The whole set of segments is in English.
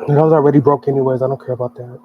And I was already broke anyways. I don't care about that.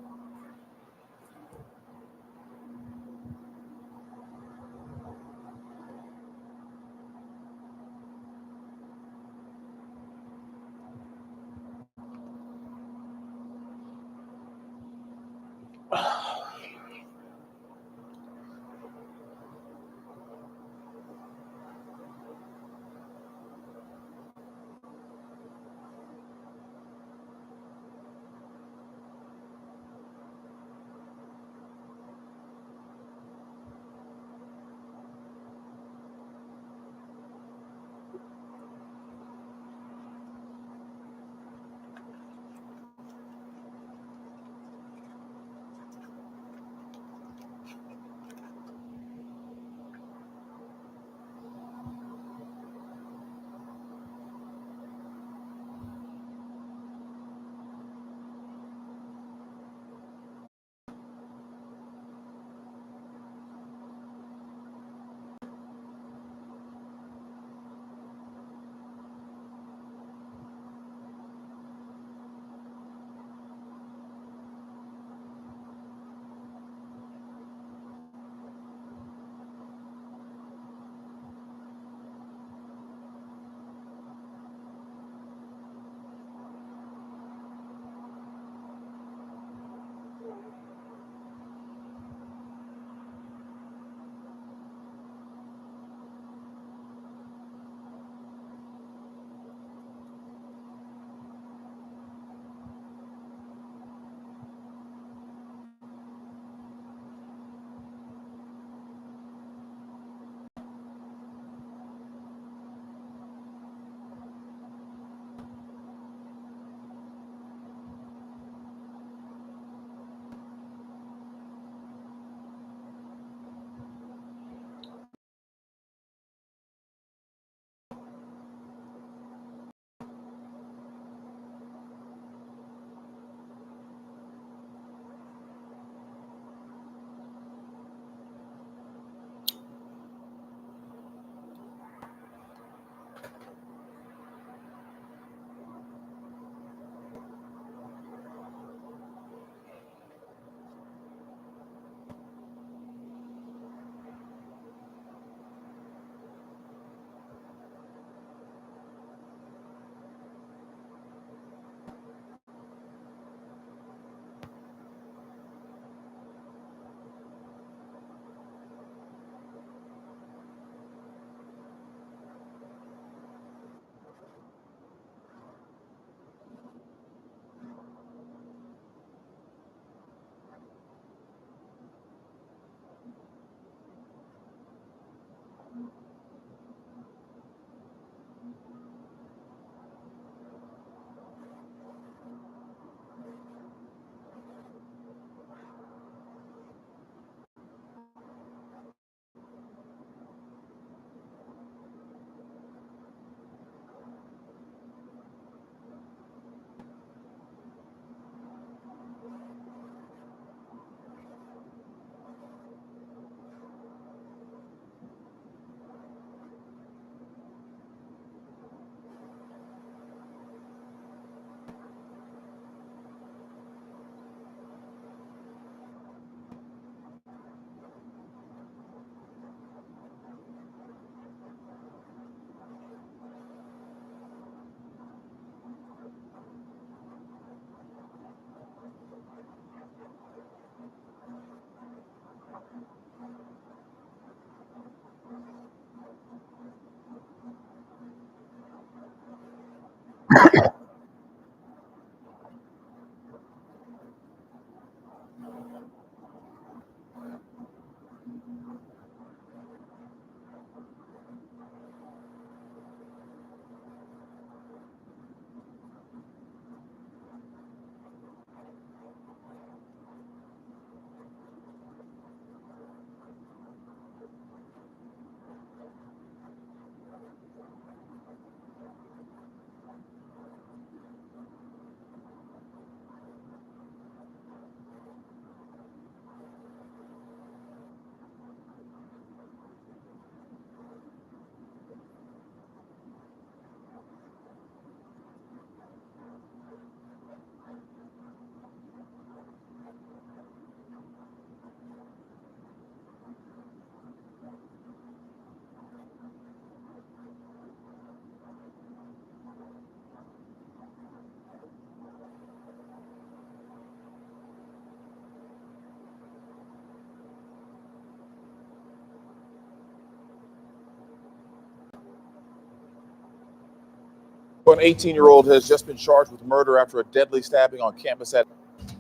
An 18-year-old has just been charged with murder after a deadly stabbing on campus at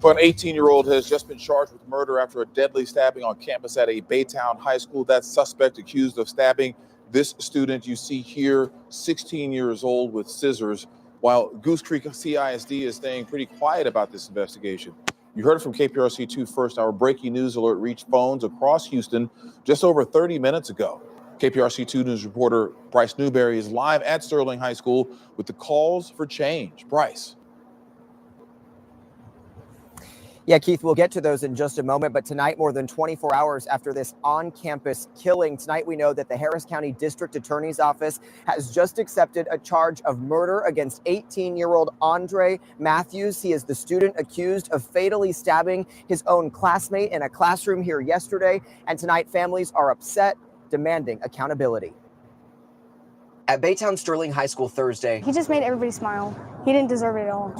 An 18-year-old has just been charged with murder after a deadly stabbing on campus at a Baytown high school. That suspect accused of stabbing this student you see here, 16 years old, with scissors, while Goose Creek CISD is staying pretty quiet about this investigation. You heard it from KPRC2 first. Our breaking news alert reached phones across Houston just over 30 minutes ago. KPRC2 News reporter Bryce Newberry is live at Sterling High School with the calls for change. Bryce. Yeah, Keith, we'll get to those in just a moment, but tonight, more than 24 hours after this on-campus killing, tonight we know that the Harris County District Attorney's Office has just accepted a charge of murder against 18-year-old Andre Matthews. He is the student accused of fatally stabbing his own classmate in a classroom here yesterday, and tonight families are upset, demanding accountability. At Baytown Sterling High School Thursday, he just made everybody smile. He didn't deserve it at all.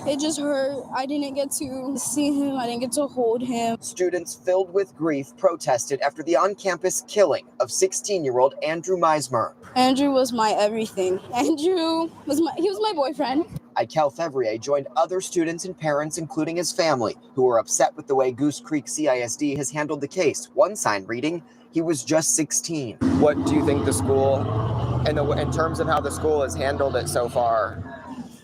It just hurt. I didn't get to see him. I didn't get to hold him. Students filled with grief protested after the on-campus killing of 16-year-old Andrew Meismer. Andrew was my everything. He was my boyfriend. Ikel Fevrier joined other students and parents, including his family, who were upset with the way Goose Creek CISD has handled the case. One sign reading, he was just 16. What do you think the school, in terms of how the school has handled it so far?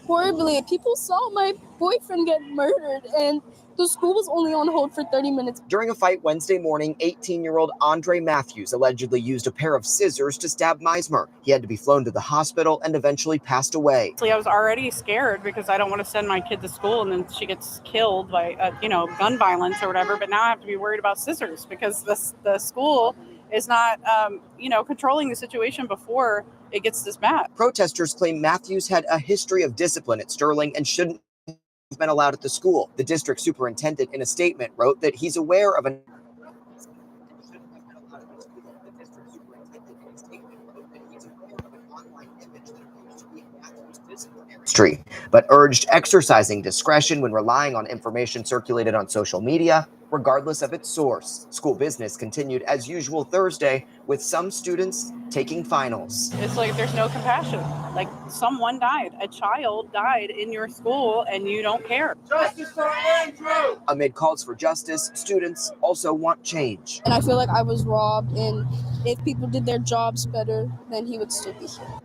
Horribly. People saw my boyfriend get murdered, and the school was only on hold for 30 minutes. During a fight Wednesday morning, 18-year-old Andre Matthews allegedly used a pair of scissors to stab Meismer. He had to be flown to the hospital and eventually passed away. I was already scared because I don't want to send my kid to school and then she gets killed by, gun violence or whatever. But now I have to be worried about scissors because the school is not, controlling the situation before it gets this bad. Protesters claim Matthews had a history of discipline at Sterling and shouldn't have been allowed at the school. The district superintendent in a statement wrote that he's aware of an history, but urged exercising discretion when relying on information circulated on social media, regardless of its source. School business continued as usual Thursday, with some students taking finals. It's like there's no compassion. Like someone died, a child died in your school, and you don't care. Justice for Andrew! Amid calls for justice, students also want change. And I feel like I was robbed, and if people did their jobs better, then he would still be here.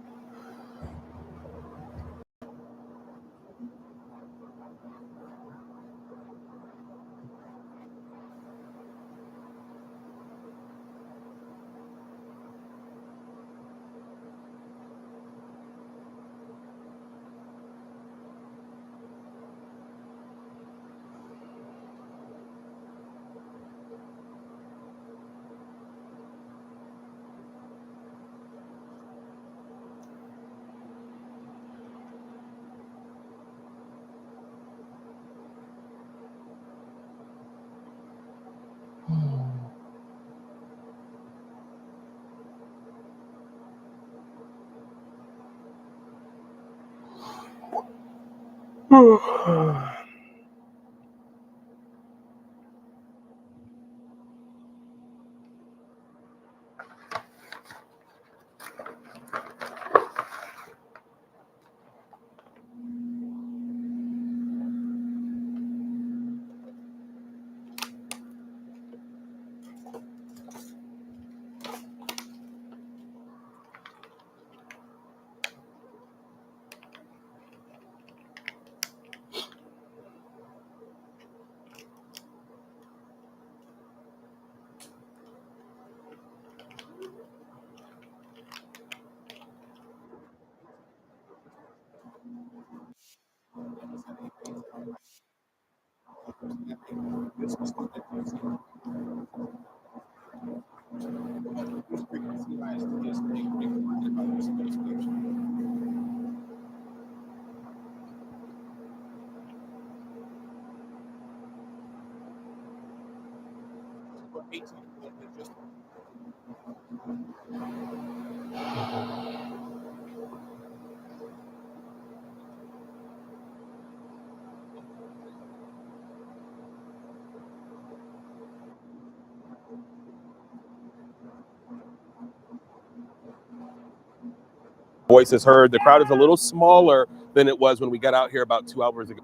voices heard. The crowd is a little smaller than it was when we got out here about 2 hours ago.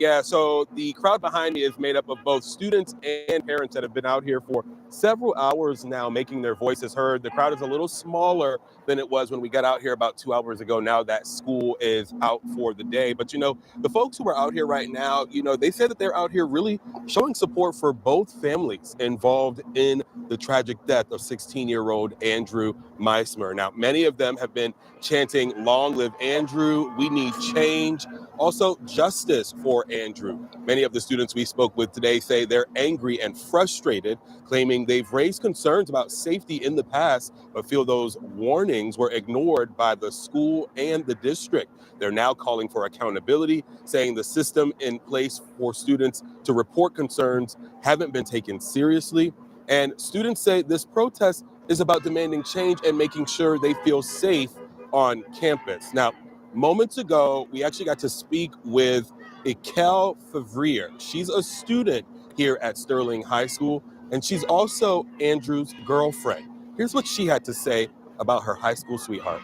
Yeah, so the crowd behind me is made up of both students and parents that have been out here for several hours now making their voices heard. The crowd is a little smaller than it was when we got out here about 2 hours ago, now that school is out for the day. But, you know, the folks who are out here right now, you know, they said that they're out here really showing support for both families involved in the tragic death of 16-year-old Andrew Meismer. Now, many of them have been chanting, "Long live Andrew, we need change." Also, justice for Andrew. Many of the students we spoke with today say they're angry and frustrated, claiming they've raised concerns about safety in the past, but feel those warnings were ignored by the school and the district. They're now calling for accountability, saying the system in place for students to report concerns haven't been taken seriously. And students say this protest is about demanding change and making sure they feel safe on campus. Now, moments ago, we actually got to speak with Ikel Favrier. She's a student here at Sterling High School, and she's also Andrew's girlfriend. Here's what she had to say about her high school sweetheart.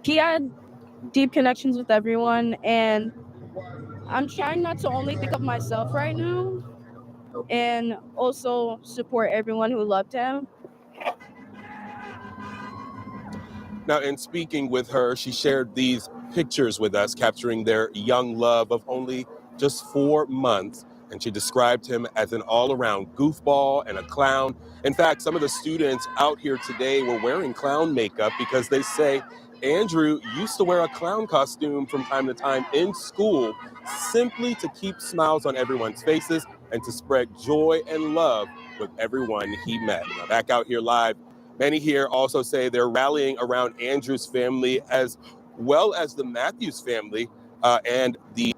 He had deep connections with everyone, and I'm trying not to only think of myself right now and also support everyone who loved him. Now, in speaking with her, she shared these pictures with us, capturing their young love of only just 4 months. And she described him as an all-around goofball and a clown. In fact, some of the students out here today were wearing clown makeup because they say Andrew used to wear a clown costume from time to time in school simply to keep smiles on everyone's faces and to spread joy and love with everyone he met. Now, back out here live, many here also say they're rallying around Andrew's family as well as the Matthews family and the.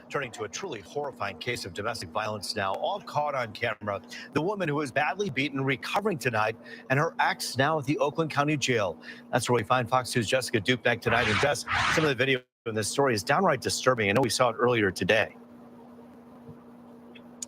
Turning to a truly horrifying case of domestic violence now, all caught on camera. The woman who was badly beaten recovering tonight, and her ex now at the Oakland County Jail. That's where we find Fox 2's Jessica Dupek tonight. And Jess, some of the video in this story is downright disturbing. I know we saw it earlier today.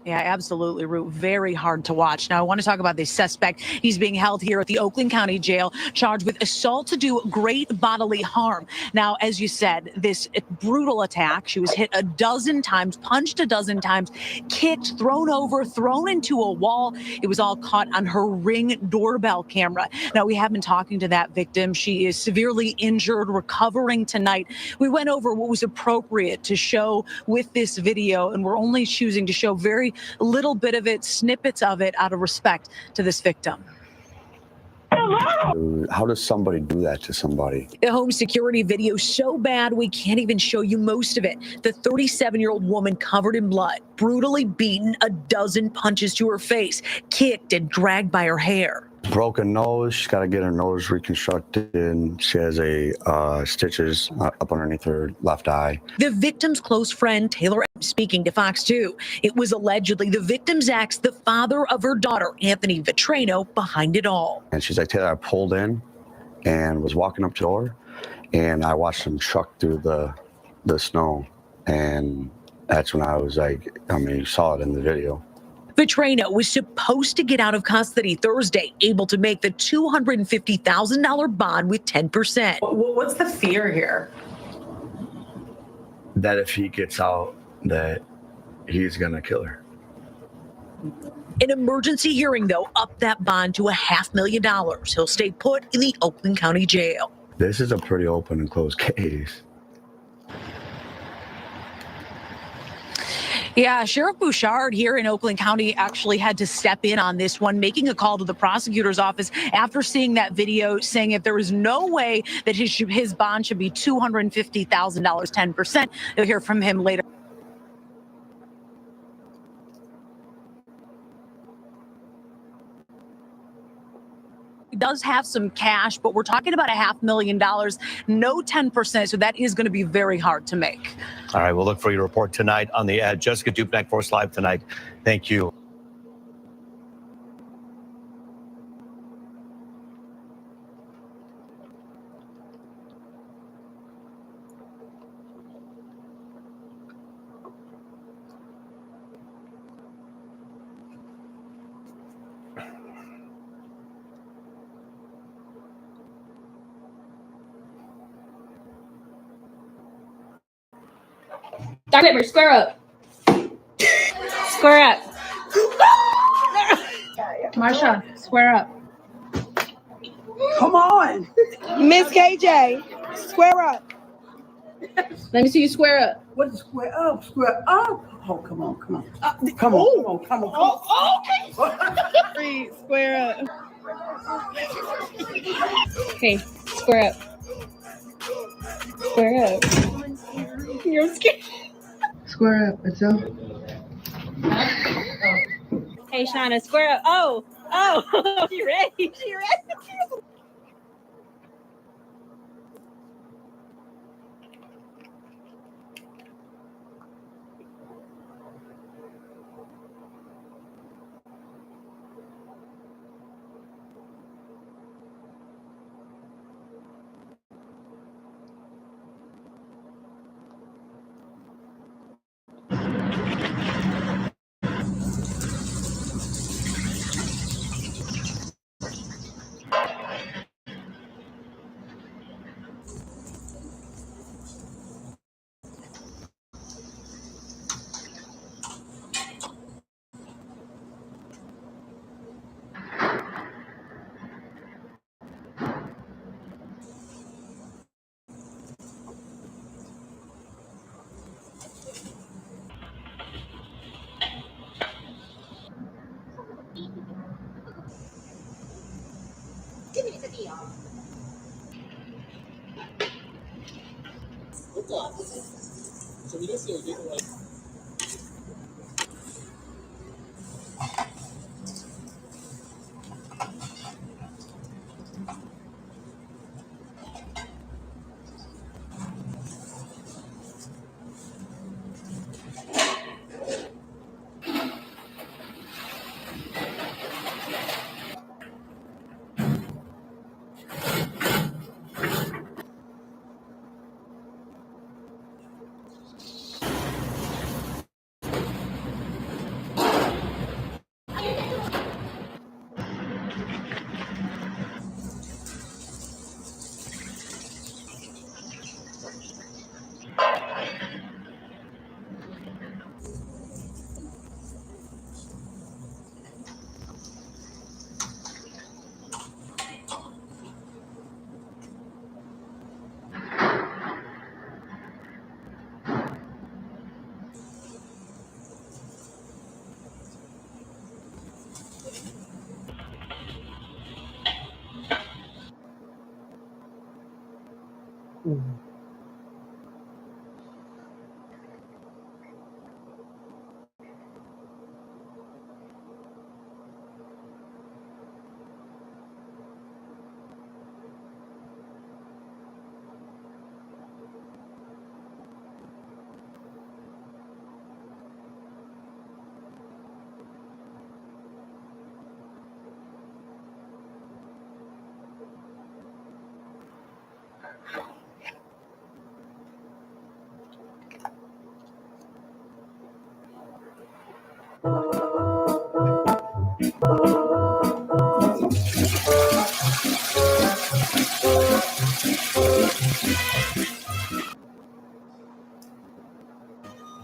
Yeah, absolutely, Root. Very hard to watch. Now, I want to talk about this suspect. He's being held here at the Oakland County Jail, charged with assault to do great bodily harm. Now, as you said, this brutal attack, she was hit a dozen times, punched a dozen times, kicked, thrown over, thrown into a wall. It was all caught on her Ring doorbell camera. Now, we have been talking to that victim. She is severely injured, recovering tonight. We went over what was appropriate to show with this video, and we're only choosing to show very little bit of it, snippets of it, out of respect to this victim. How does somebody do that to somebody? The home security video so bad we can't even show you most of it. The 37-year-old woman covered in blood, brutally beaten, a dozen punches to her face, kicked and dragged by her hair. Broken nose. She's got to get her nose reconstructed. She has stitches up underneath her left eye. The victim's close friend, Taylor, speaking to Fox 2. It was allegedly the victim's ex, the father of her daughter, Anthony Vitrano, behind it all. And she's like, Taylor, I pulled in and was walking up to the door, and I watched him truck through the snow. And that's when I was like, I mean, you saw it in the video. Vitrano was supposed to get out of custody Thursday, able to make the $250,000 bond with 10%. What's the fear here? That if he gets out, that he's going to kill her. An emergency hearing, though, upped that bond to $500,000. He'll stay put in the Oakland County Jail. This is a pretty open and closed case. Yeah, Sheriff Bouchard here in Oakland County actually had to step in on this one, making a call to the prosecutor's office after seeing that video, saying if there is no way that his bond should be $250,000, 10%. You'll hear from him later. He does have some cash, but we're talking about $500,000, no 10%, so that is going to be very hard to make. All right, we'll look for your report tonight on the ad. Jessica Dupek for us live tonight. Thank you. Dr. Pepper, square up. Square up. Marsha, square up. Come on. Miss KJ, square up. Let me see you square up. What is square up? Square up. Oh, come on, come on. Come on, come on, come on. Okay. Square up. Okay, square up. Square up. You're scared. Square up, it's up. Hey, Shauna, square up. Oh, you ready? You ready?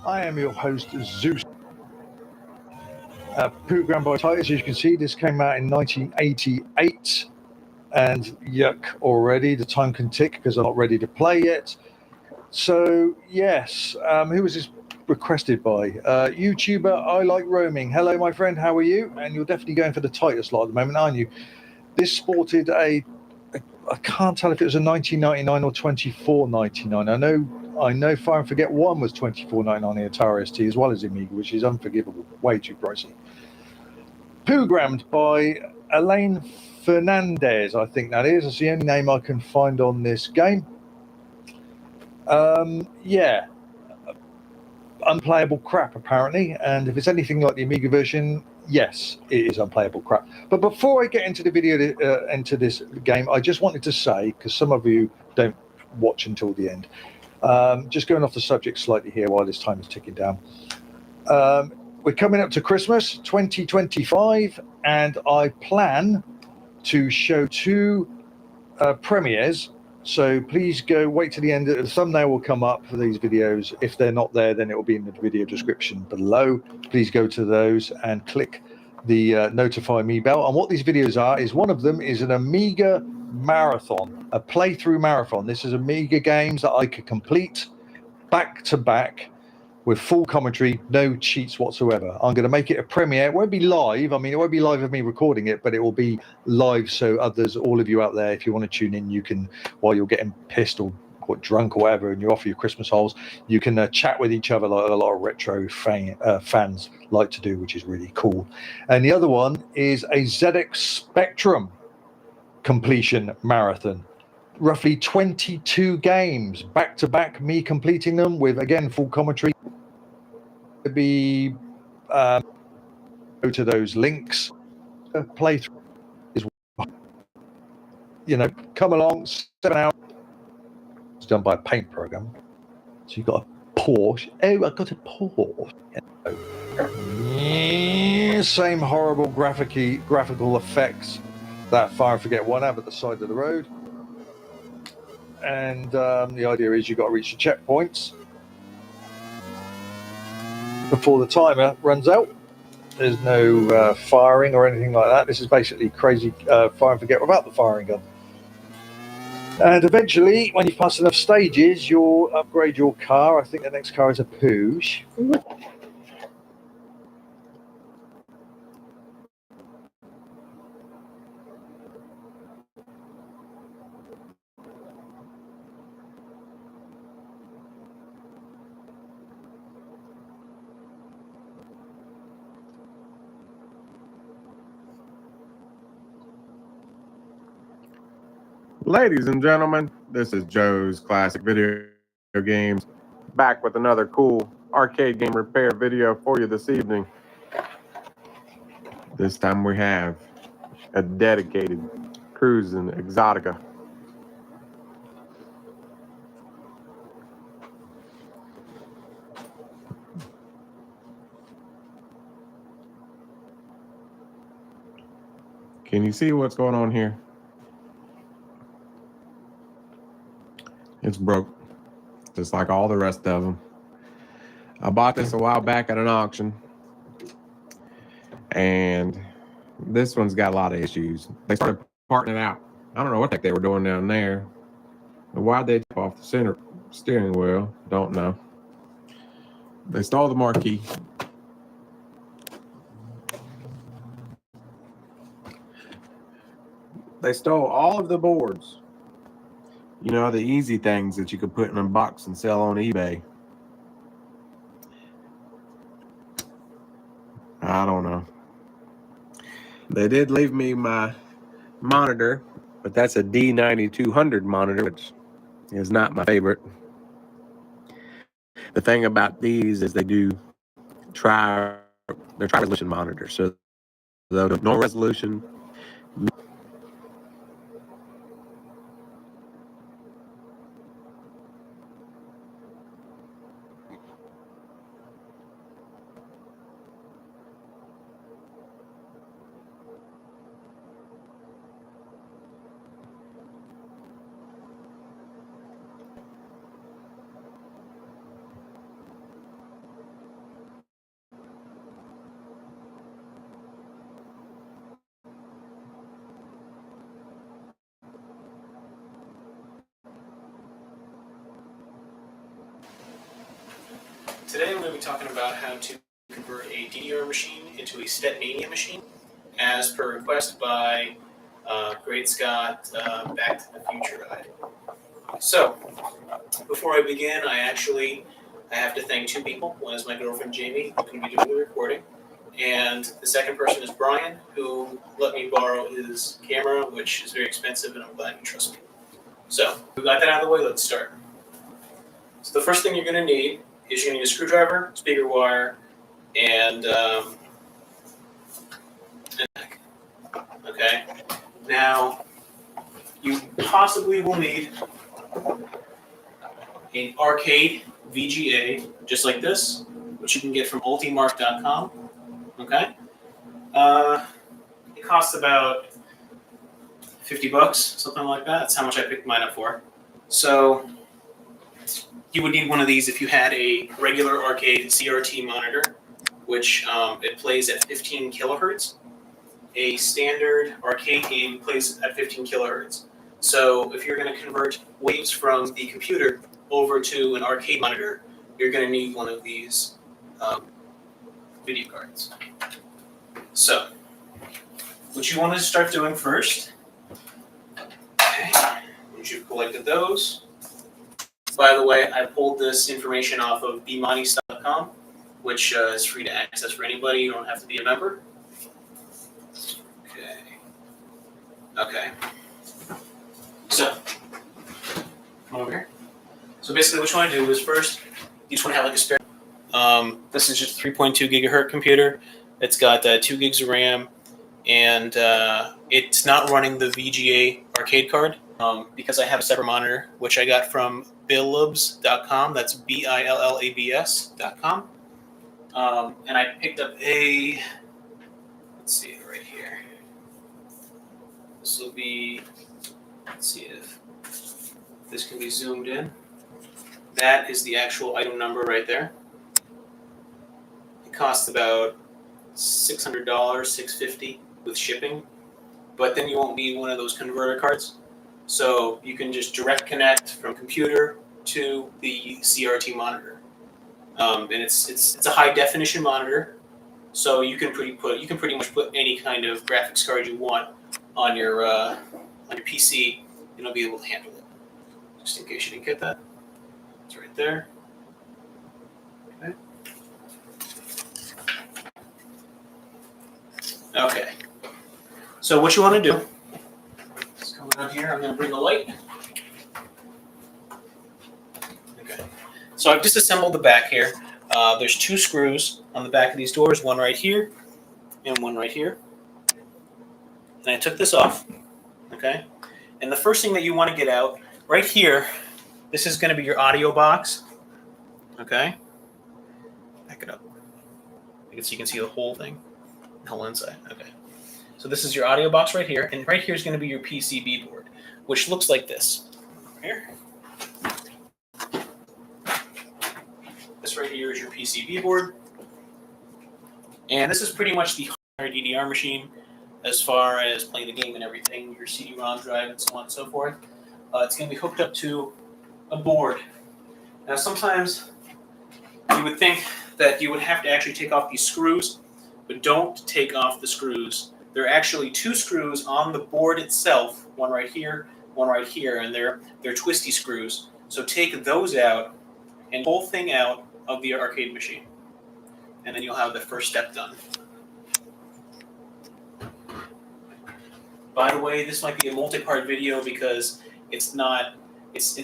I am your host, Zeus. Programmed by Titus. As you can see, this came out in 1988. And yuck, already. The time can tick because I'm not ready to play yet. So, yes. Who was this requested by? YouTuber, I Like Roaming. Hello, my friend. How are you? And you're definitely going for the Titus lot at the moment, aren't you? This sported I can't tell if it was a 1999 or 24.99. I know Fire and Forget 1 was 24.99 on the Atari ST as well as Amiga, which is unforgivable, way too pricey. Programmed by Elaine Fernandez, I think that is. That's the only name I can find on this game. Yeah, unplayable crap apparently, and if it's anything like the Amiga version, yes, it is unplayable crap. But before I get into the video, into this game, I just wanted to say, because some of you don't watch until the end, just going off the subject slightly here while this time is ticking down. We're coming up to Christmas 2025, and I plan to show two premieres So please go wait to the end. The thumbnail will come up for these videos. If they're not there, then it will be in the video description below. Please go to those and click the notify me bell. And what these videos are is one of them is an Amiga marathon, a playthrough marathon. This is Amiga games that I could complete back to back with full commentary, no cheats whatsoever. I'm going to make it a premiere. It won't be live. I mean, it won't be live of me recording it, but it will be live. So others, all of you out there, if you want to tune in, you can, while you're getting pissed or drunk or whatever, and you're off your Christmas holes, you can chat with each other like a lot of retro fans like to do, which is really cool. And the other one is a ZX Spectrum completion marathon. Roughly 22 games back to back, me completing them with, again, full commentary. Be go to those links, playthrough is, come along, 7 hours. It's done by a paint program. So you've got a Porsche. Oh, I got a Porsche. Yeah, same horrible graphical effects that Fire and Forget one have at the side of the road. And the idea is you've got to reach the checkpoints before the timer runs out. There's no firing or anything like that. This is basically crazy Fire and Forget without the firing gun. And eventually, when you pass enough stages, you'll upgrade your car. I think the next car is a Porsche. Ladies and gentlemen, this is Joe's Classic Video Games, back with another cool arcade game repair video for you this evening. This time we have a dedicated cruising Exotica. Can you see what's going on here? It's broke, just like all the rest of them. I bought this a while back at an auction, and this one's got a lot of issues. They started parting it out. I don't know what the heck they were doing down there. Why'd they take off the center steering wheel? Don't know. They stole the marquee. They stole all of the boards. You know, the easy things that you could put in a box and sell on eBay. I don't know. They did leave me my monitor, but that's a D9200 monitor, which is not my favorite. The thing about these is they're tri-resolution monitors. So the no resolution. Today I'm going to be talking about how to convert a DDR machine into a Stepmania machine, as per request by Great Scott Back to the Future guide. So, before I begin, I have to thank two people. One is my girlfriend Jamie, who can be doing the recording, and the second person is Brian, who let me borrow his camera, which is very expensive, and I'm glad you trust me. So, we got that out of the way, let's start. So the first thing you're going to need is you're going to need a screwdriver, speaker wire, and okay. Now, you possibly will need an arcade VGA, just like this, which you can get from ultimark.com. Okay. It costs about $50, something like that. That's how much I picked mine up for. So you would need one of these if you had a regular arcade CRT monitor, which it plays at 15 kilohertz. A standard arcade game plays at 15 kilohertz. So if you're going to convert waves from the computer over to an arcade monitor, you're going to need one of these video cards. So what you want to start doing first, okay, once you've collected those. By the way, I pulled this information off of bmoney.com, which is free to access for anybody. You don't have to be a member. Okay. So, come over here. So basically what you want to do is first, you just want to have like a spare. This is just a 3.2 gigahertz computer. It's got 2 gigs of RAM, and it's not running the VGA arcade card because I have a separate monitor, which I got from billabs.com. That's BILLABS.com. And I picked up a, let's see, right here. This will be, let's see if this can be zoomed in. That is the actual item number right there. It costs about $600, $650 with shipping, but then you won't need one of those converter cards. So you can just direct connect from computer to the CRT monitor, and it's a high definition monitor. So you can pretty much put any kind of graphics card you want on your PC, and it'll be able to handle it. Just in case you didn't get that, it's right there. Okay. Okay. So what you want to do is come down here. I'm going to bring the light. Okay. So I've disassembled the back here. There's 2 screws on the back of these doors, one right here and one right here. And I took this off, okay? And the first thing that you want to get out, right here, this is going to be your audio box, okay? Back it up. So you can see the whole thing, the whole inside, okay. So this is your audio box right here, and right here is going to be your PCB board, which looks like this. Here. This right here is your PCB board. And this is pretty much the hardware DDR machine as far as playing the game and everything, your CD-ROM drive and so on and so forth. It's going to be hooked up to a board. Now sometimes you would think that you would have to actually take off these screws, but don't take off the screws. There are actually 2 screws on the board itself, one right here, and they're twisty screws. So take those out and pull the whole thing out of the arcade machine. And then you'll have the first step done. By the way, this might be a multi-part video because it's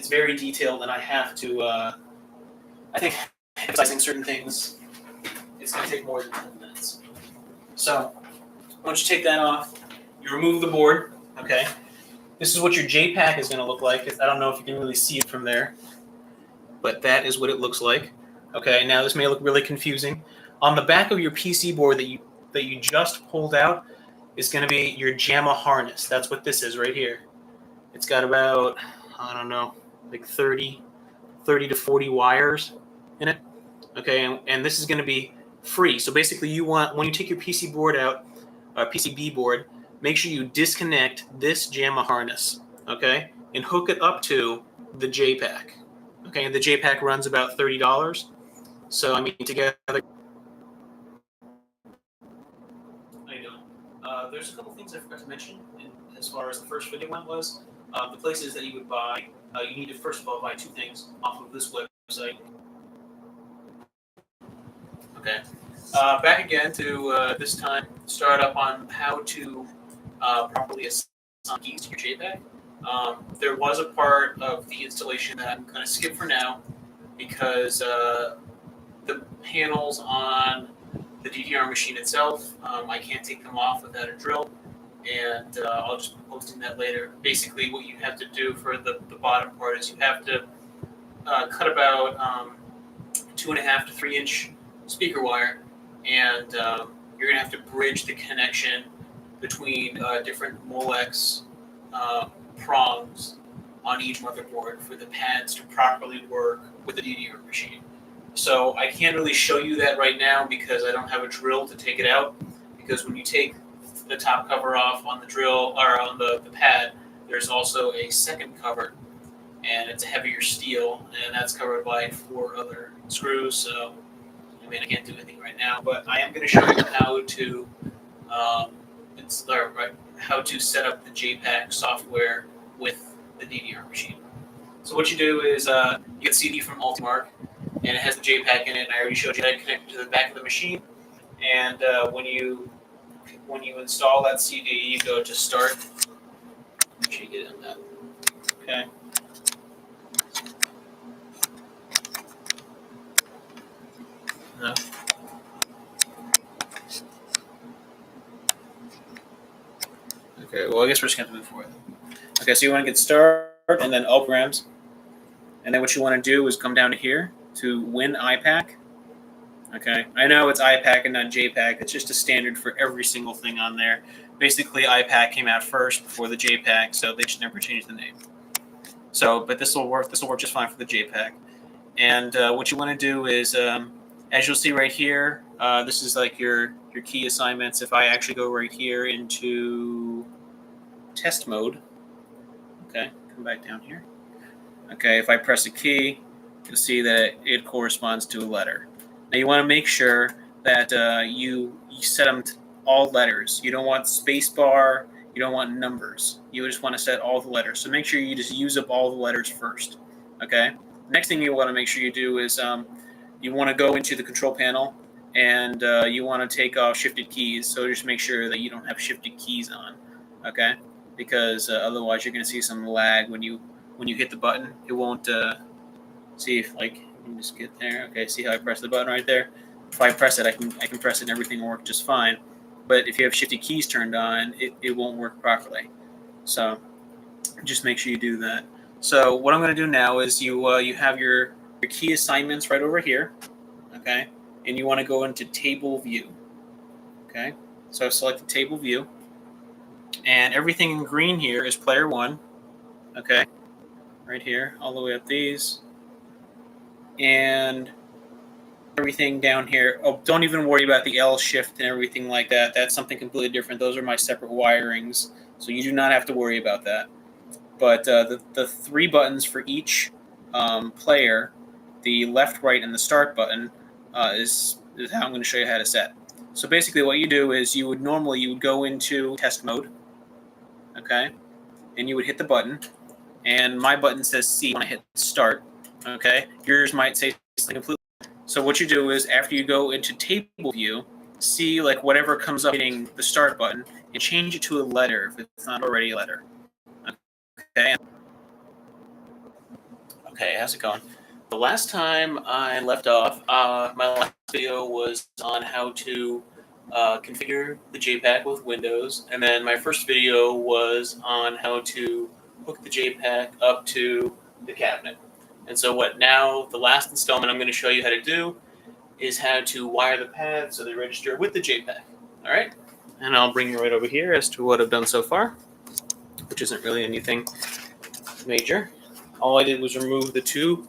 very detailed, and I have to, I think, emphasizing certain things, it's going to take more than 10 minutes. So, once you take that off, you remove the board, okay? This is what your JPack is going to look like. I don't know if you can really see it from there, but that is what it looks like. Okay, now this may look really confusing. On the back of your PC board that you just pulled out is going to be your JAMA harness. That's what this is right here. It's got about, I don't know, like 30 to 40 wires in it. Okay, and this is going to be free. So basically you want, when you take your PC board out, PCB board, make sure you disconnect this JAMA harness, okay, and hook it up to the JPack. Okay, and the JPack runs about $30. So I mean, together. There's a couple things I forgot to mention as far as the first video one was. The places that you would buy, you need to first of all buy 2 things off of this website. Okay. Back again to this time, start up on how to properly assign keys to your JPack. There was a part of the installation that I'm going to skip for now because the panels on the DDR machine itself, I can't take them off without a drill, and I'll just be posting that later. Basically, what you have to do for the bottom part is you have to cut about 2.5 to 3 inch speaker wire, and you're going to have to bridge the connection between different Molex prongs on each motherboard for the pads to properly work with the DDR machine. So I can't really show you that right now because I don't have a drill to take it out. Because when you take the top cover off on the drill or on the pad, there's also a second cover, and it's a heavier steel, and that's covered by 4 other screws. So I mean, I can't do anything right now, but I am going to show you how to set up the JPAC software with the DDR machine. So what you do is you get a CD from Ultimark, and it has the JPAC in it. And I already showed you how to connect it to the back of the machine. And when you install that CD, you go to Start. Make sure you get it on that. Okay. No. Okay. Well, I guess we're just going to move forward. Okay. So you want to get Start and then All Programs. And then what you want to do is come down to here to Win IPAC. Okay, I know it's IPAC and not JPAC. It's just a standard for every single thing on there. Basically, IPAC came out first before the JPAC, so they just never changed the name. So, but this will work. This will work just fine for the JPAC. And what you want to do is, as you'll see right here, this is like your key assignments. If I actually go right here into test mode, okay, come back down here. Okay, if I press a key, you'll see that it corresponds to a letter. Now you want to make sure that you set them to all letters. You don't want space bar. You don't want numbers. You just want to set all the letters. So make sure you just use up all the letters first. Okay. Next thing you want to make sure you do is you want to go into the control panel and you want to take off shifted keys. So just make sure that you don't have shifted keys on. Okay. Because otherwise you're going to see some lag when you hit the button. It won't see if like. You can just get there. Okay, see how I press the button right there? If I press it, I can press it and everything will work just fine. But if you have shifted keys turned on, it won't work properly. So just make sure you do that. So what I'm going to do now is you have your key assignments right over here, okay? And you want to go into table view, okay? So select the table view. And everything in green here is player 1, okay? Right here, all the way up these. And everything down here. Oh, don't even worry about the L shift and everything like that. That's something completely different. Those are my separate wirings, so you do not have to worry about that. But the 3 buttons for each player, the left, right, and the start button is how I'm going to show you how to set. So basically what you do is you would go into test mode, okay, and you would hit the button, and my button says C when I hit start. Okay, yours might say something completely. So what you do is after you go into table view, see like whatever comes up hitting the start button and change it to a letter if it's not already a letter. Okay. Okay, how's it going? The last time I left off, my last video was on how to configure the JPAC with Windows, and then my first video was on how to hook the JPAC up to the cabinet. And so now the last installment I'm going to show you how to do is how to wire the pads so they register with the JPAC. All right? And I'll bring you right over here as to what I've done so far, which isn't really anything major. All I did was remove the 2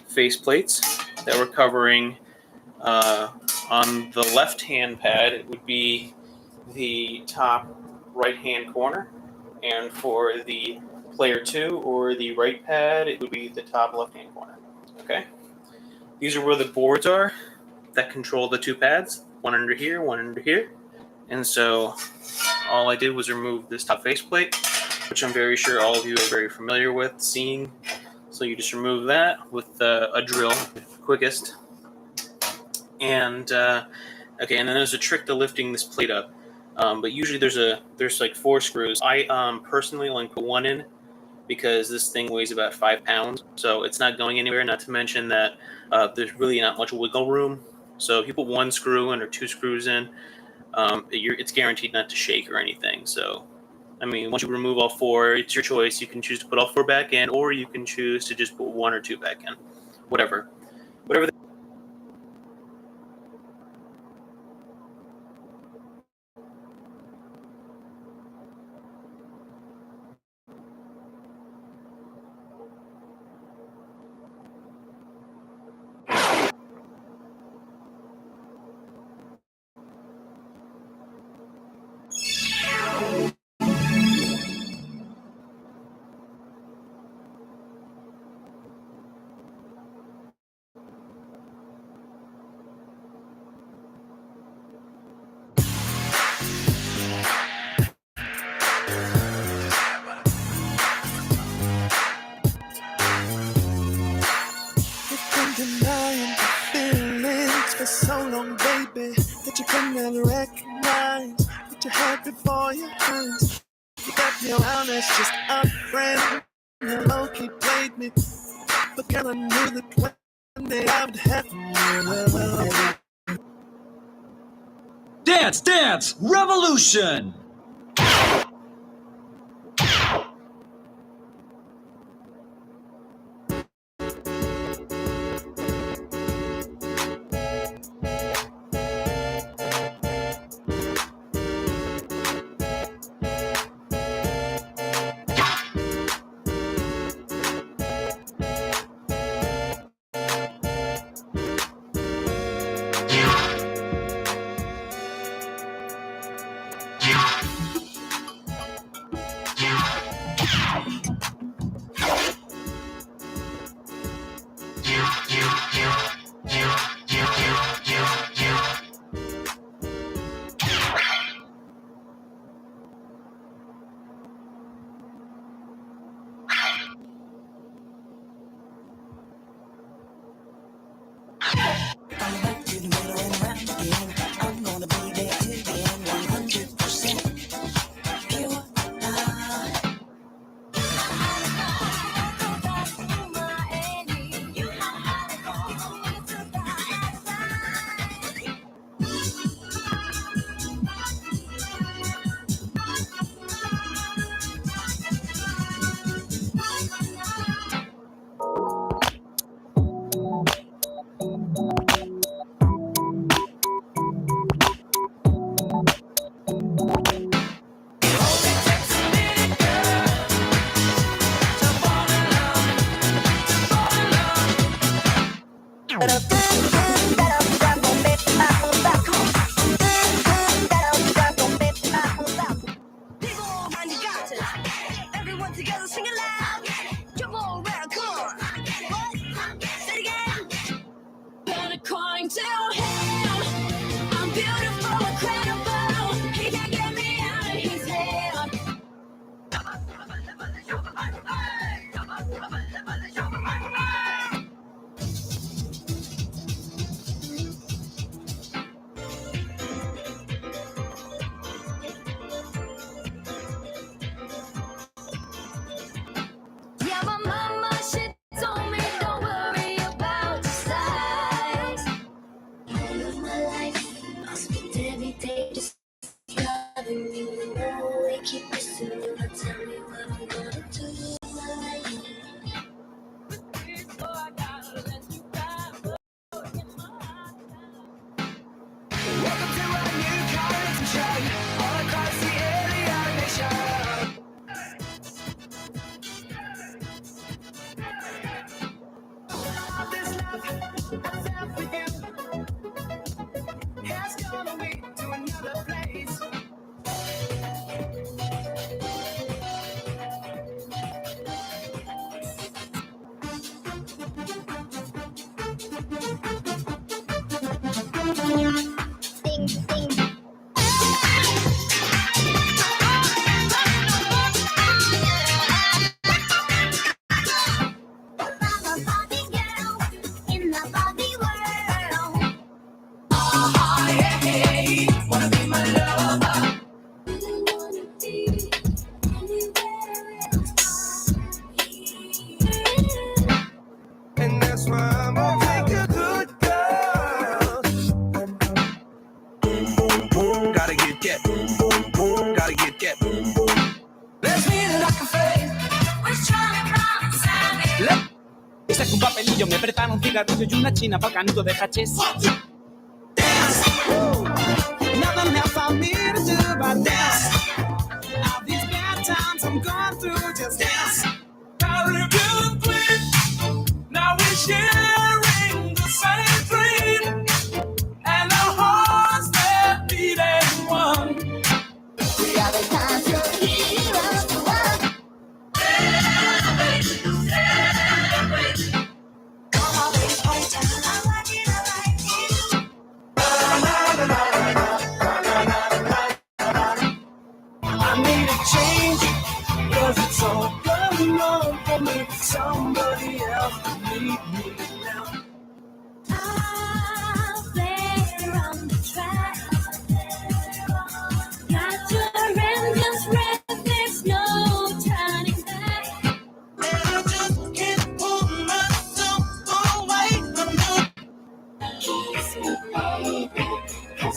face plates that were covering on the left-hand pad. It would be the top right-hand corner, and for the player 2 or the right pad, it would be the top left-hand corner. Okay? These are where the boards are that control the 2 pads, one under here, one under here. And so all I did was remove this top faceplate, which I'm very sure all of you are very familiar with seeing. So you just remove that with a drill, quickest. And okay, and then there's a trick to lifting this plate up. But usually there's like 4 screws. I personally only put 1 in because this thing weighs about 5 pounds, so it's not going anywhere. Not to mention that there's really not much wiggle room. So if you put 1 screw in or 2 screws in, it's guaranteed not to shake or anything. So, I mean, once you remove all 4, it's your choice. You can choose to put all 4 back in, or you can choose to just put 1 or 2 back in, whatever. baby, that you come down to recognize. Put your head before your eyes. You got me around as just a friend. You low-key played me, but girl, I knew that one day I would have you. Dance, dance, revolution! Everyone together, sing it loud. Come on, round, come on. What? Say it again. But according to him, I'm beautiful, incredible. He can't get me out of his head. Yeah, my mama, she told me don't worry about your size. You live my life, I spend every day just loving you. I keep pursuing, but tell me what I'm gonna do with my life. Welcome to a new currency show, all across the alien nation. All this love I felt for you has gone away to another place. And that's why I'm gonna take a good girl. Boom, boom, boom, gotta get that. Boom, boom, boom, gotta get that. Boom, boom. Let's meet it like a fade. We're trying to promise. Saco un papelillo, me apretan un cigarrillo y una china pa' canuto de hachís. Nothing else I need to do but dance. All these bad times I'm going through, just dance. Very beautifully, now we're sharing the same dream, and our hearts that beat as one. We are the kinds of heroes to love. Celebrate. Come on, baby, party time. I like it, I like it. I need a change, 'cause it's all going on for me. Somebody else to meet me now. I'll play around.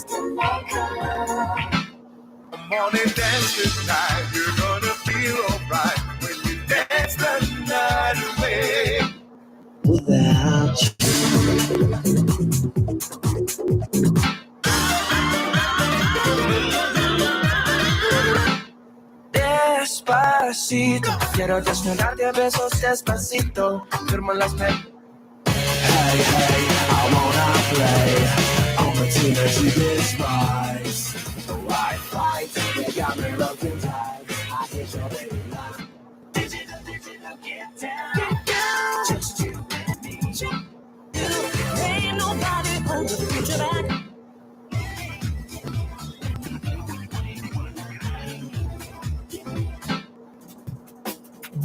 Come on and dance tonight. You're gonna feel alright when you dance the night away. Without you. Despacito, quiero desnudarte a besos despacito. Firmo las Hey, hey, I wanna play. Opportunity despise. So I fight, they got me looking tight. I hit your baby line. Digital, get down. Get down. Just you and me. Ain't nobody hold the future back.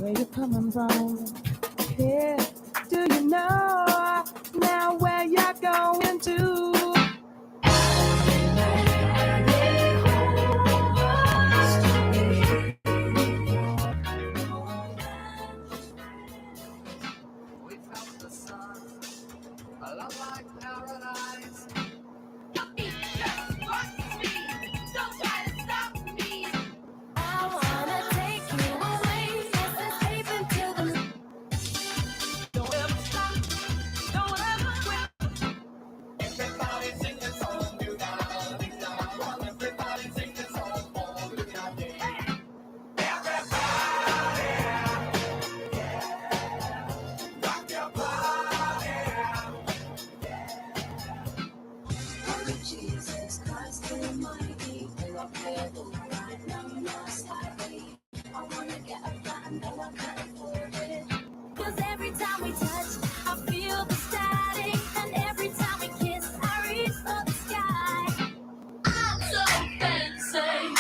Where you coming from? Yeah, do you know now where you're going to? We found the sun, a love like paradise. Don't try to stop me. I wanna take you away, escape into the. Don't ever stop, don't ever quit. Everybody sing this song, you gotta be down. Everybody sing this song, you gotta be down. Everybody, yeah, rock your body. Jesus Christ Almighty, right now, must I be? I wanna get up, but I know I can't afford it. 'Cause every time we touch, I feel the static, and every time we kiss, I reach for the sky. I'm so fancy.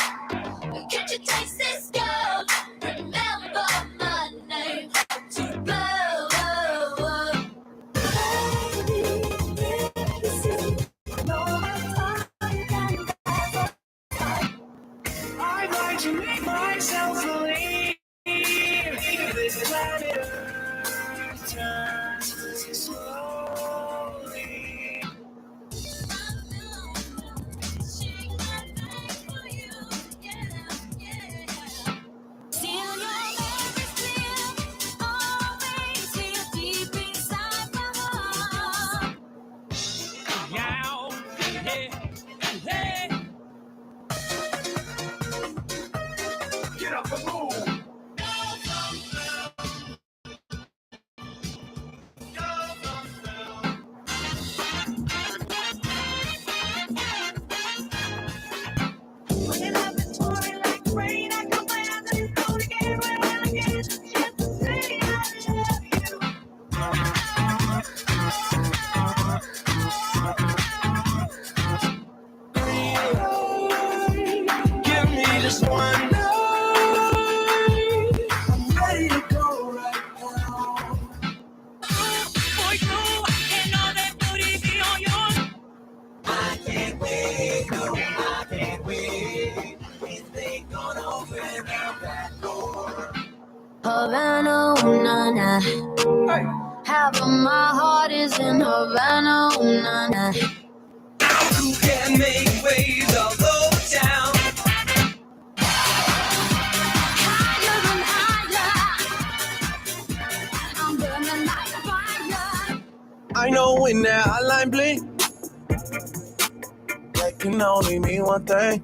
Can't you taste this, girl? Remember my name. To blow, baby, see. No time can I'd like to make myself believe this planet Earth turns slowly. Still your memories clear, always here deep inside my heart. Yeah, hey, hey. Get up and move. When love is pouring like rain, I come by and it's going again, when I get a chance to say I love you. Give me just one night. I'm ready to go right now. For you and all that booty be on yours. I can't wait, no, I can't wait. Is they gonna open up that door? Havana, ooh, nah, nah. Hey. Half of my heart is in Havana, ooh, nah, nah. Who can make waves all over town? Higher and higher. I'm burning like fire. I know when that hotline blink, that can only mean one thing.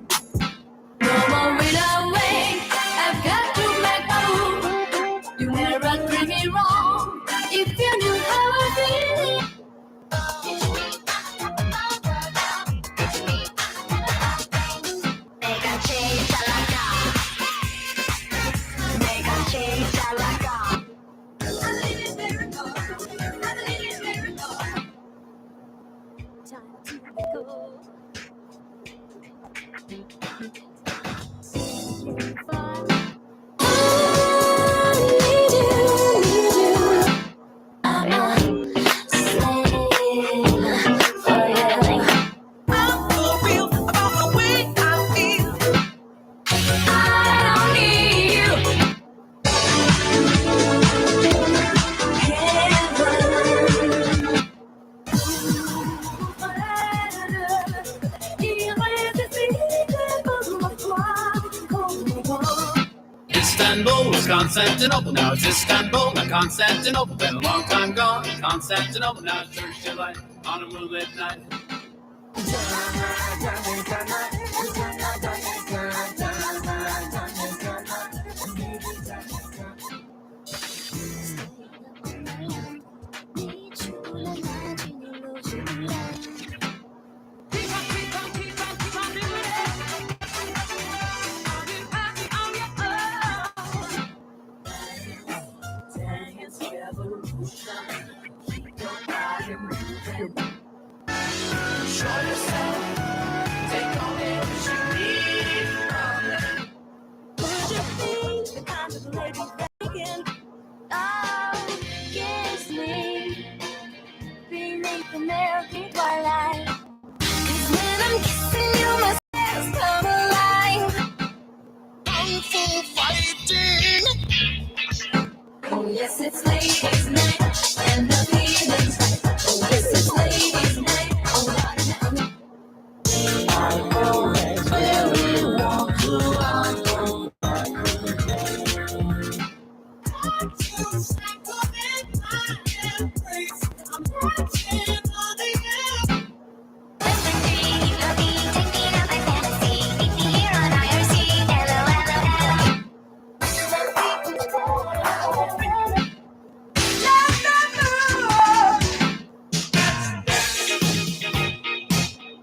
No more relay, I've got to make a move. You never treat me wrong. If you knew how I feel. Make a change, I like Make a change, I like Time to go. Istanbul was Constantinople. Now it's Istanbul, not Constantinople. Been a long time gone. Constantinople, now it's church delight on a moonlit night. American twilight. 'Cause when I'm kissing you, my cells come alive. I'm for fighting. Oh yes, it's ladies' night, and the feeling's right. Oh yes, it's ladies' night. Oh I know that's where we want to go.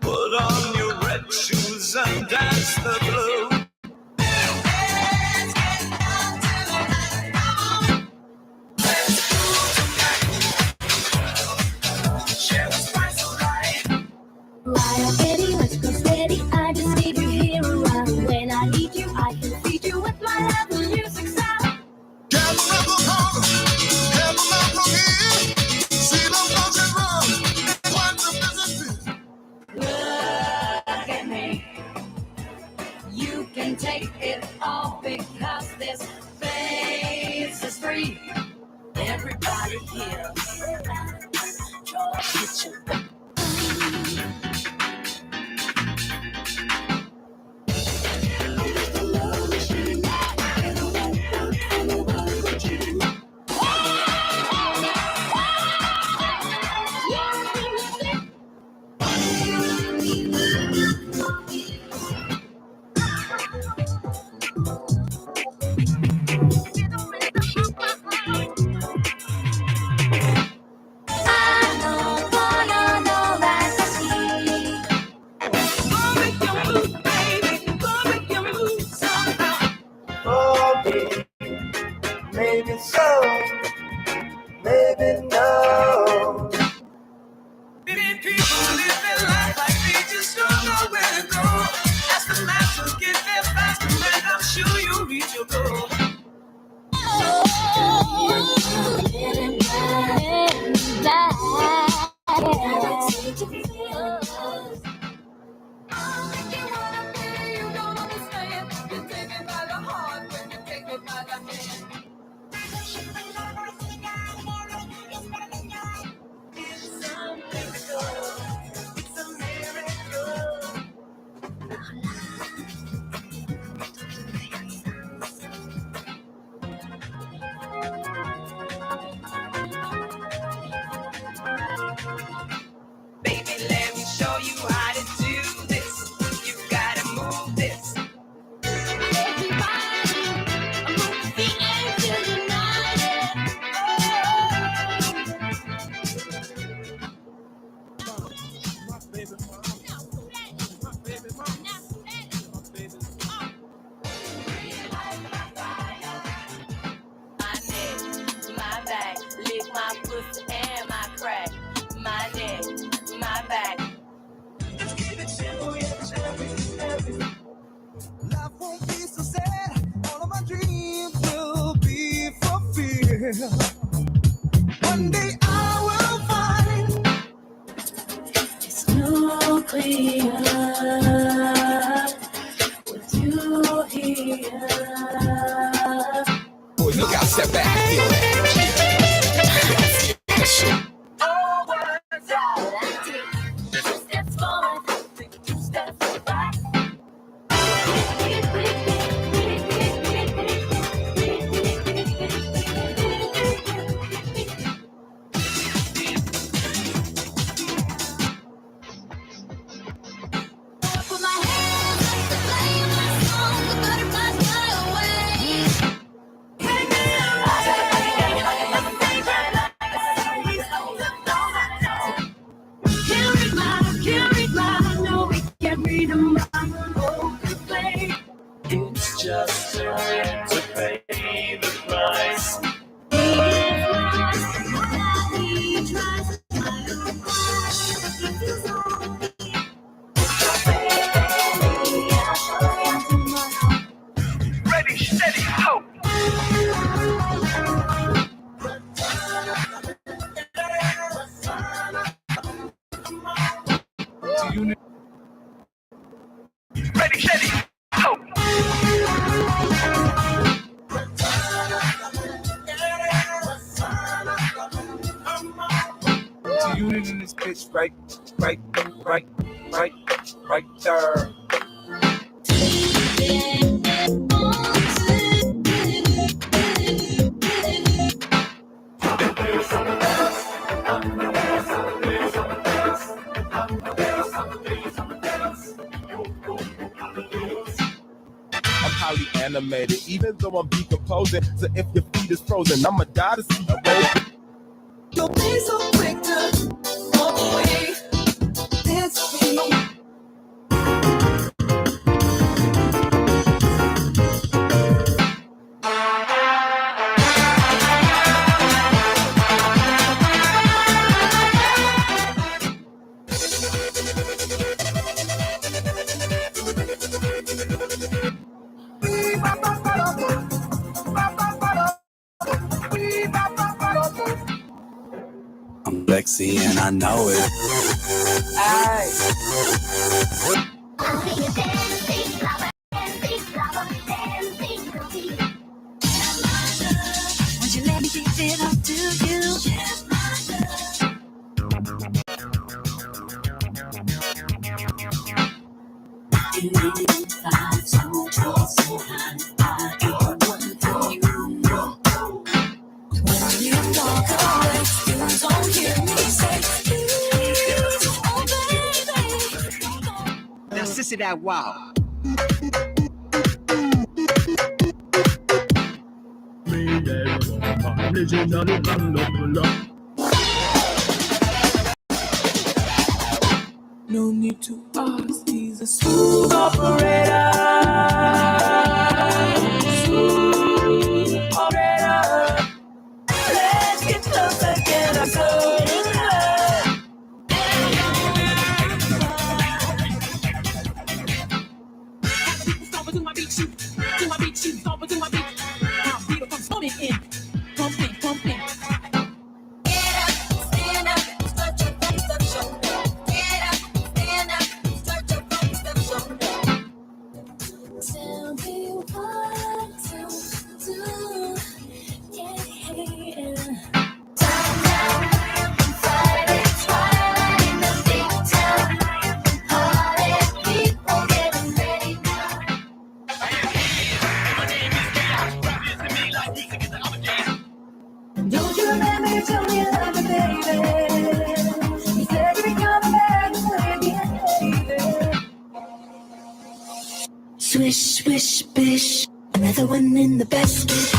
Put on your red shoes and dance the blue. Wild Betty, let's go steady. I just need you here around. When I need you, I can feed you with my love and music sound. Look at me. You can take it all because this face is free. Everybody here. Get your maybe so, maybe no. Many people live their life like they just don't know where to go. Ask the master, get there faster, man, I'm sure you'll reach your goal. Baby, let me show you how to do this. You gotta move this. Everybody, move the feet until united. My neck, my back, lick my pussy and my crack. My neck, my back. Let's keep it simple, yes, every. Life won't be so sad. All of my dreams will be fulfilled. One day I will find it's no clear with you here. Boy, look out, step back, feel that. Ready, steady, go. To you in this bitch, right there. I'm highly animated, even though I'm decomposing. So if your feet is frozen, I'ma die to see a roll. You'll be so quick to walk away. It's me. I'm Lexi and I know it. Won't you let me give it up to you? Now, sissy that wow. No need to ask, he's a smooth operator. Smooth operator. Let's get closer, get us in love. Stomp to my beat, shoot. To my beat, shoot. Stomp to my beat. Now, beat comes pumping in. Pumping, pumping. Stand up, stretch your body, step shoulder. Get up, stand up, stretch your body, step shoulder. Tell me what to do. Yeah. Downtown, Friday, twilight in the big town. Party people getting ready now. Don't you let me tell me love you, baby. You said you'd be coming back and play again, baby. Swish, swish, bish. Another one in the basket.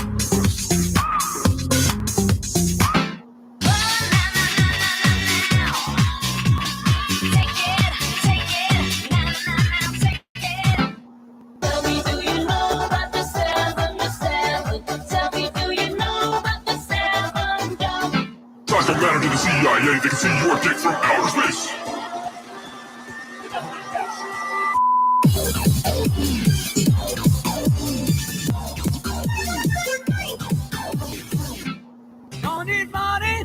Tell me, do you know about the 7-7? Tell me, do you know about the 7 jump? Ties don't matter to the CIA, they can see your dick from outer space. Don't need money,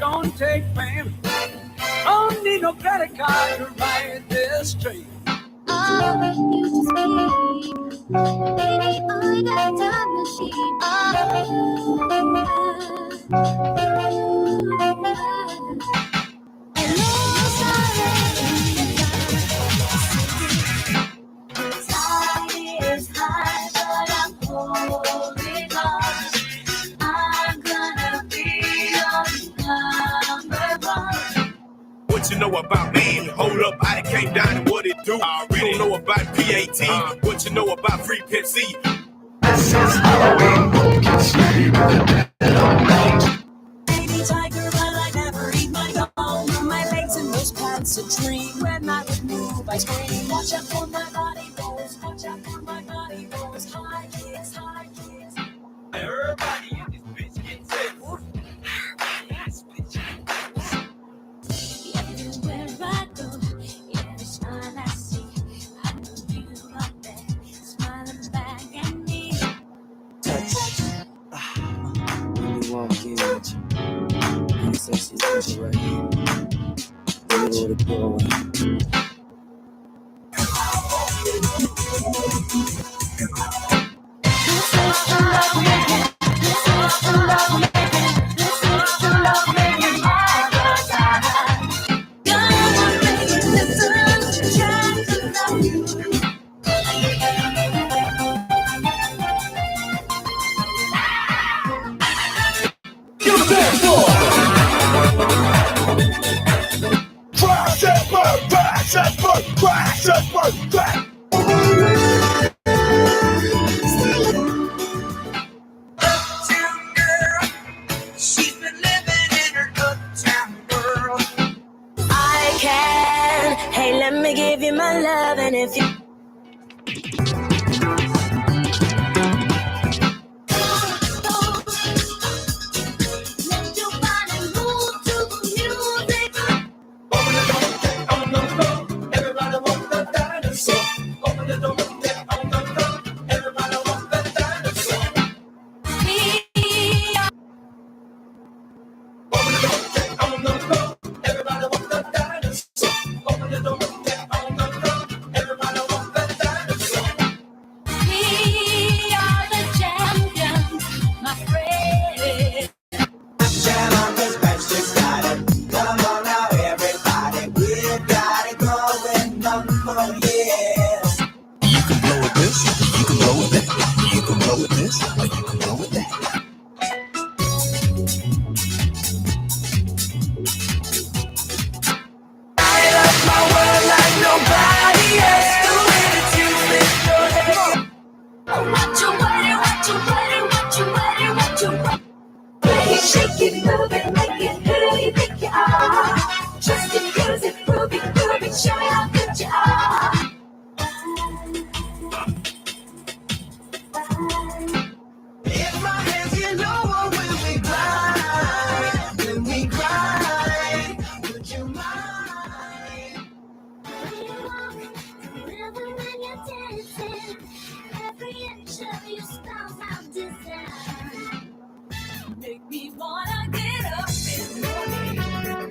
don't take fame. Don't need no credit card to ride this train. I used to speak. Baby, I got a time machine. Tide is high, but I'm holding on. I'm gonna be your number one. What you know about me? Hold up, I came down and what it do. You don't know about PAT. What you know about free Pepsi? This is Halloween, pumpkin sleep, Baby tiger, but I never eat my dog. My legs in those pants a dream. When I would move, I scream. Watch out for my body rolls. Watch out for my body rolls. High kicks, high kicks. Everybody in this bitch gets sick. Everywhere I go, every smile I see, I know you are there, smiling back at me. Touch. When you walk in, you sexy picture right here. The middle of the doorway. She's been living in her uptown world. I can, hey, let me give you my love, and if you let your body move to the music. Open the door, on the floor, everybody want the dinosaur. Open the door, on the floor, everybody want the dinosaur. Open the door, on the floor, everybody want the dinosaur. Open the door, on the floor, everybody want the dinosaur. We are the champions, my friend. Jam on this bench, just got it. Come on now, everybody, we've got it going on for years. You can blow with this, you can blow with that. You can blow with this, or you can blow with that. My world like nobody else. The way that you lift your head. What you worry, what you worry, what you worry, what you worry. Shake it, move it, make it who you think you are. Trust it, use it, prove it, show me how good you are. In my hands, you know when we grind, would you mind? Wherever when you're dancing, every inch of your style's out design. Make me wanna get up in the morning.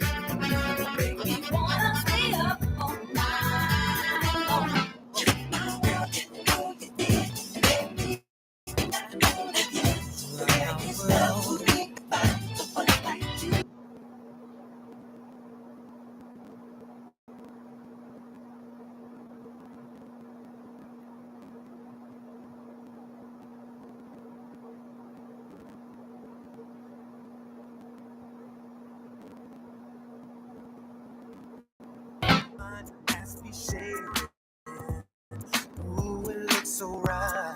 Make me wanna stay up all night long. As we share, ooh, it looks so right.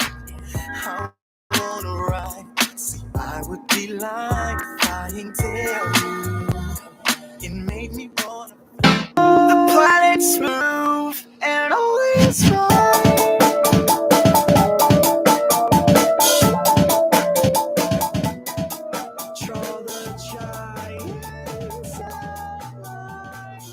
I wanna ride. See, I would be lying if I didn't tell you. It made me wanna. The planet's smooth and always right. Draw the giants out.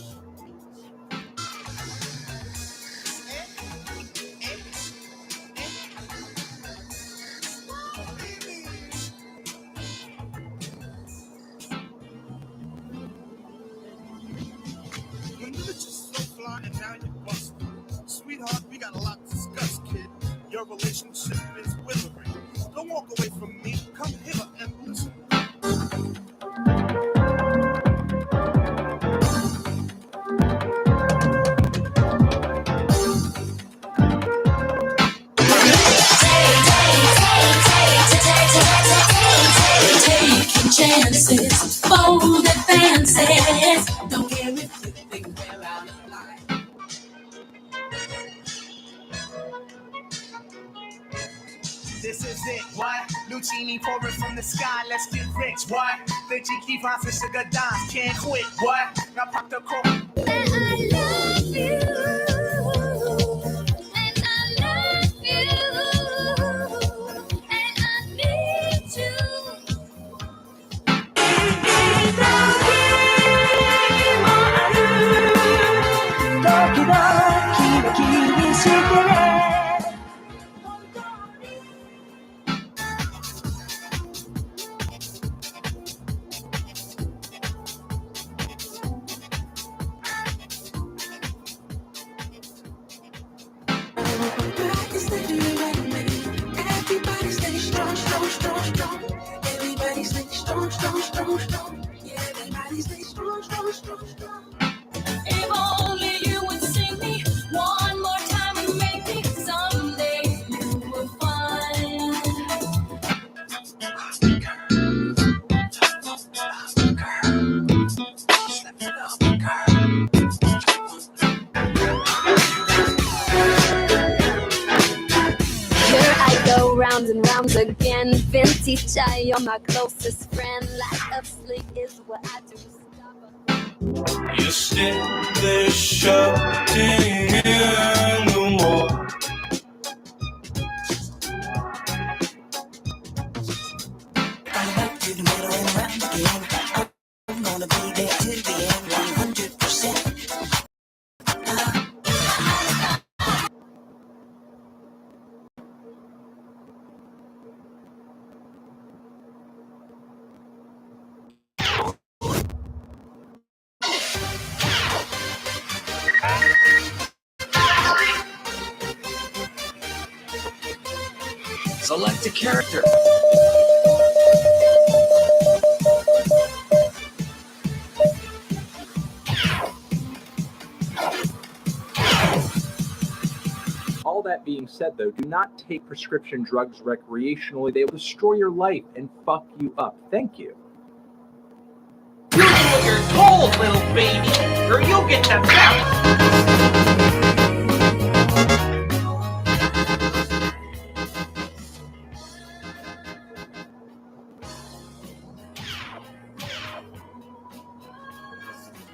When you were just so fly and now you're busted. Sweetheart, we got a lot to discuss, kid. Your relationship is withering. Don't walk away from me. Come hither and listen. Taking chances, bold advances. Don't care if you think we're out of line. This is it, what? Lucini pouring from the sky, let's get rich, what? The cheeky vines and sugar dimes, can't quit, what? Now pop the cork. And I love you. And I love you. And I need you. rounds and rounds again. Vintage, you're my closest friend. Light up sleep is what I do. You stick this shutting in the wall. To the middle and round again. I'm gonna be there till the end, 100%. Select a character. All that being said, though, do not take prescription drugs recreationally. They will destroy your life and fuck you up. Thank you. You do what you're told, little baby, or you'll get the belt.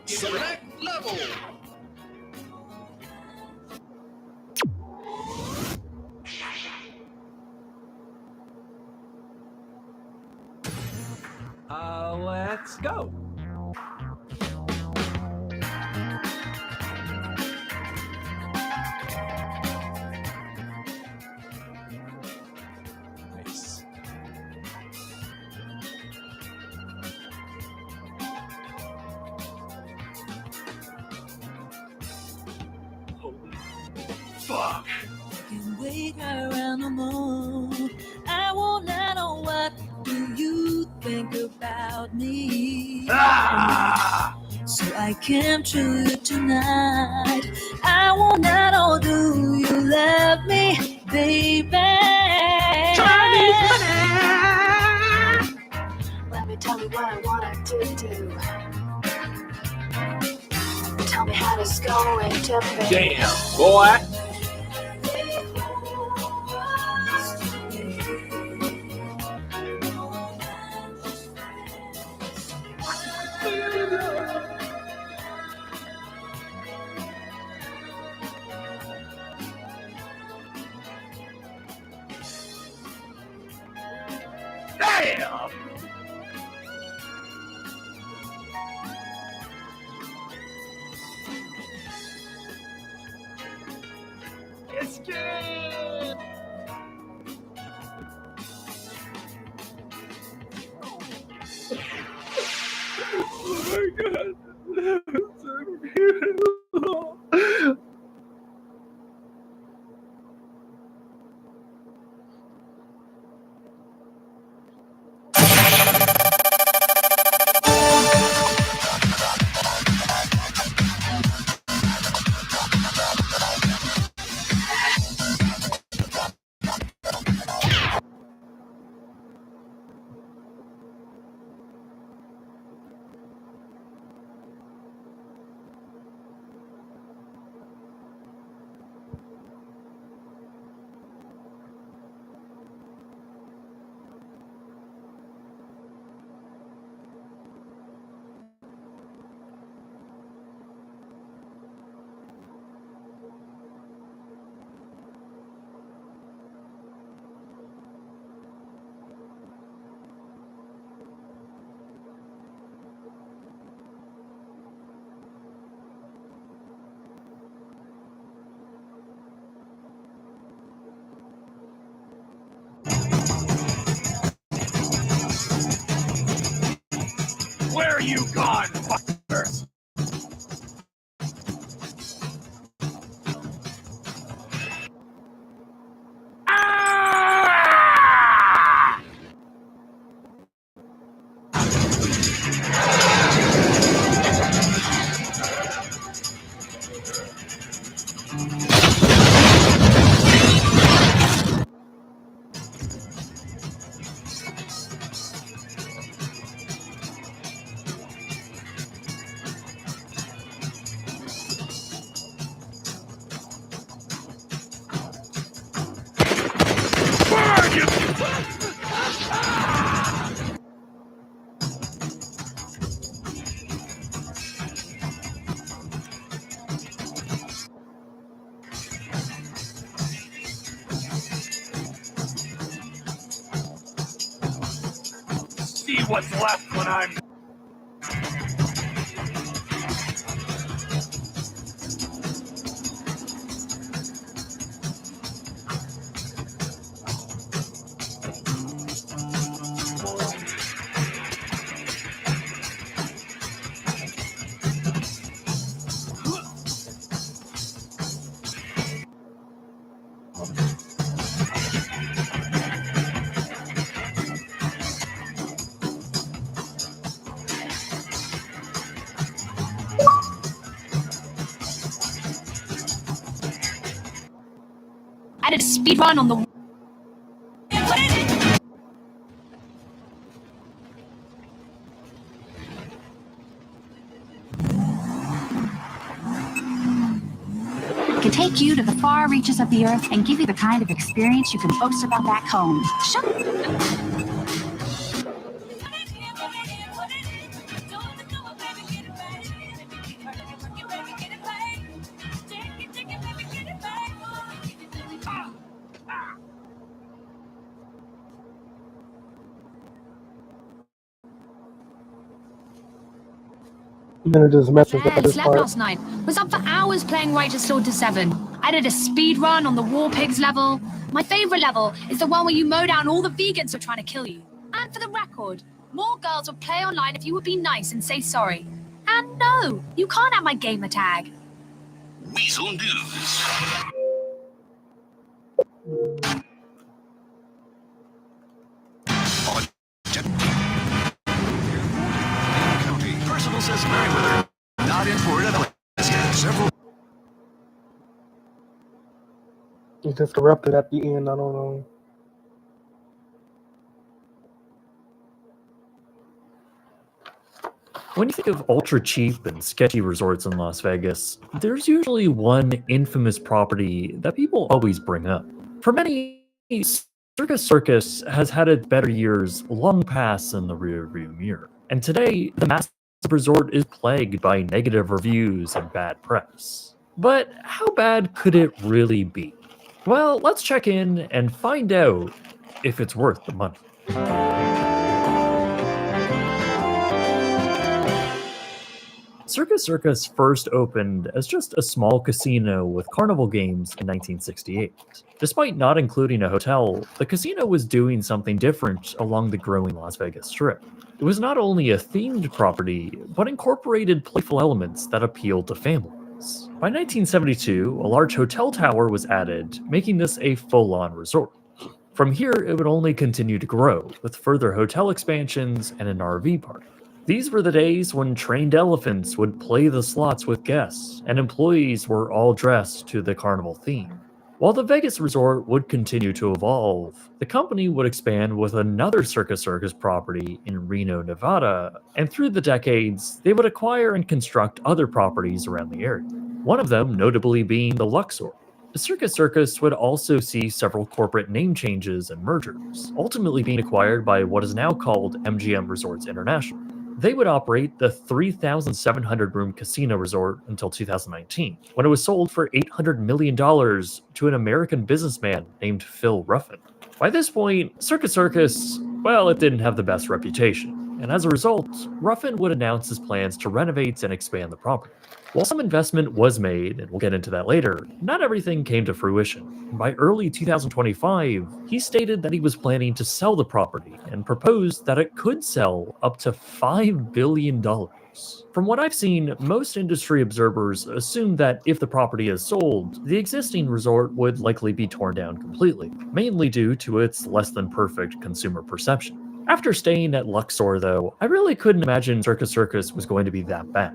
Select level. Let's go. Nice. Holy fuck. Can wait around no more. I won't know what do you think about me. So I came to you tonight. I won't know, do you love me, baby? Chinese Let me tell you what I wanted to do. Tell me how it's going to be. Damn, boy. Damn! It's good! Oh my god. That's so beautiful. Where are you gone, fuckers? see what's left when I'm... I did a speed run on the... Can take you to the far reaches of the earth and give you the kind of experience you can boast about back home. Then it just messes up I this slept part. last night. Was up for hours playing Righteous Sword to 7. I did a speed run on the War Pigs level. My favorite level is the one where you mow down all the vegans who are trying to kill you. And for the record, more girls would play online if you would be nice and say sorry. And no, you can't have my gamer tag. Weasel News. County. Personal says Merriweather not in for it. Several. It just erupted at the end. I don't know. When you think of ultra cheap and sketchy resorts in Las Vegas, there's usually one infamous property that people always bring up. For many, Circus has had its better years long past in the rearview mirror. And today, the massive resort is plagued by negative reviews and bad press. But how bad could it really be? Well, let's check in and find out if it's worth the money. Circus first opened as just a small casino with carnival games in 1968. Despite not including a hotel, the casino was doing something different along the growing Las Vegas Strip. It was not only a themed property, but incorporated playful elements that appealed to families. By 1972, a large hotel tower was added, making this a full-on resort. From here, it would only continue to grow, with further hotel expansions and an RV park. These were the days when trained elephants would play the slots with guests, and employees were all dressed to the carnival theme. While the Vegas resort would continue to evolve, the company would expand with another Circus property in Reno, Nevada, and through the decades, they would acquire and construct other properties around the area. One of them notably being the Luxor. The Circus would also see several corporate name changes and mergers, ultimately being acquired by what is now called MGM Resorts International. They would operate the 3,700-room casino resort until 2019, when it was sold for $800 million to an American businessman named Phil Ruffin. By this point, Circus, well, it didn't have the best reputation, and as a result, Ruffin would announce his plans to renovate and expand the property. While some investment was made, and we'll get into that later, not everything came to fruition. By early 2025, he stated that he was planning to sell the property and proposed that it could sell up to $5 billion. From what I've seen, most industry observers assume that if the property is sold, the existing resort would likely be torn down completely, mainly due to its less than perfect consumer perception. After staying at Luxor, though, I really couldn't imagine Circus was going to be that bad.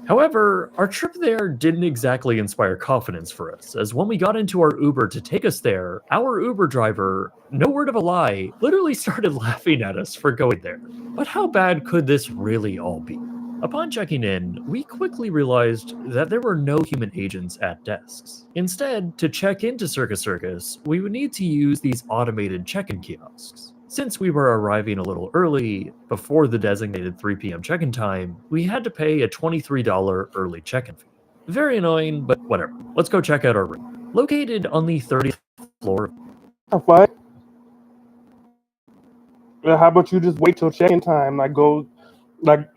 However, our trip there didn't exactly inspire confidence for us, as when we got into our Uber to take us there, our Uber driver, no word of a lie, literally started laughing at us for going there. But how bad could this really all be? Upon checking in, we quickly realized that there were no human agents at desks. Instead, to check into Circus, we would need to use these automated check-in kiosks. Since we were arriving a little early, before the designated 3 p.m. check-in time, we had to pay a $23 early check-in fee. Very annoying, but whatever. Let's go check out our room. Located on the 30th floor. What? How about you just wait till check-in time? Like go, like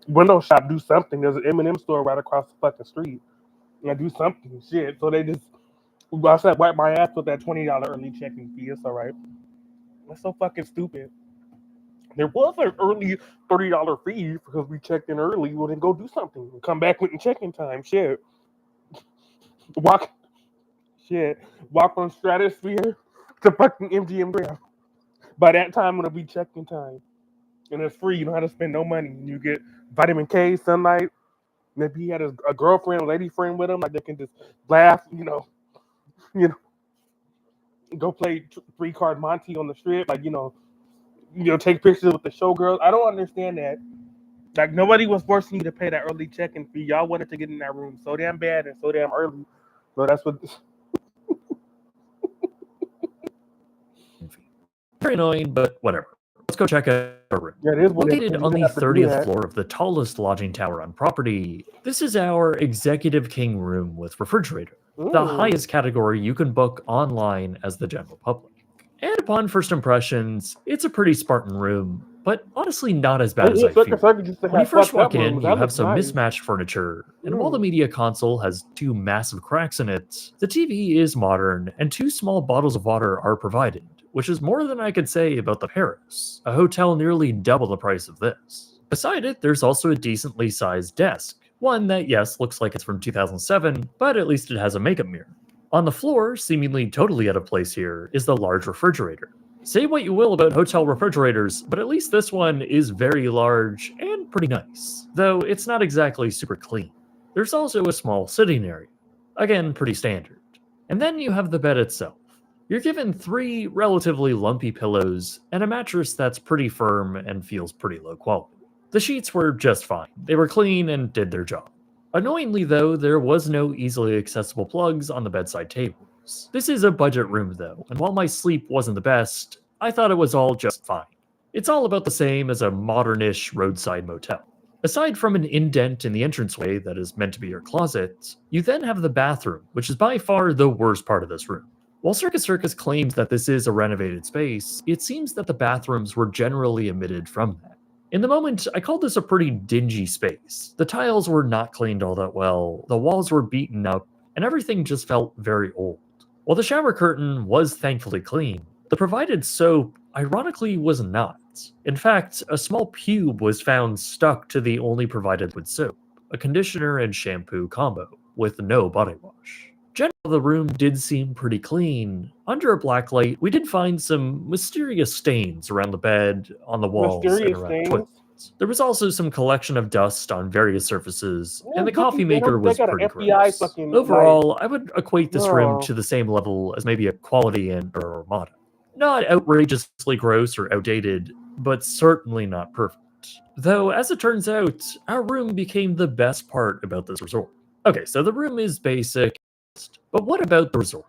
window shop, do something. There's an M&M store right across the fucking street. Like do something, shit. So they just, I said, wipe my ass with that $20 early check-in fee. It's all right. That's so fucking stupid. There was an early $30 fee because we checked in early. Well, then go do something. Come back with the check-in time. Shit. Walk. Shit. Walk from Stratosphere to fucking MGM Grand. By that time, it'll be check-in time. And it's free. You don't have to spend no money. You get vitamin K, sunlight. Maybe he had a girlfriend, a lady friend with him. Like they can just laugh, go play 3-card Monte on the strip. Like, take pictures with the showgirls. I don't understand that. Like, nobody was forcing you to pay that early check-in fee. Y'all wanted to get in that room so damn bad and so damn early. So that's what... Very annoying, but whatever. Let's go check out our room. Yeah, it is located on the 30th floor of the tallest lodging tower on property. This is our executive king room with refrigerator, the highest category you can book online as the general public. And upon first impressions, it's a pretty Spartan room, but honestly not as bad as I feared. When you first walk in, you have some mismatched furniture, and while the media console has 2 massive cracks in it, the TV is modern, and 2 small bottles of water are provided, which is more than I could say about the Paris, a hotel nearly double the price of this. Beside it, there's also a decently sized desk, one that, yes, looks like it's from 2007, but at least it has a makeup mirror. On the floor, seemingly totally out of place here, is the large refrigerator. Say what you will about hotel refrigerators, but at least this one is very large and pretty nice, though it's not exactly super clean. There's also a small sitting area. Again, pretty standard. And then you have the bed itself. You're given 3 relatively lumpy pillows and a mattress that's pretty firm and feels pretty low quality. The sheets were just fine. They were clean and did their job. Annoyingly though, there was no easily accessible plugs on the bedside tables. This is a budget room though, and while my sleep wasn't the best, I thought it was all just fine. It's all about the same as a modern-ish roadside motel. Aside from an indent in the entranceway that is meant to be your closet, you then have the bathroom, which is by far the worst part of this room. While Circus Circus claims that this is a renovated space, it seems that the bathrooms were generally omitted from that. In the moment, I called this a pretty dingy space. The tiles were not cleaned all that well, the walls were beaten up, and everything just felt very old. While the shower curtain was thankfully clean, the provided soap, ironically, was not. In fact, a small pube was found stuck to the only provided liquid soap, a conditioner and shampoo combo, with no body wash. Generally, the room did seem pretty clean. Under a black light, we did find some mysterious stains around the bed, on the walls, and around the toilets. There was also some collection of dust on various surfaces, and the coffee maker was pretty gross. Overall, I would equate this room to the same level as maybe a Quality Inn or Armada. Not outrageously gross or outdated, but certainly not perfect. Though, as it turns out, our room became the best part about this resort. Okay, so the room is basic, but what about the resort?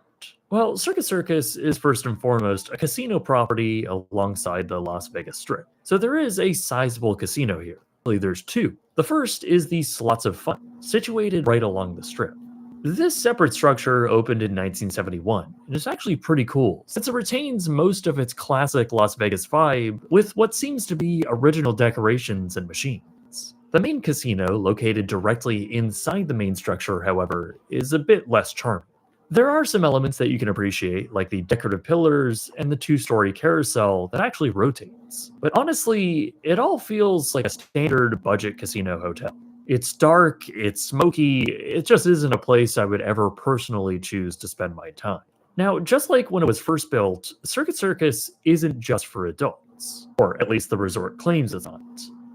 Well, Circus Circus is first and foremost a casino property alongside the Las Vegas Strip. So there is a sizable casino here. Actually, there's 2. The first is the Slots of Fun, situated right along the Strip. This separate structure opened in 1971, and it's actually pretty cool, since it retains most of its classic Las Vegas vibe with what seems to be original decorations and machines. The main casino, located directly inside the main structure, however, is a bit less charming. There are some elements that you can appreciate, like the decorative pillars and the 2-story carousel that actually rotates. But honestly, it all feels like a standard budget casino hotel. It's dark, it's smoky, it just isn't a place I would ever personally choose to spend my time. Now, just like when it was first built, Circus Circus isn't just for adults, or at least the resort claims it's not.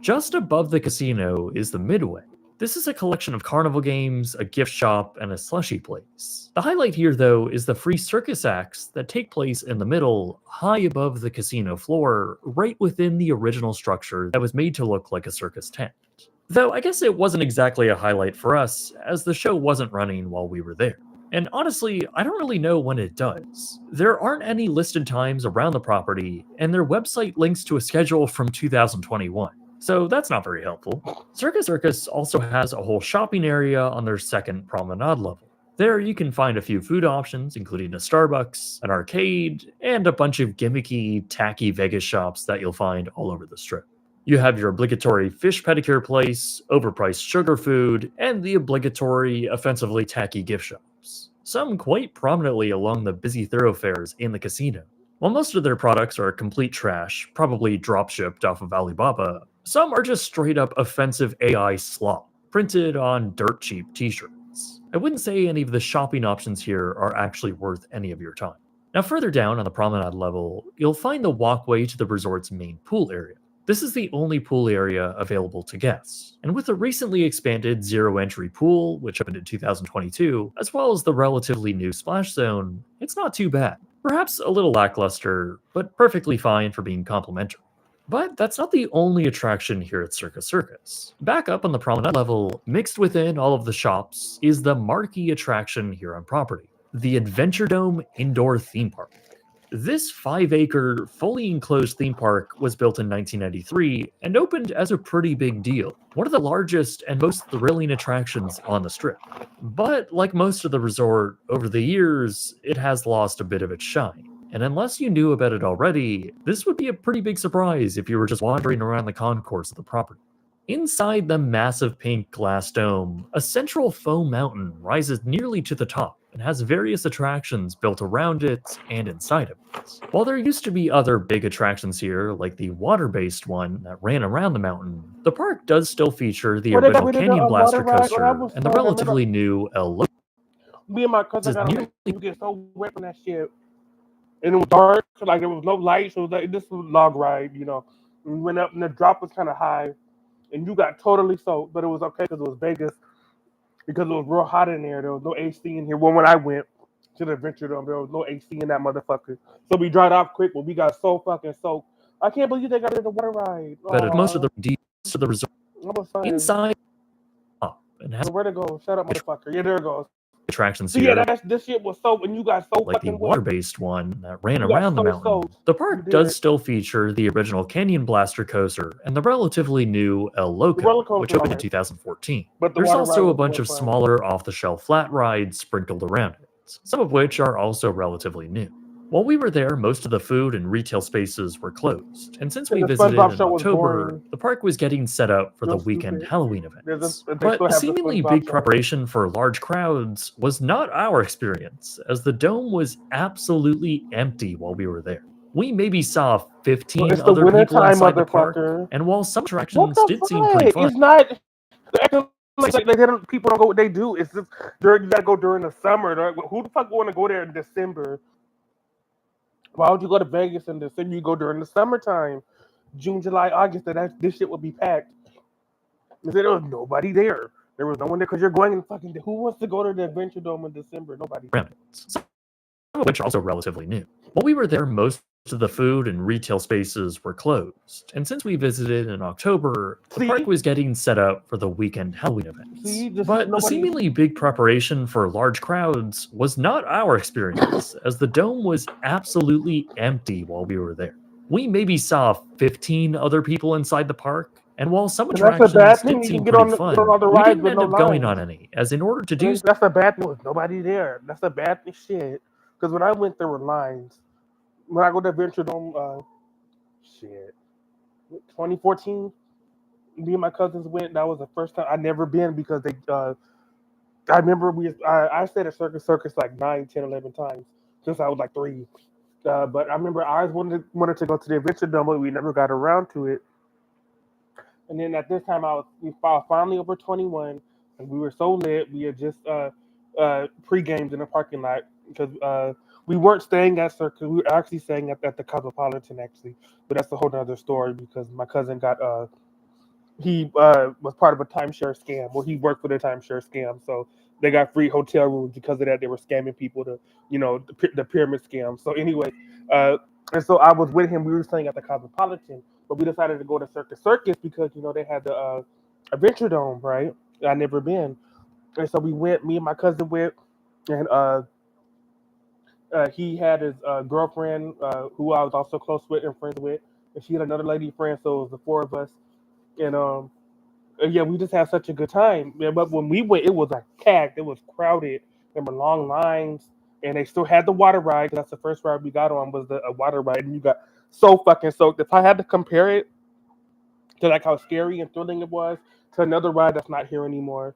Just above the casino is the Midway. This is a collection of carnival games, a gift shop, and a slushy place. The highlight here, though, is the free circus acts that take place in the middle, high above the casino floor, right within the original structure that was made to look like a circus tent. Though I guess it wasn't exactly a highlight for us, as the show wasn't running while we were there. And honestly, I don't really know when it does. There aren't any listed times around the property, and their website links to a schedule from 2021. So that's not very helpful. Circus Circus also has a whole shopping area on their second promenade level. There you can find a few food options, including a Starbucks, an arcade, and a bunch of gimmicky, tacky Vegas shops that you'll find all over the strip. You have your obligatory fish pedicure place, overpriced sugar food, and the obligatory, offensively tacky gift shops, some quite prominently along the busy thoroughfares in the casino. While most of their products are complete trash, probably drop-shipped off of Alibaba, some are just straight-up offensive AI slop, printed on dirt-cheap t-shirts. I wouldn't say any of the shopping options here are actually worth any of your time. Now further down on the promenade level, you'll find the walkway to the resort's main pool area. This is the only pool area available to guests, and with the recently expanded zero-entry pool, which opened in 2022, as well as the relatively new splash zone, it's not too bad. Perhaps a little lackluster, but perfectly fine for being complimentary. But that's not the only attraction here at Circus Circus. Back up on the promenade level, mixed within all of the shops, is the marquee attraction here on property, the Adventure Dome Indoor Theme Park. This 5-acre, fully enclosed theme park was built in 1993 and opened as a pretty big deal, one of the largest and most thrilling attractions on the strip. But like most of the resort, over the years, it has lost a bit of its shine. And unless you knew about it already, this would be a pretty big surprise if you were just wandering around the concourse of the property. Inside the massive pink glass dome, a central foam mountain rises nearly to the top and has various attractions built around it and inside of it. While there used to be other big attractions here, like the water-based one that ran around the mountain, the park does still feature the original Canyon Blaster coaster and the relatively new El Loco. Me and my cousin got on you get so wet from that shit. And it was dark, like there was no lights. So it was like this was a log ride, you know. And we went up and the drop was kind of high. And you got totally soaked, but it was okay because it was Vegas, because it was real hot in there. There was no AC in here. Well, when I went to the Adventure Dome, there was no AC in that motherfucker. So we dried off quick, but we got so fucking soaked. I can't believe they got rid of the water ride. But at most of the resort, inside, and has where to go? Shut up, motherfucker. Yeah, there it goes. Attractions So here. yeah, this shit was so, and you got so like the fucking water-based one that ran You got around the so mountain. soaked. The park does still feature the original Canyon Blaster coaster and the relatively new El Loco, which opened in 2014. But the There's water also ride a was bunch of fun. smaller off-the-shelf flat rides sprinkled around it, some of which are also relatively new. While we were there, most of the food and retail spaces were closed, and since we And the visited SpongeBob in show was October, boring. the park was getting set up for the So weekend stupid. Halloween events. They But still the have the seemingly SpongeBob big show. preparation for large crowds was not our experience, as the dome was absolutely empty while we were there. We maybe saw 15 It's the other winter people time, inside the park, motherfucker. and while some What attractions the did seem pretty fuck? fun, It's not. They're acting like they don't. People don't go what they do. It's just you gotta go during the summer. Who the fuck want to go there in December? Why would you go to Vegas in December? You go during the summertime, June, July, August. This shit would be packed. There was nobody there. There was no one there because you're going in fucking. Who wants to go to the Adventure Dome in December? Nobody. some of which are also relatively new. While we were there, most of the food and retail spaces were closed, and since we visited in October, the park was getting set up for the weekend Halloween events. But the seemingly big preparation for large crowds was not our experience, as the dome was absolutely empty while we were there. We maybe saw 15 other people inside the park, and while some And that's a bad attractions thing. did You seem can get pretty on fun, all the we rides didn't with end no up going lines. on any, as in order to do so, That's a bad thing. There's nobody there. That's a bad shit. Because when I went, there were lines. When I go to Adventure Dome, 2014, me and my cousins went. That was the first time. I'd never been because they. I remember I stayed at Circus like 9, 10, 11 times since I was like 3. But I remember I always wanted to go to the Adventure Dome, but we never got around to it. And then at this time, we were finally over 21, and we were so lit. We had just pre-gamed in the parking lot because we weren't staying at Circus. We were actually staying at the Cosmopolitan, actually. But that's a whole other story because my cousin got he was part of a timeshare scam. Well, he worked for the timeshare scam, so they got free hotel rooms because of that. They were scamming people to, the pyramid scam. So anyway, and so I was with him. We were staying at the Cosmopolitan, but we decided to go to Circus because they had the Adventure Dome, right? I'd never been, and so we went. Me and my cousin went, and he had his girlfriend, who I was also close with and friends with, and she had another lady friend. So it was the 4 of us. And yeah, we just had such a good time. Yeah, but when we went, it was like packed. It was crowded. There were long lines, and they still had the water ride. 'Cause that's the first ride we got on was a water ride, and you got so fucking soaked. If I had to compare it to like how scary and thrilling it was to another ride that's not here anymore,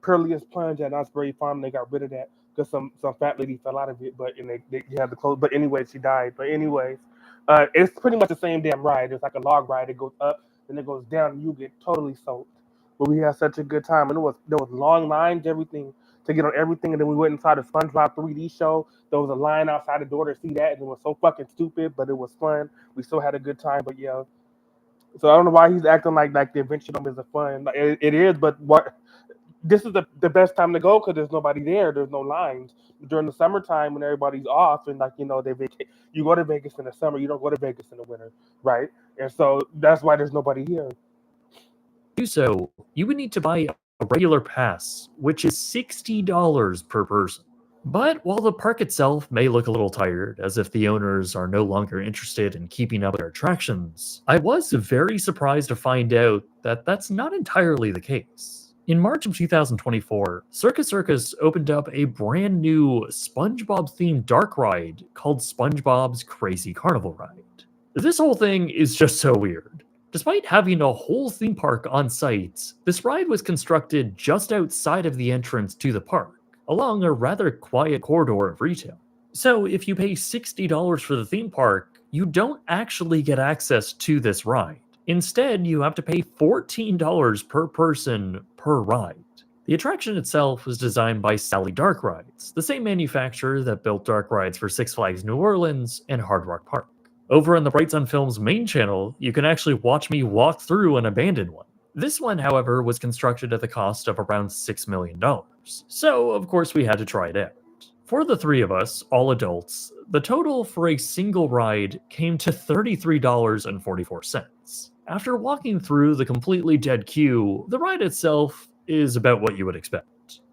Pearliest Plunge at Osbury Farm, they got rid of that because some fat lady fell out of it, but and they had to close. But anyway, she died. But anyways, it's pretty much the same damn ride. It's like a log ride. It goes up and it goes down, and you get totally soaked. But we had such a good time, and there was long lines, everything to get on everything, and then we went inside the SpongeBob 3D show. There was a line outside the door to see that, and it was so fucking stupid, but it was fun. We still had a good time, but yeah. So I don't know why he's acting like the Adventure Dome isn't fun. Like, it is, but what? This is the best time to go because there's nobody there. There's no lines during the summertime when everybody's off and like you go to Vegas in the summer. You don't go to Vegas in the winter, right? And so that's why there's nobody here. To do so, you would need to buy a regular pass, which is $60 per person. But while the park itself may look a little tired, as if the owners are no longer interested in keeping up with their attractions, I was very surprised to find out that that's not entirely the case. In March of 2024, Circus Circus opened up a brand new SpongeBob-themed dark ride called SpongeBob's Crazy Carnival Ride. This whole thing is just so weird. Despite having a whole theme park on site, this ride was constructed just outside of the entrance to the park, along a rather quiet corridor of retail. So if you pay $60 for the theme park, you don't actually get access to this ride. Instead, you have to pay $14 per person per ride. The attraction itself was designed by Sally Dark Rides, the same manufacturer that built dark rides for Six Flags New Orleans and Hard Rock Park. Over on the Bright Sun Films main channel, you can actually watch me walk through an abandoned one. This one, however, was constructed at the cost of around $6 million, so of course we had to try it out. For the three of us, all adults, the total for a single ride came to $33.44. After walking through the completely dead queue, the ride itself is about what you would expect.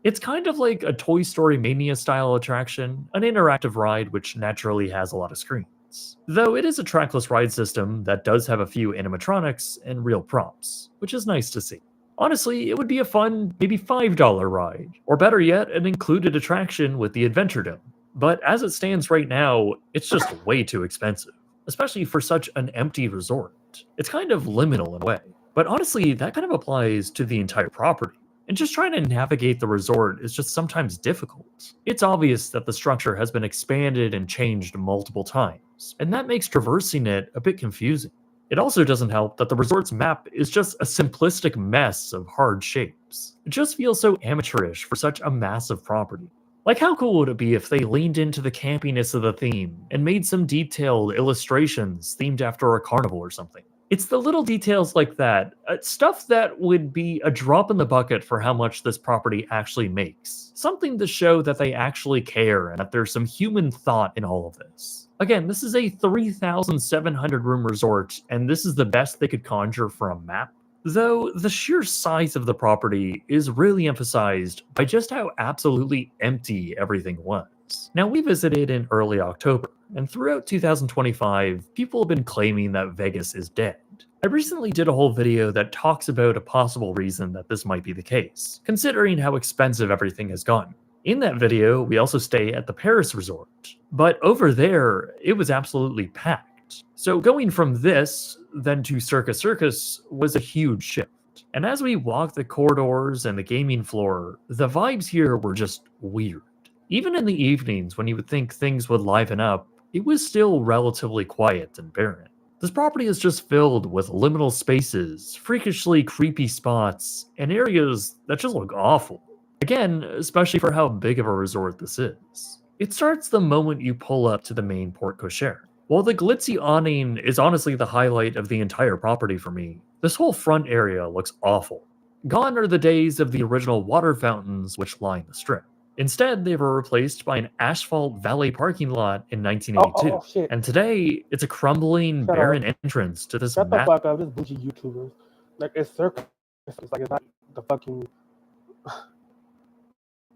It's kind of like a Toy Story Mania style attraction, an interactive ride which naturally has a lot of screens. Though it is a trackless ride system that does have a few animatronics and real props, which is nice to see. Honestly, it would be a fun, maybe $5 ride, or better yet, an included attraction with the Adventure Dome. But as it stands right now, it's just way too expensive, especially for such an empty resort. It's kind of liminal in a way, but honestly, that kind of applies to the entire property. And just trying to navigate the resort is just sometimes difficult. It's obvious that the structure has been expanded and changed multiple times, and that makes traversing it a bit confusing. It also doesn't help that the resort's map is just a simplistic mess of hard shapes. It just feels so amateurish for such a massive property. Like, how cool would it be if they leaned into the campiness of the theme and made some detailed illustrations themed after a carnival or something? It's the little details like that, stuff that would be a drop in the bucket for how much this property actually makes. Something to show that they actually care and that there's some human thought in all of this. Again, this is a 3,700 room resort, and this is the best they could conjure for a map. Though the sheer size of the property is really emphasized by just how absolutely empty everything was. Now, we visited in early October, and throughout 2025, people have been claiming that Vegas is dead. I recently did a whole video that talks about a possible reason that this might be the case, considering how expensive everything has gotten. In that video, we also stay at the Paris resort, but over there, it was absolutely packed. So going from this, then to Circus Circus, was a huge shift. And as we walked the corridors and the gaming floor, the vibes here were just weird. Even in the evenings, when you would think things would liven up, it was still relatively quiet and barren. This property is just filled with liminal spaces, freakishly creepy spots, and areas that just look awful. Again, especially for how big of a resort this is. It starts the moment you pull up to the main porte cochere. While the glitzy awning is honestly the highlight of the entire property for me, this whole front area looks awful. Gone are the days of the original water fountains which line the strip. Instead, they were replaced by an asphalt valet parking lot in 1982. Shit. And today, it's a crumbling, Shut barren up. entrance to this Shut the fuck up, this bougie YouTubers. Like, it's Circus. It's like, it's not the fucking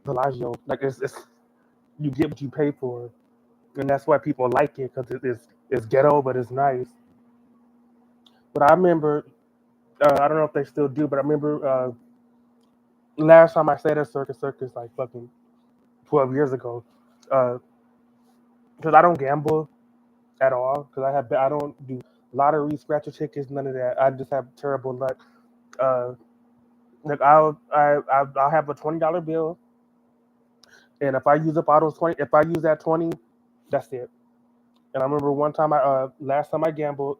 Bellagio. Like, it's you get what you pay for. And that's why people like it, because it's ghetto, but it's nice. But I remember, I don't know if they still do, but I remember last time I stayed at Circus, like fucking 12 years ago. Because I don't gamble at all. Because I don't do lottery, scratcher tickets, none of that. I just have terrible luck. Like I'll have a $20 bill, and if I use up all those 20, if I use that 20, that's it. And I remember one time last time I gambled,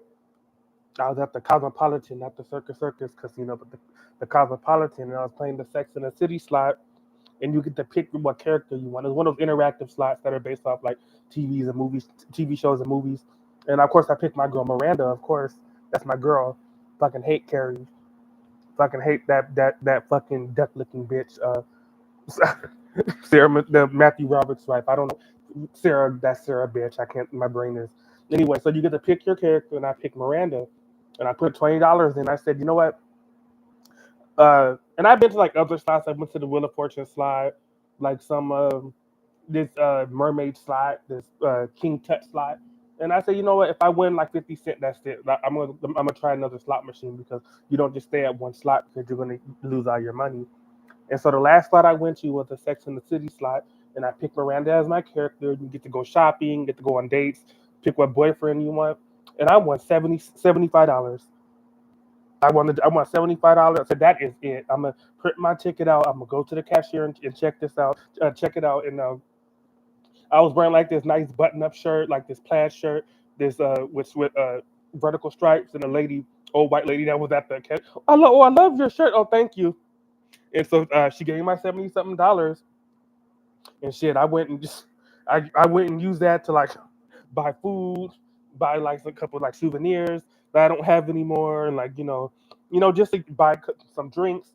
I was at the Cosmopolitan, not the Circus Casino, but the Cosmopolitan, and I was playing the Sex and the City slot, and you get to pick what character you want. It's one of those interactive slots that are based off like TVs and movies, TV shows and movies. And of course, I picked my girl Miranda. Of course, that's my girl. Fucking hate Carrie. Fucking hate that fucking duck looking bitch. Sarah, the Matthew Roberts wife. I don't know. Sarah, that's Sarah bitch. I can't. My brain is. Anyway, so you get to pick your character, and I picked Miranda, and I put $20 in. I said, you know what? And I've been to like other slots. I went to the Wheel of Fortune slide, like some this mermaid slide, this King Tut slide. And I said, you know what? If I win like 50 cents, that's it. Like, I'm gonna try another slot machine because you don't just stay at one slot because you're gonna lose all your money. And so the last slot I went to was the Sex and the City slot, and I picked Miranda as my character. You get to go shopping, get to go on dates, pick what boyfriend you want, and I won $75. I won $75. I said that is it. I'm gonna print my ticket out. I'm gonna go to the cashier and check this out. Check it out. And I was wearing like this nice button-up shirt, like this plaid shirt, this with vertical stripes, and a lady, old white lady that was at the cash. I love your shirt. Oh, thank you. And so she gave me my $70-something, and shit. I went and just I went and used that to like buy food, buy like a couple like souvenirs that I don't have anymore, and like just to buy some drinks.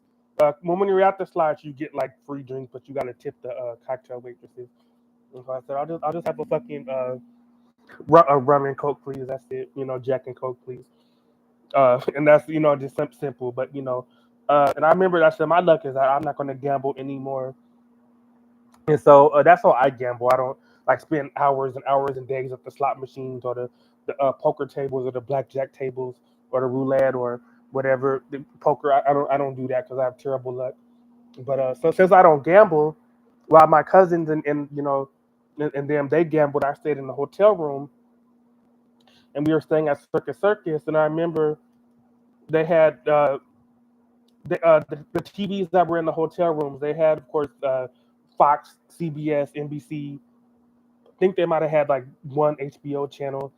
When you're at the slots, you get like free drinks, but you gotta tip the cocktail waitresses. And so I said, I'll just have a fucking rum and coke, please. That's it. Jack and Coke, please. And that's just simple, but and I remember I said my luck is that I'm not gonna gamble anymore. And so that's how I gamble. I don't like spend hours and hours and days at the slot machines or the poker tables or the blackjack tables or the roulette or whatever. The poker, I don't do that because I have terrible luck. But so since I don't gamble, while my cousins and them they gambled, I stayed in the hotel room and we were staying at Circus. And I remember they had the TVs that were in the hotel rooms. They had, of course, Fox, CBS, NBC. I think they might have had like one HBO channel,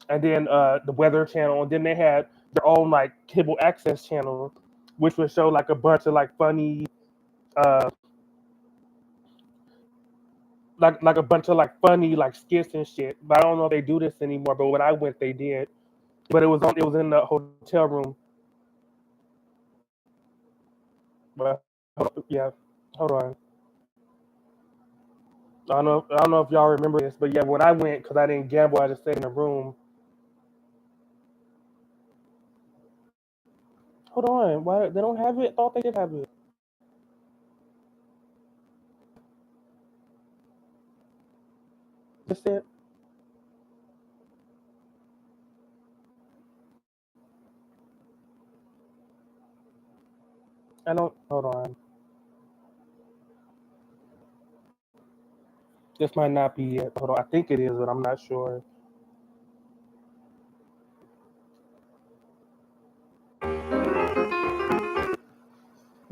and then the Weather Channel, and then they had their own like cable access channel, which would show like a bunch of like funny, uh, like a bunch of like funny like skits and shit. But I don't know if they do this anymore. But when I went, they did. But it was in the hotel room. But yeah, hold on. I don't know if y'all remember this, but yeah, when I went, because I didn't gamble, I just stayed in the room. Hold on, why they don't have it? I thought they did have it. That's it. I don't. Hold on. This might not be it. Hold on. I think it is, but I'm not sure.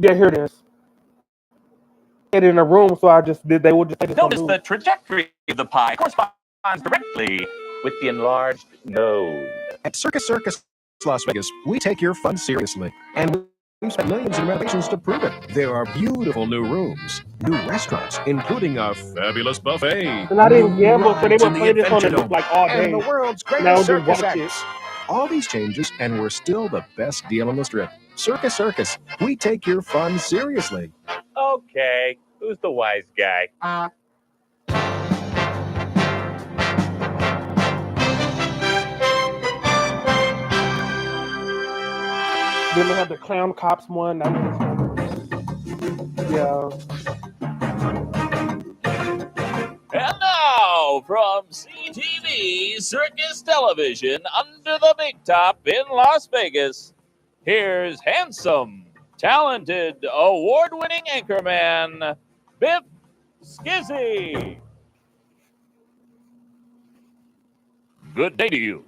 Yeah, here it is. It in a room, so I just did. They would just Notice the trajectory of the pie corresponds directly with the enlarged nose. At Circus Las Vegas, we take your fun seriously, and we've spent millions in renovations to prove it. There are beautiful new rooms, new restaurants, including a fabulous buffet. And I didn't gamble, so they would play this on the like all day. And the world's And I greatest would just circus watch it. acts. All these changes, and we're still the best deal on the strip. Circus, we take your fun seriously. Okay, who's the wise guy? Then they had the Clown Cops one. Yeah. And now, from CTV Circus Television under the big top in Las Vegas, here's handsome, talented, award-winning anchorman, Biff Skizzy. Good day to you.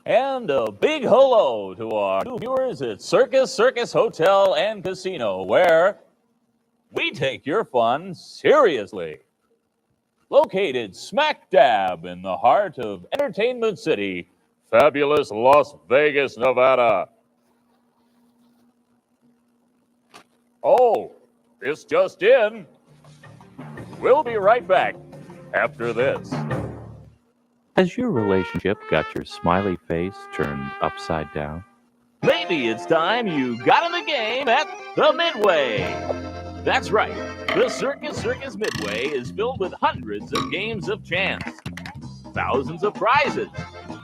And a big hello to our new viewers at Circus Circus Hotel and Casino, where we take your fun seriously. Located smack dab in the heart of Entertainment City, fabulous Las Vegas, Nevada. Oh, this just in. We'll be right back after this. Has your relationship got your smiley face turned upside down? Maybe it's time you got in the game at the Midway. That's right. The Circus Circus Midway is filled with hundreds of games of chance, thousands of prizes,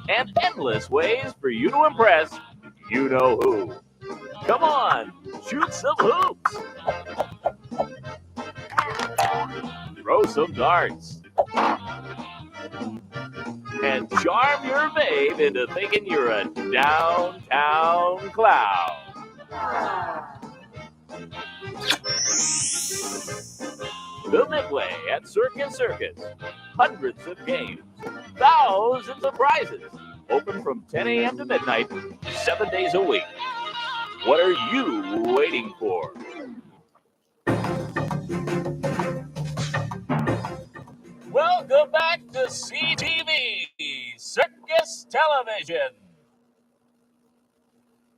and endless ways for you to impress you know who. Come on, shoot some hoops. Throw some darts. And charm your babe into thinking you're a downtown clown. The Midway at Circus Circus. Hundreds of games, thousands of prizes. Open from 10 a.m. to midnight, 7 days a week. What are you waiting for? Welcome back to CTV, Circus Television.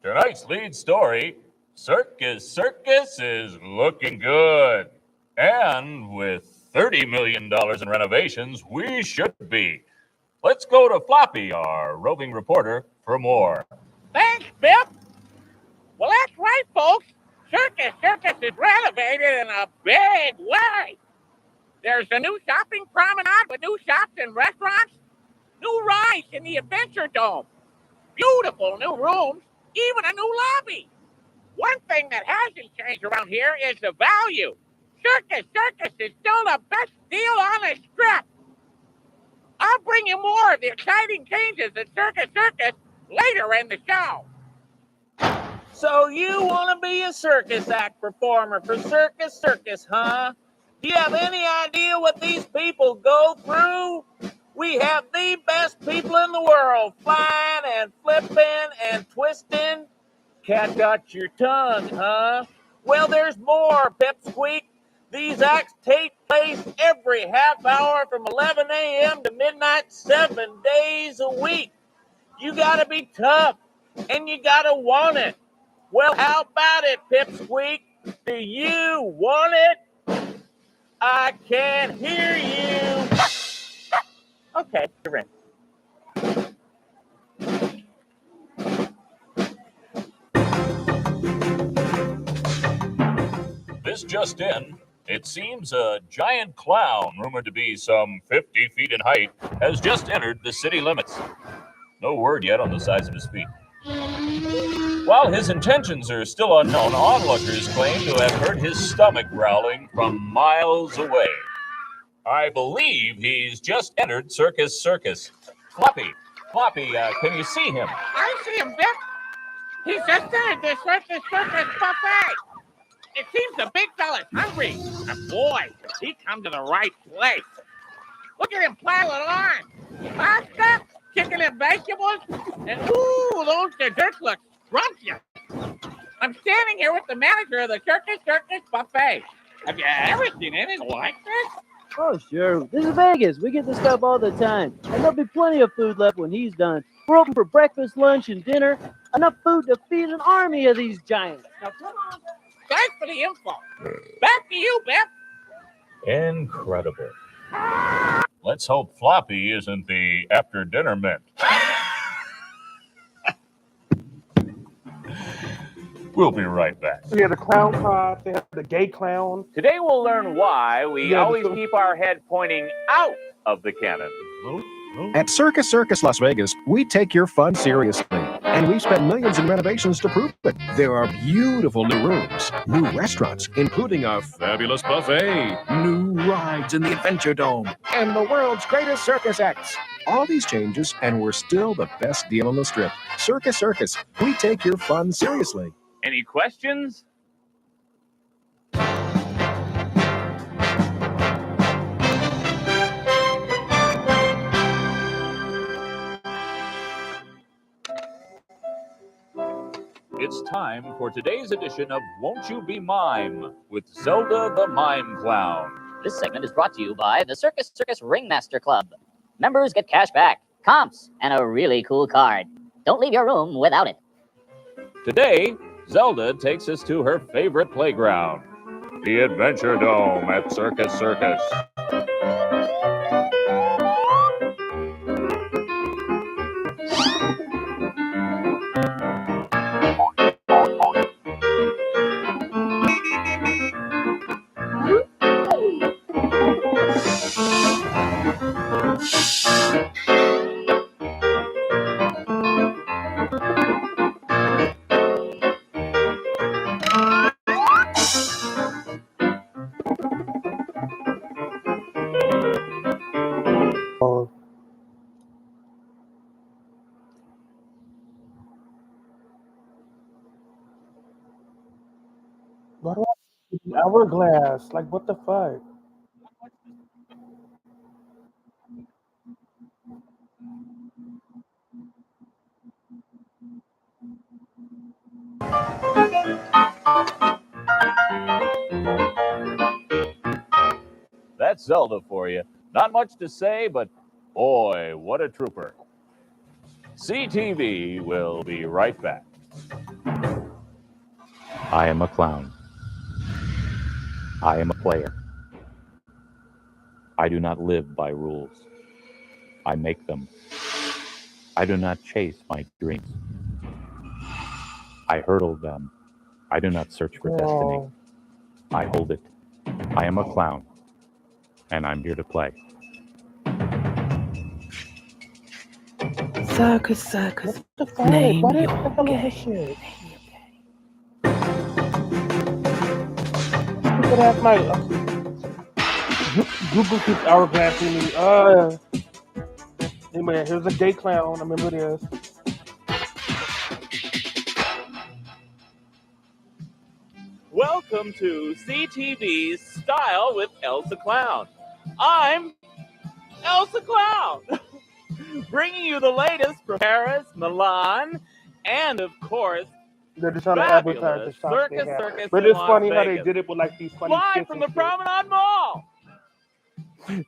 Tonight's lead story, Circus Circus is looking good. And with $30 million in renovations, we should be. Let's go to Floppy, our roving reporter, for more. Thanks, Bip. Well, that's right, folks. Circus Circus is renovated in a big way. There's a new shopping promenade with new shops and restaurants, new rides in the Adventure Dome, beautiful new rooms, even a new lobby. One thing that hasn't changed around here is the value. Circus Circus is still the best deal on the strip. I'll bring you more of the exciting changes at Circus Circus later in the show. So you want to be a circus act performer for Circus Circus, huh? Do you have any idea what these people go through? We have the best people in the world, flying and flipping and twisting. Cat got your tongue, huh? Well, there's more, Pipsqueak. These acts take place every half hour from 11 a.m. to midnight, 7 days a week. You gotta be tough, and you gotta want it. Well, how about it, Pipsqueak? Do you want it? I can't hear you. Okay, you're in. This just in. It seems a giant clown, rumored to be some 50 feet in height, has just entered the city limits. No word yet on the size of his feet. While his intentions are still unknown, onlookers claim to have heard his stomach growling from miles away. I believe he's just entered Circus Circus. Floppy, can you see him? I see him, Vic. He's just entered the Circus Circus buffet. It seems the big fella's hungry. And boy, does he come to the right place. Look at him pile it on. Pasta, chicken and vegetables, and ooh, those desserts look scrumptious. I'm standing here with the manager of the Circus Circus buffet. Have you ever seen anything like this? Oh, sure. This is Vegas. We get this stuff all the time. And there'll be plenty of food left when he's done. We're open for breakfast, lunch, and dinner. Enough food to feed an army of these giants. Now, come on. Thanks for the info. Back to you, Beth. Incredible. Let's hope Floppy isn't the after-dinner mint. We'll be right back. We have the clown pod, they have the gay clown. Today we'll learn why we always keep our head pointing out of the cannon. At Circus Circus Las Vegas, we take your fun seriously, and we've spent millions in renovations to prove it. There are beautiful new rooms, new restaurants, including a fabulous buffet, new rides in the Adventure Dome, and the world's greatest circus acts. All these changes, and we're still the best deal on the strip. Circus Circus, we take your fun seriously. Any questions? It's time for today's edition of Won't You Be Mime with Zelda the Mime Clown. This segment is brought to you by the Circus Ringmaster Club. Members get cash back, comps, and a really cool card. Don't leave your room without it. Today, Zelda takes us to her favorite playground, the Adventure Dome at Circus Circus. Oh, why do I see the hourglass? Like, what the fuck? That's Zelda for you. Not much to say, but boy, what a trooper. CTV will be right back. I am a clown. I am a player. I do not live by rules. I make them. I do not chase my dreams. I hurdle them. I do not search for destiny. Girl. I hold it. I am a clown, and I'm here to play. Circus, What the fuck? name Why did your the hell is this game. shit? Stupid ass my Google keeps hourglassing me. Anyway, here's a gay clown. I remember this. Welcome to CTV's Style with Elsa Clown. I'm Elsa Clown, bringing you the latest from Paris, Milan, and of course, They're just trying to advertise the fabulous shops they Circus have. Circus But in it's Las funny how they Vegas. did it with like these funny Live skits from and the shit. Promenade Mall.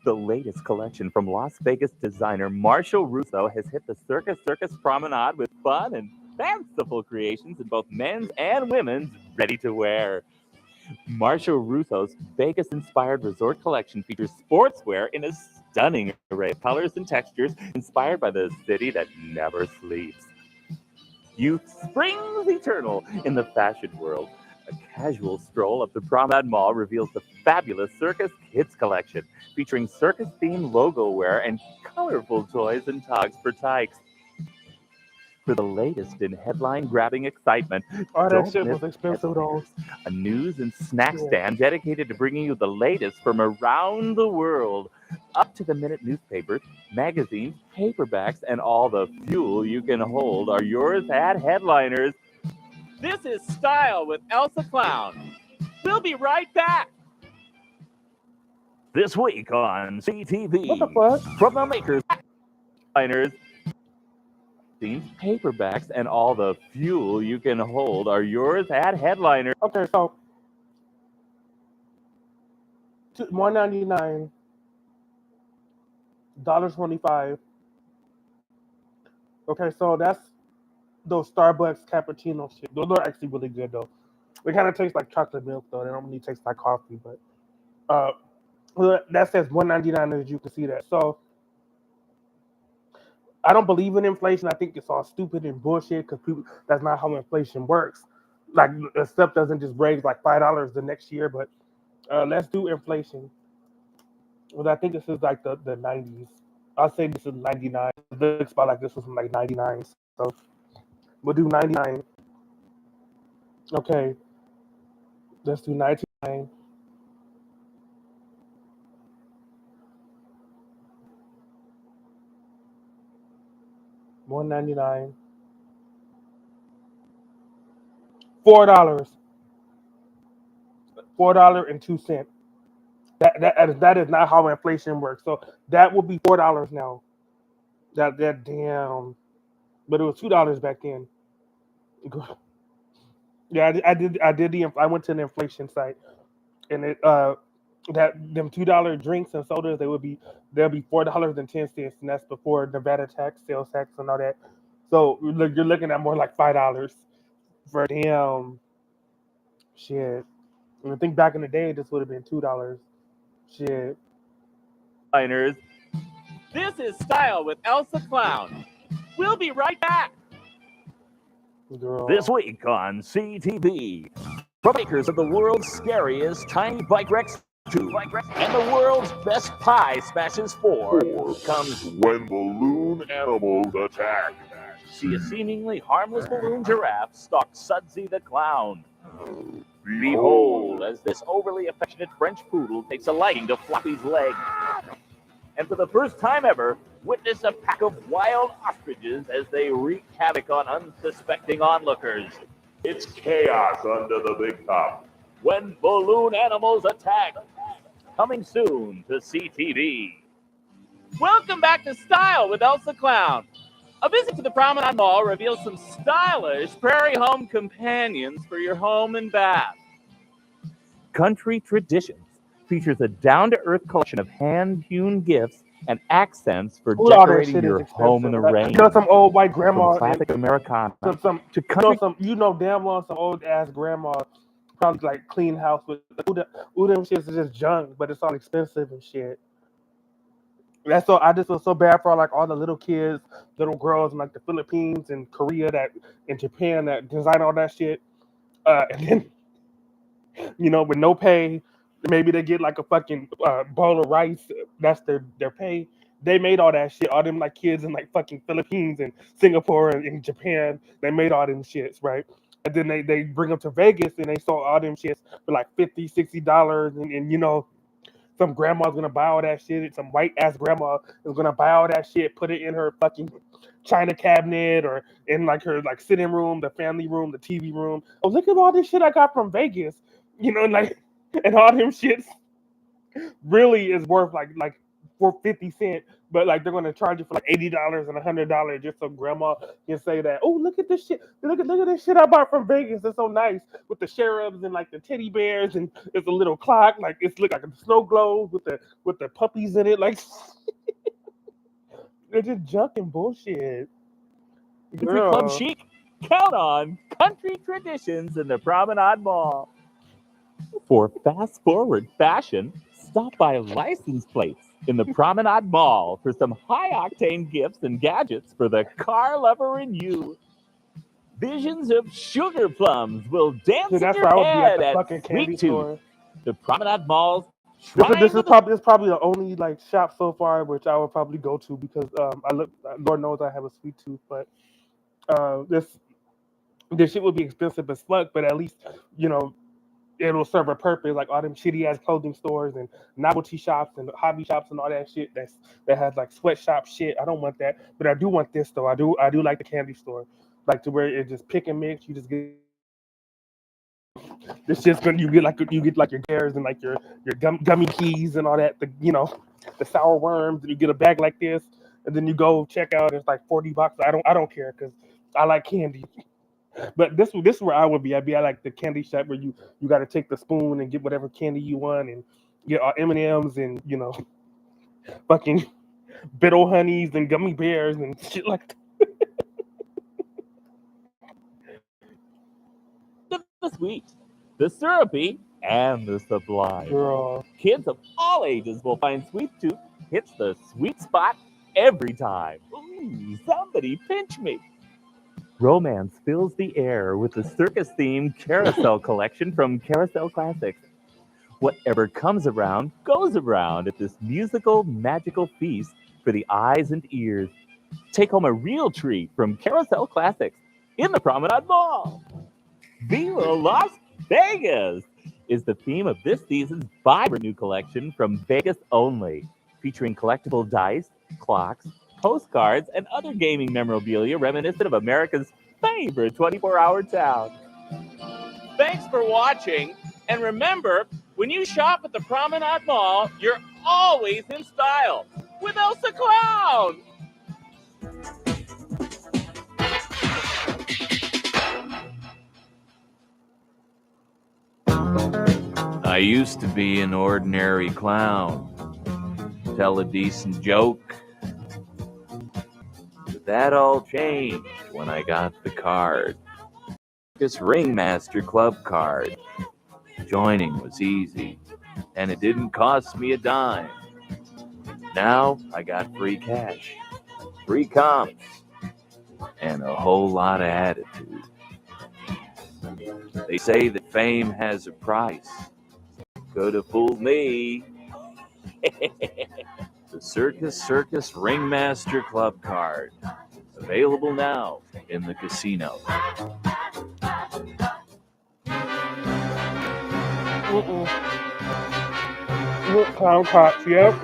The latest collection from Las Vegas designer Marshall Russo has hit the Circus Promenade with fun and fanciful creations in both men's and women's ready-to-wear. Marshall Russo's Vegas-inspired resort collection features sportswear in a stunning array of colors and textures inspired by the city that never sleeps. Youth springs eternal in the fashion world. A casual stroll up the Promenade Mall reveals the fabulous Circus Kids collection, featuring circus-themed logo wear and colorful toys and togs for tykes. For the latest in headline-grabbing excitement, All that don't shit miss was expensive though. a news and snack Yeah. stand dedicated to bringing you the latest from around the world. Up-to-the-minute newspapers, magazines, paperbacks, and all the fuel you can hold are yours at Headliners. This is Style with Elsa Clown. We'll be right back. This week on CTV, What the fuck? from the makers, Headliners, paperbacks, and all the fuel you can hold are yours at Headliners. Okay, so $1.99, $1.25. Okay, so that's those Starbucks cappuccino shit. Those are actually really good though. They kind of taste like chocolate milk though. They don't really taste like coffee, but that says $1.99 as you can see that. So I don't believe in inflation. I think it's all stupid and bullshit because that's not how inflation works. Like stuff doesn't just raise like $5 the next year, but let's do inflation. Well, I think this is like the 90s. I'll say this is 99. It looks about like this was from like 99. So we'll do 99. Okay. Let's do 99. $1.99. $4. $4.02. That is not how inflation works. So that would be $4 now. That damn. But it was $2 back then. Yeah, I did I went to the inflation site, and it that them $2 drinks and sodas they'll be $4.10, and that's before Nevada tax, sales tax, and all that. So you're looking at more like $5 for damn shit. And I think back in the day this would have been $2. Shit. Designers. This is Style with Elsa Clown. We'll be right back. Girl. This week on CTV, from makers of the world's scariest tiny bike wrecks 2 and the world's best pie smashes 4 comes When Balloon Animals Attack. See a seemingly harmless balloon giraffe stalk Sudsy the Clown. Behold, as this overly affectionate French poodle takes a liking to Floppy's leg. And for the first time ever, witness a pack of wild ostriches as they wreak havoc on unsuspecting onlookers. It's chaos under the big top. When Balloon Animals Attack. Coming soon to CTV. Welcome back to Style with Elsa Clown. A visit to the Promenade Mall reveals some stylish prairie home companions for your home and bath. Country Traditions features a down-to-earth collection of hand-hewn gifts and accents for All that decorating shit is your expensive. home in the rain. Some old white grandma, From classic Americana some to country. damn well some old ass grandma probably like clean house with ooh them shits is just junk, but it's all expensive and shit. That's so I just feel so bad for like all the little kids, little girls in like the Philippines and Korea and Japan that design all that shit. And then with no pay, maybe they get like a fucking bowl of rice. That's their pay. They made all that shit. All them like kids in like fucking Philippines and Singapore and in Japan, they made all them shits, right? And then they bring them to Vegas and they sold all them shits for like $50, $60, and some grandma's gonna buy all that shit. Some white ass grandma is gonna buy all that shit, put it in her fucking china cabinet or in like her like sitting room, the family room, the TV room. Oh, look at all this shit I got from Vegas, and all them shits really is worth like for 50 cents, but like they're gonna charge you for like $80 and $100 just so grandma can say that. Oh, look at this shit! Look at this shit I bought from Vegas. It's so nice with the cherubs and like the teddy bears and it's a little clock. Like it's look like a snow globe with the puppies in it. Like they're just junk and bullshit. Country Club Chic. Count on Country Traditions in the Promenade Mall. For fast-forward fashion, stop by License Plates in the Promenade Mall for some high-octane gifts and gadgets for the car lover in you. Visions of sugar plums will dance in your head at Sweet Tooth. The Promenade Mall's This is probably the only like shop so far which I would probably go to because Lord knows I have a sweet tooth, but this shit would be expensive as fuck, but at least it'll serve a purpose. Like all them shitty ass clothing stores and novelty shops and hobby shops and all that shit that has like sweatshop shit. I don't want that, but I do want this though. I do like the candy store, like to where it just pick and mix. You just get this shit's gonna you get like your Gares and like your gummy keys and all that. The sour worms, and you get a bag like this, and then you go check out. It's like $40. I don't care because I like candy. But this is where I would be. I'd be at like the candy shop where you got to take the spoon and get whatever candy you want and get all M&Ms and fucking Biddle honeys and gummy bears and shit like that. The sweet, the syrupy, and the sublime. Girl. Kids of all ages will find Sweet Tooth hits the sweet spot every time. Ooh, somebody pinch me. Romance fills the air with the circus-themed carousel collection from Carousel Classics. Whatever comes around goes around at this musical, magical feast for the eyes and ears. Take home a real treat from Carousel Classics in the Promenade Mall. Viva Las Vegas is the theme of this season's vibrant new collection from Vegas only, featuring collectible dice, clocks, postcards, and other gaming memorabilia reminiscent of America's favorite 24-hour town. Thanks for watching, and remember, when you shop at the Promenade Mall, you're always in style with Elsa Clown! used to be an ordinary clown. Tell a decent joke. But that all changed when I got the card. This Ringmaster Club card. Joining was easy, and it didn't cost me a dime. Now I got free cash, free comps, and a whole lot of attitude. They say that fame has a price. Could have fooled me. The Circus Ringmaster Club card. Available now in the casino. Clown cops, yep.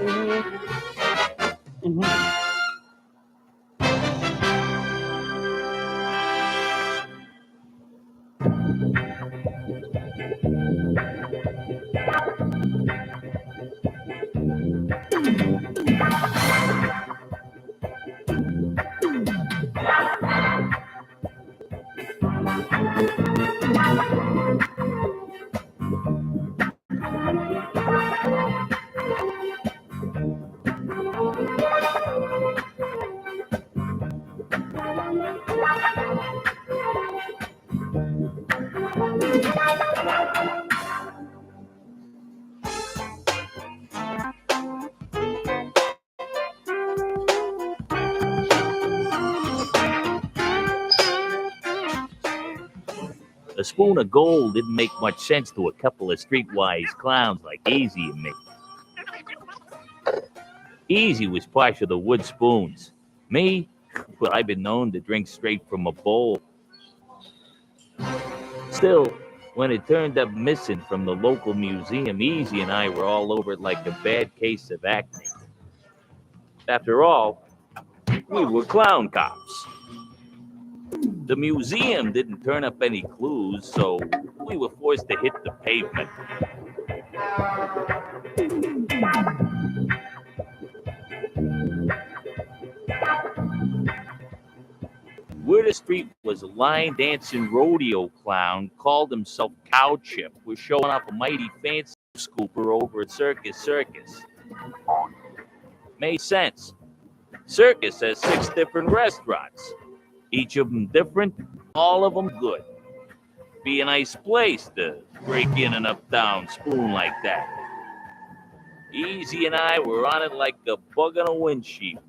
A spoon of gold didn't make much sense to a couple of streetwise clowns like Easy and me. Easy was partial to wood spoons. Me, well, I've been known to drink straight from a bowl. Still, when it turned up missing from the local museum, Easy and I were all over it like a bad case of acne. After all, we were clown cops. The museum didn't turn up any clues, so we were forced to hit the pavement. Where the street was a line dancing rodeo clown called himself Cow Chip was showing off a mighty fancy scooper over at Circus. Made sense. Circus has 6 different restaurants. Each of them different, all of them good. Be a nice place to break in an uptown spoon like that. Easy and I were on it like a bug on a windshield.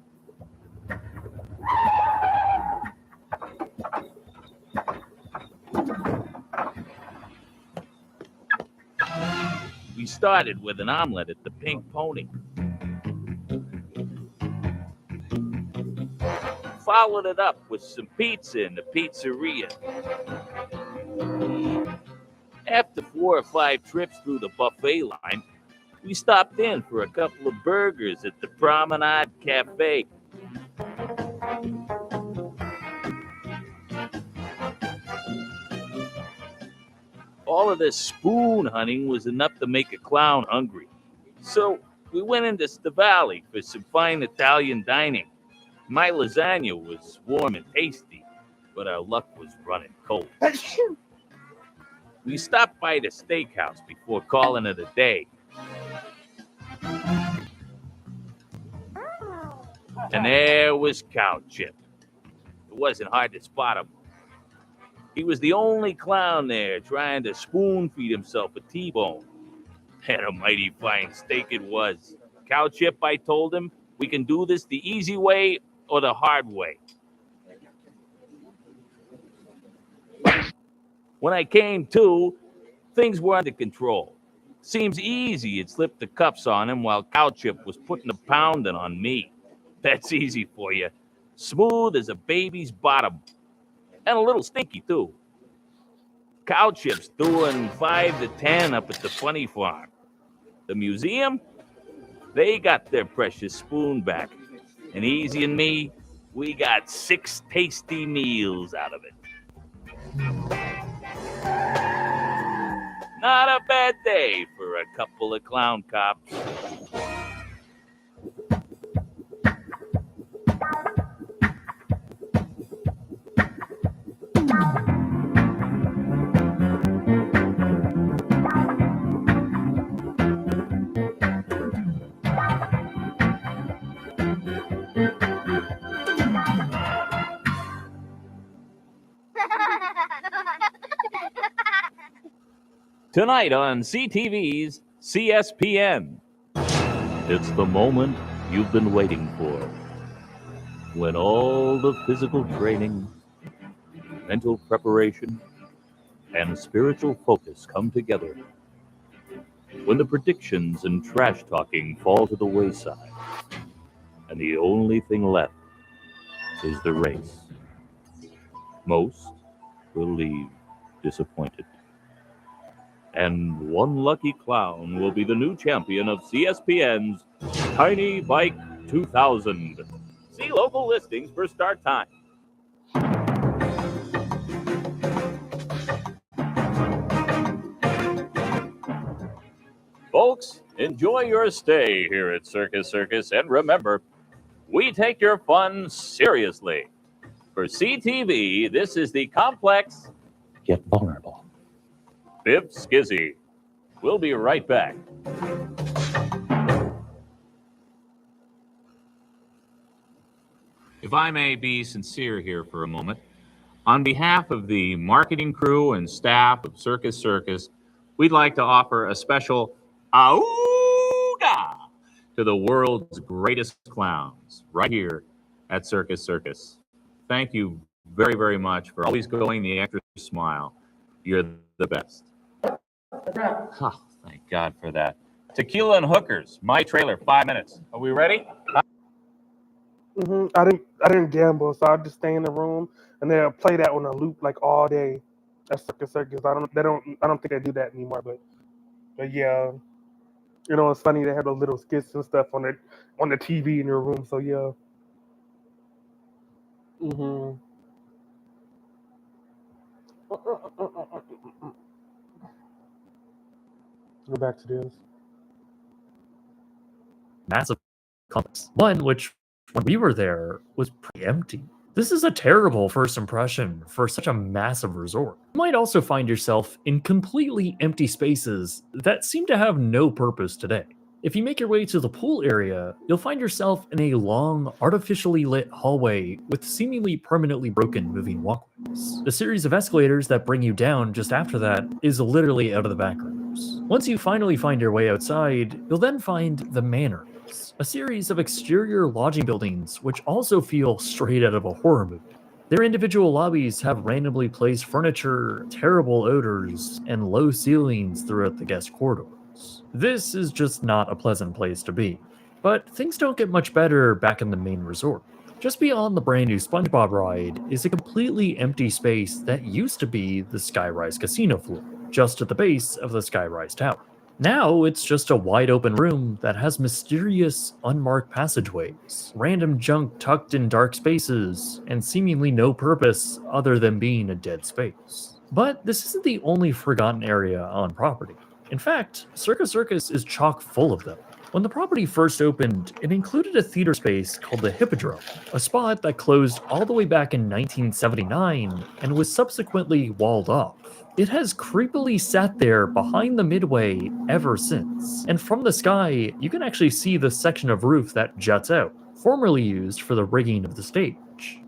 We started with an omelet at the Pink Pony. Followed it up with some pizza in the pizzeria. After 4 or 5 trips through the buffet line, we stopped in for a couple of burgers at the Promenade Cafe. All of this spoon hunting was enough to make a clown hungry. So we went into Stavali for some fine Italian dining. My lasagna was warm and tasty, but our luck was running cold. We stopped by the steakhouse before calling it a day. And there was Cow Chip. It wasn't hard to spot him. He was the only clown there trying to spoon feed himself a T-bone. And a mighty fine steak it was. Cow Chip, I told him, we can do this the easy way or the hard way. When I came to, things were under control. Seems easy it slipped the cuffs on him while Cow Chip was putting a pounding on me. That's easy for you. Smooth as a baby's bottom. And a little stinky, too. Cow Chip's doing 5 to 10 up at the funny farm. The museum, they got their precious spoon back. And Easy and me, we got 6 tasty meals out of it. Not a bad day for a couple of clown cops. Tonight on CTV's CSPN. It's the moment you've been waiting for. When all the physical training, mental preparation, and spiritual focus come together. When the predictions and trash talking fall to the wayside. And the only thing left is the race. Most will leave disappointed. And one lucky clown will be the new champion of CSPN's Tiny Bike 2000. See local listings for start time. Folks, enjoy your stay here at Circus Circus, and remember, we take your fun seriously. For CTV, this is the complex yet vulnerable Biff Skizzy. We'll be right back. If I may be sincere here for a moment, on behalf of the marketing crew and staff of Circus Circus, we'd like to offer a special auga to the world's greatest clowns right here at Circus Circus. Thank you very, very much for always going the extra mile. You're the best. Oh, thank God for that. Tequila and Hookers, my trailer, 5 minutes. Are we ready? I didn't gamble, so I just stay in the room and they'll play that on a loop like all day. At Circus Circus. I don't think they do that anymore, but yeah. You know, it's funny they have those little skits and stuff on the TV in your room. So yeah. Go back to this. Massive complex. One which, when we were there, was pretty empty. This is a terrible first impression for such a massive resort. You might also find yourself in completely empty spaces that seem to have no purpose today. If you make your way to the pool area, you'll find yourself in a long, artificially lit hallway with seemingly permanently broken moving walkways. The series of escalators that bring you down just after that is literally out of the back rooms. Once you finally find your way outside, you'll then find the Manors, a series of exterior lodging buildings which also feel straight out of a horror movie. Their individual lobbies have randomly placed furniture, terrible odors, and low ceilings throughout the guest corridors. This is just not a pleasant place to be. But things don't get much better back in the main resort. Just beyond the brand new SpongeBob ride is a completely empty space that used to be the Skyrise casino floor, just at the base of the Skyrise Tower. Now it's just a wide open room that has mysterious, unmarked passageways, random junk tucked in dark spaces, and seemingly no purpose other than being a dead space. But this isn't the only forgotten area on property. In fact, Circus Circus is chock full of them. When the property first opened, it included a theater space called the Hippodrome, a spot that closed all the way back in 1979 and was subsequently walled off. It has creepily sat there behind the midway ever since, and from the sky, you can actually see the section of roof that juts out, formerly used for the rigging of the stage.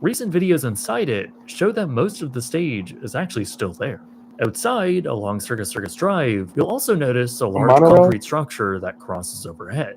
Recent videos inside it show that most of the stage is actually still there. Outside, along Circus Circus Drive, you'll also notice a large concrete structure that crosses overhead.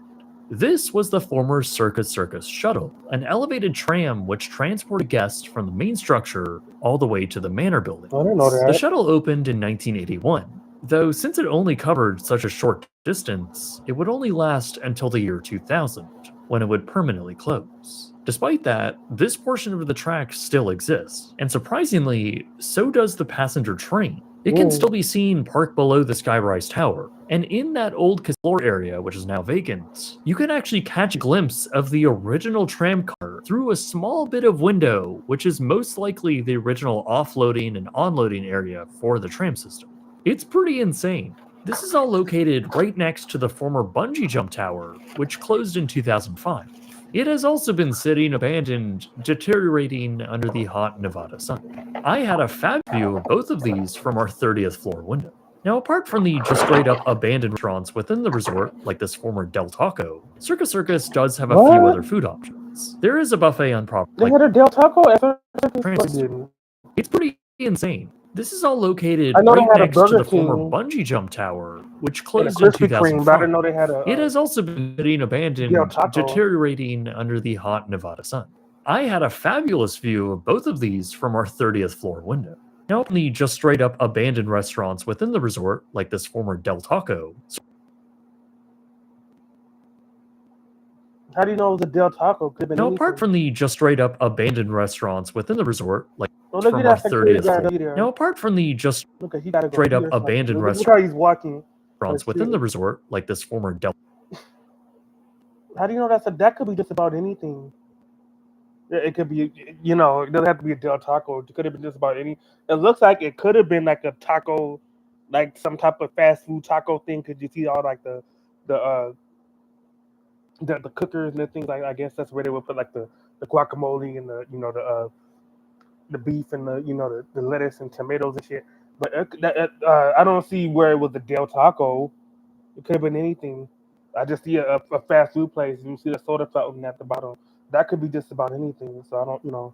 This was the former Circus Circus shuttle, an elevated tram which transported guests from the main structure all the way to the Manor building. I didn't know that. The shuttle opened in 1981, though since it only covered such a short distance, it would only last until the year 2000, when it would permanently close. Despite that, this portion of the track still exists, and surprisingly, so does the passenger train. It can still be seen parked below the Skyrise Tower, and in that old floor area, which is now vacant, you can actually catch a glimpse of the original tram car through a small bit of window, which is most likely the original offloading and onloading area for the tram system. It's pretty insane. This is all located right next to the former bungee jump tower, which closed in 2005. It has also been sitting abandoned, deteriorating under the hot Nevada sun. I had a fab view of both of these from our 30th floor window. Now, apart from the just straight up abandoned restaurants within the resort, like this former Del Taco, Circus Circus does have a few other food options. There is a buffet on property. They had a Del Taco at Circus Circus. It's pretty insane. This is all located I know they right had a next to Burger the former King bungee jump tower, which and a closed in Krispy Kreme, but I didn't know 2005. they had a It has also been sitting Del abandoned, Taco. deteriorating under the hot Nevada sun. I had a fabulous view of both of these from our 30th floor window. Now, the just straight up abandoned restaurants within the resort, like this former Del Taco. How do you know it was a Del Taco? Could have been Now, anything. apart from the just straight up abandoned restaurants within the resort, like Well, look from at our that security 30th guard floor. over there. Now, apart from the just Look at he gotta go straight up here. Like, abandoned look how he's walking. restaurants within the resort, like this former Del. How do you know that could be just about anything? It could be, you know, it doesn't have to be a Del Taco. It could have been just about any. It looks like it could have been like a taco, like some type of fast food taco thing. Cause you see all like the cookers and the things like. I guess that's where they would put like the guacamole and the beef and the lettuce and tomatoes and shit. But I don't see where it was a Del Taco. It could have been anything. I just see a fast food place. You see the soda fountain at the bottom. That could be just about anything. So I don't,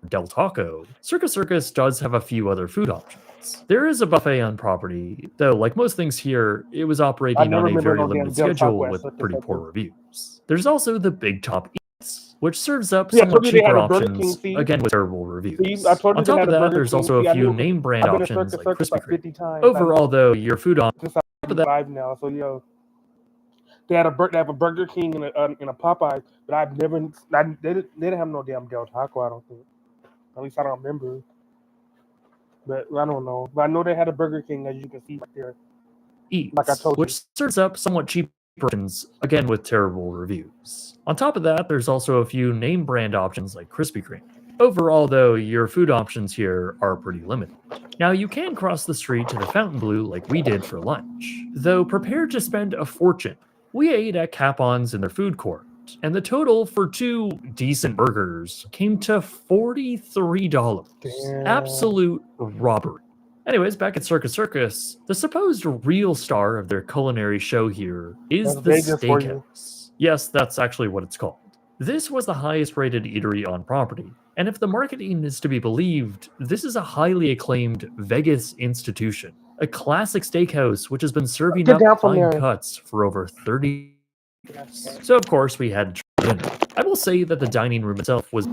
Del Taco. Circus Circus does have a few other food options. There is a buffet on property, though like most things here, it was operating on a very limited schedule with pretty poor reviews. There's also the Big Top Eats, which serves up somewhat cheaper options, again with terrible reviews. On top of that, there's also a few name brand options like Krispy Kreme. Overall, though, your food options now. So they have a Burger King and a Popeye, but they didn't have no damn Del Taco. I don't think. At least I don't remember. But I don't know. But I know they had a Burger King, as you can see right there. Eats, like I told which serves up somewhat cheaper options, again with terrible reviews. On top of that, there's also a few name brand options like Krispy Kreme. Overall, though, your food options here are pretty limited. Now, you can cross the street to the Fontainebleau like we did for lunch, though prepare to spend a fortune. We ate at Capon's in their food court, and the total for 2 decent burgers came to $43. Damn. Absolute robbery. Anyways, back at Circus Circus, the supposed real star of their culinary show here is the Steakhouse. Yes, that's actually what it's called. This was the highest rated eatery on property, and if the marketing is to be believed, this is a highly acclaimed Vegas institution. A classic steakhouse which has been serving up fine cuts for over 30 years. So of course we had to try dinner. I will say that the dining room itself was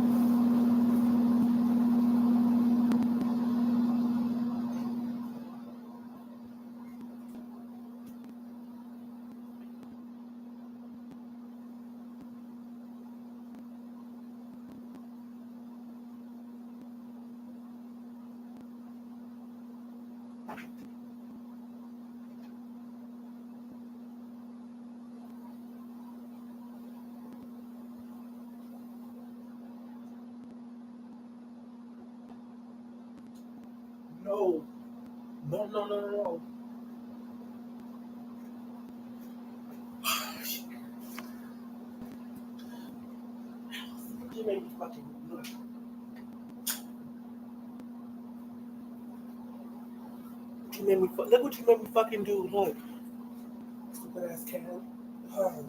No. You made me fucking look. Look what you made me fucking do. Look. Stupid ass cat. Oh.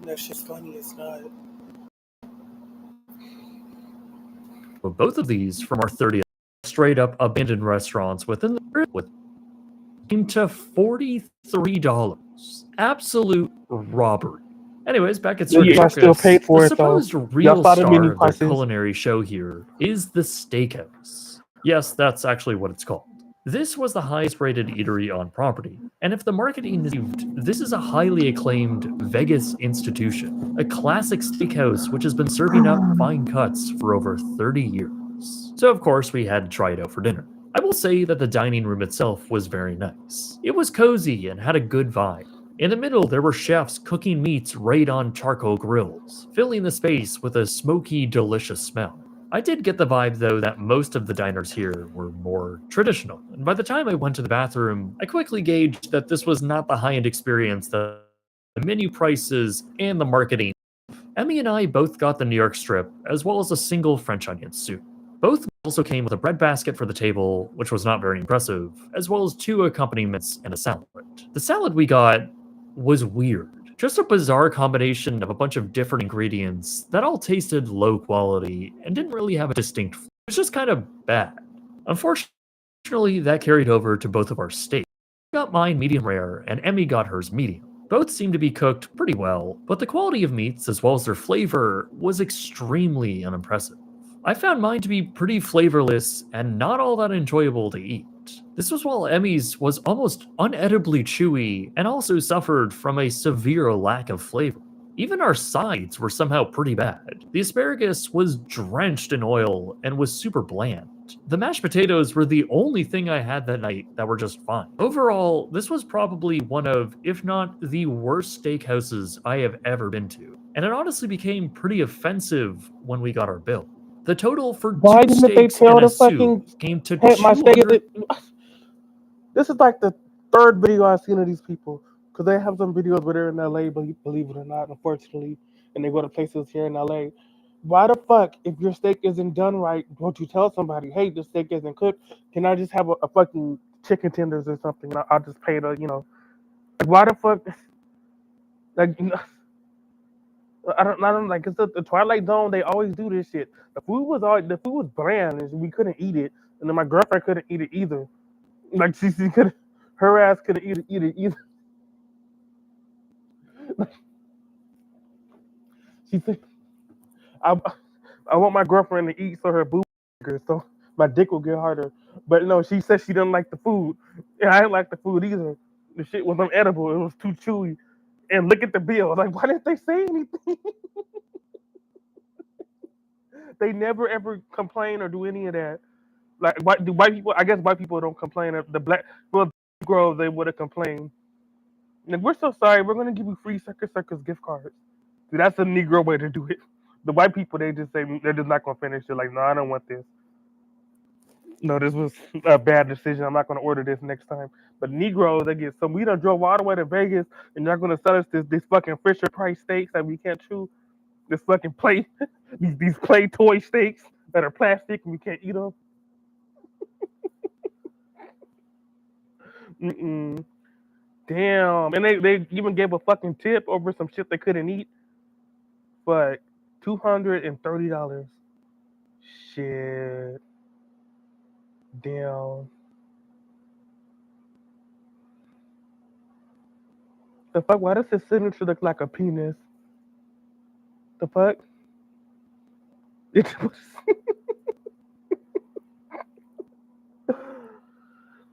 That shit's funny, it's not. But both of these from our 30th straight up abandoned restaurants within the with came to $43. Absolute robbery. Anyways, back at Circus Circus, still paid for the it, supposed though. real Y'all saw the star menu of their prices. culinary show here is the Steakhouse. Yes, that's actually what it's called. This was the highest rated eatery on property, and if the marketing is believed, this is a highly acclaimed Vegas institution, a classic steakhouse which has been serving up fine cuts for over 30 years. So of course we had to try it out for dinner. I will say that the dining room itself was very nice. It was cozy and had a good vibe. In the middle, there were chefs cooking meats right on charcoal grills, filling the space with a smoky, delicious smell. I did get the vibe, though, that most of the diners here were more traditional, and by the time I went to the bathroom, I quickly gauged that this was not the high-end experience that the menu prices, and the marketing. Emmy and I both got the New York strip, as well as a single French onion soup. Both also came with a bread basket for the table, which was not very impressive, as well as 2 accompaniments and a salad. The salad we got was weird. Just a bizarre combination of a bunch of different ingredients that all tasted low quality and didn't really have a distinct flavor. It was just kind of bad. Unfortunately, that carried over to both of our steaks. I got mine medium rare, and Emmy got hers medium. Both seemed to be cooked pretty well, but the quality of meats as well as their flavor was extremely unimpressive. I found mine to be pretty flavorless and not all that enjoyable to eat. This was while Emmy's was almost unedibly chewy and also suffered from a severe lack of flavor. Even our sides were somehow pretty bad. The asparagus was drenched in oil and was super bland. The mashed potatoes were the only thing I had that night that were just fine. Overall, this was probably one of, if not the worst steakhouses I have ever been to. And it honestly became pretty offensive when we got our bill. The total for Why 2 didn't they steaks tell and a the fucking soup came to hey, my steak? $200. This is like the 3rd video I've seen of these people, because they have some videos where they're in LA, believe it or not, unfortunately, and they go to places here in LA. Why the fuck, if your steak isn't done right, don't you tell somebody, hey, the steak isn't cooked? Can I just have a fucking chicken tenders or something? I'll just pay the, why the fuck? Like, I don't like, it's the Twilight Zone. They always do this shit. The food was bland, and we couldn't eat it, and then my girlfriend couldn't eat it either. Like she could, her ass couldn't eat it either. She said, I want my girlfriend to eat so her boob bigger, so my dick will get harder. But no, she said she didn't like the food. And I didn't like the food either. The shit was unedible. It was too chewy. And look at the bill. Like, why didn't they say anything? They never ever complain or do any of that. Like, white people? I guess white people don't complain. The black, well, girls, they would have complained. Like, we're so sorry. We're gonna give you free Circus gift cards. See, that's a Negro way to do it. The white people, they just say they're just not gonna finish it. Like, no, I don't want this. No, this was a bad decision. I'm not gonna order this next time. But Negroes, they get some. We done drove all the way to Vegas, and they're gonna sell us this fucking Fisher Price steaks that we can't chew. This fucking play, these play toy steaks that are plastic and we can't eat them. Mm-mm. Damn, and they even gave a fucking tip over some shit they couldn't eat. But $230. Shit. Damn. The fuck? Why does his signature look like a penis? The fuck? It was...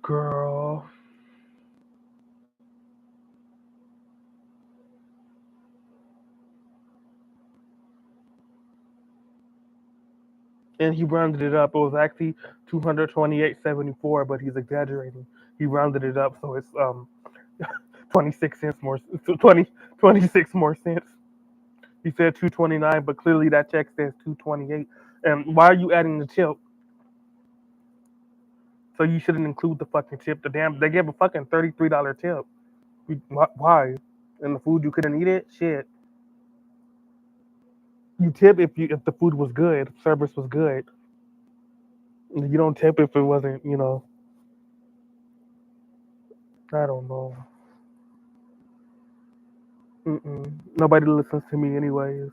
Girl. And he rounded it up. It was actually 228.74, but he's exaggerating. He rounded it up, so it's 26 cents more, 26 more cents. He said 229, but clearly that check says 228. And why are you adding the tip? So you shouldn't include the fucking tip. They gave a fucking $33 tip. Why? And the food you couldn't eat it? Shit. You tip if the food was good, if service was good. You don't tip if it wasn't, I don't know. Nobody listens to me anyways.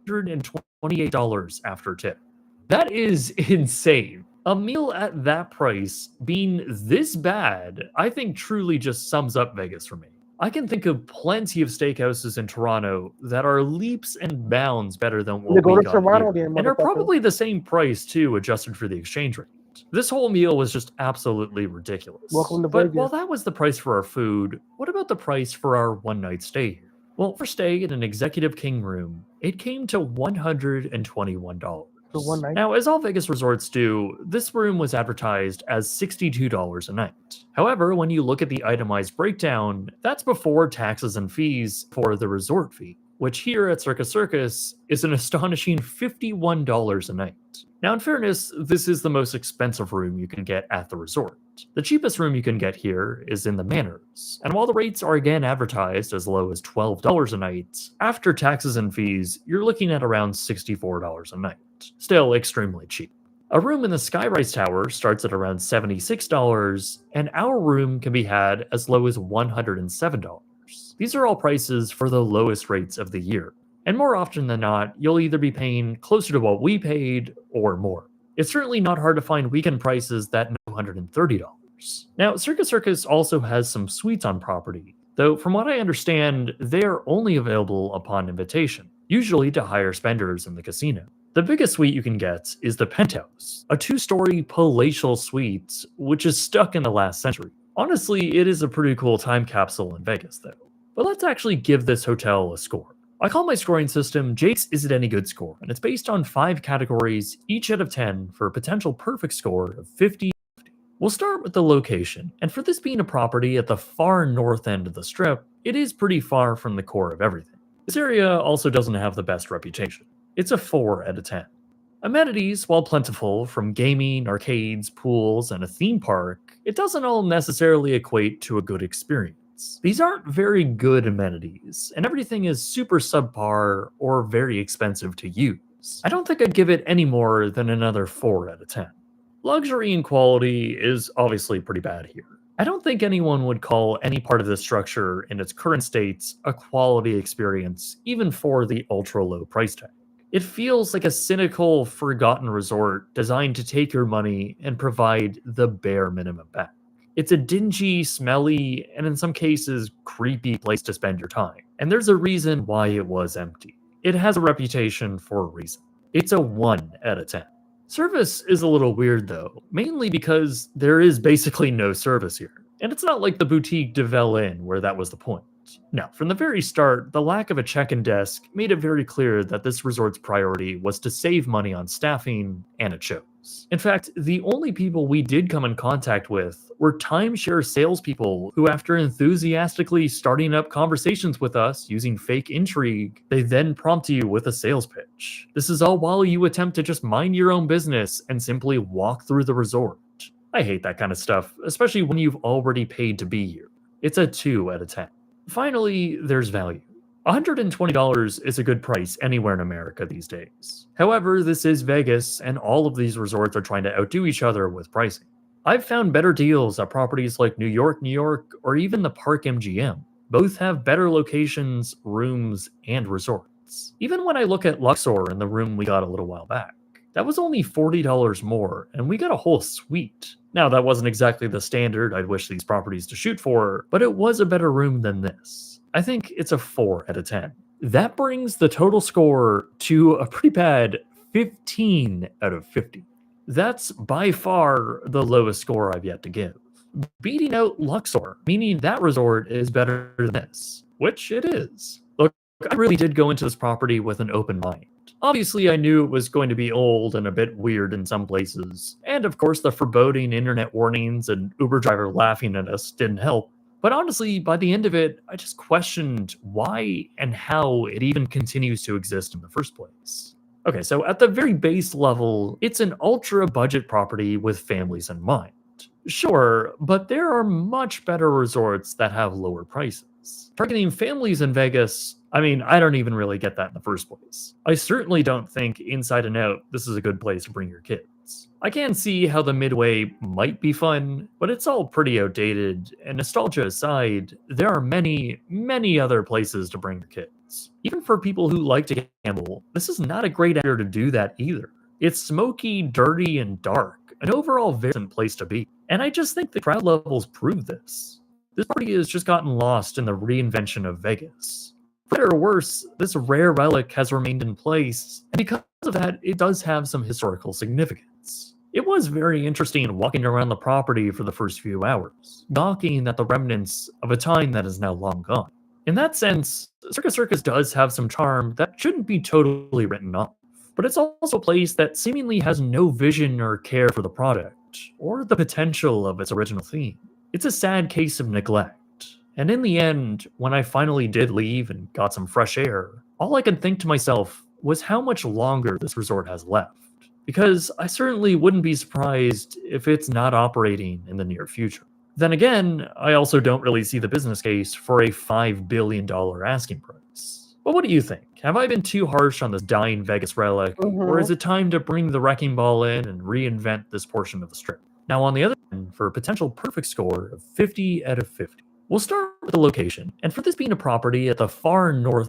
$128 after tip. That is insane. A meal at that price being this bad, I think truly just sums up Vegas for me. I can think of plenty of steakhouses in Toronto that are leaps and bounds better than what Go we to got Toronto here, then, and are motherfucker. probably the same price too, adjusted for the exchange rate. This whole meal was just absolutely ridiculous. Welcome to But Vegas. while that was the price for our food, what about the price for our one-night stay here? Well, for stay in an executive king room, it came to $121. For one night. Now, as all Vegas resorts do, this room was advertised as $62 a night. However, when you look at the itemized breakdown, that's before taxes and fees for the resort fee, which here at Circus Circus is an astonishing $51 a night. Now, in fairness, this is the most expensive room you can get at the resort. The cheapest room you can get here is in the Manors, and while the rates are again advertised as low as $12 a night, after taxes and fees, you're looking at around $64 a night. Still extremely cheap. A room in the Skyrise Tower starts at around $76, and our room can be had as low as $107. These are all prices for the lowest rates of the year, and more often than not, you'll either be paying closer to what we paid or more. It's certainly not hard to find weekend prices that know $130. Now, Circus Circus also has some suites on property, though from what I understand, they are only available upon invitation, usually to higher spenders in the casino. The biggest suite you can get is the Penthouse, a 2-story palatial suite which is stuck in the last century. Honestly, it is a pretty cool time capsule in Vegas though. But let's actually give this hotel a score. I call my scoring system Jake's Is It Any Good score, and it's based on 5 categories, each out of 10, for a potential perfect score of 50. We'll start with the location, and for this being a property at the far north end of the strip, it is pretty far from the core of everything. This area also doesn't have the best reputation. It's a 4 out of 10. Amenities, while plentiful, from gaming, arcades, pools, and a theme park, it doesn't all necessarily equate to a good experience. These aren't very good amenities, and everything is super subpar or very expensive to use. I don't think I'd give it any more than another 4 out of 10. Luxury and quality is obviously pretty bad here. I don't think anyone would call any part of the structure in its current states a quality experience, even for the ultra-low price tag. It feels like a cynical, forgotten resort designed to take your money and provide the bare minimum back. It's a dingy, smelly, and in some cases, creepy place to spend your time. And there's a reason why it was empty. It has a reputation for a reason. It's a 1 out of 10. Service is a little weird though, mainly because there is basically no service here. And it's not like the boutique de Vel Inn where that was the point. No, from the very start, the lack of a check-in desk made it very clear that this resort's priority was to save money on staffing, and it shows. In fact, the only people we did come in contact with were timeshare salespeople who, after enthusiastically starting up conversations with us using fake intrigue, they then prompt you with a sales pitch. This is all while you attempt to just mind your own business and simply walk through the resort. I hate that kind of stuff, especially when you've already paid to be here. It's a 2 out of 10. Finally, there's value. $120 is a good price anywhere in America these days. However, this is Vegas, and all of these resorts are trying to outdo each other with pricing. I've found better deals at properties like New York, or even the Park MGM. Both have better locations, rooms, and resorts. Even when I look at Luxor in the room we got a little while back, that was only $40 more, and we got a whole suite. Now, that wasn't exactly the standard I'd wish these properties to shoot for, but it was a better room than this. I think it's a 4 out of 10. That brings the total score to a pretty bad 15 out of 50. That's by far the lowest score I've yet to give, beating out Luxor, meaning that resort is better than this, which it is. Look, I really did go into this property with an open mind. Obviously, I knew it was going to be old and a bit weird in some places, and of course the foreboding internet warnings and Uber driver laughing at us didn't help. But honestly, by the end of it, I just questioned why and how it even continues to exist in the first place. Okay, so at the very base level, it's an ultra-budget property with families in mind. Sure, but there are much better resorts that have lower prices. Targeting families in Vegas, I mean, I don't even really get that in the first place. I certainly don't think inside and out this is a good place to bring your kids. I can see how the Midway might be fun, but it's all pretty outdated, and nostalgia aside, there are many, many other places to bring your kids. Even for people who like to gamble, this is not a great area to do that either. It's smoky, dirty, and dark, an overall very decent place to be. And I just think the crowd levels prove this. This party has just gotten lost in the reinvention of Vegas. For better or worse, this rare relic has remained in place, and because of that, it does have some historical significance. It was very interesting walking around the property for the first few hours, gawking at the remnants of a time that is now long gone. In that sense, Circus Circus does have some charm that shouldn't be totally written off, but it's also a place that seemingly has no vision or care for the product, or the potential of its original theme. It's a sad case of neglect. And in the end, when I finally did leave and got some fresh air, all I could think to myself was how much longer this resort has left. because I certainly wouldn't be surprised if it's not operating in the near future. Then again, I also don't really see the business case for a $5 billion asking price. But what do you think? Have I been too harsh on this dying Vegas relic, or is it time to bring the wrecking ball in and reinvent this portion of the strip? Now, on the other hand, for a potential perfect score of 50 out of 50, we'll start with the location, and for this being a property at the far north.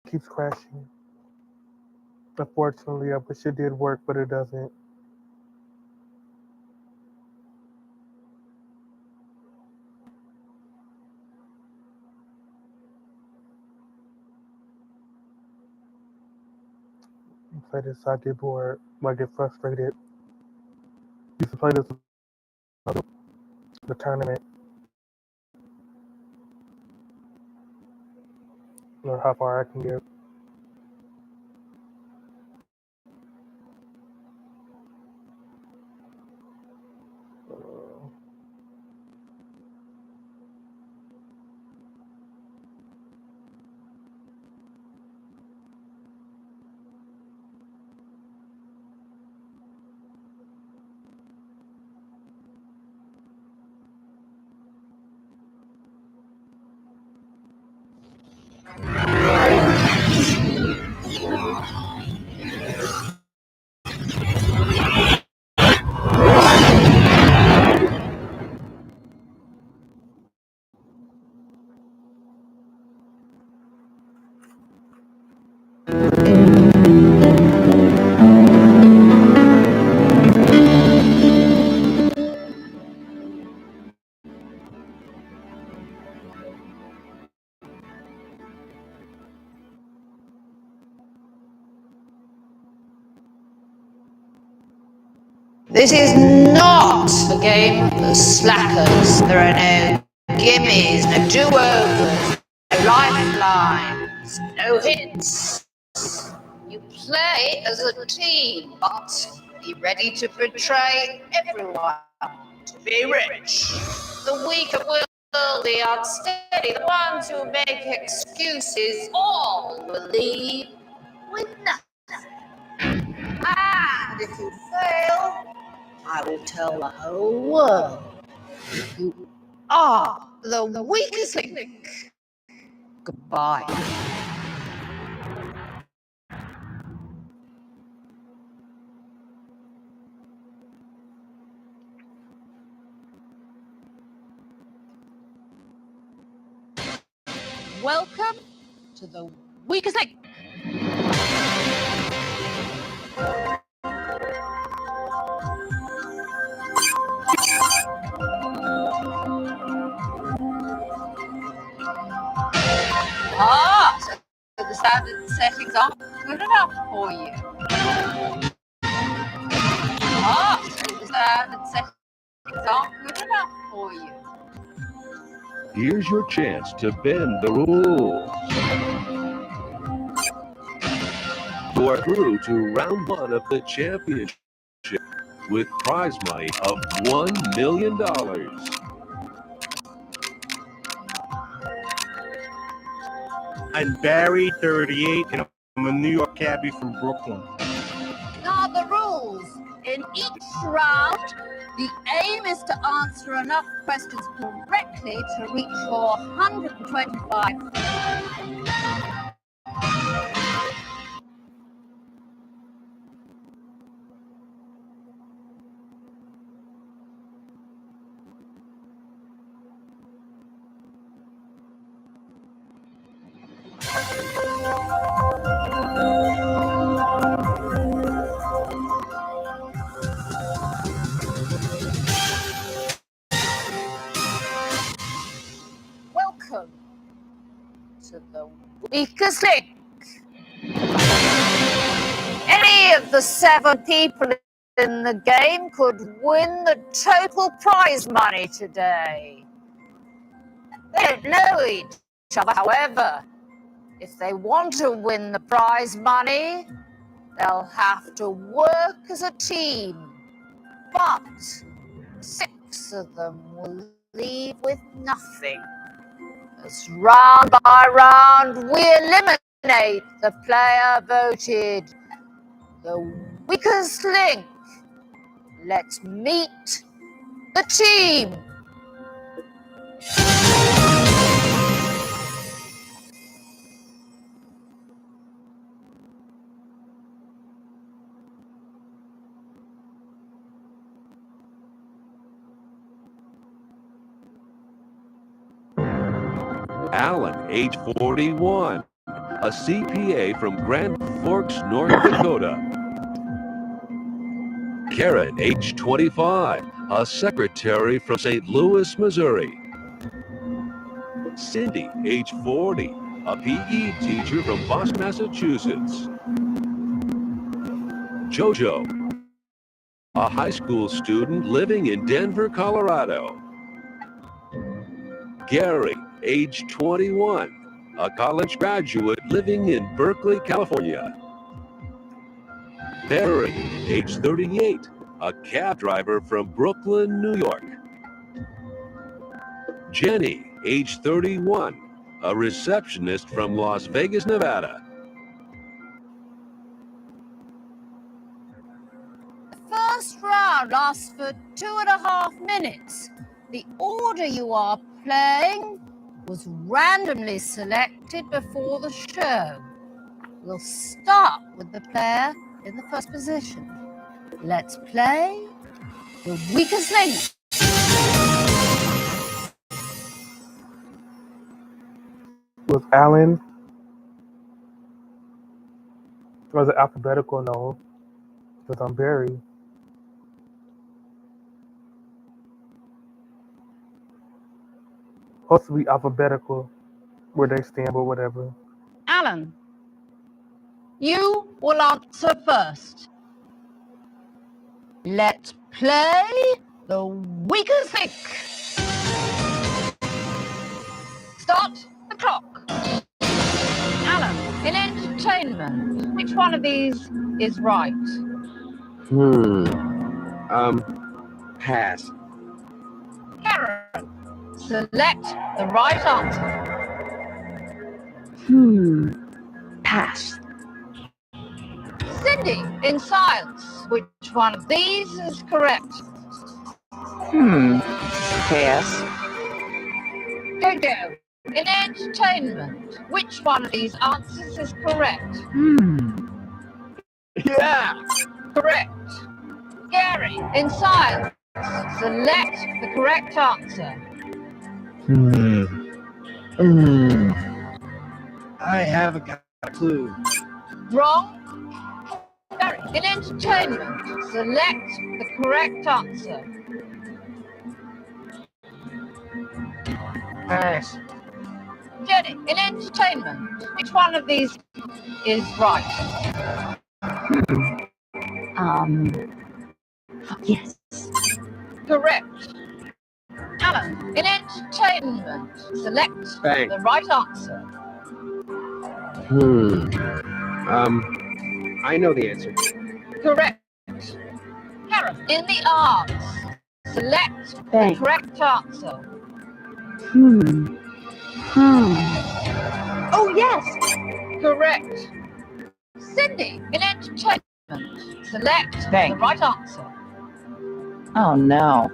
Keeps crashing. Unfortunately, I wish it did work, but it doesn't. I play this side board when I get frustrated. Used to play this the tournament. Or how far I can get. This is not a game for slackers. There are no gimmies, no do-overs, no lifelines, no hints. You play as a team, but be ready to betray everyone to be rich. The weak of will, the unsteady, the ones who make excuses, all will leave with nothing. And if you fail, I will tell the whole world you are the weakest link. Goodbye. Welcome to the weakest link. So the standard settings aren't good enough for you. So the standard settings aren't good enough for you. Here's your chance to bend the rules. You are through to round one of the championship with prize money of $1 million. I'm Barry, 38, and I'm a New York cabbie from Brooklyn. Now the rules. In each round, the aim is to answer enough questions correctly to reach your 125. Welcome to the weakest link. Any of the 7 people in the game could win the total prize money today. They don't know each other, however. If they want to win the prize money, they'll have to work as a team. But 6 of them will leave with nothing. As round by round, we eliminate the player voted the weakest link. Let's meet the team. Alan, age 41, a CPA from Grand Forks, North Dakota. Karen, age 25, a secretary from St. Louis, Missouri. Cindy, age 40, a PE teacher from Boston, Massachusetts. Jojo, a high school student living in Denver, Colorado. Gary, age 21, a college graduate living in Berkeley, California. Barry, age 38, a cab driver from Brooklyn, New York. Jenny, age 31, a receptionist from Las Vegas, Nevada. The first round lasts for 2.5 minutes. The order you are playing was randomly selected before the show. We'll start with the player in the first position. Let's play the weakest link. Was Alan? Was it alphabetical? No. Because I'm Barry. Supposed to be alphabetical, where they stand or whatever. Alan, you will answer first. Let's play the weakest link. Start the clock. Alan, in entertainment, which one of these is right? Pass. Karen, select the right answer. Pass. Cindy, in science, which one of these is correct? Pass. Jojo, in entertainment, which one of these answers is correct? Yeah. Correct. Gary, in science, select the correct answer. I haven't got a clue. Wrong. Gary, in entertainment, select the correct answer. Pass. Jenny, in entertainment, which one of these is right? Yes. Correct. Alan, in entertainment, select Bang. the right answer. I know the answer. Correct. Karen, in the arts, select the Bang. correct answer. Oh, yes. Correct. Cindy, in entertainment, select the right answer. Oh, no.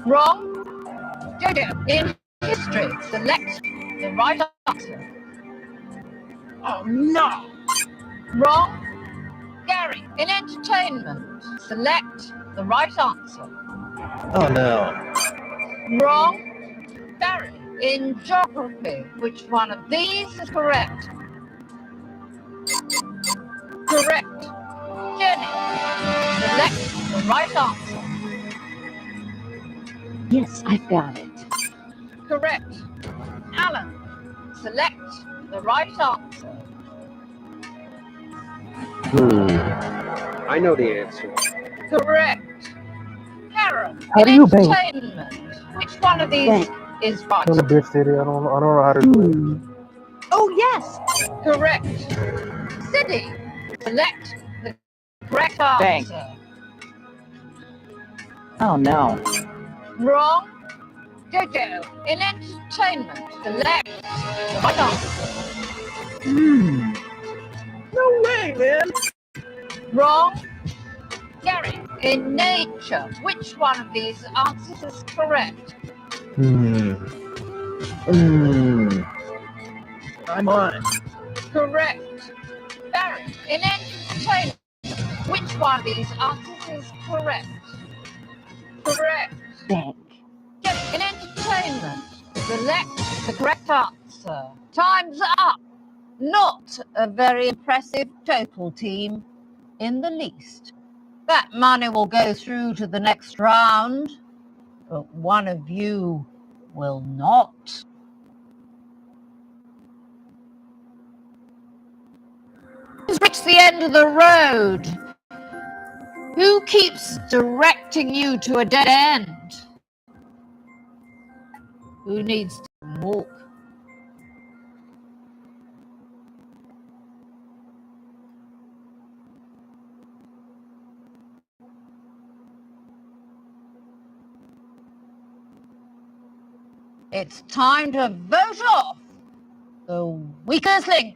Wrong. Jojo, in history, select the right answer. Oh, no. Wrong. Gary, in entertainment, select the right answer. Oh no. Wrong. Barry, in geography, which one of these is correct? Correct. Jenny, select the right answer. Yes, I've got it. Correct. Alan, select the right answer. I know the answer. Correct. Karen, How in do you bank? entertainment, which one of these Bank. is right? I'm in a big city. I don't know how to do it. Oh, yes. Correct. Cindy, select the correct Bank. answer. Oh no. Wrong. Jojo, in entertainment, select the right answer. No way, man. Wrong. Gary, in nature, which one of these answers is correct? I'm on it. Correct. Barry, in entertainment, which one of these answers is correct? Correct. Bank. Gary, in entertainment, select the correct answer. Time's up. Not a very impressive total, team, in the least. That money will go through to the next round, but one of you will not. It's reached the end of the road. Who keeps directing you to a dead end? Who needs to walk? It's time to vote off the weakest link.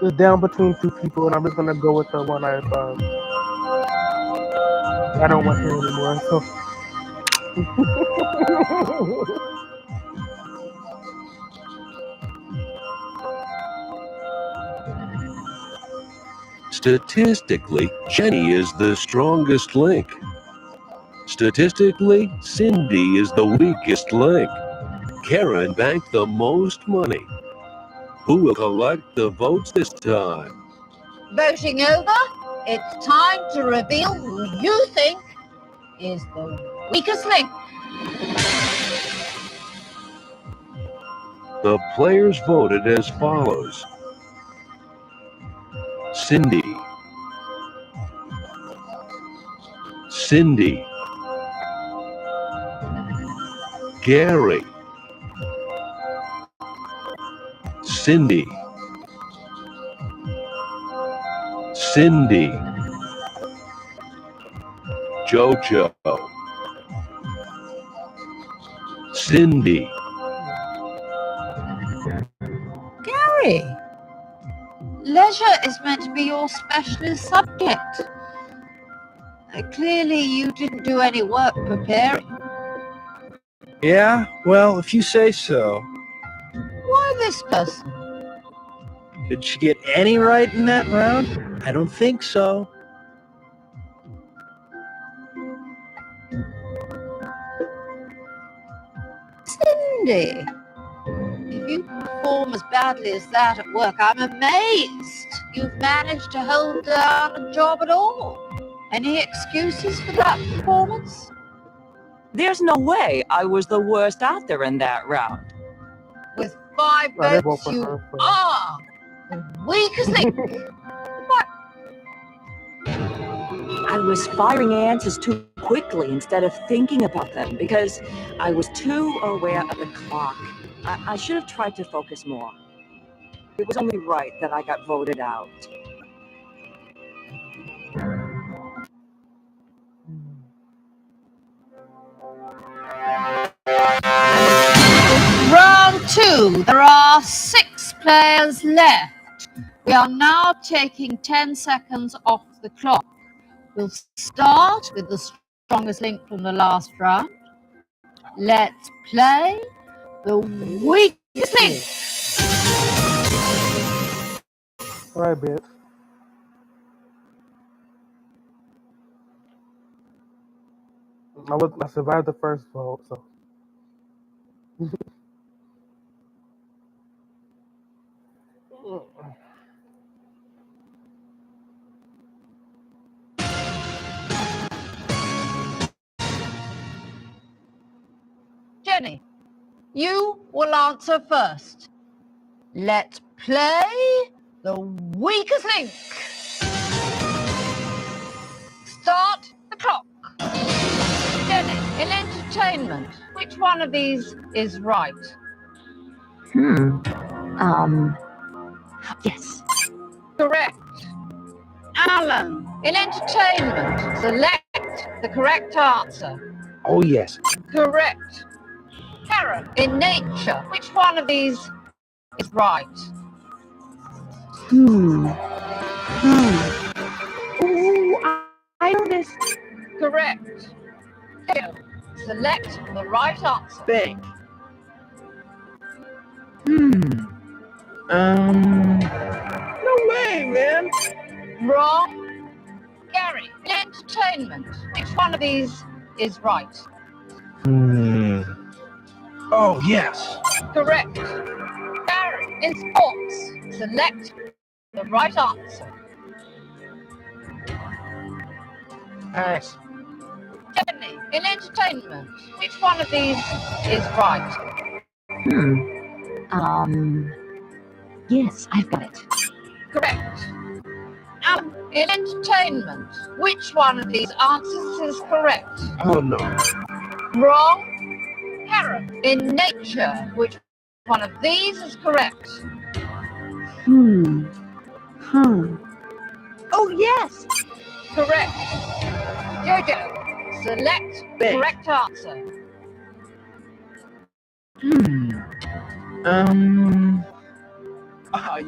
It's down between two people, and I'm just gonna go with the one I don't want here anymore. So. Statistically, Jenny is the strongest link. Statistically, Cindy is the weakest link. Karen banked the most money. Who will collect the votes this time? Voting over, it's time to reveal who you think is the weakest link. The players voted as follows. Cindy. Cindy. Gary. Cindy. Cindy. Jojo. Cindy. Gary, leisure is meant to be your specialist subject. Clearly you didn't do any work preparing. Yeah, well, if you say so. Why this person? Did she get any right in that round? I don't think so. Cindy, if you perform as badly as that at work, I'm amazed you've managed to hold down a job at all. Any excuses for that performance? There's no way I was the worst out there in that round. With 5 I didn't vote votes, for you her, so. are the weakest link. But I was firing answers too quickly instead of thinking about them because I was too aware of the clock. I should have tried to focus more. It was only right that I got voted out. Round 2. There are 6 players left. We are now taking 10 seconds off the clock. We'll start with the strongest link from the last round. Let's play the weakest link. All right, bitch. I survived the first vote, so. Jenny, you will answer first. Let's play the weakest link. Start the clock. Jenny, in entertainment, which one of these is right? Yes. Correct. Alan, in entertainment, select the correct answer. Oh, yes. Correct. Karen, in nature, which one of these is right? Ooh, I know this. Correct. Theo, select the right answer. Bang. No way, man. Wrong. Gary, in entertainment, which one of these is right? Oh, yes. Correct. Gary, in sports, select the right answer. Pass. Jenny, in entertainment, which one of these is right? Yes, I've got it. Correct. Alan, in entertainment, which one of these answers is correct? Oh, no. Wrong. Karen, in nature, which one of these is correct? Oh, yes. Correct. Jojo, select the correct answer.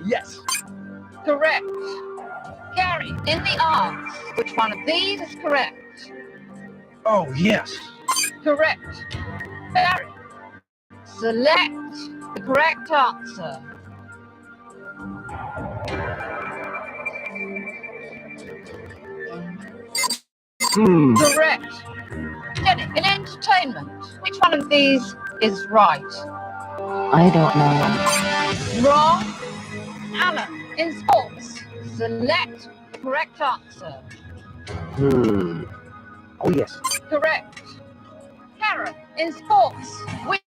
Yes. Correct. Gary, in the arts, which one of these is correct? Oh, yes. Correct. Barry, select the correct answer. Correct. Jenny, in entertainment, which one of these is right? I don't know. Wrong. Alan, in sports, select the correct answer. Oh, yes. Correct. Karen, in sports, which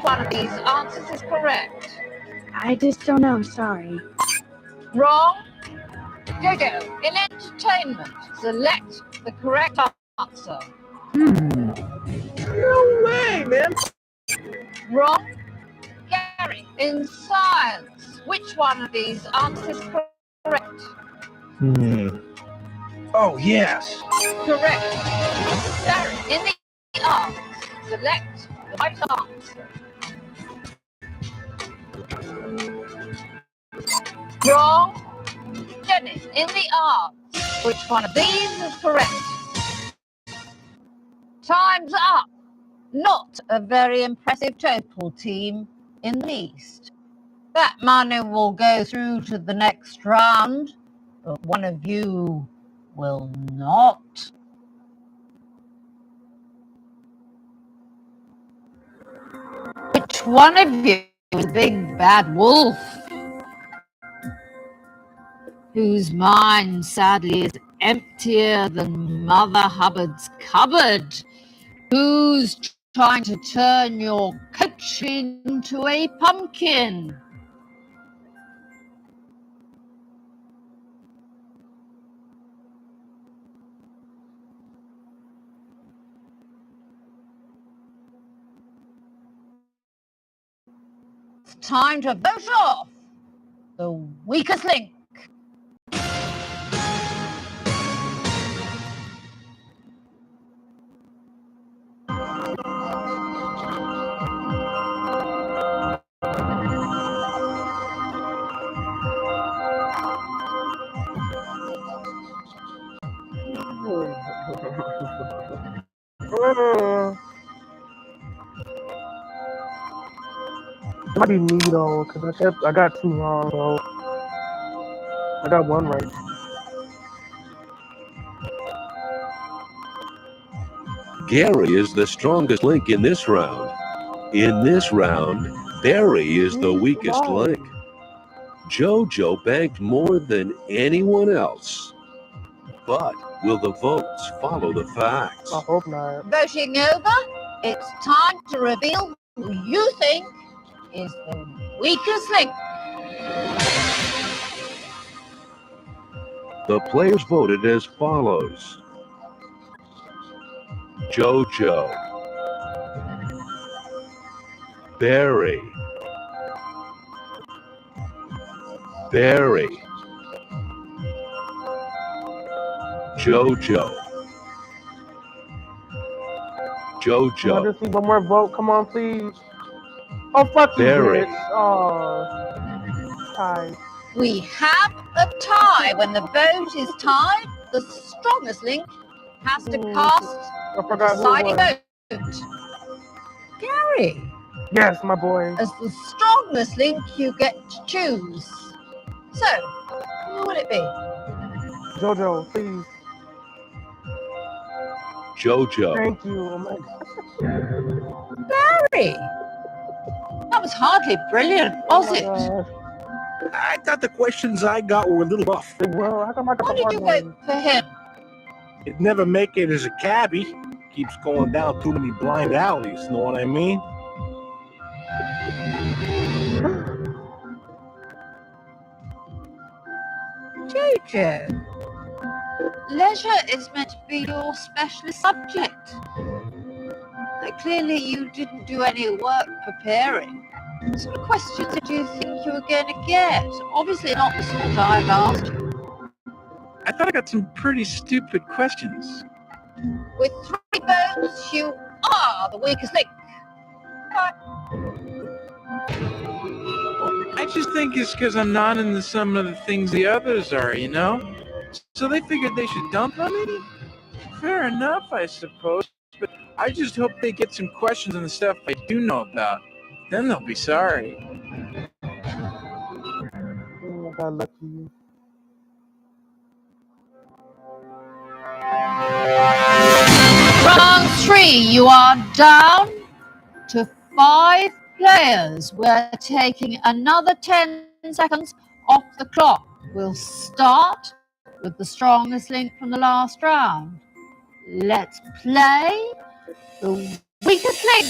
one of these answers is correct? I just don't know, sorry. Wrong. Jojo, in entertainment, select the correct answer. No way, man. Wrong. Gary, in science, which one of these answers is correct? Oh, yes. Correct. Gary, in the arts, select the right answer. Wrong. Jenny, in the arts, which one of these is correct? Time's up. Not a very impressive total, team, in the least. That money will go through to the next round, but one of you will not. Which one of you is the big bad wolf? Whose mind, sadly, is emptier than Mother Hubbard's cupboard? Who's trying to turn your coach into a pumpkin? time to vote off the weakest link. It might be me though, because I got two wrong, so I got one right. Gary is the strongest link in this round. In this round, Barry is the weakest link. JoJo banked more than anyone else. But will the votes follow the facts? I hope not. Voting over, it's time to reveal who you think is the weakest link. The players voted as follows. JoJo, Barry, JoJo, Can I just see one more vote? Come on, please. Oh, fuck you, Barry. bitch. Oh. Tie. We have a tie. When the vote is tied, the strongest link has to cast the forgot who it deciding vote. Gary, Yes, my boy. as the strongest link, you get to choose. So, who will it be? JoJo, please. JoJo, Thank you. Oh my God. Gary! That was hardly brilliant, was it? I thought the questions I got were a little rough. Well, how come I got Why the did you hard vote one? for him? It'd never make it as a cabbie. Keeps going down too many blind alleys, know what I mean? JoJo, leisure is meant to be your specialist subject. Now, clearly you didn't do any work preparing. What sort of questions did you think you were going to get? Obviously not the sort I've asked you. I thought I got some pretty stupid questions. With 3 votes, you are the weakest link. I just think it's because I'm not into some of the things the others are, you know? So they figured they should dump on me? Fair enough, I suppose. But I just hope they get some questions on the stuff I do know about. Then they'll be sorry. Oh, I got lucky. Round 3, you are down to 5 players. We're taking another 10 seconds off the clock. We'll start with the strongest link from the last round. Let's play the weakest link.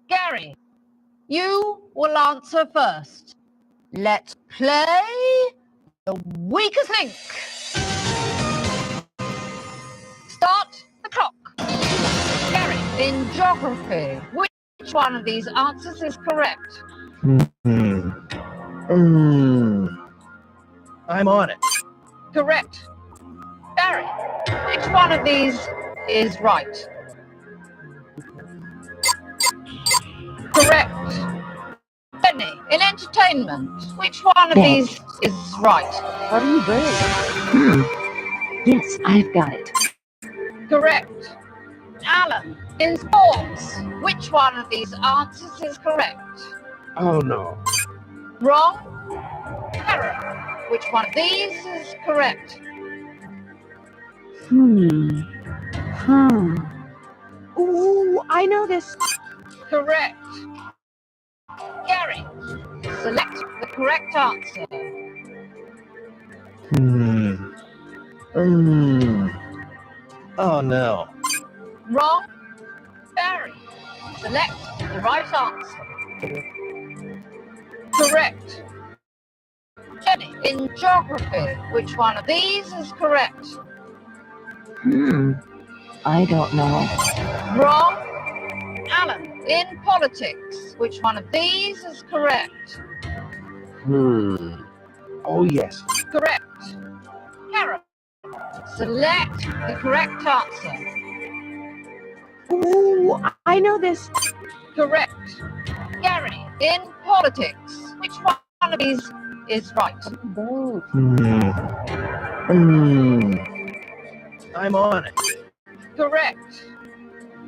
Gary, you will answer first. Let's play the weakest link. Start the clock. Gary, in geography, which one of these answers is correct? I'm on it. Correct. Barry, which one of these is right? Correct. Benny, in entertainment, which one of these is right? How do you think? Yes, I've got it. Correct. Alan, in sports, which one of these answers is correct? Oh no. Wrong. Karen, which one of these is correct? Ooh, I know this. Correct. Gary, select the correct answer. Oh no. Wrong. Barry. Select the right answer. Correct. Jenny, in geography, which one of these is correct? I don't know. Wrong. Alan, in politics, which one of these is correct? Oh yes. Correct. Karen, select the correct answer. Ooh, I know this. Correct. Gary, in politics, which one of these is right? I'm on it. Correct.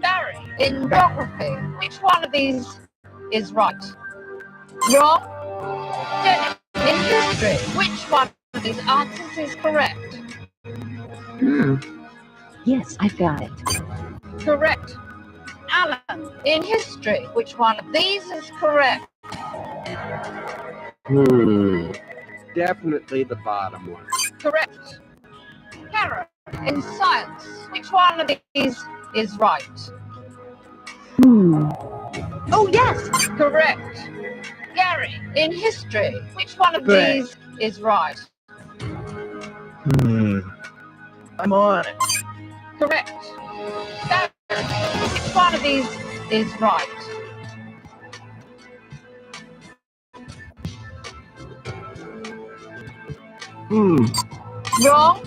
Barry, in geography, which one of these is right? Wrong. Jenny, in history, which one of these answers is correct? Yes, I've got it. Correct. Alan, in history, which one of these is correct? Definitely the bottom one. Correct. Karen, in science, which one of these is right? Oh, yes! Correct. Gary, in history, which one of Correct. these is right? I'm on it. Correct. Barry, which one of these is right? Wrong.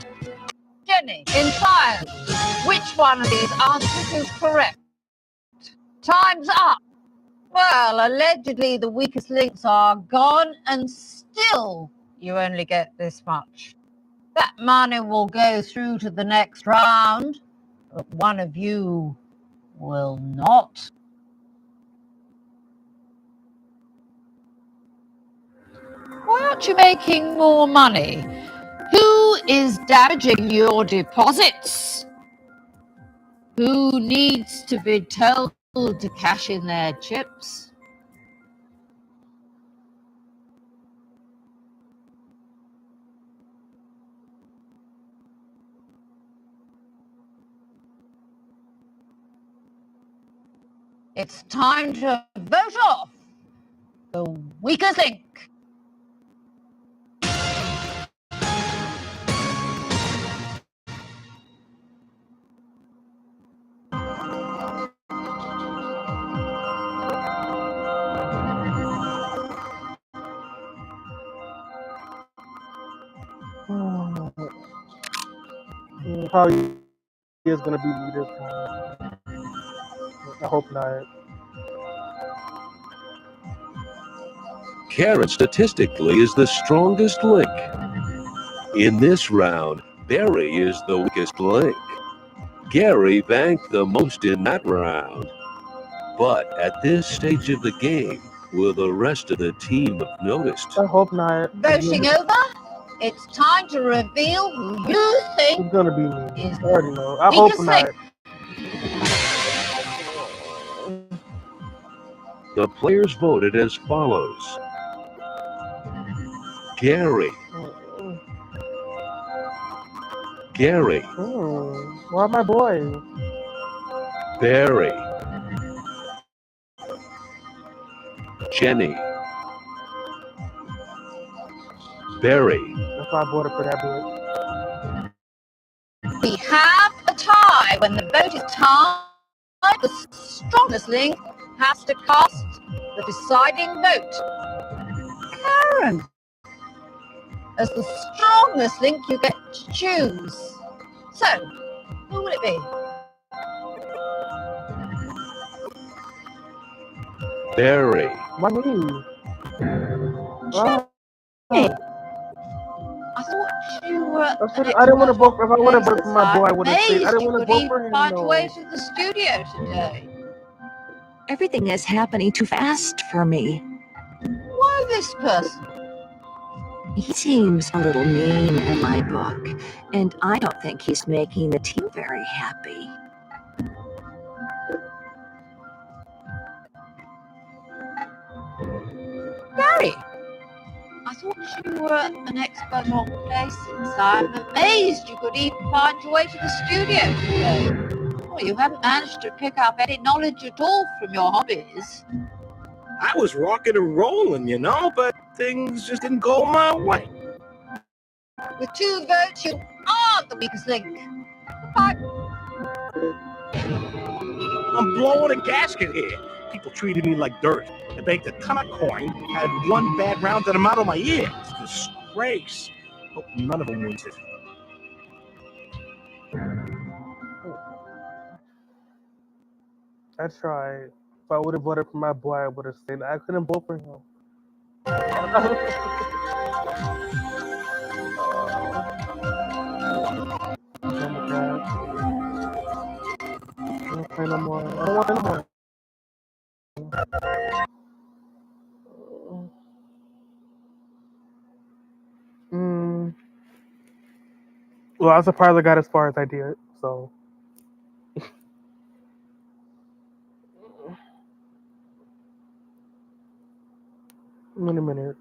Jenny, in science, which one of these answers is correct? Time's up. Well, allegedly the weakest links are gone, and still you only get this much. That money will go through to the next round, but one of you will not. Why aren't you making more money? Who is damaging your deposits? Who needs to be told to cash in their chips? It's time to vote off the weakest link. Probably is gonna be me this time. I hope not. Karen statistically is the strongest link. In this round, Barry is the weakest link. Gary banked the most in that round. But at this stage of the game, will the rest of the team have noticed? I hope not. Voting over, it's time to reveal who you think It's gonna be me. is I already know. I the hope weakest not. link. The players voted as follows. Gary. Gary. Why my boy? Barry. Jenny. Barry. That's why I bought it for that bit. We have a tie. When the vote is tied, the strongest link has to cast the deciding vote. Karen. As the strongest link, you get to choose. So, who will it be? Barry. Why me? Hey. I thought you were. I didn't want to vote. If I would have voted for my boy, I would have stayed. I didn't want to vote for him. Find your though. way to the studio today. Everything is happening too fast for me. Why this person? He seems a little mean in my book, and I don't think he's making the team very happy. Gary, I thought you were an expert on placing, so I'm amazed you could even find your way to the studio today. Well, you haven't managed to pick up any knowledge at all from your hobbies. I was rocking and rolling, you know, but things just didn't go my way. With 2 votes, you are the weakest link. Goodbye. I'm blowing a gasket here. People treated me like dirt. I banked a ton of coin, had one bad round and I'm out of my ear. It's a disgrace. Hope none of them wins it. I tried. If I would have voted for my boy, I would have said I couldn't vote for him. Democrat. I don't play no more. I don't want no more. Mm. Well, I'm surprised I got as far as I did. So. In a minute.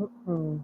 Mm-mm.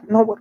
No, what?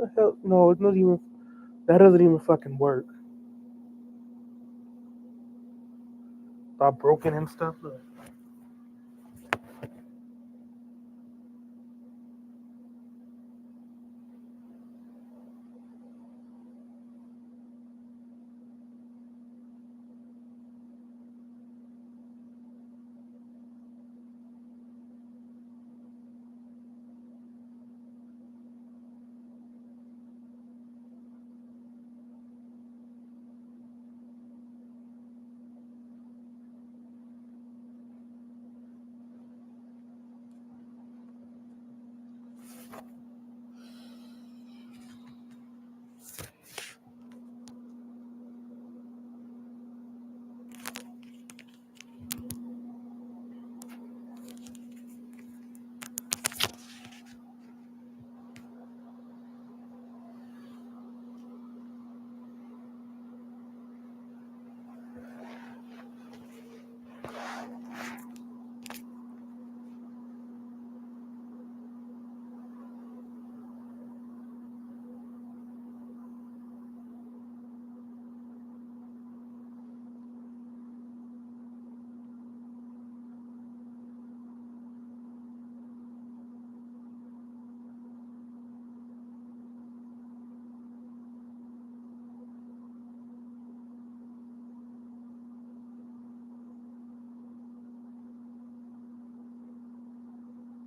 The hell? No, it's not even. That doesn't even fucking work. Stop broken and stuff. Look.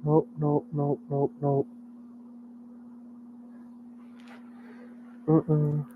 Nope, nope, nope, nope, nope. Mm-mm.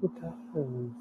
It does.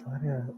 try that.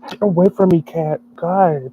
Get away from me, cat. God.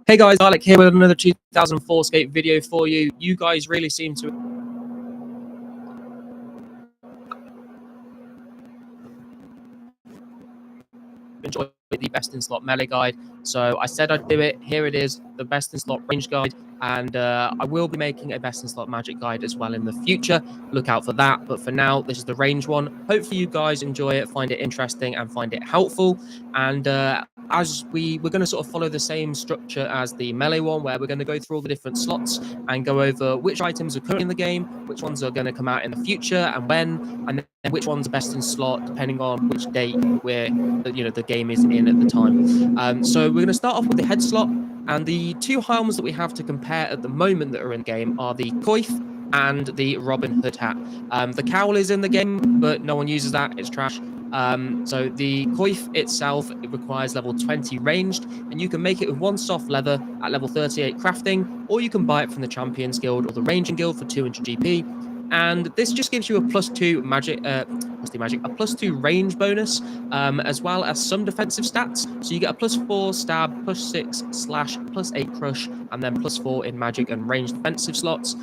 Hey guys, Alec here with another 2004 skate video for you. You guys really seem to enjoy the best in slot melee guide. So I said I'd do it. Here it is, the best in slot range guide. And I will be making a best in slot magic guide as well in the future. Look out for that. But for now, this is the range one. Hopefully you guys enjoy it, find it interesting and find it helpful. And as we're going to sort of follow the same structure as the melee one, where we're going to go through all the different slots and go over which items are currently in the game, which ones are going to come out in the future and when, and then which ones are best in slot depending on which date the game is in at the time. So we're going to start off with the head slot, and the two helms that we have to compare at the moment that are in the game are the coif and the Robin Hood hat. The cowl is in the game, but no one uses that. It's trash. So the coif itself, it requires level 20 ranged, and you can make it with one soft leather at level 38 crafting, or you can buy it from the Champions Guild or the Ranging Guild for 200 GP. And this just gives you a +2 magic, a +2 range bonus, as well as some defensive stats. So you get a +4 stab, +6 slash, +8 crush, and then +4 in magic and ranged defensive slots.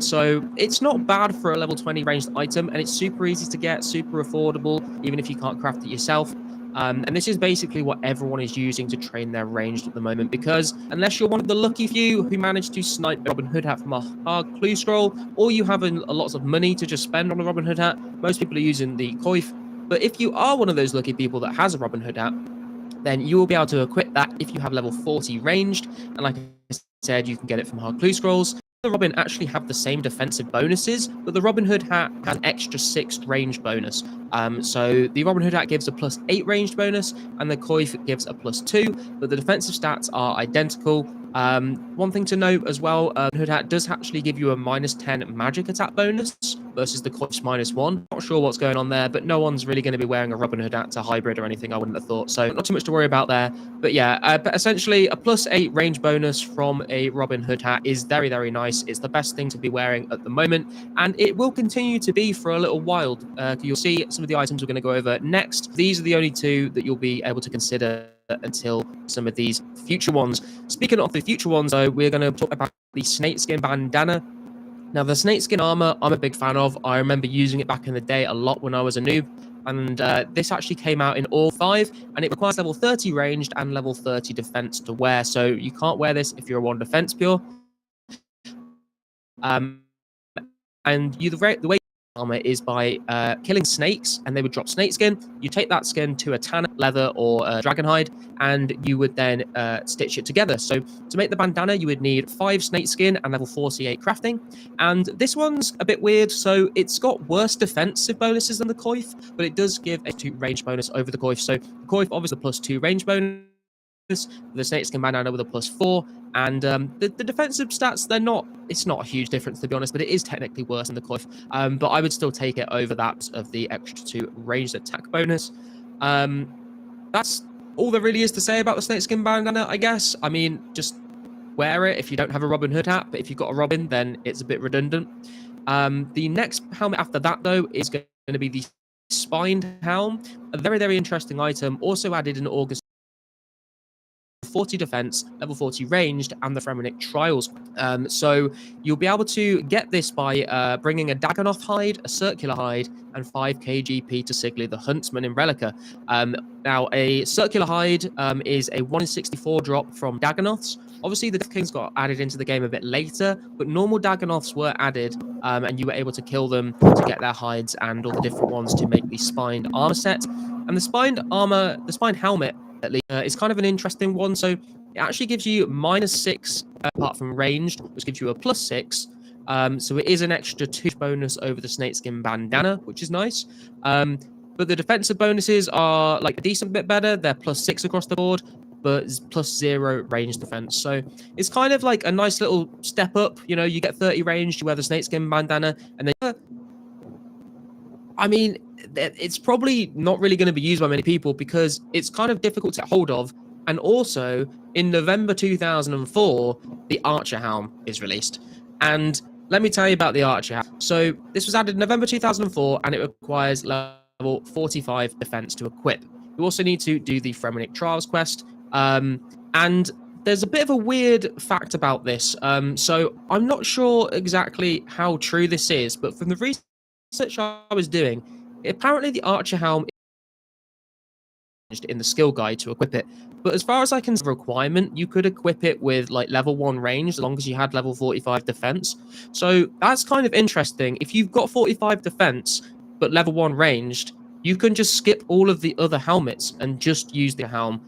So it's not bad for a level 20 ranged item, and it's super easy to get, super affordable, even if you can't craft it yourself. And this is basically what everyone is using to train their ranged at the moment, because unless you're one of the lucky few who managed to snipe Robin Hood hat from a hard clue scroll, or you have a lots of money to just spend on a Robin Hood hat, most people are using the coif. But if you are one of those lucky people that has a Robin Hood hat, then you will be able to equip that if you have level 40 ranged, and like I said, you can get it from hard clue scrolls. The Robin actually have the same defensive bonuses, but the Robin Hood hat has an extra 6 range bonus. So the Robin Hood hat gives a +8 ranged bonus, and the coif gives a +2, but the defensive stats are identical. One thing to note as well, Hood hat does actually give you a -10 magic attack bonus versus the coif's -1. Not sure what's going on there, but no one's really going to be wearing a Robin Hood hat to hybrid or anything, I wouldn't have thought. So not too much to worry about there. But yeah, but essentially a +8 range bonus from a Robin Hood hat is very, very nice. It's the best thing to be wearing at the moment, and it will continue to be for a little while. You'll see some of the items we're going to go over next. These are the only two that you'll be able to consider until some of these future ones. Speaking of the future ones, though, we're going to talk about the snakeskin bandana. Now, the snakeskin armor, I'm a big fan of. I remember using it back in the day a lot when I was a noob, and this actually came out in all 5, and it requires level 30 ranged and level 30 defense to wear, so you can't wear this if you're a 1 defense pure. And the way armor is by killing snakes, and they would drop snake skin. You take that skin to a tan leather or dragon hide, and you would then stitch it together. So to make the bandana, you would need 5 snake skin and level 48 crafting. And this one's a bit weird, so it's got worse defensive bonuses than the coif, but it does give a 2 range bonus over the coif. So the coif obviously +2 range bonus, the snakeskin bandana with a +4, and the defensive stats, it's not a huge difference to be honest, but it is technically worse than the coif, but I would still take it over that of the extra 2 ranged attack bonus. That's all there really is to say about the snakeskin bandana, I guess. I mean, just wear it if you don't have a Robin Hood hat, but if you've got a Robin, then it's a bit redundant. The next helmet after that, though, is going to be the spined helm, a very, very interesting item, also added in August. 40 defense, level 40 ranged, and the Fremenic Trials. So you'll be able to get this by bringing a Dagonoth hide, a circular hide, and 5k GP to Sigli the Huntsman in Relica. Now, a circular hide is a 1 in 64 drop from Dagonoths. Obviously, the Death Kings got added into the game a bit later, but normal Dagonoths were added, and you were able to kill them to get their hides and all the different ones to make the spined armor set. And the spined helmet, at least, is kind of an interesting one. So it actually gives you -6 apart from ranged, which gives you a +6. So it is an extra 2 bonus over the snakeskin bandana, which is nice. But the defensive bonuses are like a decent bit better. They're +6 across the board, but it's +0 range defense. So it's kind of like a nice little step up. You know, you get 30 range, you wear the snakeskin bandana, and then I mean, it's probably not really going to be used by many people because it's kind of difficult to get hold of. And also, in November 2004, the Archer Helm is released. And let me tell you about the Archer Helm. So this was added in November 2004, and it requires level 45 defense to equip. You also need to do the Fremenic Trials quest. And there's a bit of a weird fact about this. So I'm not sure exactly how true this is, but from the research I was doing, apparently the Archer helm in the skill guide to equip it. But as far as I can see, requirement, you could equip it with like level 1 range as long as you had level 45 defense. So that's kind of interesting. If you've got 45 defense but level 1 ranged, you can just skip all of the other helmets and just use the helm,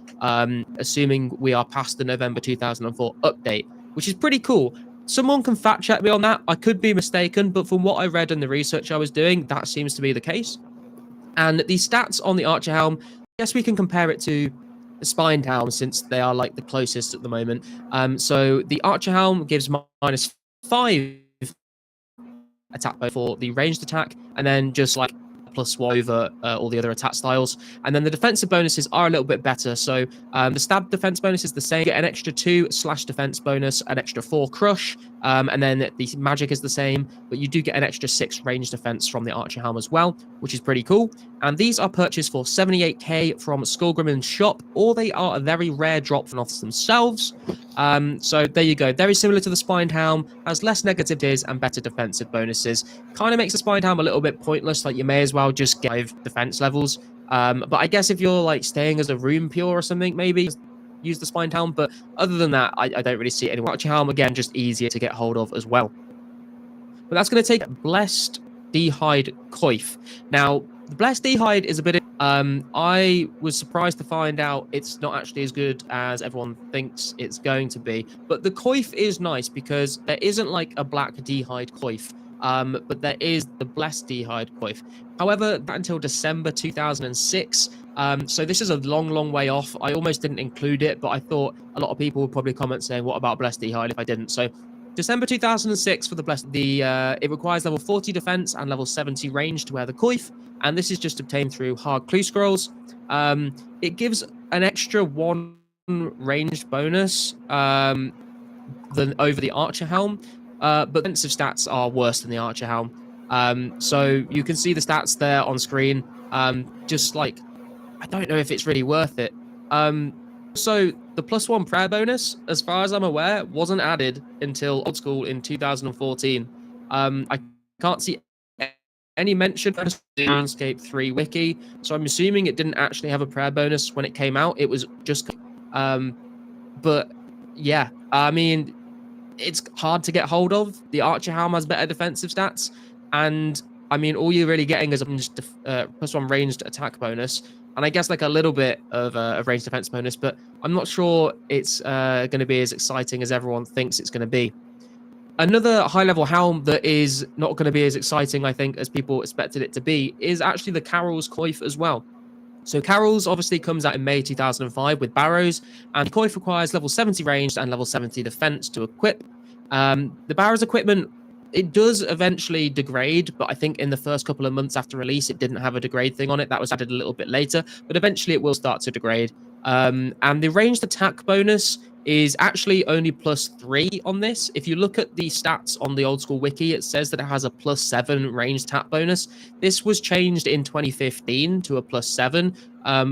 assuming we are past the November 2004 update, which is pretty cool. Someone can fact check me on that. I could be mistaken, but from what I read in the research I was doing, that seems to be the case. And the stats on the Archer helm, I guess we can compare it to the Spined helm since they are like the closest at the moment. So the Archer helm gives -5 attack for the ranged attack, and then just like +1 over all the other attack styles. And then the defensive bonuses are a little bit better. So the stab defense bonus is the same. You get an extra 2 slash defense bonus, an extra 4 crush, and then the magic is the same, but you do get an extra 6 range defense from the Archer helm as well, which is pretty cool. And these are purchased for 78k from Skullgrimmen's shop, or they are a very rare drop from off themselves. So there you go. Very similar to the Spined helm, has less negativities and better defensive bonuses. Kind of makes the Spined helm a little bit pointless, like you may as well just get 5 defense levels. But I guess if you're like staying as a room pure or something, maybe use the Spined helm. But other than that, I don't really see it anymore. Archer helm, again, just easier to get hold of as well. But that's going to take Blessed D'hide Coif. Now, the Blessed D'hide is a bit... I was surprised to find out it's not actually as good as everyone thinks it's going to be. But the Coif is nice because there isn't like a black D'hide Coif. But there is the Blessed D'hide Coif. However, not until December 2006. So this is a long way off. I almost didn't include it, but I thought a lot of people would probably comment saying, what about Blessed D'hide if I didn't? So December 2006 for the Blessed. It requires level 40 defense and level 70 range to wear the Coif, and this is just obtained through hard clue scrolls. It gives an extra 1 ranged bonus than over the Archer helm, but defensive stats are worse than the Archer helm. So you can see the stats there on screen. Just like, I don't know if it's really worth it. So the +1 prayer bonus, as far as I'm aware, wasn't added until Old School in 2014. I can't see any mention of the RuneScape 3 wiki, so I'm assuming it didn't actually have a prayer bonus when it came out. It was just... but yeah, I mean, it's hard to get hold of. The Archer helm has better defensive stats, and I mean, all you're really getting is just +1 ranged attack bonus, and I guess like a little bit of a ranged defense bonus, but I'm not sure it's going to be as exciting as everyone thinks it's going to be. Another high-level helm that is not going to be as exciting, I think, as people expected it to be, is actually the Carol's Coif as well. So Carol's obviously comes out in May 2005 with Barrows, and Coif requires level 70 ranged and level 70 defense to equip. The Barrows equipment, it does eventually degrade, but I think in the first couple of months after release, it didn't have a degrade thing on it. That was added a little bit later, but eventually it will start to degrade. And the ranged attack bonus is actually only +3 on this. If you look at the stats on the Old School wiki, it says that it has a +7 ranged attack bonus. This was changed in 2015 to a +7,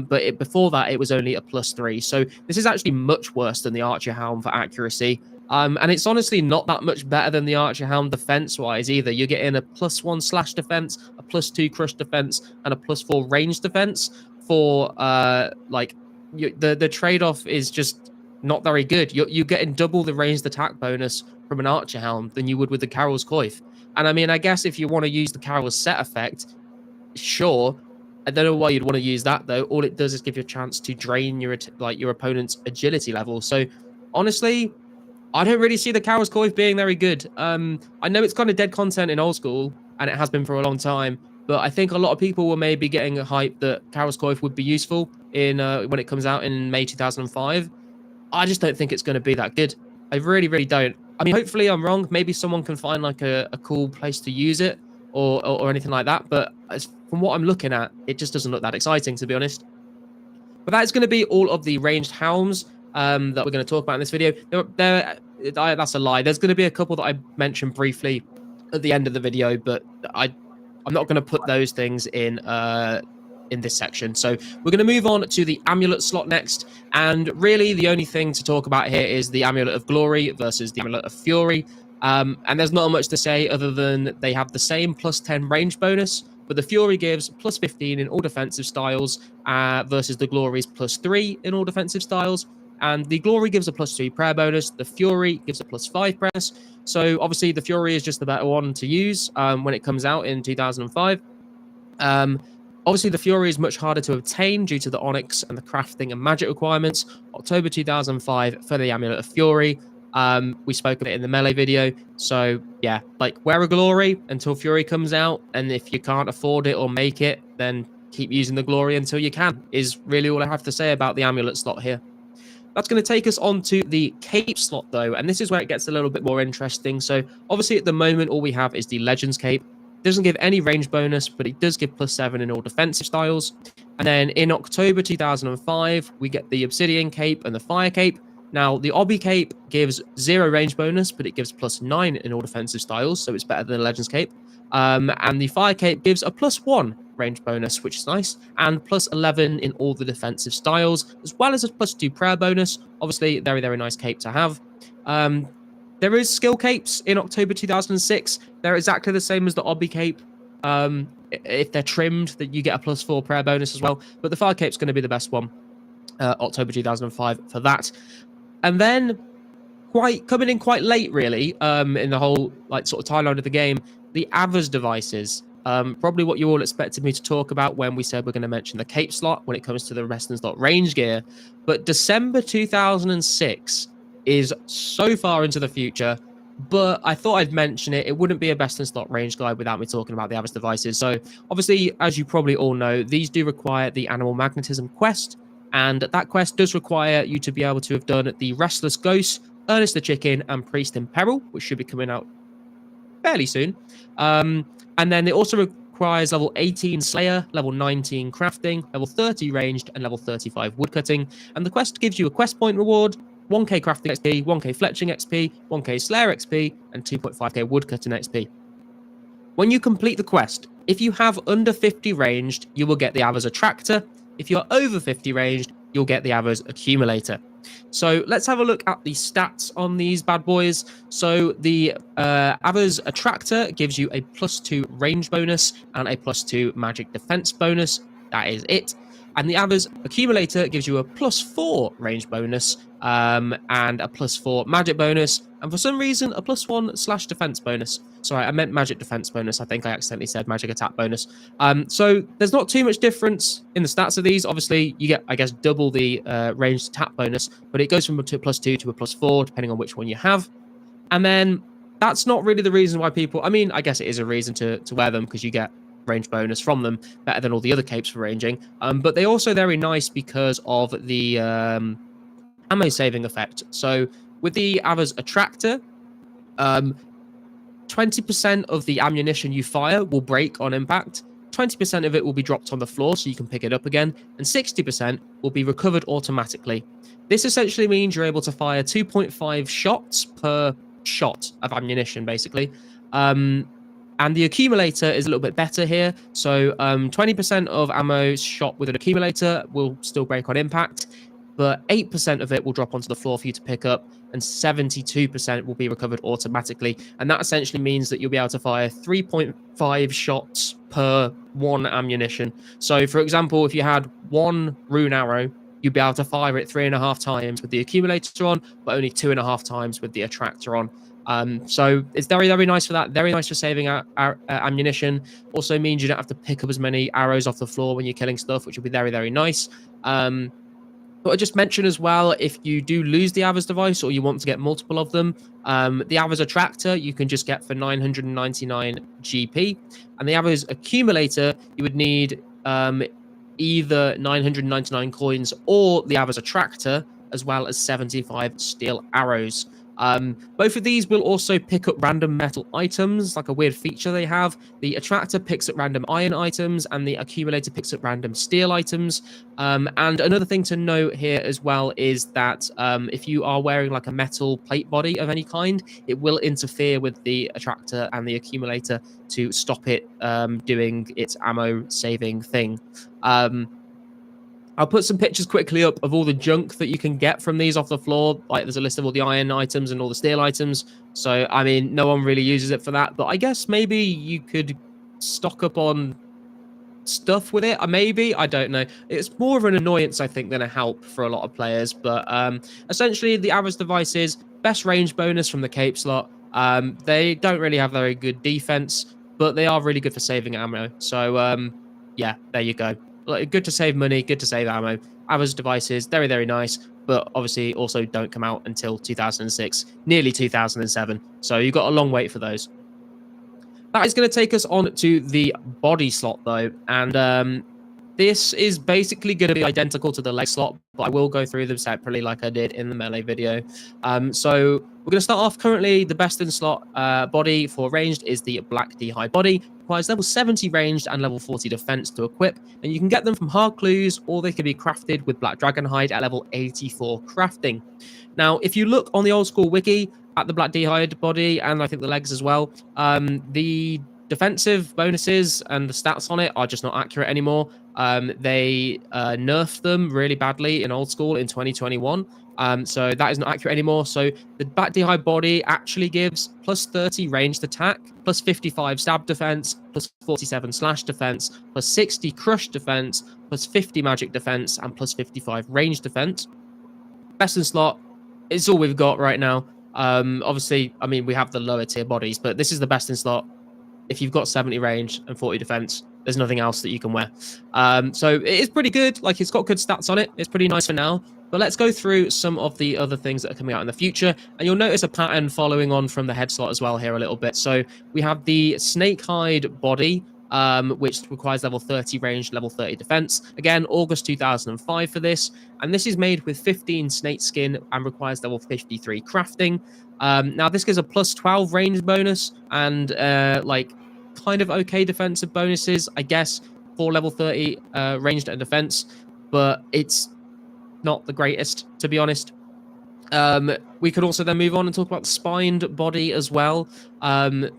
but before that, it was only a +3. So this is actually much worse than the Archer helm for accuracy. And it's honestly not that much better than the Archer helm defense-wise either. You're getting a +1 slash defense, a +2 crush defense, and a +4 range defense for the trade-off is just not very good. You're getting double the ranged attack bonus from an Archer helm than you would with the Carol's Coif. And I mean, I guess if you want to use the Carol's set effect, sure. I don't know why you'd want to use that though. All it does is give you a chance to drain your opponent's agility level. So honestly, I don't really see the Carol's Coif being very good. I know it's kind of dead content in Old School, and it has been for a long time, but I think a lot of people were maybe getting a hype that Carol's Coif would be useful in when it comes out in May 2005. I just don't think it's going to be that good. I really don't. I mean, hopefully I'm wrong. Maybe someone can find like a cool place to use it or anything like that. But from what I'm looking at, it just doesn't look that exciting, to be honest. But that is going to be all of the ranged helms that we're going to talk about in this video. That's a lie. There's going to be a couple that I mentioned briefly at the end of the video, but I'm not going to put those things in in this section. So we're going to move on to the amulet slot next. And really, the only thing to talk about here is the Amulet of Glory versus the Amulet of Fury. And there's not much to say other than they have the same +10 range bonus, but the Fury gives +15 in all defensive styles versus the Glory's +3 in all defensive styles. And the Glory gives a +2 prayer bonus. The Fury gives a +5 bonus. So obviously the Fury is just the better one to use when it comes out in 2005. Obviously, the Fury is much harder to obtain due to the Onyx and the crafting and magic requirements. October 2005 for the Amulet of Fury. We spoke of it in the Melee video. So, yeah, like, wear a Glory until Fury comes out. And if you can't afford it or make it, then keep using the Glory until you can, is really all I have to say about the Amulet slot here. That's going to take us on to the Cape slot, though. And this is where it gets a little bit more interesting. So, obviously, at the moment, all we have is the Legends Cape. Doesn't give any range bonus, but it does give +7 in all defensive styles. And then in October 2005, we get the Obsidian Cape and the Fire Cape. Now, the Obby Cape gives 0 range bonus, but it gives +9 in all defensive styles, so it's better than the Legends Cape. And the Fire Cape gives a +1 range bonus, which is nice, and +11 in all the defensive styles, as well as a +2 prayer bonus. Obviously, very, very nice cape to have. There is skill capes in October 2006. They're exactly the same as the Obby cape. If they're trimmed, that you get a +4 prayer bonus as well. But the Fire cape's going to be the best one. October 2005 for that. And then coming in quite late, really, in the whole sort of timeline of the game, the Avers devices. Probably what you all expected me to talk about when we said we're going to mention the cape slot when it comes to the Western slot range gear. But December 2006 is so far into the future, but I thought I'd mention it. It wouldn't be a best in slot range guide without me talking about the Avers devices. So obviously, as you probably all know, these do require the Animal Magnetism quest, and that quest does require you to be able to have done the Restless Ghost, Ernest the Chicken, and Priest in Peril, which should be coming out fairly soon. And then it also requires level 18 Slayer, level 19 Crafting, level 30 Ranged, and level 35 Woodcutting. And the quest gives you a quest point reward, 1k Crafting XP, 1k Fletching XP, 1k Slayer XP, and 2.5k Woodcutting XP. When you complete the quest, if you have under 50 ranged, you will get the Avers Attractor. If you're over 50 ranged, you'll get the Avers Accumulator. So let's have a look at the stats on these bad boys. So the Avers Attractor gives you a +2 range bonus and a +2 magic defense bonus. That is it. And the Avers Accumulator gives you a +4 range bonus and a +4 magic bonus. And for some reason, a +1 / defense bonus. Sorry, I meant magic defense bonus. I think I accidentally said magic attack bonus. So there's not too much difference in the stats of these. Obviously, you get, I guess, double the ranged attack bonus, but it goes from a +2 to a +4, depending on which one you have. And then that's not really the reason why people... I mean, I guess it is a reason to wear them, because you get range bonus from them, better than all the other capes for ranging. But they're also very nice because of the ammo saving effect. So with the Avers Attractor, 20% of the ammunition you fire will break on impact, 20% of it will be dropped on the floor so you can pick it up again, and 60% will be recovered automatically. This essentially means you're able to fire 2.5 shots per shot of ammunition, basically. And the accumulator is a little bit better here. So 20% of ammo shot with an accumulator will still break on impact, but 8% of it will drop onto the floor for you to pick up, and 72% will be recovered automatically. And that essentially means that you'll be able to fire 3.5 shots per 1 ammunition. So, for example, if you had 1 rune arrow, you'd be able to fire it 3.5 times with the accumulator on, but only 2.5 times with the attractor on. So it's very, very nice for that. Very nice for saving ammunition. Also means you don't have to pick up as many arrows off the floor when you're killing stuff, which will be very, very nice. But I just mention as well, if you do lose the Avers device or you want to get multiple of them, the Avers Attractor you can just get for 999 GP. And the Avers Accumulator, you would need either 999 coins or the Avers Attractor, as well as 75 steel arrows. Both of these will also pick up random metal items, like a weird feature they have. The attractor picks up random iron items, and the accumulator picks up random steel items. And another thing to note here as well is that if you are wearing like a metal plate body of any kind, it will interfere with the attractor and the accumulator to stop it doing its ammo saving thing. I'll put some pictures quickly up of all the junk that you can get from these off the floor. Like there's a list of all the iron items and all the steel items. So, I mean, no one really uses it for that. But I guess maybe you could stock up on stuff with it. Maybe, I don't know. It's more of an annoyance, I think, than a help for a lot of players. But essentially, the average devices, best range bonus from the cape slot. They don't really have very good defense, but they are really good for saving ammo. So, yeah, there you go. Good to save money, good to save ammo. Average devices, very, very nice, but obviously also don't come out until 2006, nearly 2007. So you've got a long wait for those. That is going to take us on to the body slot, though. And this is basically going to be identical to the leg slot, but I will go through them separately like I did in the melee video. So we're going to start off currently. The best in slot body for ranged is the Black D-High body. Requires level 70 ranged and level 40 defense to equip. And you can get them from hard clues, or they can be crafted with Black Dragon Hide at level 84 crafting. Now, if you look on the old school wiki at the Black D-Hide body, and I think the legs as well, the defensive bonuses and the stats on it are just not accurate anymore. They nerfed them really badly in old school in 2021. So that is not accurate anymore. So the Black D-High body actually gives plus 30 ranged attack, plus 55 stab defense, plus 47 slash defense, plus 60 crush defense, plus 50 magic defense, and plus 55 range defense. Best in slot is all we've got right now. Obviously, I mean, we have the lower tier bodies, but this is the best in slot. If you've got 70 range and 40 defense, there's nothing else that you can wear. So it is pretty good. Like, it's got good stats on it. It's pretty nice for now. But let's go through some of the other things that are coming out in the future. And you'll notice a pattern following on from the head slot as well here a little bit. So we have the snake hide body, which requires level 30 range, level 30 defense. Again, August 2005 for this. And this is made with 15 snake skin and requires level 53 crafting. Now, this gives a plus 12 range bonus and like kind of okay defensive bonuses, I guess, for level 30 ranged and defense, but it's not the greatest, to be honest. We could also then move on and talk about the spined body as well.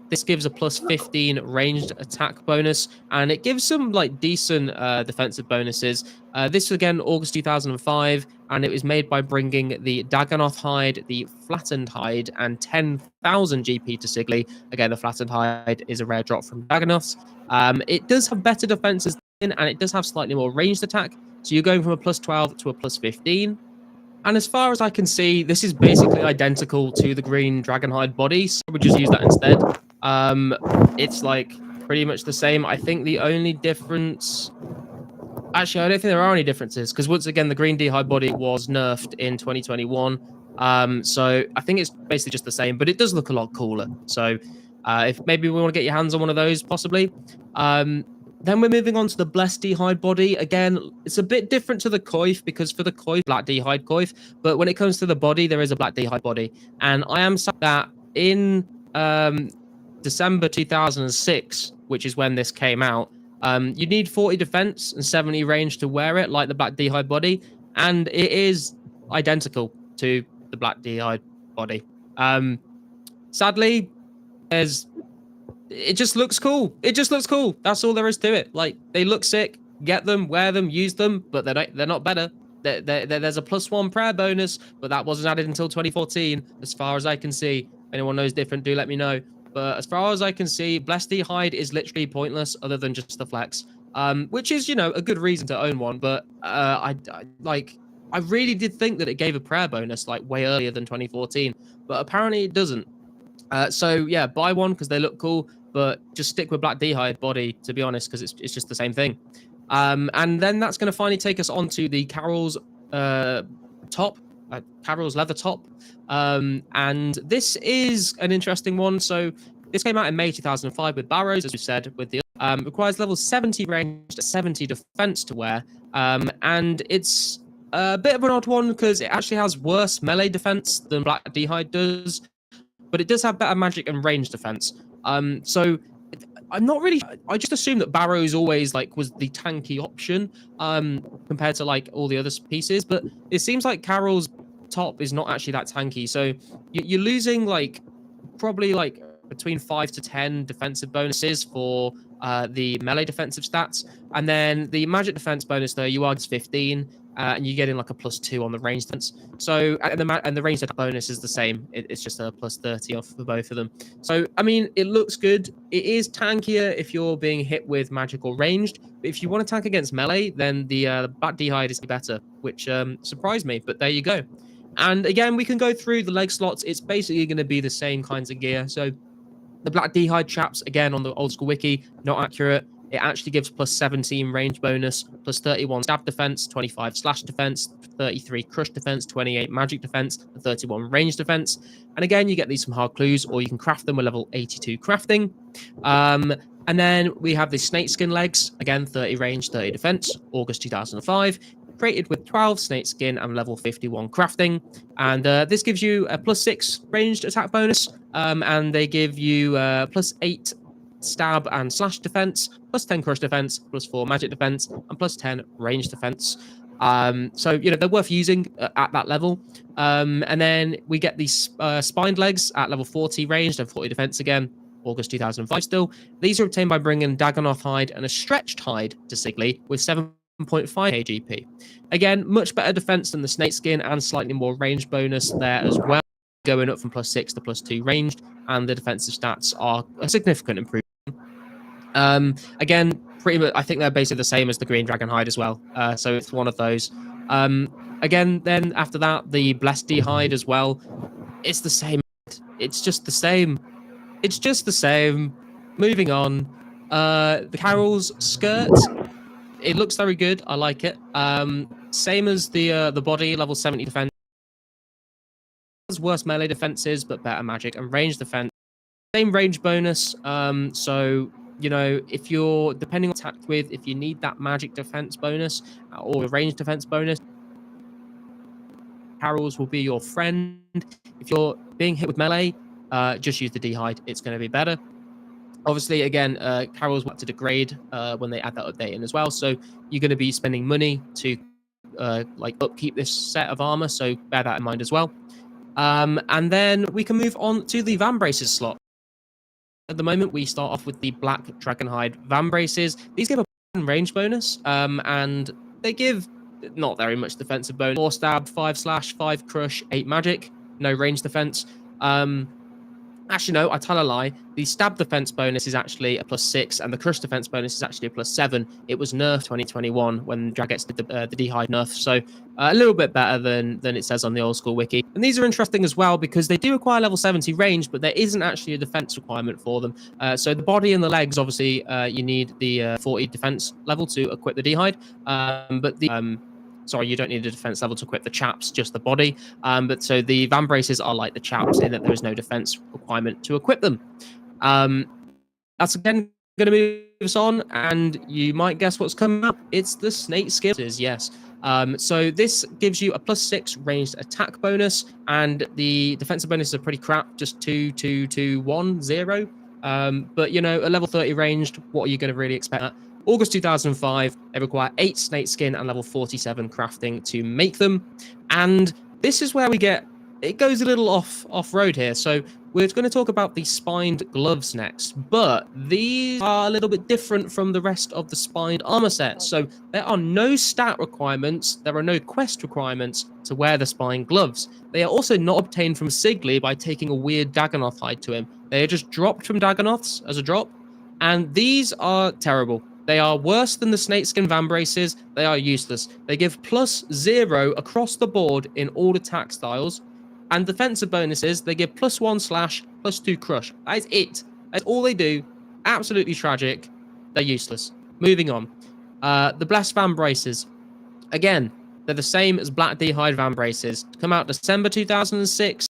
This gives a plus 15 ranged attack bonus, and it gives some like decent defensive bonuses. This again, August 2005, and it was made by bringing the Dagonoth hide, the flattened hide, and 10,000 GP to Sigley. Again, the flattened hide is a rare drop from Dagonoths. It does have better defenses, and it does have slightly more ranged attack. So you're going from a plus 12 to a plus 15. And as far as I can see, this is basically identical to the green Dragonhide body, so we just use that instead. It's like pretty much the same. I think the only difference... Actually, I don't think there are any differences, because once again, the green D-Hide body was nerfed in 2021. So I think it's basically just the same, but it does look a lot cooler. So if maybe we want to get your hands on one of those, possibly. Then we're moving on to the Blessed D-Hide body. Again, it's a bit different to the Coif, because for the Coif, Black D-Hide Coif, but when it comes to the body, there is a Black D-Hide body. And I am sad that in December 2006, which is when this came out, you need 40 defense and 70 range to wear it, like the Black D-Hide body, and it is identical to the Black D-Hide body. Sadly, it just looks cool. It just looks cool. That's all there is to it. Like, they look sick. Get them, wear them, use them, but they're not better. There's a +1 prayer bonus, but that wasn't added until 2014, as far as I can see. If anyone knows different, do let me know. But as far as I can see, Blessed D-Hide is literally pointless, other than just the flex, which is, you know, a good reason to own one. But I really did think that it gave a prayer bonus like way earlier than 2014, but apparently it doesn't. So yeah, buy one because they look cool, but just stick with Black D-Hide body, to be honest, because it's just the same thing. And then that's going to finally take us on to the Carol's top, Carol's leather top. And this is an interesting one. So this came out in May 2005 with Barrows, as we said, with the requires level 70 range, 70 defense to wear. And it's A bit of an odd one because it actually has worse melee defense than Black D'hide does, but it does have better magic and range defense. So I'm not really. I just assumed that Barrows always was the tanky option compared to all the other pieces, but it seems like Carol's top is not actually that tanky. So you're losing probably between 5 to 10 defensive bonuses for the melee defensive stats, and then the magic defense bonus though you are 15. And you get in a +2 on the range defense. So and the range attack bonus is the same. It's just a +30 off for both of them. So I mean, it looks good. It is tankier if you're being hit with magic or ranged. But if you want to tank against melee, then the Black D'hide is better, which surprised me. But there you go. And again, we can go through the leg slots. It's basically going to be the same kinds of gear. So the Black D'hide chaps, again on the old school wiki, not accurate. It actually gives +17 range bonus, +31 stab defense, 25 slash defense, 33 crush defense, 28 magic defense, and 31 range defense. And again, you get these from hard clues, or you can craft them with level 82 crafting. And then we have the snakeskin legs, again 30 range, 30 defense, August 2005. Created with 12 snakeskin and level 51 crafting. And this gives you a +6 ranged attack bonus, and they give you +8 stab and slash defense, +10 crush defense, +4 magic defense, and +10 range defense. So they're worth using at that level. And then we get these spined legs at level 40 ranged and 40 defense again, August 2005 still. These are obtained by bringing Dagonoth hide and a stretched hide to Sigley with 7.5 AGP. Again, much better defense than the snakeskin and slightly more range bonus there as well, going up from +6 to +2 ranged, and the defensive stats are a significant improvement. Again, pretty much, I think they're basically the same as the green dragon hide as well. So it's one of those. Again, then after that, the Blessed D'hide as well. It's the same. It's just the same. It's just the same. Moving on. The Carol's skirt. It looks very good. I like it. Same as the body, level 70 defense. Has worse melee defenses, but better magic and range defense. Same range bonus. So if you're depending on attacked with, if you need that magic defense bonus or range defense bonus, Carol's will be your friend. If you're being hit with melee, just use the D'hide. It's going to be better. Obviously, again, Carol's want to degrade when they add that update in as well. So you're going to be spending money to upkeep this set of armor. So bear that in mind as well. And then we can move on to the Van Braces slot. At the moment, we start off with the Black Dragonhide Van Braces. These give a range bonus, and they give not very much defensive bonus. 4 stab, 5 slash, 5 crush, 8 magic, no range defense. Actually, no, I tell a lie. The stab defense bonus is actually a +6, and the crush defense bonus is actually a +7. It was nerfed 2021 when Dragex did the D'hide nerf, so a little bit better than it says on the old school wiki. And these are interesting as well because they do require level 70 range, but there isn't actually a defense requirement for them. So the body and the legs, obviously, you need the 40 defense level to equip the D'hide, but the sorry, you don't need a defense level to equip the chaps, just the body. But so the Van Braces are like the chaps in that there is no defense requirement to equip them. That's again going to move us on, and you might guess what's coming up. It's the Snake Skippers, yes. So this gives you a +6 ranged attack bonus, and the defensive bonuses are pretty crap, just 2, 2, 2, 1, 0. But a level 30 ranged, what are you going to really expect? August 2005, they require 8 snakeskin and level 47 crafting to make them. And this is where it goes a little off-road here. So we're going to talk about the spined gloves next, but these are a little bit different from the rest of the spined armor set. So there are no stat requirements, there are no quest requirements to wear the spined gloves. They are also not obtained from Sigley by taking a weird Dagonoth hide to him. They are just dropped from Dagonoths as a drop, and these are terrible. They are worse than the snakeskin Van Braces. They are useless. They give +0 across the board in all attack styles. And defensive bonuses, they give +1 slash, +2 crush. That is it. That's all they do. Absolutely tragic. They're useless. Moving on. The Blessed Van Braces. Again, they're the same as Black D'hide Van Braces. Come out December 2006.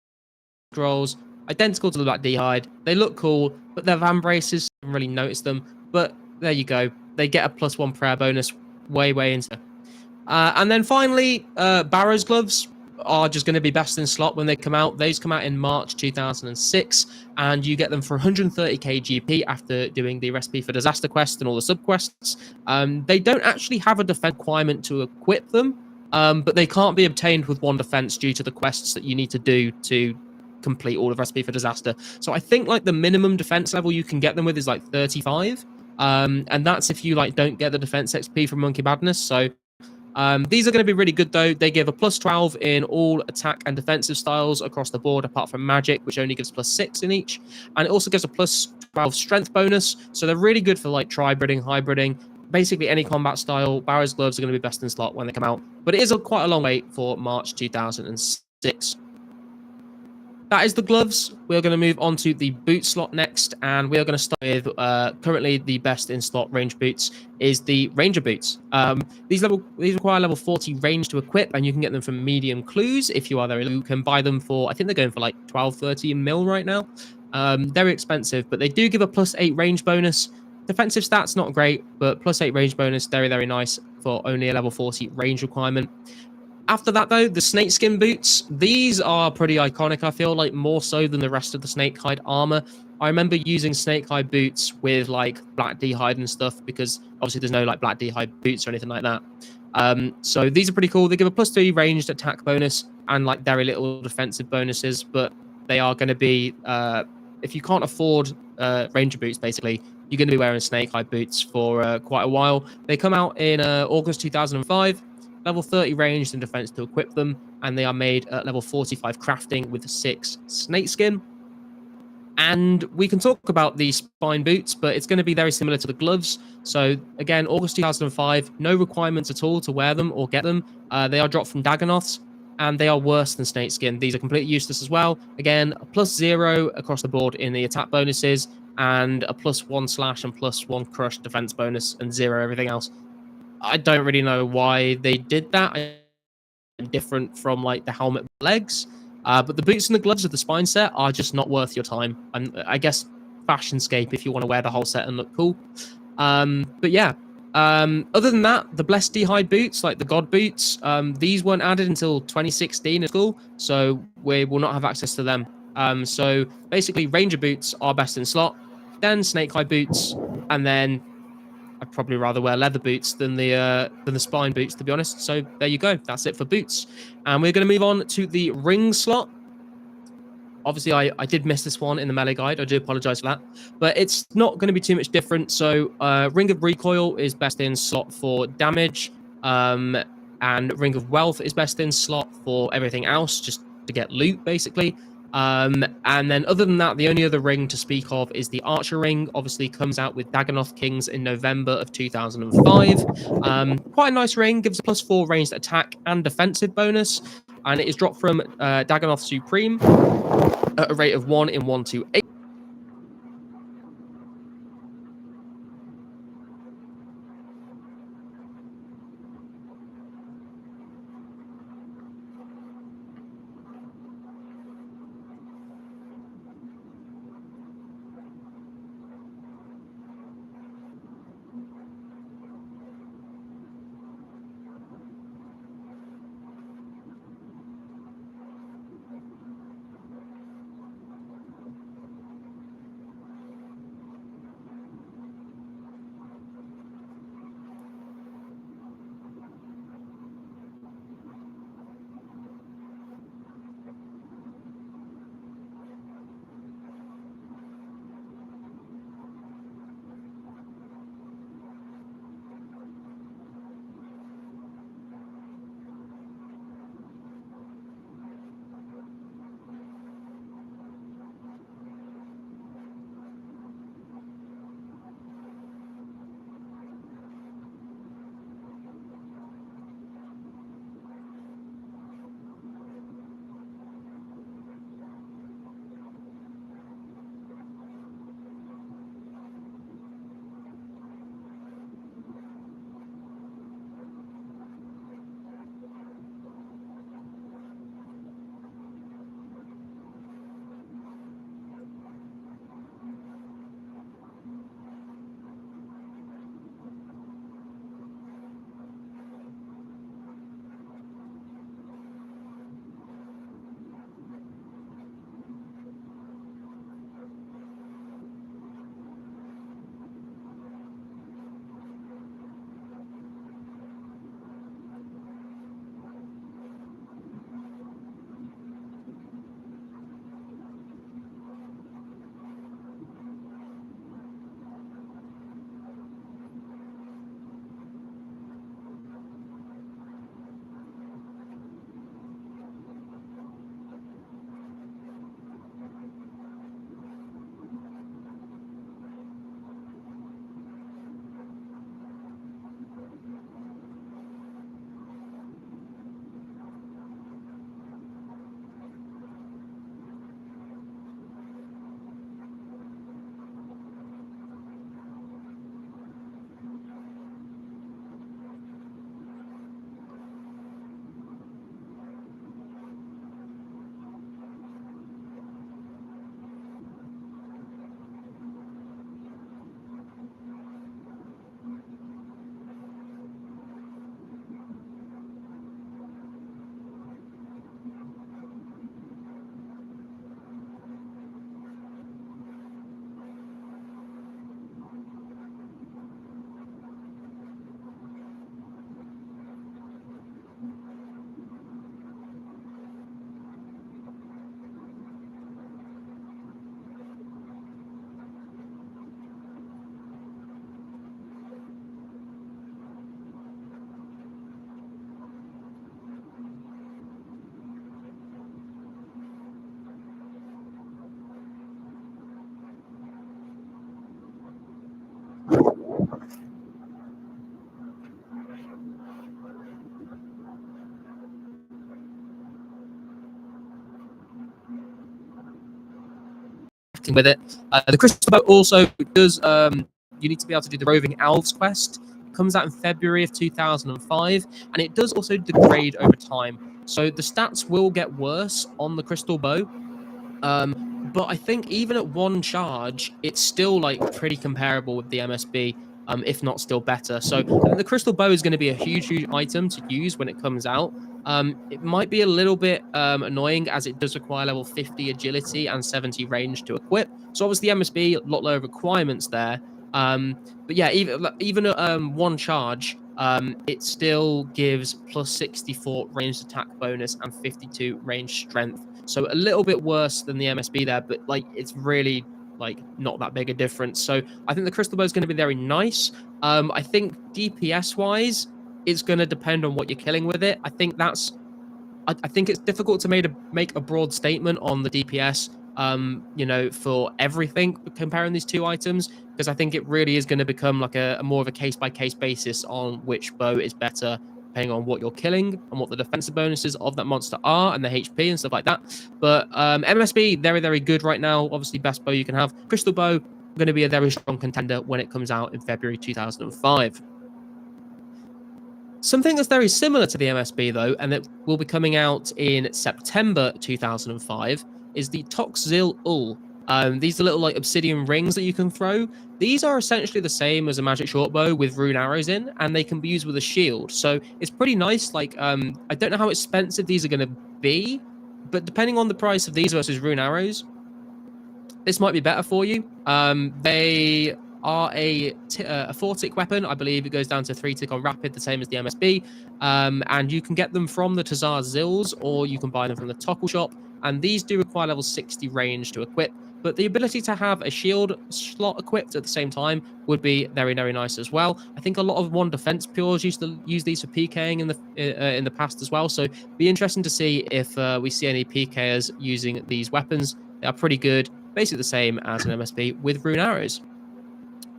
Scrolls. Identical to the Black D'hide. They look cool, but they're Van Braces. I haven't really noticed them. But there you go. They get a +1 prayer bonus way into. And then finally, Barrow's gloves are just going to be best in slot when they come out. Those come out in March 2006, and you get them for 130k GP after doing the Recipe for Disaster quest and all the subquests. They don't actually have a defense requirement to equip them, but they can't be obtained with 1 defense due to the quests that you need to do to complete all of Recipe for Disaster. So I think like the minimum defense level you can get them with is like 35. And that's if you like don't get the defense XP from Monkey Madness. So these are going to be really good though. They give a plus 12 in all attack and defensive styles across the board, apart from magic, which only gives plus 6 in each. And it also gives a plus 12 strength bonus. So they're really good for like tri-breeding, hybriding, basically any combat style. Barrow's gloves are going to be best in slot when they come out. But it is quite a long wait for March 2006. That is the gloves. We're going to move on to the boot slot next, and we are going to start with currently the best in slot range boots is the Ranger boots. These require level 40 range to equip, and you can get them from Medium Clues if you are there. You can buy them for, I think they're going for like 12-13 mil right now. Very expensive, but they do give a plus 8 range bonus. Defensive stats not great, but plus 8 range bonus, very, very nice for only a level 40 range requirement. After that, though, the snakeskin boots, these are pretty iconic, I feel like, more so than the rest of the snakehide armor. I remember using snakehide boots with, like, black d'hide and stuff, because obviously there's no, like, black d'hide boots or anything like that. So these are pretty cool. They give a plus 3 ranged attack bonus and, like, very little defensive bonuses, but they are going to be, if you can't afford ranger boots, basically, you're going to be wearing snakehide boots for quite a while. They come out in August 2005. Level 30 ranged and defense to equip them, and they are made at level 45 crafting with 6 snakeskin. And we can talk about the spine boots, but it's going to be very similar to the gloves. So again, August 2005, no requirements at all to wear them or get them. They are dropped from Dagonoths, and they are worse than snakeskin. These are completely useless as well. Again, a plus 0 across the board in the attack bonuses, and a plus 1 slash and plus 1 crush defense bonus, and 0 everything else. I don't really know why they did that. Different from like the helmet legs, but the boots and the gloves of the spine set are just not worth your time. And I guess fashionscape if you want to wear the whole set and look cool. But yeah, other than that, the blessed d'hide boots, like the god boots, these weren't added until 2016 at school, so we will not have access to them. So basically, ranger boots are best in slot, then snakehide boots, and then I'd probably rather wear leather boots than the spine boots, to be honest. So there you go. That's it for boots. And we're going to move on to the ring slot. Obviously, I did miss this one in the melee guide. I do apologize for that. But it's not going to be too much different. So Ring of Recoil is best in slot for damage. And Ring of Wealth is best in slot for everything else, just to get loot, basically. And then other than that, the only other ring to speak of is the Archer ring. Obviously comes out with Dagonoth Kings in November of 2005. Quite a nice ring, gives a plus 4 ranged attack and defensive bonus, and it is dropped from Dagonoth Supreme at a rate of 1 in 128. interacting with it. The crystal bow also does. You need to be able to do the roving elves quest. It comes out in February of 2005, and it does also degrade over time. So the stats will get worse on the crystal bow. But I think even at one charge, it's still like pretty comparable with the MSB, if not still better. So I think the crystal bow is going to be a huge item to use when it comes out. It might be a little bit annoying as it does require level 50 agility and 70 range to equip. So obviously MSB, a lot lower requirements there. But yeah, even at one charge, it still gives plus 64 ranged attack bonus and 52 range strength. So a little bit worse than the MSB there, but like it's really like not that big a difference. So I think the crystal bow is going to be very nice. I think DPS wise, it's going to depend on what you're killing with it. I think it's difficult to make a broad statement on the DPS. For everything comparing these two items, because I think it really is going to become like a more of a case by case basis on which bow is better, depending on what you're killing and what the defensive bonuses of that monster are and the HP and stuff like that. But MSB, very, very good right now. Obviously, best bow you can have. Crystal bow, going to be a very strong contender when it comes out in February 2005. Something that's very similar to the MSB, though, and that will be coming out in September 2005, is the Toxzil Ul. These are little like obsidian rings that you can throw. These are essentially the same as a magic shortbow with rune arrows in, and they can be used with a shield. So it's pretty nice. Like, I don't know how expensive these are going to be, but depending on the price of these versus rune arrows, this might be better for you. They are a 4-tick weapon. I believe it goes down to 3-tick on rapid, the same as the MSB. And you can get them from the Tazar Zills, or you can buy them from the Tockle shop. And these do require level 60 range to equip. But the ability to have a shield slot equipped at the same time would be very, very nice as well. I think a lot of one defense pures used to use these for PKing in the past as well. So it'd be interesting to see if we see any PKers using these weapons. They are pretty good, basically the same as an MSB with rune arrows.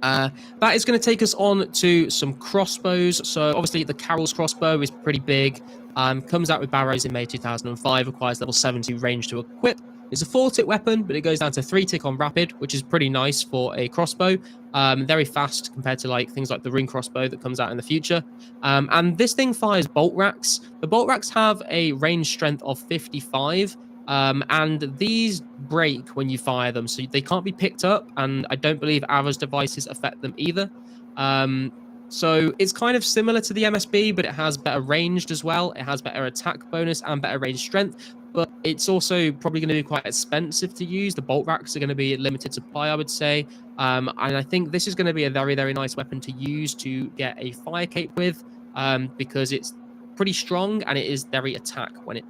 That is going to take us on to some crossbows. So obviously the Carol's crossbow is pretty big. Comes out with barrows in May 2005, requires level 70 range to equip. It's a 4-tick weapon, but it goes down to 3-tick on rapid, which is pretty nice for a crossbow. Very fast compared to like things like the ring crossbow that comes out in the future. And this thing fires bolt racks. The bolt racks have a range strength of 55. And these break when you fire them, so they can't be picked up, and I don't believe Ava's devices affect them either. So it's kind of similar to the MSB, but it has better ranged as well. It has better attack bonus and better range strength, but it's also probably going to be quite expensive to use. The bolt racks are going to be limited supply, I would say. And I think this is going to be a very, very nice weapon to use to get a fire cape with, because it's pretty strong and it is very attack when it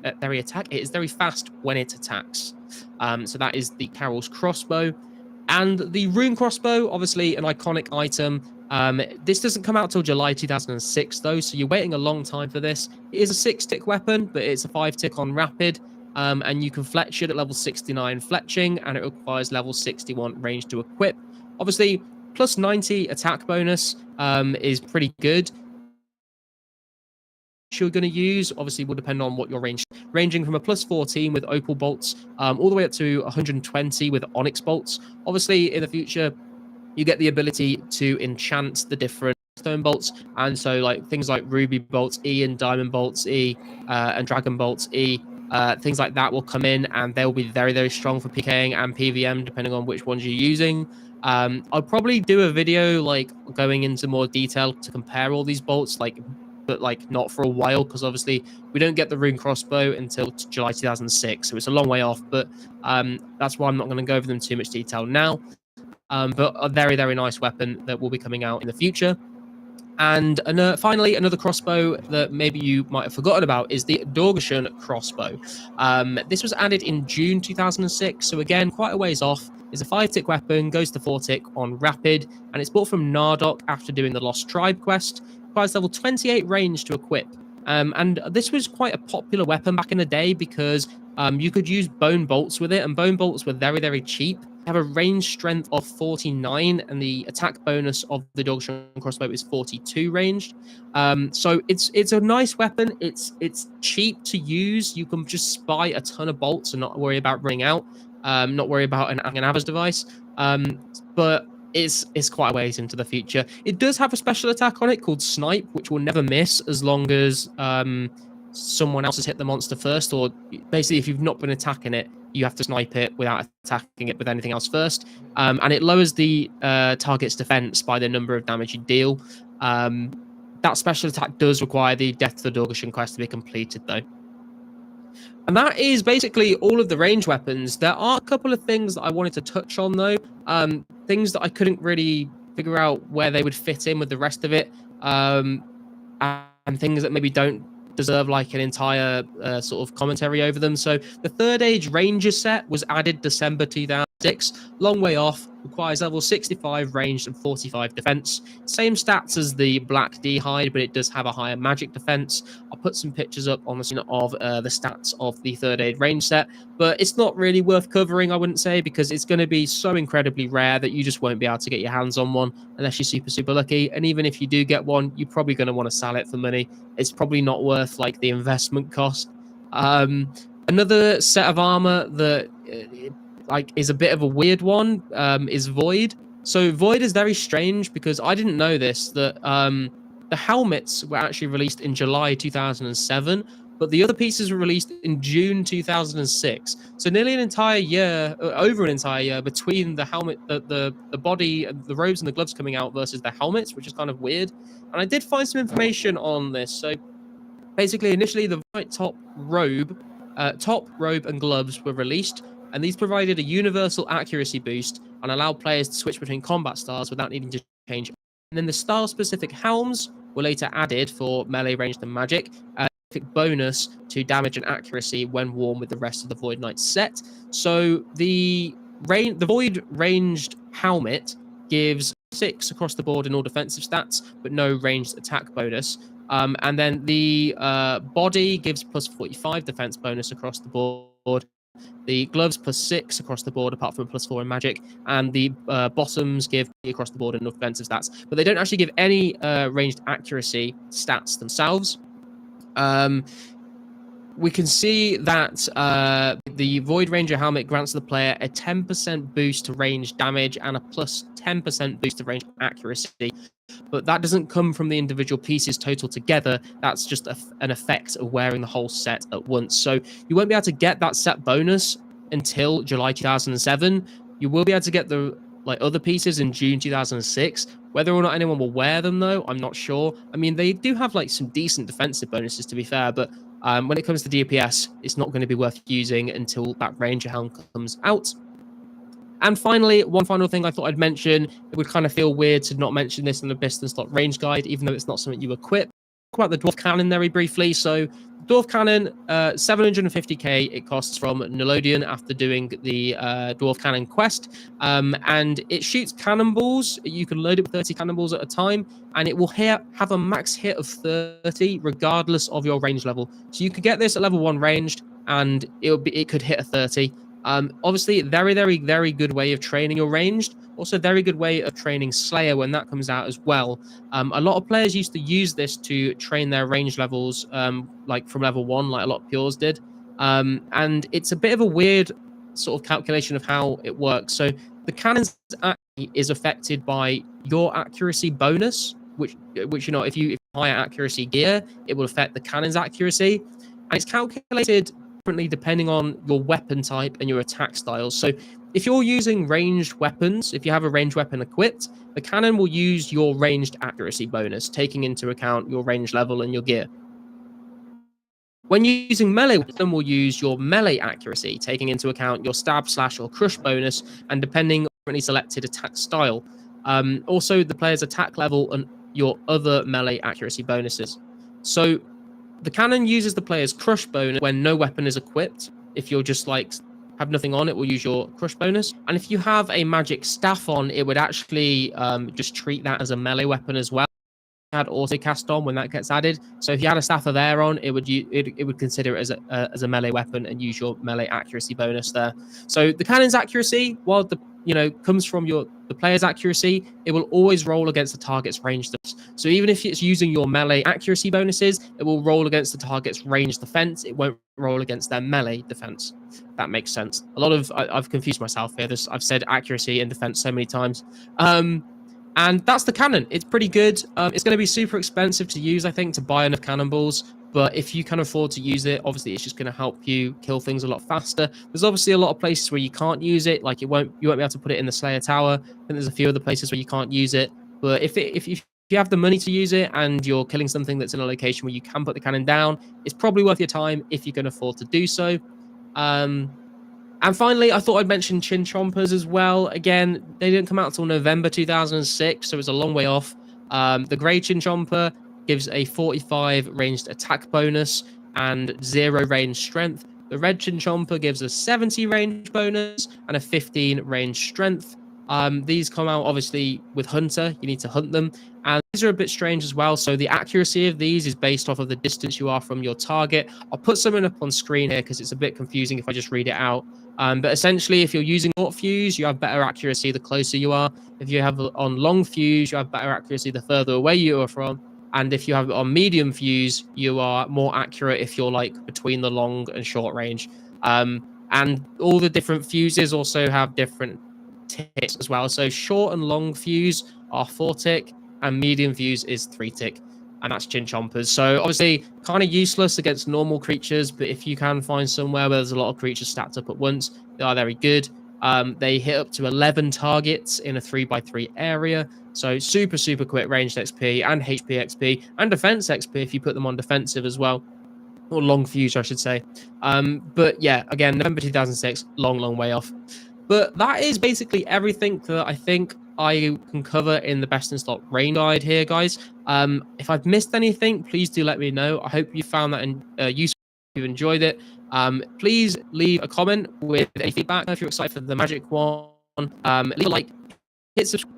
is very fast when it attacks. So that is the Carol's crossbow. And the rune crossbow, obviously an iconic item. This doesn't come out till July 2006 though, so you're waiting a long time for this. It is a 6-tick weapon, but it's a 5-tick on rapid, and you can fletch it at level 69 fletching, and it requires level 61 range to equip. Obviously plus 90 attack bonus is pretty good. You're going to use obviously will depend on what your range, ranging from a plus 14 with opal bolts all the way up to 120 with onyx bolts. Obviously in the future you get the ability to enchant the different stone bolts, and so like things like ruby bolts E and diamond bolts E and dragon bolts E, things like that will come in, and they'll be very, very strong for PKing and PVM depending on which ones you're using. I'll probably do a video like going into more detail to compare all these bolts, but like not for a while, because obviously we don't get the rune crossbow until July 2006, so it's a long way off. But that's why I'm not going to go over them in too much detail now. But a very, very nice weapon that will be coming out in the future. And finally, another crossbow that maybe you might have forgotten about is the Dorgeshan crossbow. This was added in June 2006, so again, quite a ways off. It's a 5-tick weapon, goes to 4-tick on rapid, and it's bought from Nardok after doing the Lost Tribe quest. Requires level 28 range to equip. And this was quite a popular weapon back in the day because you could use bone bolts with it, and bone bolts were very, very cheap. They have a range strength of 49, and the attack bonus of the Dorgeshan crossbow is 42 ranged. So it's a nice weapon. It's cheap to use. You can just buy a ton of bolts and not worry about running out. not worry about an Avas device. But it's quite a ways into the future. It does have a special attack on it called Snipe, which will never miss as long as someone else has hit the monster first, or basically if you've not been attacking it, you have to snipe it without attacking it with anything else first. And it lowers the target's defense by the number of damage you deal. That special attack does require the Death to the Dorgashin quest to be completed, though. And that is basically all of the range weapons. There are a couple of things that I wanted to touch on, though. Things that I couldn't really figure out where they would fit in with the rest of it. And things that maybe don't deserve like an entire sort of commentary over them. So the Third Age Ranger set was added December 2006. Long way off. Requires level 65 ranged and 45 defense. Same stats as the Black D-Hide, but it does have a higher magic defense. I'll put some pictures up on the screen of the stats of the Third Aid range set, but it's not really worth covering, I wouldn't say, because it's going to be so incredibly rare that you just won't be able to get your hands on one unless you're super lucky. And even if you do get one, you're probably going to want to sell it for money. It's probably not worth like the investment cost. Another set of armor that like is a bit of a weird one is Void. So Void is very strange because I didn't know this, that the helmets were actually released in July 2007, but the other pieces were released in June 2006. So nearly an entire year, over an entire year, between the helmet, the body, the robes and the gloves coming out versus the helmets, which is kind of weird. And I did find some information on this. So basically, initially the white top robe and gloves were released, and these provided a universal accuracy boost and allowed players to switch between combat styles without needing to change. And then the style-specific helms were later added for melee, ranged, and magic, a specific bonus to damage and accuracy when worn with the rest of the Void Knight set. So the Void ranged helmet gives 6 across the board in all defensive stats, but no ranged attack bonus. And then the body gives plus 45 defense bonus across the board. The gloves plus 6 across the board, apart from plus 4 in magic, and the bottoms give across the board in offensive stats, but they don't actually give any ranged accuracy stats themselves. We can see that the Void Ranger helmet grants the player a 10% boost to range damage and a plus 10% boost to range accuracy. But that doesn't come from the individual pieces total together. That's just an effect of wearing the whole set at once. So you won't be able to get that set bonus until July 2007. You will be able to get the other pieces in June 2006. Whether or not anyone will wear them, though, I'm not sure. I mean, they do have like some decent defensive bonuses, to be fair, but when it comes to DPS, it's not going to be worth using until that Ranger helm comes out. And finally, one final thing I thought I'd mention. It would kind of feel weird to not mention this in the Piston Slot range guide, even though it's not something you equip. Talk about the Dwarf Cannon very briefly. So, Dwarf Cannon, 750k it costs from Nickelodeon after doing the Dwarf Cannon quest. And it shoots cannonballs. You can load it with 30 cannonballs at a time, and it will have a max hit of 30 regardless of your range level. So you could get this at level 1 ranged, and it could hit a 30. Obviously, very, very, very good way of training your ranged. Also, very good way of training Slayer when that comes out as well. A lot of players used to use this to train their range levels, like from level 1, like a lot of Pures did. And it's a bit of a weird sort of calculation of how it works. So the cannon's accuracy is affected by your accuracy bonus, which you know, if you have higher accuracy gear, it will affect the cannon's accuracy. And it's calculated differently depending on your weapon type and your attack styles. So if you're using ranged weapons, if you have a ranged weapon equipped, the cannon will use your ranged accuracy bonus, taking into account your range level and your gear. When you're using melee, weapon will use your melee accuracy, taking into account your stab, slash, or crush bonus, and depending on any selected attack style. Also, the player's attack level and your other melee accuracy bonuses. So the cannon uses the player's crush bonus when no weapon is equipped. If you're just like have nothing on, it will use your crush bonus. And if you have a magic staff on, it would actually just treat that as a melee weapon as well. Had autocast on when that gets added. So if you had a staff of air on, it would consider it as a melee weapon and use your melee accuracy bonus there. So the cannon's accuracy, while comes from the player's accuracy, it will always roll against the target's range defense. So even if it's using your melee accuracy bonuses, it will roll against the target's range defense. It won't roll against their melee defense. that makes sense. A lot of I've confused myself here. I've said accuracy and defense so many times. And that's the cannon. It's pretty good. It's going to be super expensive to use, I think, to buy enough cannonballs. But if you can afford to use it, obviously it's just going to help you kill things a lot faster. There's obviously a lot of places where you can't use it, like you won't be able to put it in the Slayer Tower. And there's a few other places where you can't use it. But if you have the money to use it and you're killing something that's in a location where you can put the cannon down, it's probably worth your time if you can afford to do so. And finally, I thought I'd mention Chin Chompers as well. Again, they didn't come out until November 2006, so it's a long way off. The Grey Chin Chomper gives a 45 ranged attack bonus and 0 range strength. The Red Chin Chomper gives a 70 range bonus and a 15 range strength. These come out obviously with Hunter. You need to hunt them. And these are a bit strange as well. So the accuracy of these is based off of the distance you are from your target. I'll put something up on screen here because it's a bit confusing if I just read it out. But essentially, if you're using short fuse, you have better accuracy the closer you are. If you have on long fuse, you have better accuracy the further away you are from. And if you have it on medium fuse, you are more accurate if you're like between the long and short range. And all the different fuses also have different ticks as well. So short and long fuse are 4 tick, and medium fuse is 3 tick. And that's Chin Chompers. So obviously kind of useless against normal creatures, but if you can find somewhere where there's a lot of creatures stacked up at once, they are very good. They hit up to 11 targets in a 3x3 area. So super, super quick ranged XP and HP XP and defense XP if you put them on defensive as well. Or long fuse, I should say. But yeah, again, November 2006, long way off. But that is basically everything that I think I can cover in the best in slot rain guide here, guys. If I've missed anything, please do let me know. I hope you found that useful. If you've enjoyed it, please leave a comment with any feedback. If you're excited for the magic one, leave a like, hit subscribe.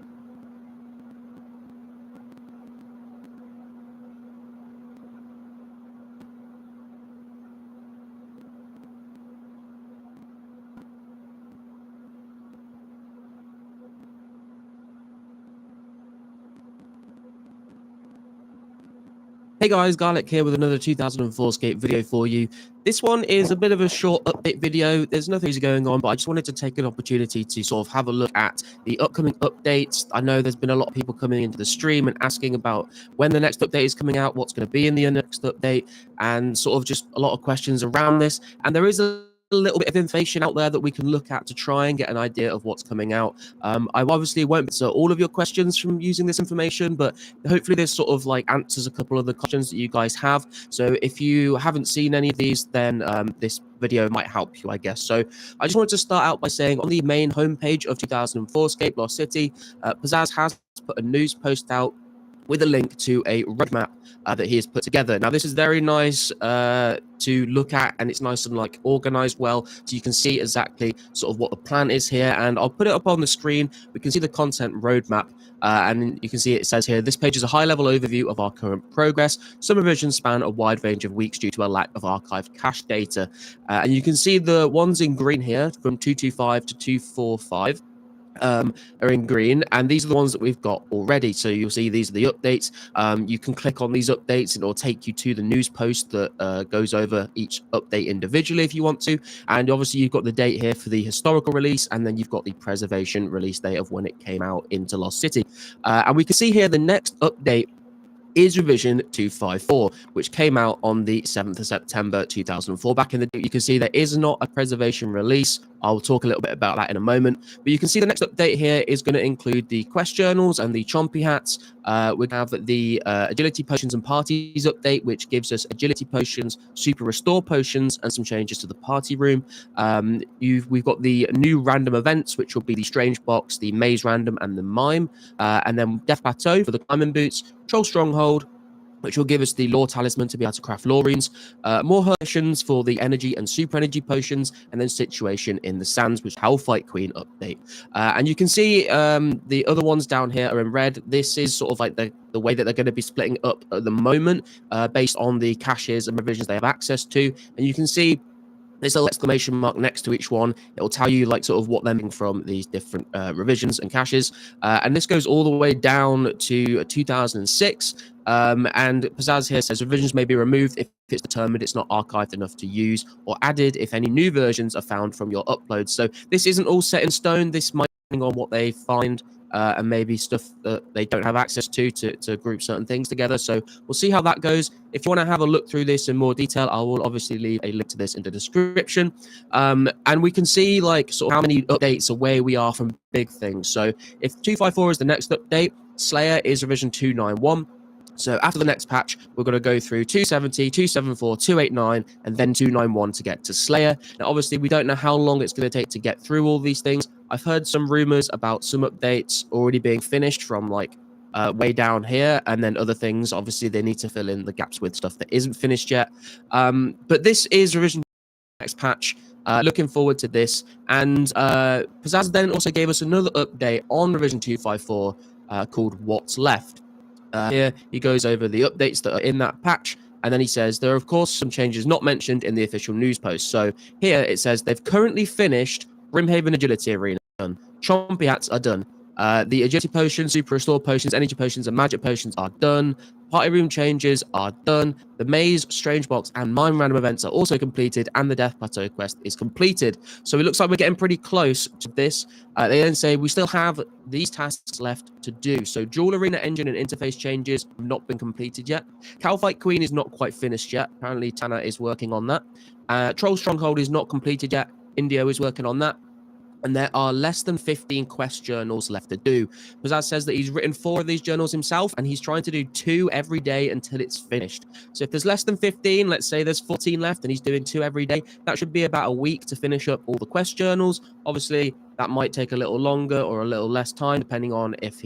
Hey guys, Garlic here with another 2004 Skate video for you. This one is a bit of a short update video. There's nothing going on, but I just wanted to take an opportunity to sort of have a look at the upcoming updates. I know there's been a lot of people coming into the stream and asking about when the next update is coming out, what's going to be in the next update, and sort of just a lot of questions around this. And there is a little bit of information out there that we can look at to try and get an idea of what's coming out. I obviously won't answer all of your questions from using this information, but hopefully this sort of like answers a couple of the questions that you guys have. So if you haven't seen any of these, then this video might help you, I guess. So I just wanted to start out by saying on the main homepage of 2004 Skate Lost City, Pizzazz has put a news post out with a link to a roadmap that he has put together. Now, this is very nice to look at, and it's nice and like organized well, so you can see exactly sort of what the plan is here. And I'll put it up on the screen. We can see the content roadmap, and you can see it says here, this page is a high-level overview of our current progress. Some revisions span a wide range of weeks due to a lack of archived cache data. And you can see the ones in green here from 225 to 245. Are in green, and these are the ones that we've got already. So you'll see these are the updates. You can click on these updates and it'll take you to the news post that goes over each update individually if you want to. And obviously you've got the date here for the historical release, and then you've got the preservation release date of when it came out into Lost City. And we can see here the next update is revision 254, which came out on the 7th of September 2004. Back in the day, you can see there is not a preservation release. I'll talk a little bit about that in a moment. But you can see the next update here is going to include the quest journals and the chompy hats. We have the agility potions and parties update, which gives us agility potions, super restore potions, and some changes to the party room. We've got the new random events, which will be the strange box, the maze random, and the mime. And then Death Plateau for the climbing boots, Troll Stronghold, which will give us the lore talisman to be able to craft lore runes, more potions for the energy and super energy potions, and then situation in the sands, which Hellfight Queen update. And you can see the other ones down here are in red. This is sort of like the way that they're going to be splitting up at the moment, based on the caches and revisions they have access to. And you can see This little exclamation mark next to each one, it will tell you like sort of what they're making from these different revisions and caches. And this goes all the way down to 2006. And Pizzazz here says revisions may be removed if it's determined it's not archived enough to use, or added if any new versions are found from your uploads. So this isn't all set in stone. This might depend on what they find. And maybe stuff that they don't have access to group certain things together. So we'll see how that goes. If you want to have a look through this in more detail, I will obviously leave a link to this in the description. And we can see like sort of how many updates away we are from big things. So if 254 is the next update, Slayer is revision 291. So after the next patch, we're going to go through 270, 274, 289, and then 291 to get to Slayer. Now, obviously, we don't know how long it's going to take to get through all these things. I've heard some rumors about some updates already being finished from like way down here, and then other things. Obviously, they need to fill in the gaps with stuff that isn't finished yet. But this is revision next patch. Looking forward to this. And Pizzazz then also gave us another update on revision 254 called What's Left. Here he goes over the updates that are in that patch, and then he says there are of course some changes not mentioned in the official news post. So here it says they've currently finished Brimhaven Agility Arena done. Chompy Hats are done. The agility potions, super restore potions, energy potions, and magic potions are done. Party room changes are done. The maze, strange box, and mine random events are also completed, and the death plateau quest is completed. So it looks like we're getting pretty close to this. They then say we still have these tasks left to do. So dual arena engine and interface changes have not been completed yet. Calfight Queen is not quite finished yet. Apparently Tana is working on that. Troll Stronghold is not completed yet. Indio is working on that. And there are less than 15 quest journals left to do. Pizzazz says that he's written 4 of these journals himself, and he's trying to do 2 every day until it's finished. So if there's less than 15, let's say there's 14 left, and he's doing 2 every day, that should be about a week to finish up all the quest journals. Obviously, that might take a little longer or a little less time, depending on if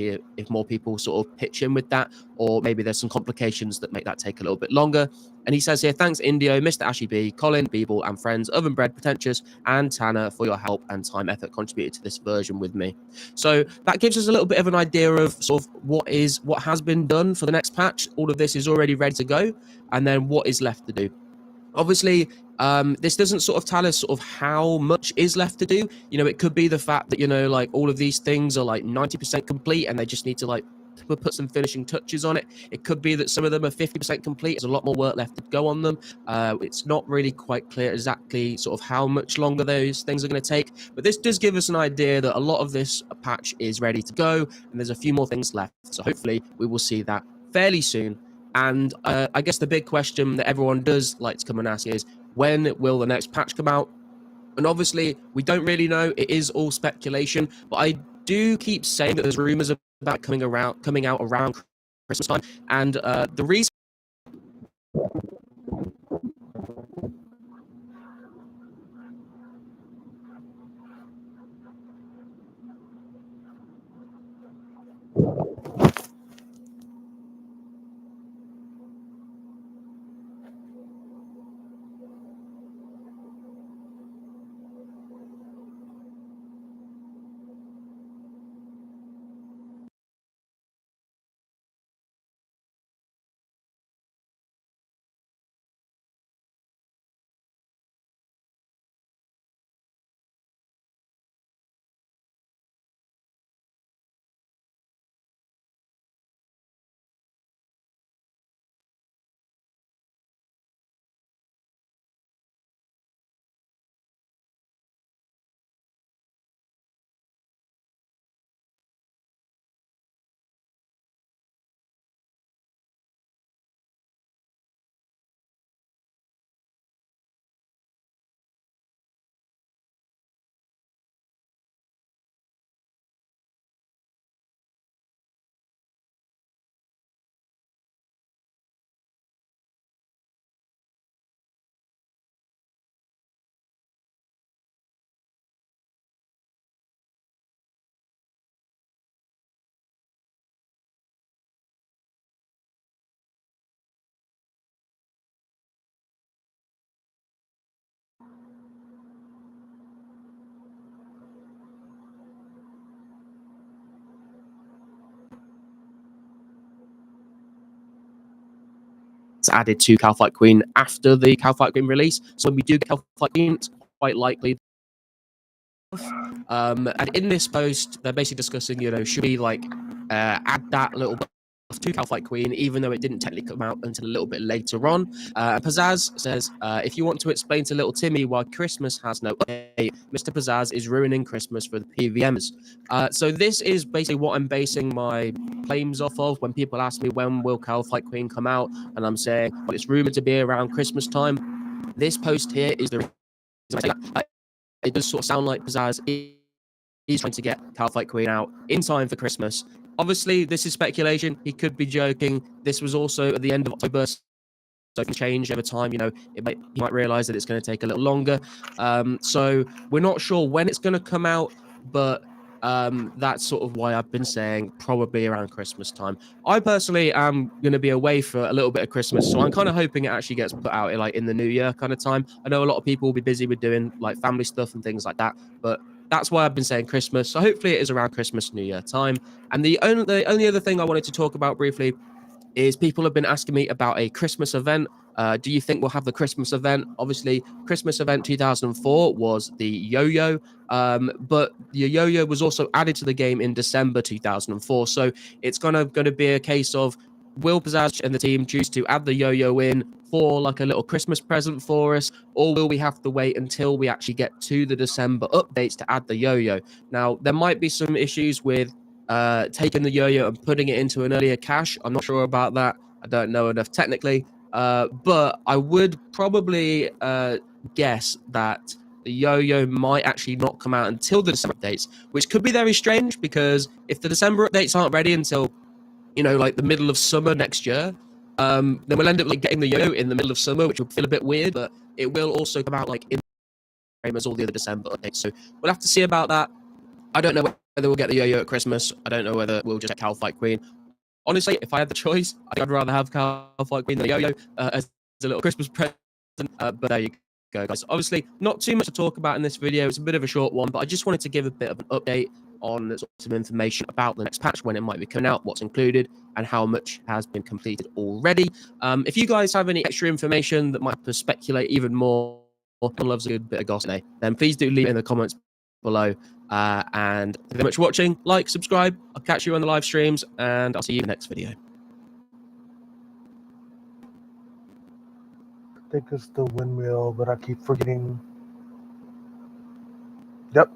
more people sort of pitch in with that, or maybe there's some complications that make that take a little bit longer. And he says here, thanks Indio, Mr. Ashy B, Colin, Beeble, and friends, Oven Bread, Pretentious, and Tanner for your help and time effort contributed to this version with me. So that gives us a little bit of an idea of sort of what has been done for the next patch. All of this is already ready to go, and then what is left to do. Obviously, this doesn't sort of tell us sort of how much is left to do. You know, it could be the fact that, you know, like all of these things are like 90% complete and they just need to like put some finishing touches on it. It could be that some of them are 50% complete. There's a lot more work left to go on them. It's not really quite clear exactly sort of how much longer those things are going to take, but this does give us an idea that a lot of this patch is ready to go, and there's a few more things left. So hopefully we will see that fairly soon. And I guess the big question that everyone does like to come and ask is, when will the next patch come out? And obviously, we don't really know. It is all speculation, but I do keep saying that there's rumors about coming out around Christmas time. And the reason added to Cow Fight Queen after the Cow Fight Queen release. So when we do get Cow Fight Queen, it's quite likely. And in this post, they're basically discussing, should we add that little bit to Cow Fight Queen, even though it didn't technically come out until a little bit later on. Pizzazz says, if you want to explain to little Timmy why Christmas has no update, Mr. Pizzazz is ruining Christmas for the PVMs. So this is basically what I'm basing my claims off of when people ask me when will Cow Fight Queen come out, and I'm saying, well, it's rumored to be around Christmas time. This post here is the reason I say that. It does sort of sound like Pizzazz is trying to get Cow Fight Queen out in time for Christmas. Obviously, this is speculation. He could be joking. This was also at the end of October, so it can change over time. He might realize that it's going to take a little longer. So we're not sure when it's going to come out, but that's sort of why I've been saying probably around Christmas time. I personally am going to be away for a little bit of Christmas, so I'm kind of hoping it actually gets put out in the new year kind of time. I know a lot of people will be busy with doing family stuff and things like that, but that's why I've been saying Christmas. So hopefully it is around Christmas, New Year time. And the only other thing I wanted to talk about briefly is people have been asking me about a Christmas event. Do you think we'll have the Christmas event? Obviously, Christmas event 2004 was the yo-yo, but the yo-yo was also added to the game in December 2004. So it's gonna be a case of, will Pizzazz and the team choose to add the yo-yo in for a little Christmas present for us, or will we have to wait until we actually get to the December updates to add the yo-yo? Now, there might be some issues with taking the yo-yo and putting it into an earlier cache. I'm not sure about that. I don't know enough technically, but I would probably guess that the yo-yo might actually not come out until the December updates, which could be very strange, because if the December updates aren't ready until the middle of summer next year, then we'll end up getting the yo-yo in the middle of summer, which will feel a bit weird. But it will also come out in the same as all the other December updates, so we'll have to see about that. I don't know whether we'll get the yo-yo at Christmas. I don't know whether we'll just get Cow Fight Queen. Honestly, if I had the choice, I'd rather have Cow Fight Queen than the yo-yo as a little Christmas present. But there you go, guys. Obviously, not too much to talk about in this video. It's a bit of a short one, but I just wanted to give a bit of an update on some information about the next patch, when it might be coming out, what's included, and how much has been completed already. If you guys have any extra information that might speculate even more, and loves a good bit of gossip, then please do leave it in the comments below. And thank you very much for watching. Like, subscribe. I'll catch you on the live streams, and I'll see you in the next video. I think it's the windmill, but I keep forgetting. Yep.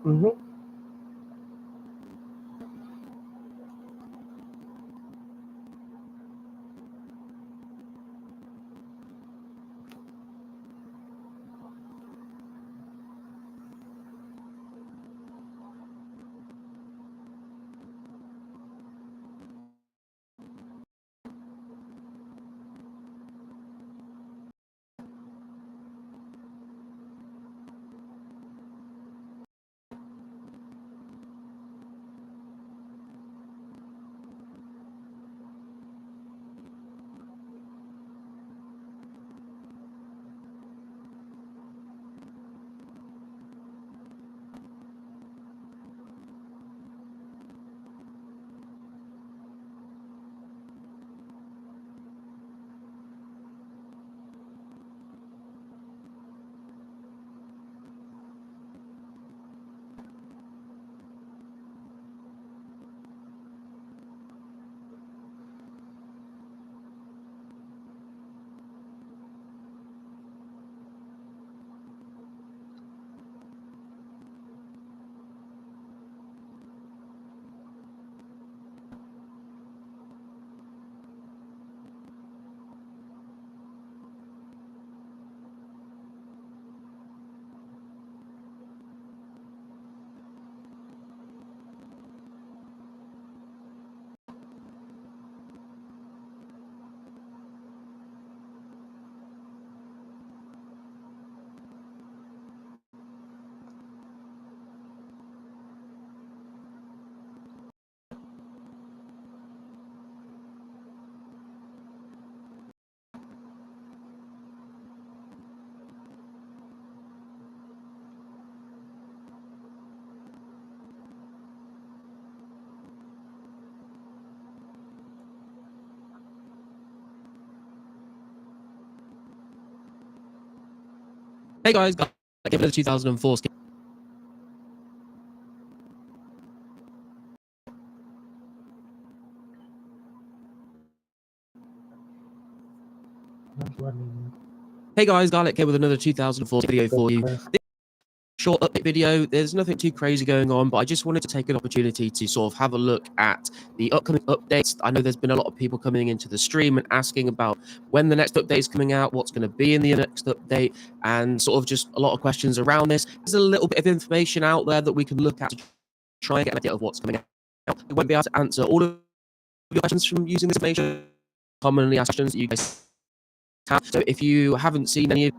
Hey guys, give it a 2004 skin. Hey guys, Garlic here with another 2004 video for you. This short update video, there's nothing too crazy going on, but I just wanted to take an opportunity to sort of have a look at the upcoming updates. I know there's been a lot of people coming into the stream and asking about when the next update is coming out, what's going to be in the next update, and sort of just a lot of questions around this. There's a little bit of information out there that we can look at to try and get an idea of what's coming out. We won't be able to answer all of your questions from using this information, commonly asked questions that you guys have. So if you haven't seen any of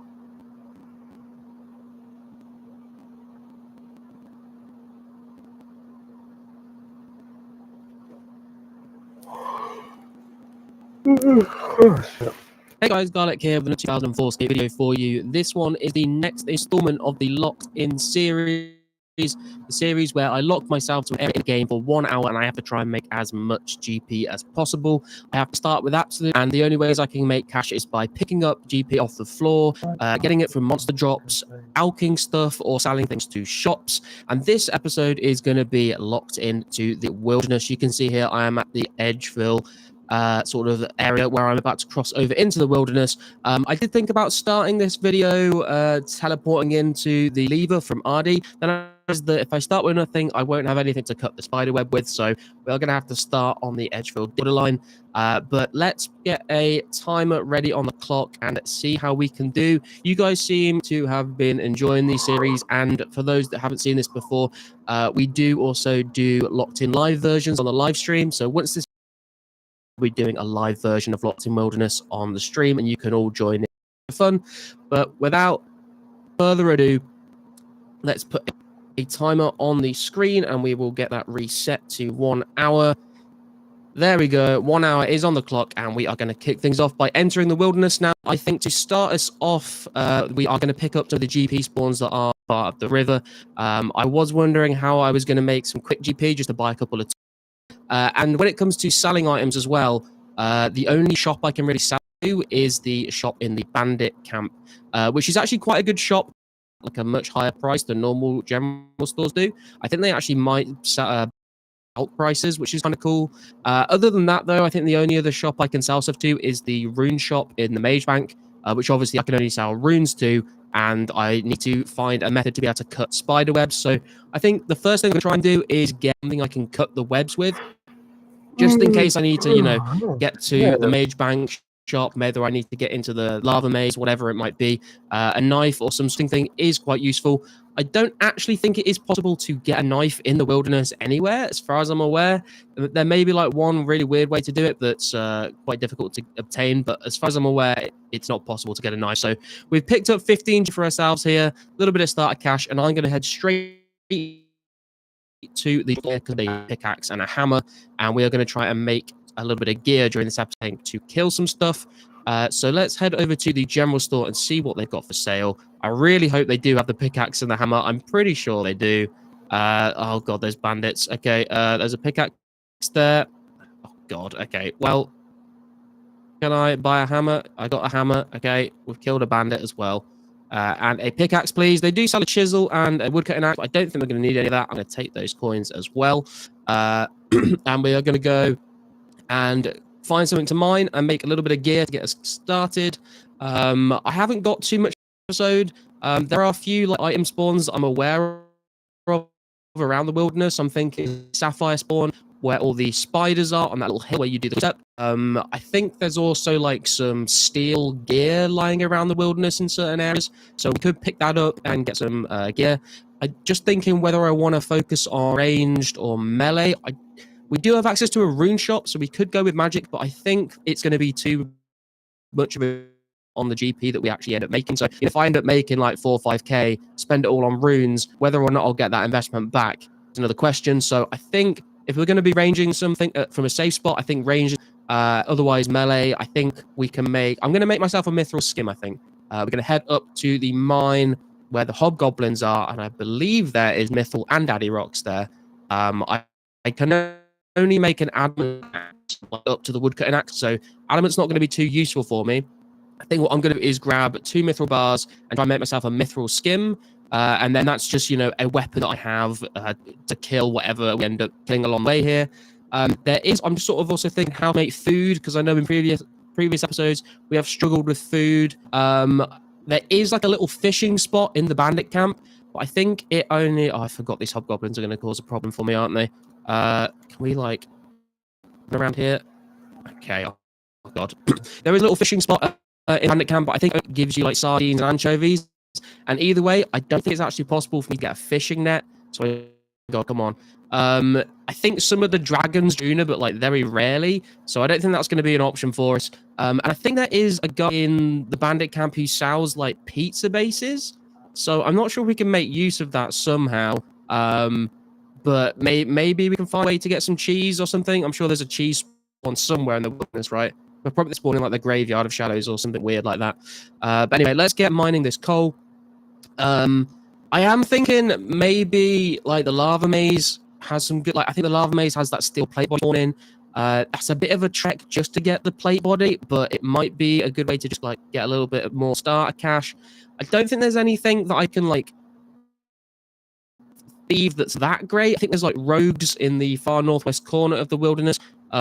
Hey guys, Garlic here with a 2004 skate video for you. This one is the next installment of the Locked In series. The series where I lock myself to an area in the game for 1 hour and I have to try and make as much GP as possible. I have to start with absolute, and the only ways I can make cash is by picking up GP off the floor, getting it from monster drops, alking stuff, or selling things to shops. And this episode is going to be locked into the wilderness. You can see here I am at the Edgeville sort of area where I'm about to cross over into the wilderness. I did think about starting this video teleporting into the lever from Ardy. Then I realized that if I start with nothing, I won't have anything to cut the spider web with, so we're going to have to start on the Edgeville borderline. But let's get a timer ready on the clock and see how we can do. You guys seem to have been enjoying these series, and for those that haven't seen this before, we do also do Locked In live versions on the live stream. So once this we're doing a live version of Locked In Wilderness on the stream, and you can all join in for fun. But without further ado, let's put a timer on the screen and we will get that reset to 1 hour. There we go. 1 hour is on the clock, and we are going to kick things off by entering the wilderness now. I think to start us off, we are going to pick up some of the GP spawns that are part of the river. I was wondering how I was going to make some quick GP just to buy a couple of and when it comes to selling items as well, the only shop I can really sell to is the shop in the bandit camp, which is actually quite a good shop, like a much higher price than normal general stores do. I think they actually might set out prices, which is kind of cool. Other than that, though, I think the only other shop I can sell stuff to is the rune shop in the Mage Bank, which obviously I can only sell runes to, and I need to find a method to be able to cut spider webs. So I think the first thing I'm going to try and do is get something I can cut the webs with, just in case I need to, you know, get to the Mage Bank shop, whether I need to get into the lava maze, whatever it might be. A knife or something is quite useful. I don't actually think it is possible to get a knife in the wilderness anywhere, as far as I'm aware. There may be like one really weird way to do it that's quite difficult to obtain, but as far as I'm aware, it's not possible to get a knife. So we've picked up 15 for ourselves here, a little bit of starter cash, and I'm going to head straight to the pickaxe and a hammer, and we are going to try and make a little bit of gear during this episode to kill some stuff. So let's head over to the general store and see what they've got for sale. I really hope they do have the pickaxe and the hammer. I'm pretty sure they do. Oh god, there's bandits. Okay, there's a pickaxe there. Oh god, okay. Well, can I buy a hammer? I got a hammer. Okay, we've killed a bandit as well. And a pickaxe, please. They do sell a chisel and a woodcutting axe, but I don't think we're going to need any of that. I'm going to take those coins as well. And we are going to go and find something to mine and make a little bit of gear to get us started. I haven't got too much episode. There are a few like item spawns that I'm aware of around the wilderness. I'm thinking sapphire spawn, where all the spiders are on that little hill where you do the step. I think there's also like some steel gear lying around the wilderness in certain areas, so we could pick that up and get some gear. I'm just thinking whether I want to focus on ranged or melee. We do have access to a rune shop, so we could go with magic, but I think it's going to be too much of it on the GP that we actually end up making. So if I end up making like 4 or 5k, spend it all on runes, whether or not I'll get that investment back is another question. So I think if we're going to be ranging something from a safe spot, I think range, otherwise melee, I think we can make, I'm going to make myself a mithril skim, I think. We're going to head up to the mine where the hobgoblins are, and I believe there is mithril and daddy rocks there. I can only make an adamant axe up to the woodcutting axe, so adamant's not going to be too useful for me. I think what I'm going to do is grab 2 mithril bars and try and make myself a mithril skim. And then that's just, a weapon that I have to kill whatever we end up killing along the way here. I'm just sort of also thinking how to make food, because I know in previous episodes we have struggled with food. There is like a little fishing spot in the bandit camp, but I think it only... Oh, I forgot these hobgoblins are going to cause a problem for me, aren't they? Can we, like, run around here? Okay, oh god. There is a little fishing spot in bandit camp, but I think it gives you, like, sardines and anchovies. And either way, I don't think it's actually possible for me to get a fishing net. So, God, come on. I think some of the dragons do, but like very rarely. So I don't think that's going to be an option for us. And I think there is a guy in the bandit camp who sells like pizza bases. So I'm not sure if we can make use of that somehow. But maybe we can find a way to get some cheese or something. I'm sure there's a cheese spawn somewhere in the wilderness, right? We're probably spawning like the graveyard of shadows or something weird like that. But anyway, let's get mining this coal. I am thinking maybe like the lava maze has some good, like I think the lava maze has that steel plate body in. That's a bit of a trek just to get the plate body, but it might be a good way to just like get a little bit more starter cash. I don't think there's anything that I can like thieve that's that great. I think there's like rogues in the far northwest corner of the wilderness,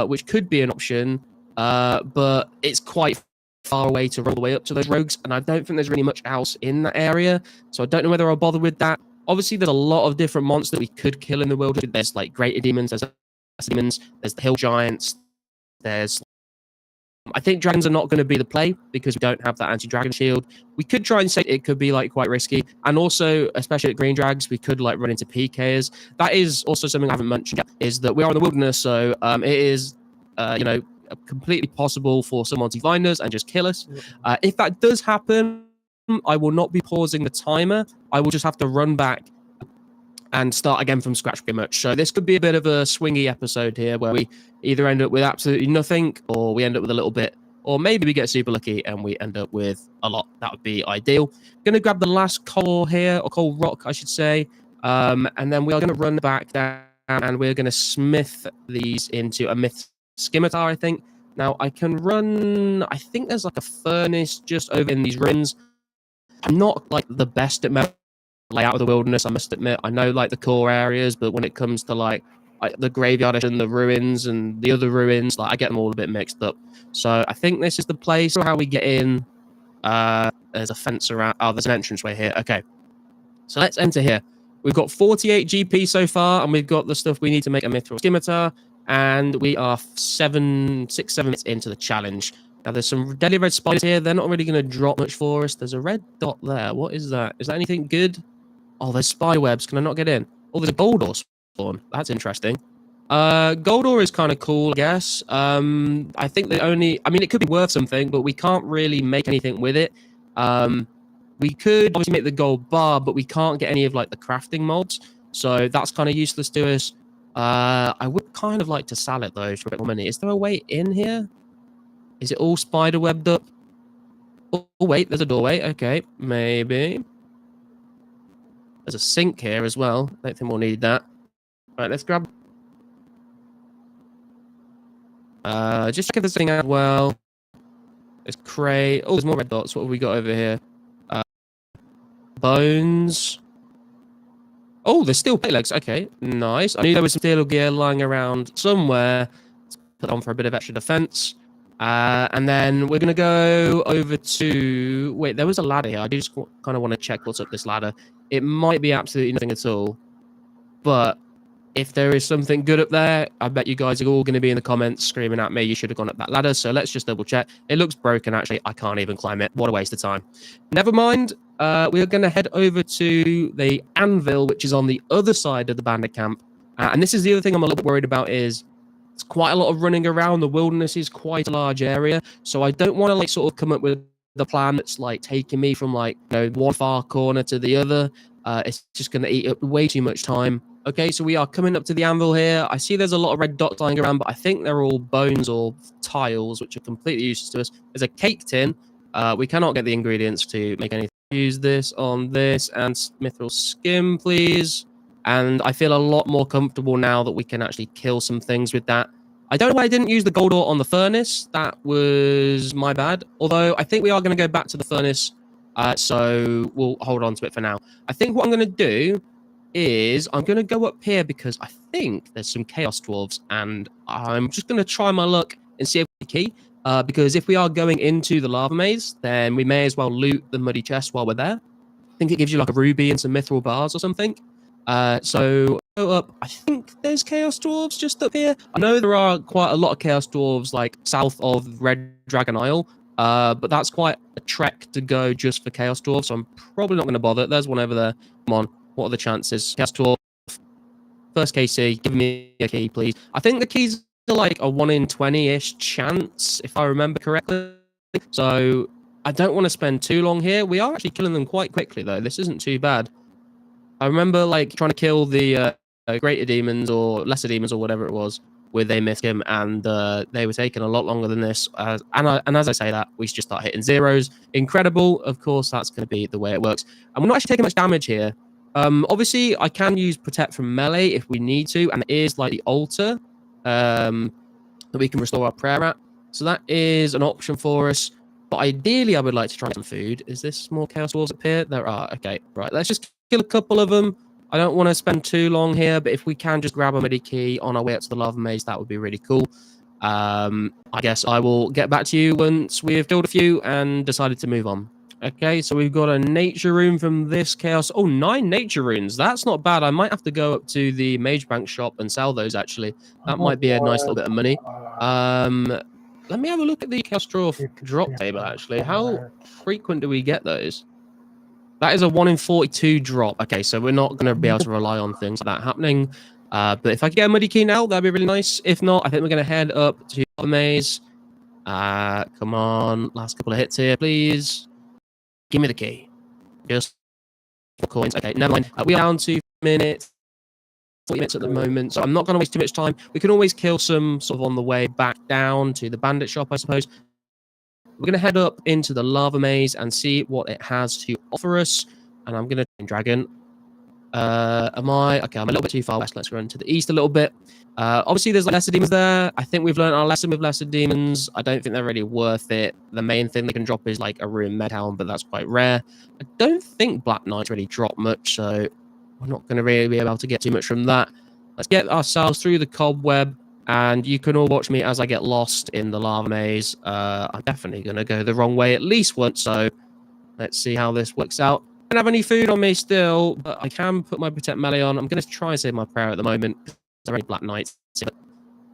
which could be an option, but it's quite far away to roll the way up to those rogues, and I don't think there's really much else in that area, so I don't know whether I'll bother with that. Obviously, there's a lot of different monsters we could kill in the wilderness. There's like greater demons, there's demons, there's the hill giants, there's... I think dragons are not going to be the play because we don't have that anti-dragon shield. We could try and say it could be like quite risky, and also, especially at green drags, we could like run into PKs. That is also something I haven't mentioned yet, is that we are in the wilderness, so it is, completely possible for someone to find us and just kill us. If that does happen, I will not be pausing the timer. I will just have to run back and start again from scratch pretty much. So this could be a bit of a swingy episode here where we either end up with absolutely nothing or we end up with a little bit, or maybe we get super lucky and we end up with a lot. That would be ideal. Going to grab the last coal here, or coal rock, I should say. And then we are going to run back down and we're going to smith these into a myth scimitar, I think. Now, I can run... I think there's like a furnace just over in these ruins. I'm not like the best at layout of the wilderness, I must admit. I know like the core areas, but when it comes to like the graveyard and the ruins and the other ruins, like I get them all a bit mixed up. So I think this is the place. How we get in. There's a fence around. Oh, there's an entranceway here. Okay. So let's enter here. We've got 48 GP so far, and we've got the stuff we need to make a mithril scimitar. And we are 6-7 minutes into the challenge. Now, there's some deadly red spiders here. They're not really going to drop much for us. There's a red dot there. What is that? Is that anything good? Oh, there's spider webs. Can I not get in? Oh, there's a gold ore spawn. That's interesting. Gold ore is kind of cool, I guess. I think the only... I mean, it could be worth something, but we can't really make anything with it. We could obviously make the gold bar, but we can't get any of, like, the crafting mods. So that's kind of useless to us. I would kind of like to sell it, though, for a bit more money. Is there a way in here? Is it all spider webbed up? Oh, wait, there's a doorway. Okay, maybe. There's a sink here as well. I don't think we'll need that. All right, let's grab... just check if there's anything out well. There's crate. Oh, there's more red dots. What have we got over here? Bones. Oh, there's steel plate legs. Okay, nice. I knew there was some steel gear lying around somewhere. Let's put on for a bit of extra defense. And then we're going to go over to... Wait, there was a ladder here. I do just kind of want to check what's up this ladder. It might be absolutely nothing at all. But if there is something good up there, I bet you guys are all going to be in the comments screaming at me, you should have gone up that ladder. So let's just double check. It looks broken, actually. I can't even climb it. What a waste of time. Never mind. We're going to head over to the anvil, which is on the other side of the bandit camp. And this is the other thing I'm a little bit worried about is it's quite a lot of running around. The wilderness is quite a large area. So I don't want to like sort of come up with the plan that's like taking me from like, you know, one far corner to the other. It's just going to eat up way too much time. Okay, so we are coming up to the anvil here. I see there's a lot of red dots lying around, but I think they're all bones or tiles, which are completely useless to us. There's a cake tin. We cannot get the ingredients to make anything. Use this on this and mithril skim, please. And I feel a lot more comfortable now that we can actually kill some things with that. I don't know why I didn't use the gold ore on the furnace. That was my bad. Although I think we are going to go back to the furnace. So we'll hold on to it for now. I think what I'm going to do is I'm going to go up here because I think there's some chaos dwarves, and I'm just going to try my luck and see if we can key. Because if we are going into the lava maze, then we may as well loot the muddy chest while we're there. I think it gives you like a ruby and some mithril bars or something. So go up. I think there's chaos dwarves just up here. I know there are quite a lot of chaos dwarves like south of Red Dragon Isle. But that's quite a trek to go just for chaos dwarves, so I'm probably not going to bother. There's one over there. Come on. What are the chances? Chaos dwarf. First KC. Give me a key, please. I think the keys are like a 1 in 20-ish chance, if I remember correctly. So I don't want to spend too long here. We are actually killing them quite quickly, though. This isn't too bad. I remember like trying to kill the greater demons or lesser demons or whatever it was with a myth-gim, and they were taking a lot longer than this. And as I say that, we just start hitting zeros. Incredible. Of course, that's going to be the way it works. And we're not actually taking much damage here. Obviously, I can use Protect from melee if we need to, and it is like the altar that we can restore our prayer at. So that is an option for us. But ideally, I would like to try some food. Is this more chaos walls up here? There are. Okay, right. Let's just kill a couple of them. I don't want to spend too long here, but if we can just grab a midi key on our way up to the lava maze, that would be really cool. I guess I will get back to you once we have killed a few and decided to move on. Okay, so we've got a nature rune from this chaos. Oh, 9 nature runes. That's not bad. I might have to go up to the mage bank shop and sell those, actually. That might be a nice little bit of money. Let me have a look at the chaos drop table, actually. How frequent do we get those? That is a 1 in 42 drop. Okay, so we're not going to be able to rely on things like that happening. But if I could get a muddy key now, that'd be really nice. If not, I think we're going to head up to the maze. Come on. Last couple of hits here, please. Give me the key. Just for coins. Okay, never mind. We are down to 40 minutes at the moment, so I'm not going to waste too much time. We can always kill some sort of on the way back down to the bandit shop, I suppose. We're going to head up into the lava maze and see what it has to offer us. And I'm going to dragon. I'm a little bit too far west. Let's run to the east a little bit. Obviously, there's like lesser demons there. I think we've learned our lesson with lesser demons. I don't think they're really worth it. The main thing they can drop is like a ruined medhelm, but that's quite rare. I don't think Black Knights really drop much, so we're not going to really be able to get too much from that. Let's get ourselves through the cobweb. And you can all watch me as I get lost in the lava maze. I'm definitely going to go the wrong way at least once, so let's see how this works out. I don't have any food on me still, but I can put my Protect melee on. I'm going to try and save my prayer at the moment. There are any Black Knights.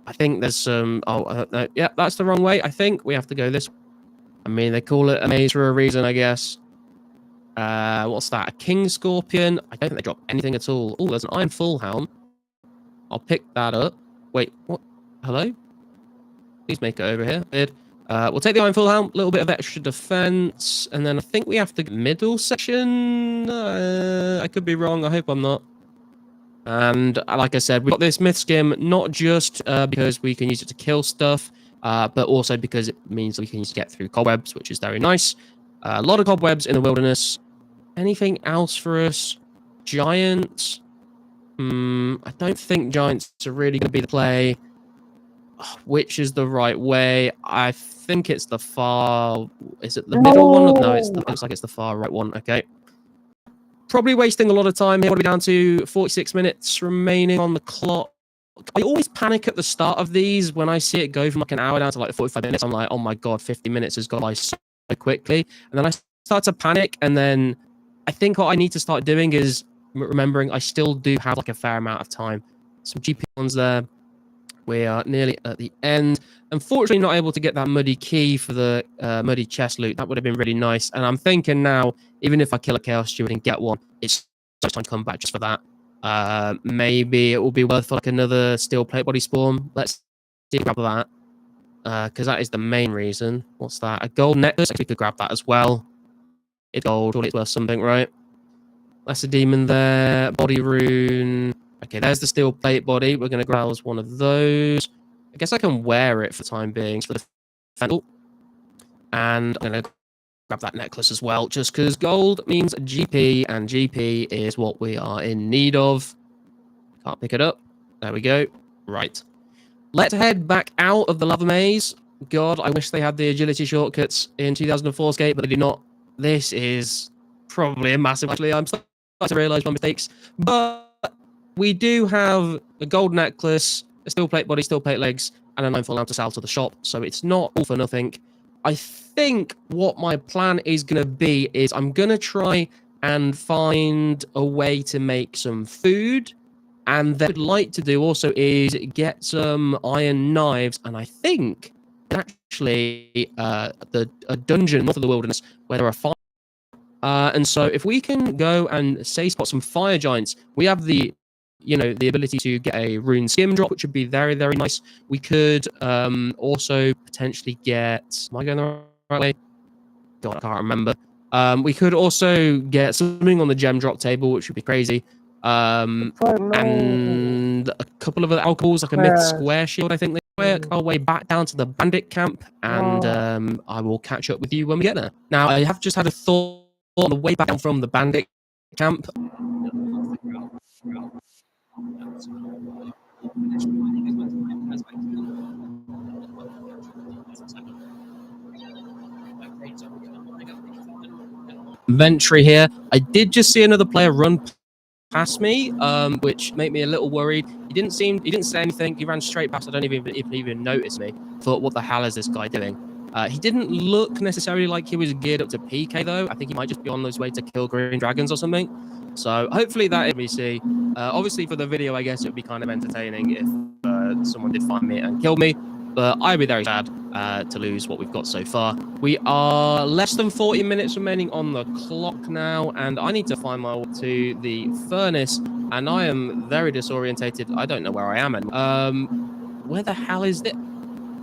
I think there's some... no, yeah, that's the wrong way. I think we have to go this way. I mean, they call it a maze for a reason, I guess. What's that? A King Scorpion? I don't think they drop anything at all. Oh, there's an Iron Full Helm. I'll pick that up. Wait, what? Hello? Please make it over here. Weird. We'll take the Iron Full Helm, a little bit of extra defense, and then I think we have to middle section. I could be wrong. I hope I'm not. And like I said, we've got this myth skim not just because we can use it to kill stuff, but also because it means we can use it to get through cobwebs, which is very nice. A lot of cobwebs in the wilderness. Anything else for us? Giants? I don't think giants are really going to be the play. Which is the right way? I think it's the far... Is it the middle one? No, it looks like it's the far right one. Okay. Probably wasting a lot of time here. We're down to 46 minutes remaining on the clock. I always panic at the start of these when I see it go from like an hour down to like 45 minutes. I'm like, oh my god, 50 minutes has gone by so quickly. And then I start to panic, and then I think what I need to start doing is remembering I still do have like a fair amount of time. Some GP ones there. We are nearly at the end. Unfortunately, not able to get that muddy key for the muddy chest loot. That would have been really nice. And I'm thinking now, even if I kill a Chaos Steward and get one, it's just time to come back just for that. Maybe it will be worth like another steel plate body spawn. Let's see, grab that. Because that is the main reason. What's that? A gold necklace. We could grab that as well. It's gold. Surely it's worth something, right? That's a demon there. Body rune. Okay, there's the steel plate body. We're going to grab one of those. I guess I can wear it for the time being. For the fendel. And I'm going to grab that necklace as well, just because gold means GP, and GP is what we are in need of. Can't pick it up. There we go. Right. let's head back out of the lava maze. God, I wish they had the agility shortcuts in 2004 Skate, but they do not. This is probably a massive. Actually, I'm starting to realize my mistakes. But we do have a gold necklace, a steel plate body, steel plate legs, and a 9-full ounce to sell to the shop. So it's not all for nothing. I think what my plan is going to be is I'm going to try and find a way to make some food. And then what I'd like to do also is get some iron knives. And I think actually a dungeon north of the wilderness where there are fire. And so if we can go and say spot some fire giants, we have the ability to get a rune skim drop, which would be very, very nice. We could also potentially get. Am I going the right way? God, I can't remember. We could also get something on the gem drop table, which would be crazy. And a couple of other alcohols, like a myth square shield, I think they work our way back down to the bandit camp, and I will catch up with you when we get there. Now, I have just had a thought on the way back down from the bandit camp. Inventory here. I did just see another player run past me, which made me a little worried. He didn't say anything. He ran straight past. I don't even notice me. Thought, what the hell is this guy doing? He didn't look necessarily like he was geared up to PK though. I think he might just be on his way to kill green dragons or something. So hopefully that we see. Obviously for the video, I guess it would be kind of entertaining if someone did find me and kill me. But I'd be very sad to lose what we've got so far. We are less than 40 minutes remaining on the clock now, and I need to find my way to the furnace, and I am very disorientated. I don't know where I am anymore. Where the hell is it?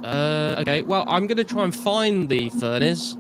Okay, well, I'm going to try and find the furnace,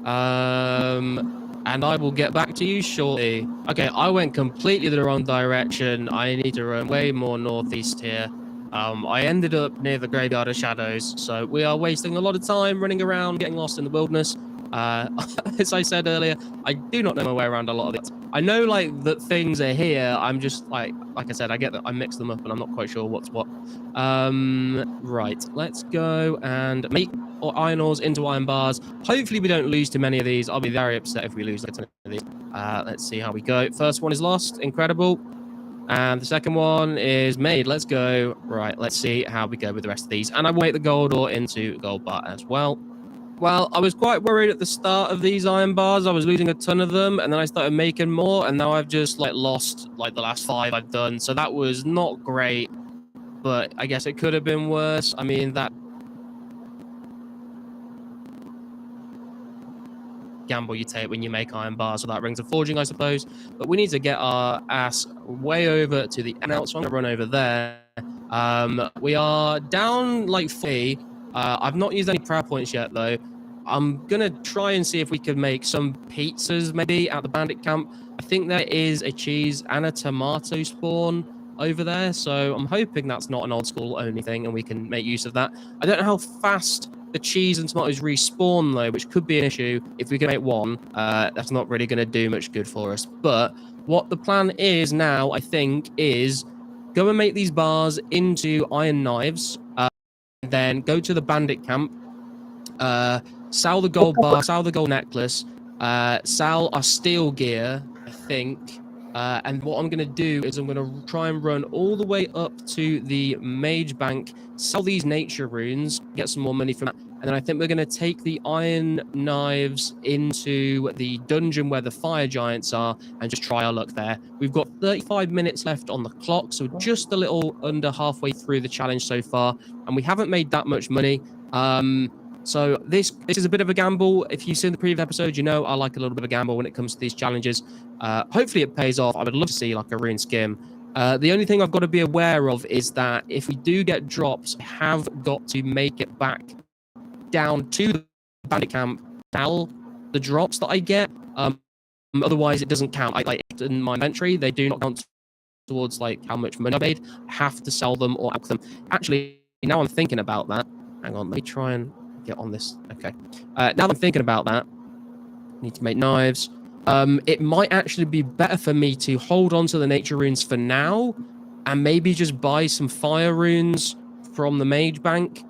and I will get back to you shortly. Okay, I went completely the wrong direction. I need to run way more northeast here. I ended up near the Graveyard of Shadows, so we are wasting a lot of time running around, getting lost in the wilderness. As I said earlier, I do not know my way around a lot of it. I know, like, that things are here. I'm just, like I said, I get that I mix them up, and I'm not quite sure what's what. Right, let's go and make iron ores into iron bars. Hopefully we don't lose too many of these. I'll be very upset if we lose a ton of these. Let's see how we go. First one is lost. Incredible. And the second one is made. Let's go. Right, let's see how we go with the rest of these. And I will make the gold ore into gold bar as well. Well, I was quite worried at the start of these iron bars. I was losing a ton of them, and then I started making more, and now I've just lost the last 5 I've done. So that was not great, but I guess it could have been worse. I mean, that gamble you take when you make iron bars without rings of forging, I suppose. But we need to get our ass way over to the end, so I'm gonna run over there. We are down 3. I've not used any prayer points yet though. I'm gonna try and see if we can make some pizzas maybe at the bandit camp. I think there is a cheese and a tomato spawn over there, so I'm hoping that's not an old school only thing and we can make use of that. I don't know how fast the cheese and tomatoes respawn though, which could be an issue. If we can make one, that's not really going to do much good for us. But what the plan is now, I think, is go and make these bars into iron knives, then go to the bandit camp, sell the gold bar, sell the gold necklace, sell our steel gear, I think. And what I'm going to do is I'm going to try and run all the way up to the mage bank, sell these nature runes, get some more money from that. And then I think we're going to take the iron knives into the dungeon where the fire giants are and just try our luck there. We've got 35 minutes left on the clock, so just a little under halfway through the challenge so far. And we haven't made that much money. So this is a bit of a gamble. If you've seen the previous episode, you know I like a little bit of a gamble when it comes to these challenges. Hopefully it pays off. I would love to see a rune skim. The only thing I've got to be aware of is that if we do get drops, I have got to make it back down to the bandit camp, sell the drops that I get. Otherwise it doesn't count. In my inventory, they do not count towards how much money I made. I have to sell them or out them. Actually, now I'm thinking about that. Hang on, let me try and get on this. Okay. Now that I'm thinking about that, I need to make knives. It might actually be better for me to hold on to the nature runes for now and maybe just buy some fire runes from the mage bank,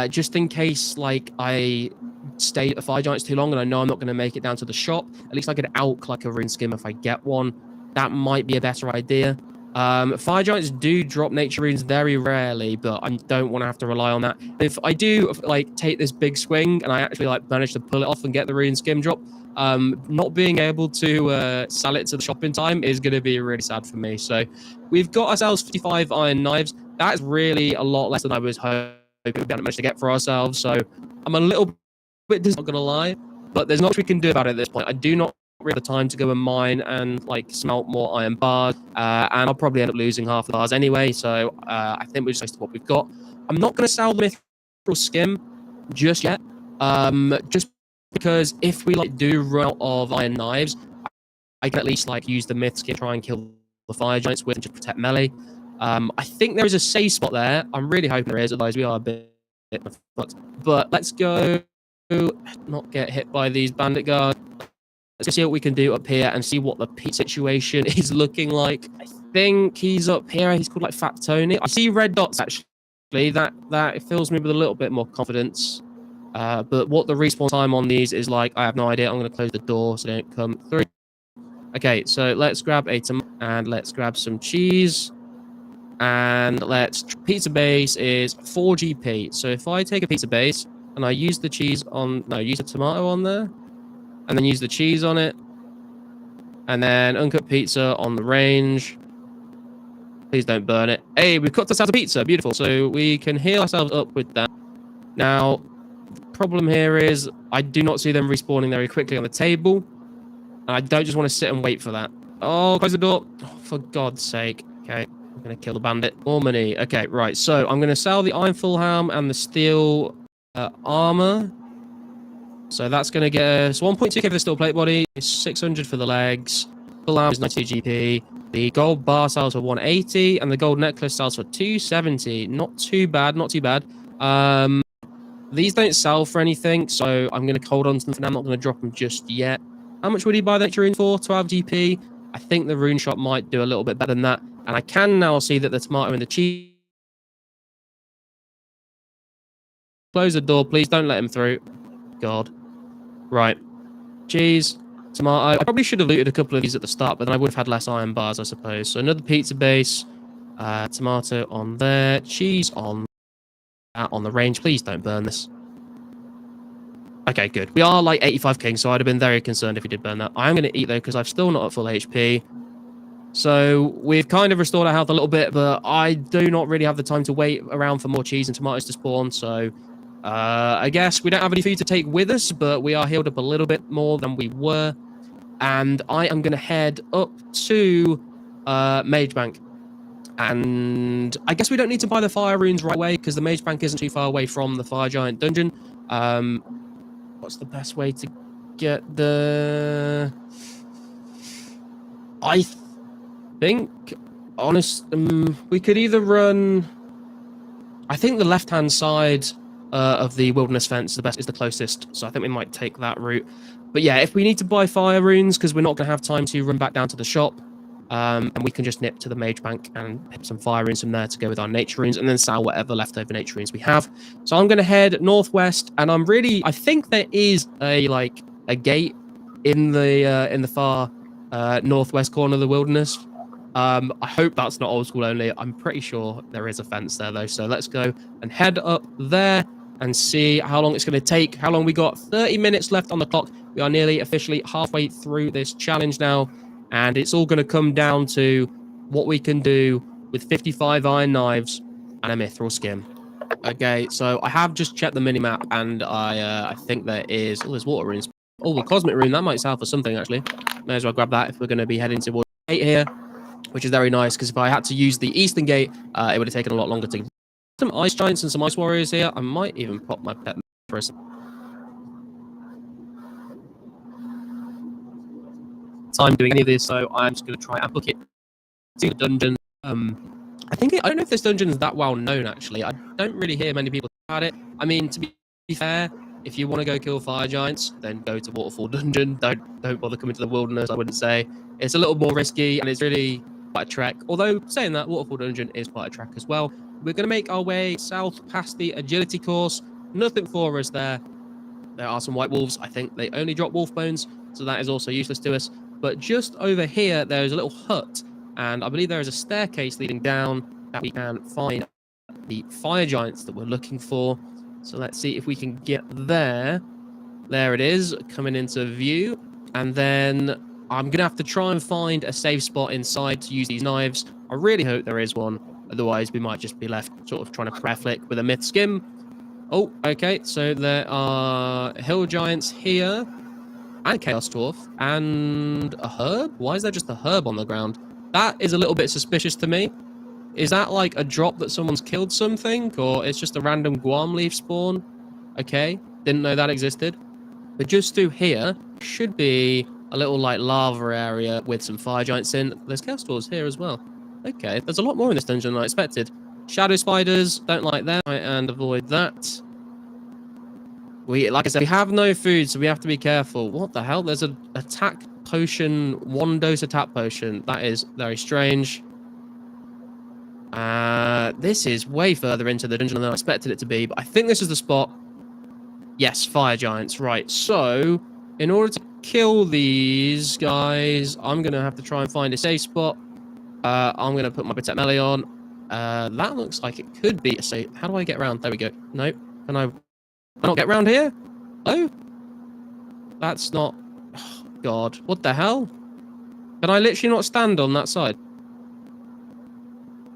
just in case like I stay at the fire giants too long and I know I'm not going to make it down to the shop. At least I could out-cluck a rune skim if I get one. That might be a better idea. Fire giants do drop nature runes very rarely, but I don't want to have to rely on that. If I do like take this big swing and I actually like manage to pull it off and get the rune skim drop, not being able to sell it to the shop in time is going to be really sad for me. So we've got ourselves 55 iron knives. That's really a lot less than I was hoping we hadn't managed to get for ourselves. So I'm a little bit not going to lie, but there's not much we can do about it at this point. I do not really have the time to go and mine and like smelt more iron bars, and I'll probably end up losing half the bars anyway. So I think we're just with what we've got. I'm not going to sell the mithril skim just yet, just because if we like do run out of iron knives, I can at least like use the myth skim to try and kill the fire giants with and just protect melee. I think there is a safe spot there. I'm really hoping there is, otherwise we are a bit fucked. But let's go not get hit by these bandit guards. Let's see what we can do up here and see what the Pete situation is looking like. I think he's up here. He's called like Fat Tony. I see red dots actually. That fills me with a little bit more confidence. But what the respawn time on these is like, I have no idea. I'm going to close the door so they don't come through. Okay, so let's grab a tomato and let's grab some cheese. And pizza base is 4 GP. So if I take a pizza base and I use the cheese on, use the tomato on there, and then use the cheese on it, and then uncut pizza on the range. Please don't burn it. Hey, we've cooked ourselves a pizza. Beautiful. So we can heal ourselves up with that. Now, the problem here is I do not see them respawning very quickly on the table. And I don't just want to sit and wait for that. Oh, close the door. Oh, for God's sake. Okay, I'm going to kill the bandit. More money. Okay, right. So I'm going to sell the iron full helm and the steel armor. So that's going to get us 1.2k for the steel plate body, 600 for the legs, full arm is 92 GP, the gold bar sells for 180, and the gold necklace sells for 270. Not too bad, not too bad. These don't sell for anything, so I'm going to hold on to them for now. I'm not going to drop them just yet. How much would he buy that rune for? 12 GP. I think the rune shop might do a little bit better than that. And I can now see that the tomato and the cheese... Close the door, please. Don't let him through. God. Right. Cheese. Tomato. I probably should have looted a couple of these at the start, but then I would have had less iron bars, I suppose. So another pizza base. Tomato on there. Cheese on that on the range. Please don't burn this. Okay, good. We are like 85 kings, so I'd have been very concerned if he did burn that. I am going to eat, though, because I'm still not at full HP. So we've kind of restored our health a little bit, but I do not really have the time to wait around for more cheese and tomatoes to spawn, so... I guess we don't have any food to take with us, but we are healed up a little bit more than we were. And I am going to head up to Mage Bank. And I guess we don't need to buy the fire runes right away, because the Mage Bank isn't too far away from the Fire Giant dungeon. What's the best way to get the... I think, we could either run... I think the left-hand side... of the wilderness fence is the closest, so I think we might take that route. But yeah, if we need to buy fire runes because we're not going to have time to run back down to the shop, and we can just nip to the mage bank and pick some fire runes from there to go with our nature runes, and then sell whatever leftover nature runes we have. So I'm going to head northwest, and I think there is a gate in the far northwest corner of the wilderness. I hope that's not old school only. I'm pretty sure there is a fence there though. So let's go and head up there and see how long it's going to take. How long we got? 30 minutes left on the clock. We are nearly officially halfway through this challenge now. And it's all going to come down to what we can do with 55 iron knives and a mithril skim. Okay, so I have just checked the minimap and I think there's water runes. Oh, the cosmic rune, that might sell for something actually. May as well grab that if we're going to be heading towards 8 here. Which is very nice, because if I had to use the eastern gate, it would have taken a lot longer to get some ice giants and some ice warriors here. I might even pop my pet for a time doing any of this, so I'm just going to try and book it to the dungeon. I don't know if this dungeon is that well known, actually. I don't really hear many people talk about it. I mean, to be fair, if you want to go kill fire giants, then go to Waterfall Dungeon. Don't bother coming to the wilderness, I wouldn't say. It's a little more risky, and it's really... quite a trek. Although, saying that, Waterfall Dungeon is quite a trek as well. we're going to make our way south past the agility course. Nothing for us there. There are some white wolves. I think they only drop wolf bones, so that is also useless to us. But just over here, there is a little hut, and I believe there is a staircase leading down that we can find the fire giants that we're looking for. So let's see if we can get there. There it is, coming into view. And then I'm going to have to try and find a safe spot inside to use these knives. I really hope there is one. Otherwise, we might just be left sort of trying to prayer flick with a myth skim. Oh, okay. So there are hill giants here. And chaos dwarf. And a herb? Why is there just a herb on the ground? That is a little bit suspicious to me. Is that like a drop that someone's killed something? Or it's just a random guam leaf spawn? Okay. Didn't know that existed. But just through here should be a little like lava area with some fire giants in. There's chaos dwarves here as well. Okay, there's a lot more in this dungeon than I expected. Shadow spiders, don't like them, and avoid that. Like I said, we have no food, so we have to be careful. What the hell? There's an attack potion, 1 dose attack potion. That is very strange. This is way further into the dungeon than I expected it to be, but I think this is the spot. Yes, fire giants. Right, so in order to kill these guys, I'm going to have to try and find a safe spot. I'm going to put my protect melee on. That looks like it could be a safe. How do I get around? There we go. Nope. Can I not get around here? Oh? That's not... Oh, God. What the hell? Can I literally not stand on that side?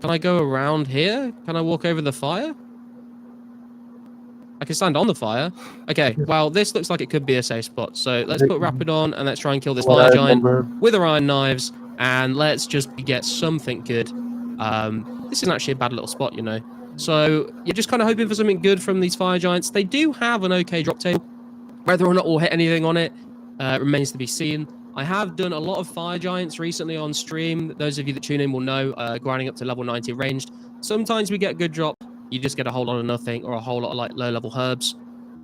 Can I go around here? Can I walk over the fire? I can stand on the fire. Okay, well, this looks like it could be a safe spot. So let's put Rapid on, and let's try and kill this fire giant with our iron knives, and let's just get something good. This isn't actually a bad little spot, you know. So you're just kind of hoping for something good from these fire giants. They do have an okay drop table. Whether or not we'll hit anything on it remains to be seen. I have done a lot of fire giants recently on stream. Those of you that tune in will know, grinding up to level 90 ranged. Sometimes we get a good drop. You just get a whole lot of nothing or a whole lot of like low-level herbs.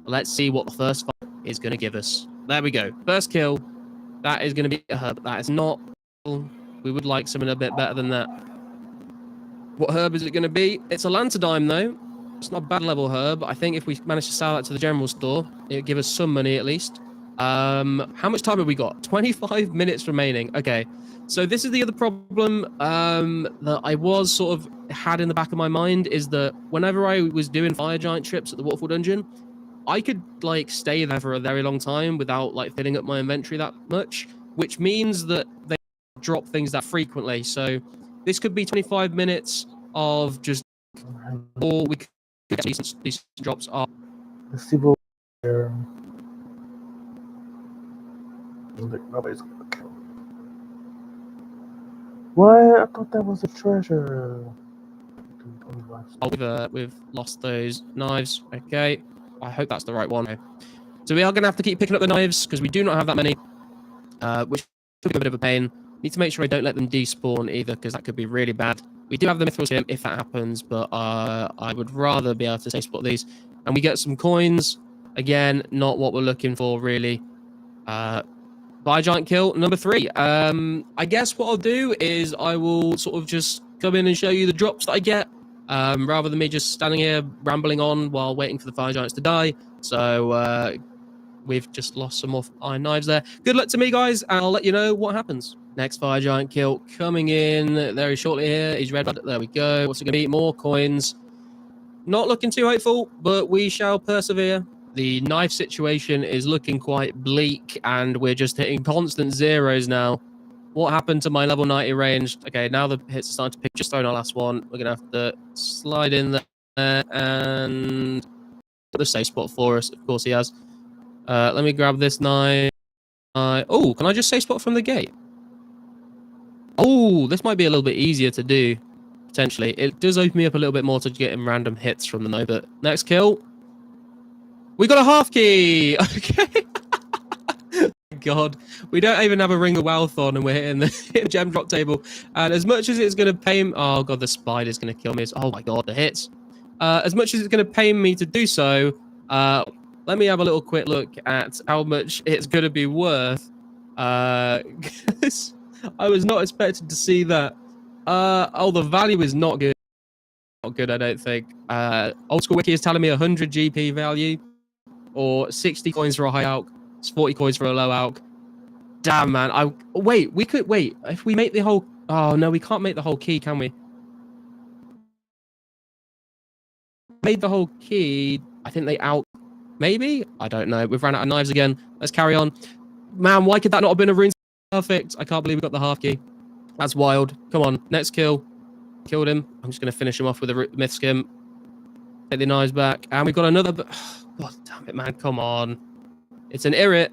Let's see what the first fight is going to give us. There we go. First kill. That is going to be a herb. That is not... We would like something a bit better than that. What herb is it going to be? It's a Lantadyme, though. It's not a bad level herb. I think if we manage to sell that to the general store, it'll give us some money at least. How much time have we got? 25 minutes remaining. Okay. So this is the other problem that I was sort of had in the back of my mind, is that whenever I was doing fire giant trips at the Waterfall Dungeon, I could like stay there for a very long time without like filling up my inventory that much, which means that they drop things that frequently. So this could be 25 minutes of just, or we could get decent drops are. Let's see what there. Nobody's gonna kill. What? I thought that was a treasure. Oh, we've lost those knives. Okay. I hope that's the right one. So we are going to have to keep picking up the knives because we do not have that many, which could be a bit of a pain. Need to make sure I don't let them despawn either, because that could be really bad. We do have the mithril gem if that happens, but I would rather be able to safe spot these. And we get some coins. Again, not what we're looking for, really. Fire giant kill number 3. I guess what I'll do is I will sort of just come in and show you the drops that I get, rather than me just standing here rambling on while waiting for the fire giants to die. So we've just lost some more iron knives there. Good luck to me, guys, and I'll let you know what happens. Next fire giant kill coming in very shortly here. He's red. There we go. What's it going to be? More coins. Not looking too hopeful, but we shall persevere. The knife situation is looking quite bleak, and we're just hitting constant zeros now. What happened to my level 90 range? Okay, now the hits are starting to pick. Just throwing our last one. We're going to have to slide in there and put the safe spot for us. Of course he has. Let me grab this knife. Oh, can I just safe spot from the gate? Oh, this might be a little bit easier to do, potentially. It does open me up a little bit more to getting random hits from the knife, but next kill. We got a half key! Okay. God, we don't even have a ring of wealth on, and we're hitting the gem drop table. And as much as it's going to pay me... Oh, God, the spider's going to kill me. Oh, my God, the hits. As much as it's going to pay me to do so, let me have a little quick look at how much it's going to be worth. I was not expecting to see that. Oh, the value is not good. Not good, I don't think. Old School Wiki is telling me 100 GP value, or 60 coins for a high alk, 40 coins for a low alk. Damn, man. Wait, we could wait. If we make the whole... Oh, no, we can't make the whole key, can we? Made the whole key. I think they out... Maybe? I don't know. We've run out of knives again. Let's carry on. Man, why could that not have been a rune? Perfect. I can't believe we got the half key. That's wild. Come on, next kill. Killed him. I'm just going to finish him off with a myth skim. Take the knives back. And we've got another... God damn it, man. Come on. It's an irrit.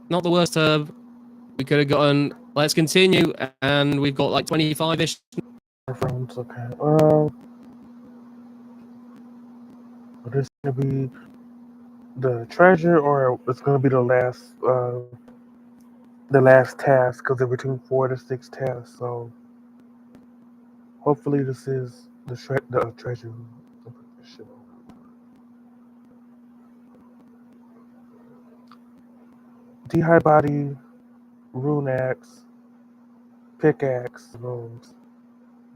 Not the worst herb. We could have gotten... Let's continue. And we've got like 25-ish. Okay. This is going to be the treasure, or it's going to be the last task, because they're between 4 to 6 tasks. So hopefully this is the treasure. D-high body, rune axe, pickaxe, runes,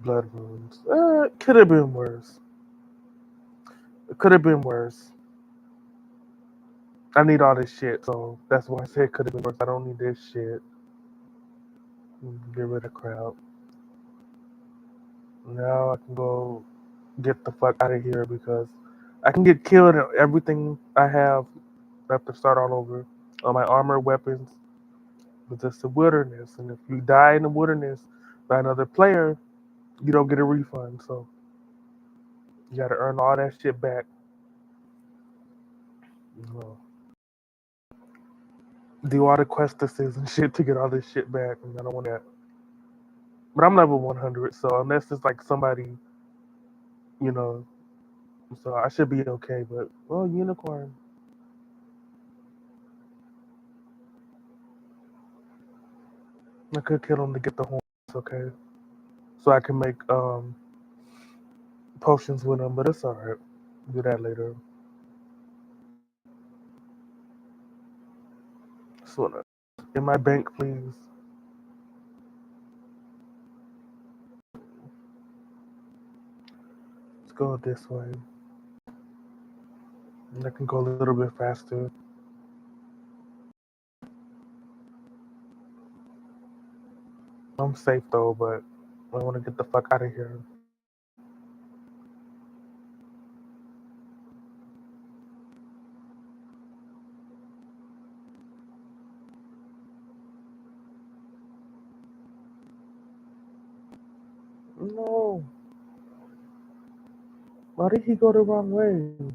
blood runes. It could have been worse. It could have been worse. I need all this shit, so that's why I said it could have been worse. I don't need this shit. Get rid of crowd. Now I can go get the fuck out of here, because I can get killed and everything I have. I have to start all over. All my armor, weapons. But it's the wilderness, and if you die in the wilderness by another player, you don't get a refund. So you gotta earn all that shit back. Do all the questesses and shit to get all this shit back, and I don't want that. But I'm level 100, so unless it's like somebody, so I should be okay. But unicorn. I could kill him to get the horns, okay? So I can make potions with him, but it's alright. Do that later. So in my bank, please. Let's go this way. And I can go a little bit faster. I'm safe though, but I want to get the fuck out of here. No. Why did he go the wrong way?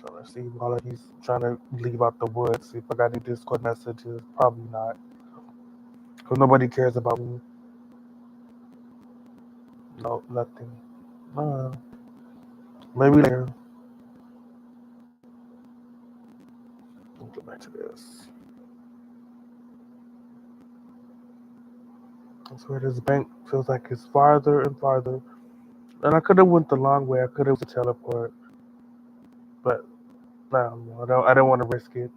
Trying to see while he's trying to leave out the woods. See if I got any Discord messages. Probably not. Because nobody cares about me. No, nothing. Maybe later. Let me go back to this. I swear this bank feels like it's farther and farther. And I could have went the long way. I could have went to teleport. But no, I don't want to risk it.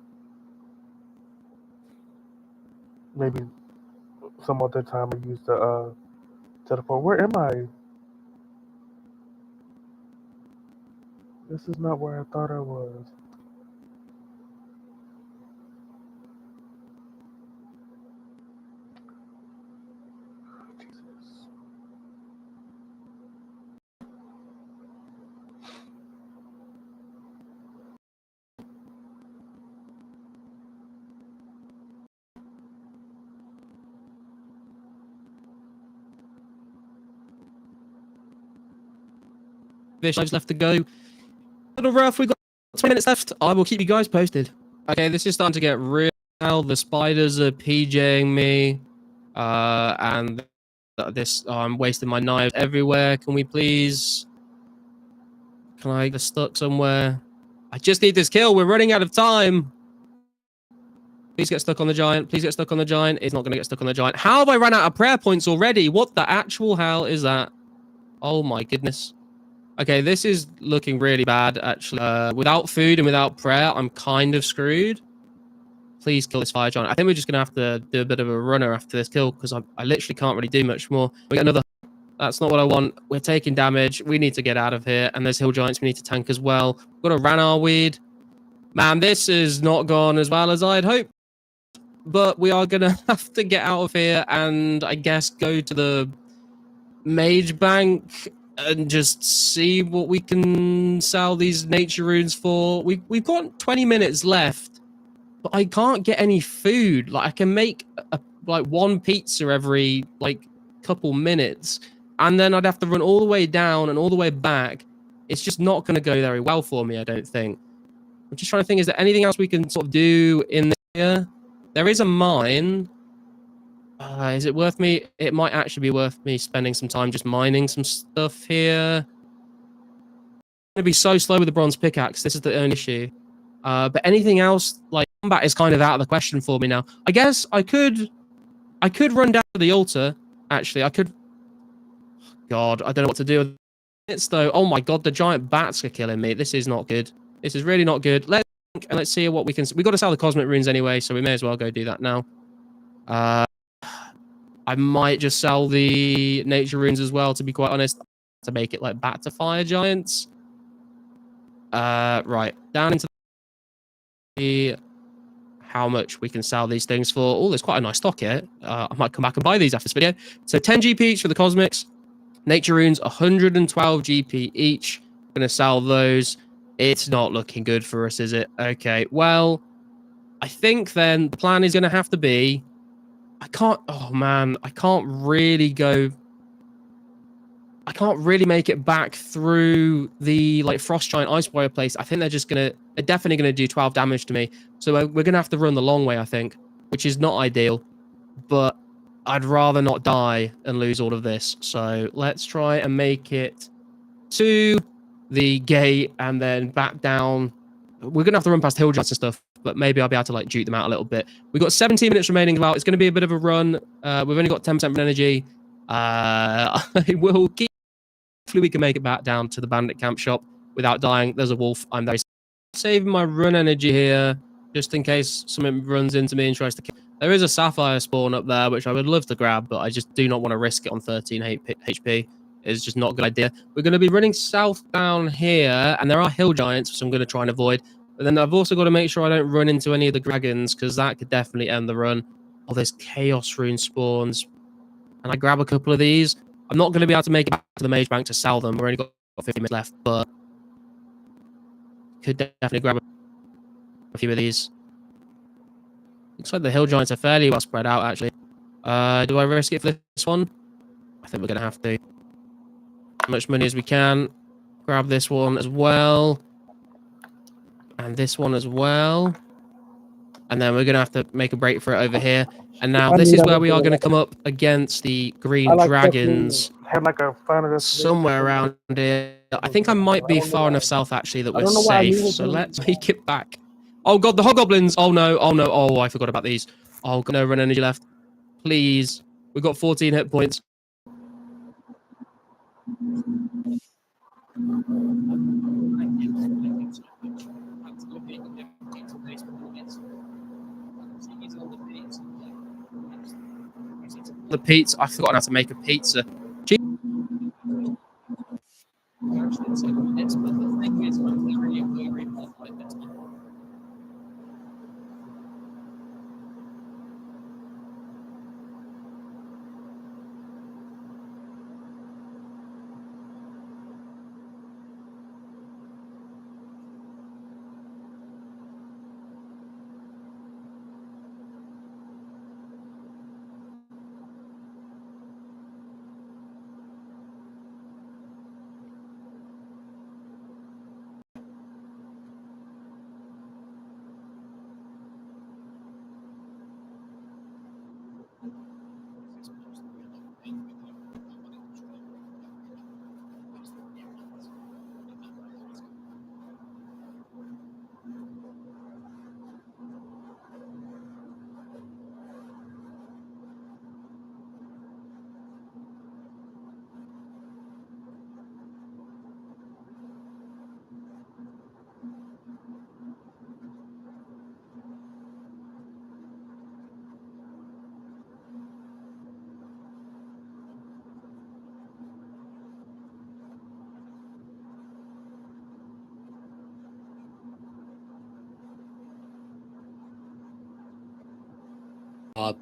Maybe some other time I use the teleport. Where am I? This is not where I thought I was. Jesus. fish lives left to go. A little rough. We've got 20 minutes left. I will keep you guys posted. Okay, this is starting to get real. The spiders are PJing me. And this, I'm wasting my knives everywhere. Can we please... Can I get stuck somewhere? I just need this kill. We're running out of time. Please get stuck on the giant. Please get stuck on the giant. It's not going to get stuck on the giant. How have I run out of prayer points already? What the actual hell is that? Oh my goodness. Okay, this is looking really bad, actually. Without food and without prayer, I'm kind of screwed. Please kill this fire giant. I think we're just going to have to do a bit of a runner after this kill, because I literally can't really do much more. We got another... That's not what I want. We're taking damage. We need to get out of here. And there's hill giants we need to tank as well. We've got a Ranar weed. Man, this is not gone as well as I'd hoped. But we are going to have to get out of here and I guess go to the mage bank and just see what we can sell these nature runes for. We've got 20 minutes left, but I can't get any food. Like, I can make like one pizza every like couple minutes, and then I'd have to run all the way down and all the way back. It's just not going to go very well for me, I don't think. I'm just trying to think, is there anything else we can sort of do in here? There is a mine. Is it worth me? It might actually be worth me spending some time just mining some stuff here. I'm going to be so slow with the bronze pickaxe. This is the only issue. But anything else, like combat is kind of out of the question for me now. I guess I could run down to the altar. Actually, I could. God, I don't know what to do with it though. Oh my God, the giant bats are killing me. This is not good. This is really not good. Let's think and let's see what we can. We got to sell the cosmic runes anyway, so we may as well go do that now. I might just sell the nature runes as well, to be quite honest, to make it like bat to fire giants. Right, down into the how much we can sell these things for. Oh, there's quite a nice stock here. I might come back and buy these after this video. So 10 GP each for the cosmics. Nature runes, 112 GP each. Gonna sell those. It's not looking good for us, is it? Okay, well, I think then the plan is gonna have to be I can't really make it back through the like frost giant ice warrior place. I think they're definitely gonna do 12 damage to me. So we're gonna have to run the long way, I think, which is not ideal, but I'd rather not die and lose all of this. So let's try and make it to the gate and then back down. We're gonna have to run past hill giants and stuff, but maybe I'll be able to like juke them out a little bit. We've got 17 minutes remaining. It's going to be a bit of a run. We've only got 10% energy. I will keep. Hopefully we can make it back down to the bandit camp shop without dying. There's a wolf. I'm very saving my run energy here just in case something runs into me and tries to kill. There is a sapphire spawn up there, which I would love to grab, but I just do not want to risk it on 13 HP. It's just not a good idea. We're going to be running south down here, and there are hill giants, which I'm going to try and avoid. But then I've also got to make sure I don't run into any of the dragons, because that could definitely end the run. Oh, there's chaos rune spawns. And I grab a couple of these. I'm not going to be able to make it back to the mage bank to sell them. We've only got 50 minutes left, but could definitely grab a few of these. Looks like the hill giants are fairly well spread out, actually. Do I risk it for this one? I think we're going to have to. As much money as we can. Grab this one as well. And this one as well. And then we're going to have to make a break for it over here. And now this is where we are going to come up against the green dragons. Have like a somewhere around here. I think I might be far enough south, actually, that we're safe. So let's make it back. Oh, God, the hobgoblins. Oh, no. Oh, no. Oh, I forgot about these. Oh, God, no run energy left. Please. We've got 14 hit points. The pizza. I've forgotten how to make a pizza.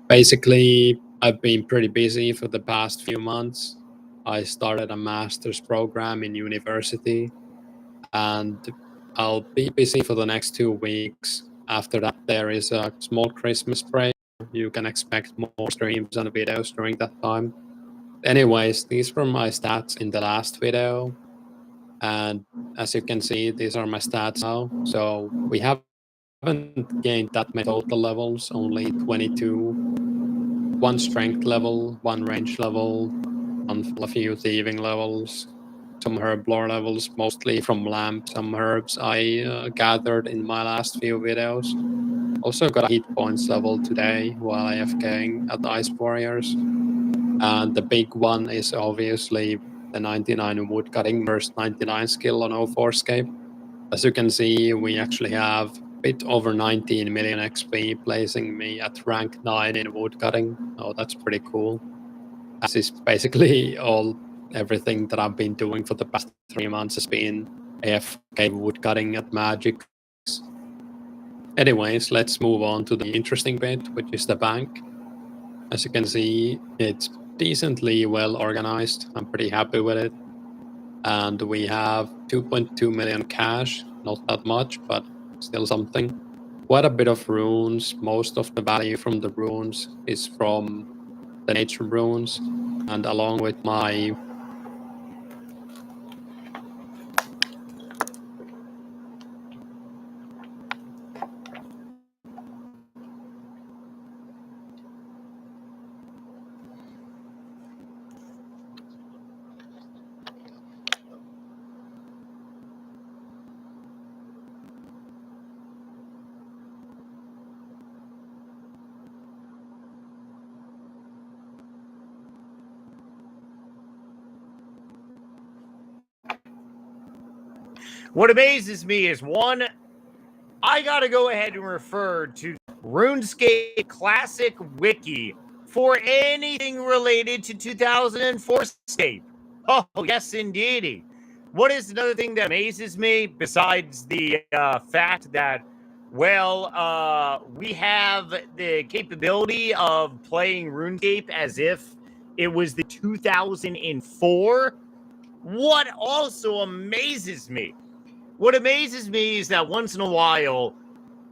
Basically, I've been pretty busy for the past few months. I started a master's program in university, and I'll be busy for the next 2 weeks. After that, there is a small Christmas break. You can expect more streams and videos during that time. Anyways, these were my stats in the last video. And as you can see, these are my stats now. So we haven't gained that many total levels, only 22. 1 strength level, 1 range level, a few thieving levels, some herb lore levels, mostly from lamp, some herbs I gathered in my last few videos. Also got a hit points level today while AFKing at Ice Warriors. And the big one is obviously the 99 woodcutting versus 99 skill on 04scape. As you can see, we actually have a bit over 19 million XP, placing me at rank 9 in woodcutting. Oh, that's pretty cool. This is basically everything that I've been doing for the past 3 months has been AFK woodcutting at Magic. Anyways, let's move on to the interesting bit, which is the bank. As you can see, it's decently well organized. I'm pretty happy with it. And we have 2.2 million cash, not that much, but still something. Quite a bit of runes. Most of the value from the runes is from the nature runes. And along with my What amazes me is, one, I got to go ahead and refer to RuneScape Classic Wiki for anything related to 2004scape. Oh, yes, indeedy. What is another thing that amazes me besides the fact that, well, we have the capability of playing RuneScape as if it was the 2004? What also amazes me? What amazes me is that once in a while,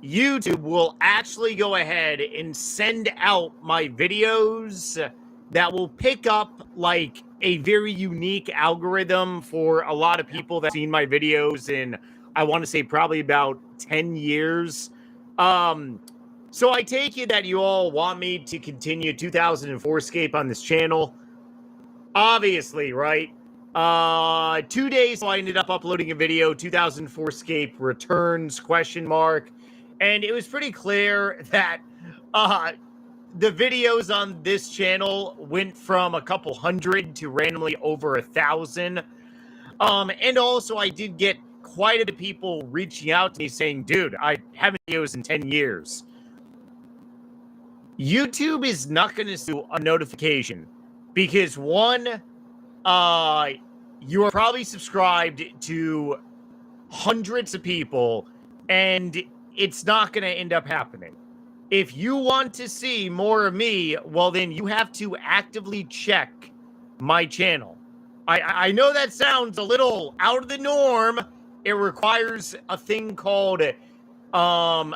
YouTube will actually go ahead and send out my videos that will pick up like a very unique algorithm for a lot of people that have seen my videos in, I want to say, probably about 10 years. So I take it that you all want me to continue 2004scape on this channel. Obviously, right? 2 days I ended up uploading a video, 2004scape returns, ? And it was pretty clear that the videos on this channel went from a couple hundred to randomly over 1,000. And also I did get quite a bit of people reaching out to me saying, dude, I haven't videos in 10 years. YouTube is not going to do a notification because, one, you are probably subscribed to hundreds of people, and it's not going to end up happening. If you want to see more of me, well, then you have to actively check my channel. I know that sounds a little out of the norm. It requires a thing called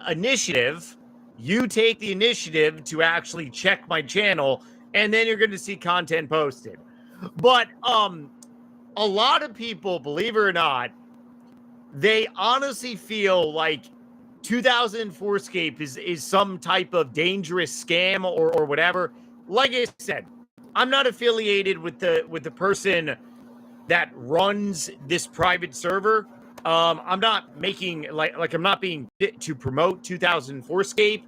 initiative. You take the initiative to actually check my channel, and then you're going to see content posted. But a lot of people, believe it or not, they honestly feel like 2004scape is some type of dangerous scam or whatever. Like I said, I'm not affiliated with the person that runs this private server. I'm not making like I'm not being fit to promote 2004scape.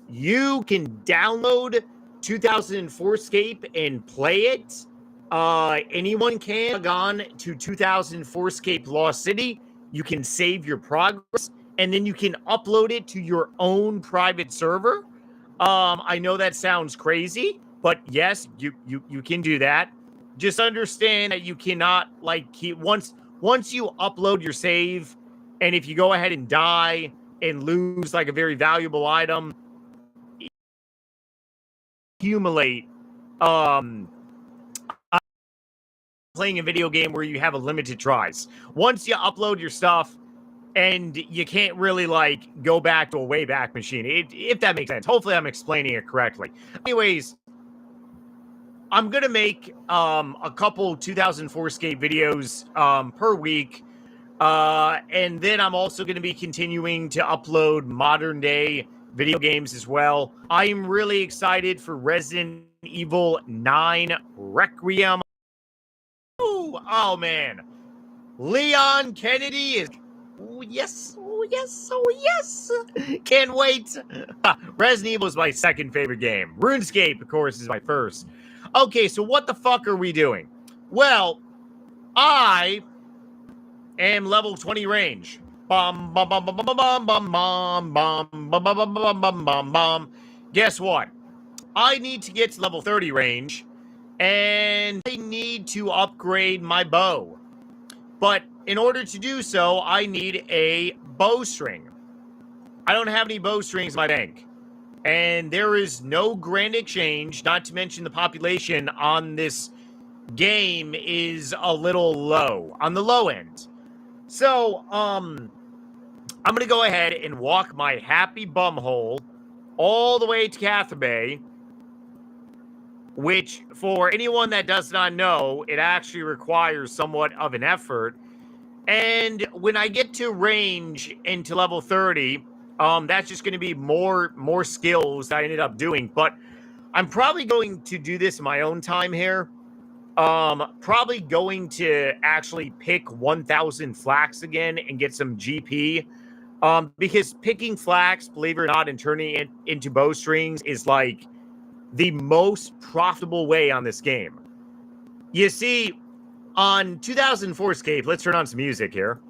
You can download 2004scape and play it. Anyone can log on to 2004scape Lost City. You can save your progress, and then you can upload it to your own private server. I know that sounds crazy, but yes, you can do that. Just understand that you cannot once you upload your save, and if you go ahead and die and lose like a very valuable item, accumulate playing a video game where you have a limited tries. Once you upload your stuff and you can't really like go back to a Wayback Machine, if that makes sense. Hopefully I'm explaining it correctly. Anyways, I'm gonna make a couple 2004 skate videos per week. And then I'm also going to be continuing to upload modern day video games as well. I'm really excited for Resident Evil 9 Requiem. Ooh, oh man. Leon Kennedy is... Oh yes, oh yes, oh yes. Can't wait. Resident Evil is my second favorite game. RuneScape, of course, is my first. Okay, so what the fuck are we doing? Well, I am level 20 range. Bum bum bum bum bum bum bum bum bum bum bum bum bum bum bum bum. Guess what? I need to get to level 30 range, and I need to upgrade my bow. But in order to do so, I need a bowstring. I don't have any bowstrings in my bank. And there is no grand exchange, not to mention the population on this game is a little low, on the low end. So, I'm going to go ahead and walk my happy bumhole all the way to Catherine Bay, which, for anyone that does not know, it actually requires somewhat of an effort. And when I get to range into level 30, that's just going to be more skills that I ended up doing. But I'm probably going to do this in my own time here. Probably going to actually pick 1,000 flax again and get some GP. Because picking flax, believe it or not, and turning it into bowstrings is like the most profitable way on this game. You see, on 2004 Escape, let's turn on some music here.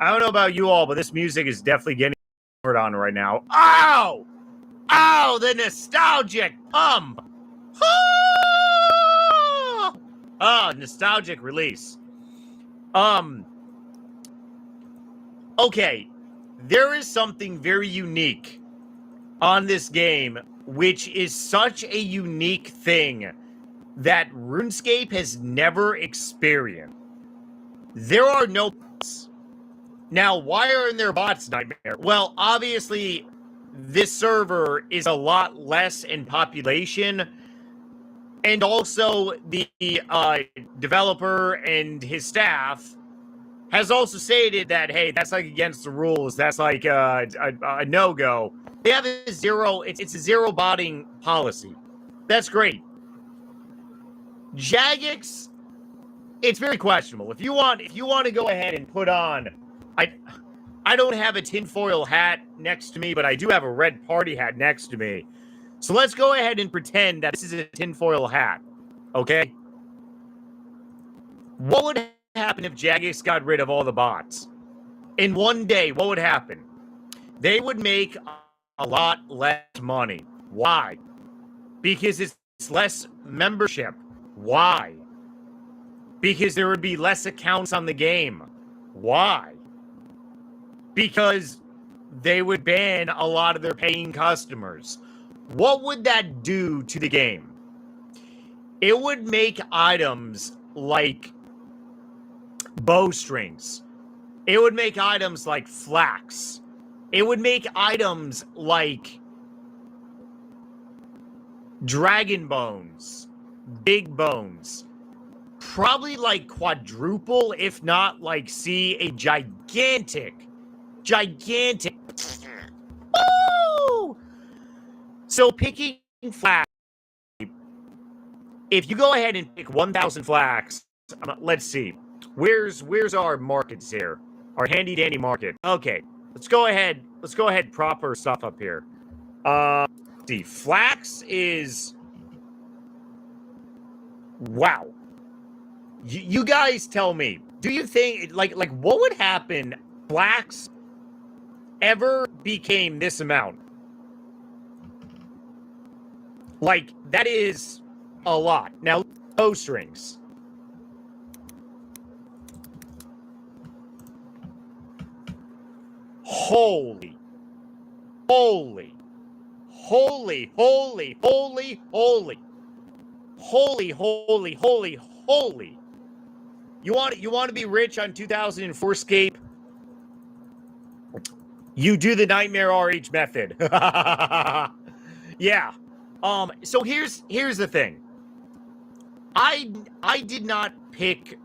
I don't know about you all, but this music is definitely getting on right now. Ow! Ow! The nostalgic pump! Ah, nostalgic release. Okay. There is something very unique on this game, which is such a unique thing that RuneScape has never experienced. There are no bots. Now, why aren't there bots, Nightmare? Well, obviously, this server is a lot less in population, and also the developer and his staff has also stated that, hey, that's like against the rules. That's like a no-go. They have a zero. It's a zero botting policy. That's great. Jagex, it's very questionable. If you want to go ahead and put on, I don't have a tinfoil hat next to me, but I do have a red party hat next to me. So let's go ahead and pretend that this is a tinfoil hat. Okay? What would happen if Jagex got rid of all the bots? In one day, what would happen? They would make a lot less money. Why? Because it's less membership. Why? Because there would be less accounts on the game. Why? Because they would ban a lot of their paying customers. What would that do to the game? It would make items like bowstrings. It would make items like flax. It would make items like dragon bones, big bones, probably like quadruple, if not like see a gigantic. Woo! So picking flax, if you go ahead and pick 1,000 flax, let's see. Where's our markets here? Our handy dandy market. Okay, let's go ahead. Proper stuff up here. See, flax is Wow. You guys tell me, do you think, like what would happen if blacks ever became this amount? Like, that is a lot. Now, bowstrings. Holy. Holy. Holy, holy, holy, holy. Holy, holy, holy, holy. You want to be rich on 2004 Scape? You do the Nightmare RH method. Yeah. So here's the thing. I did not pick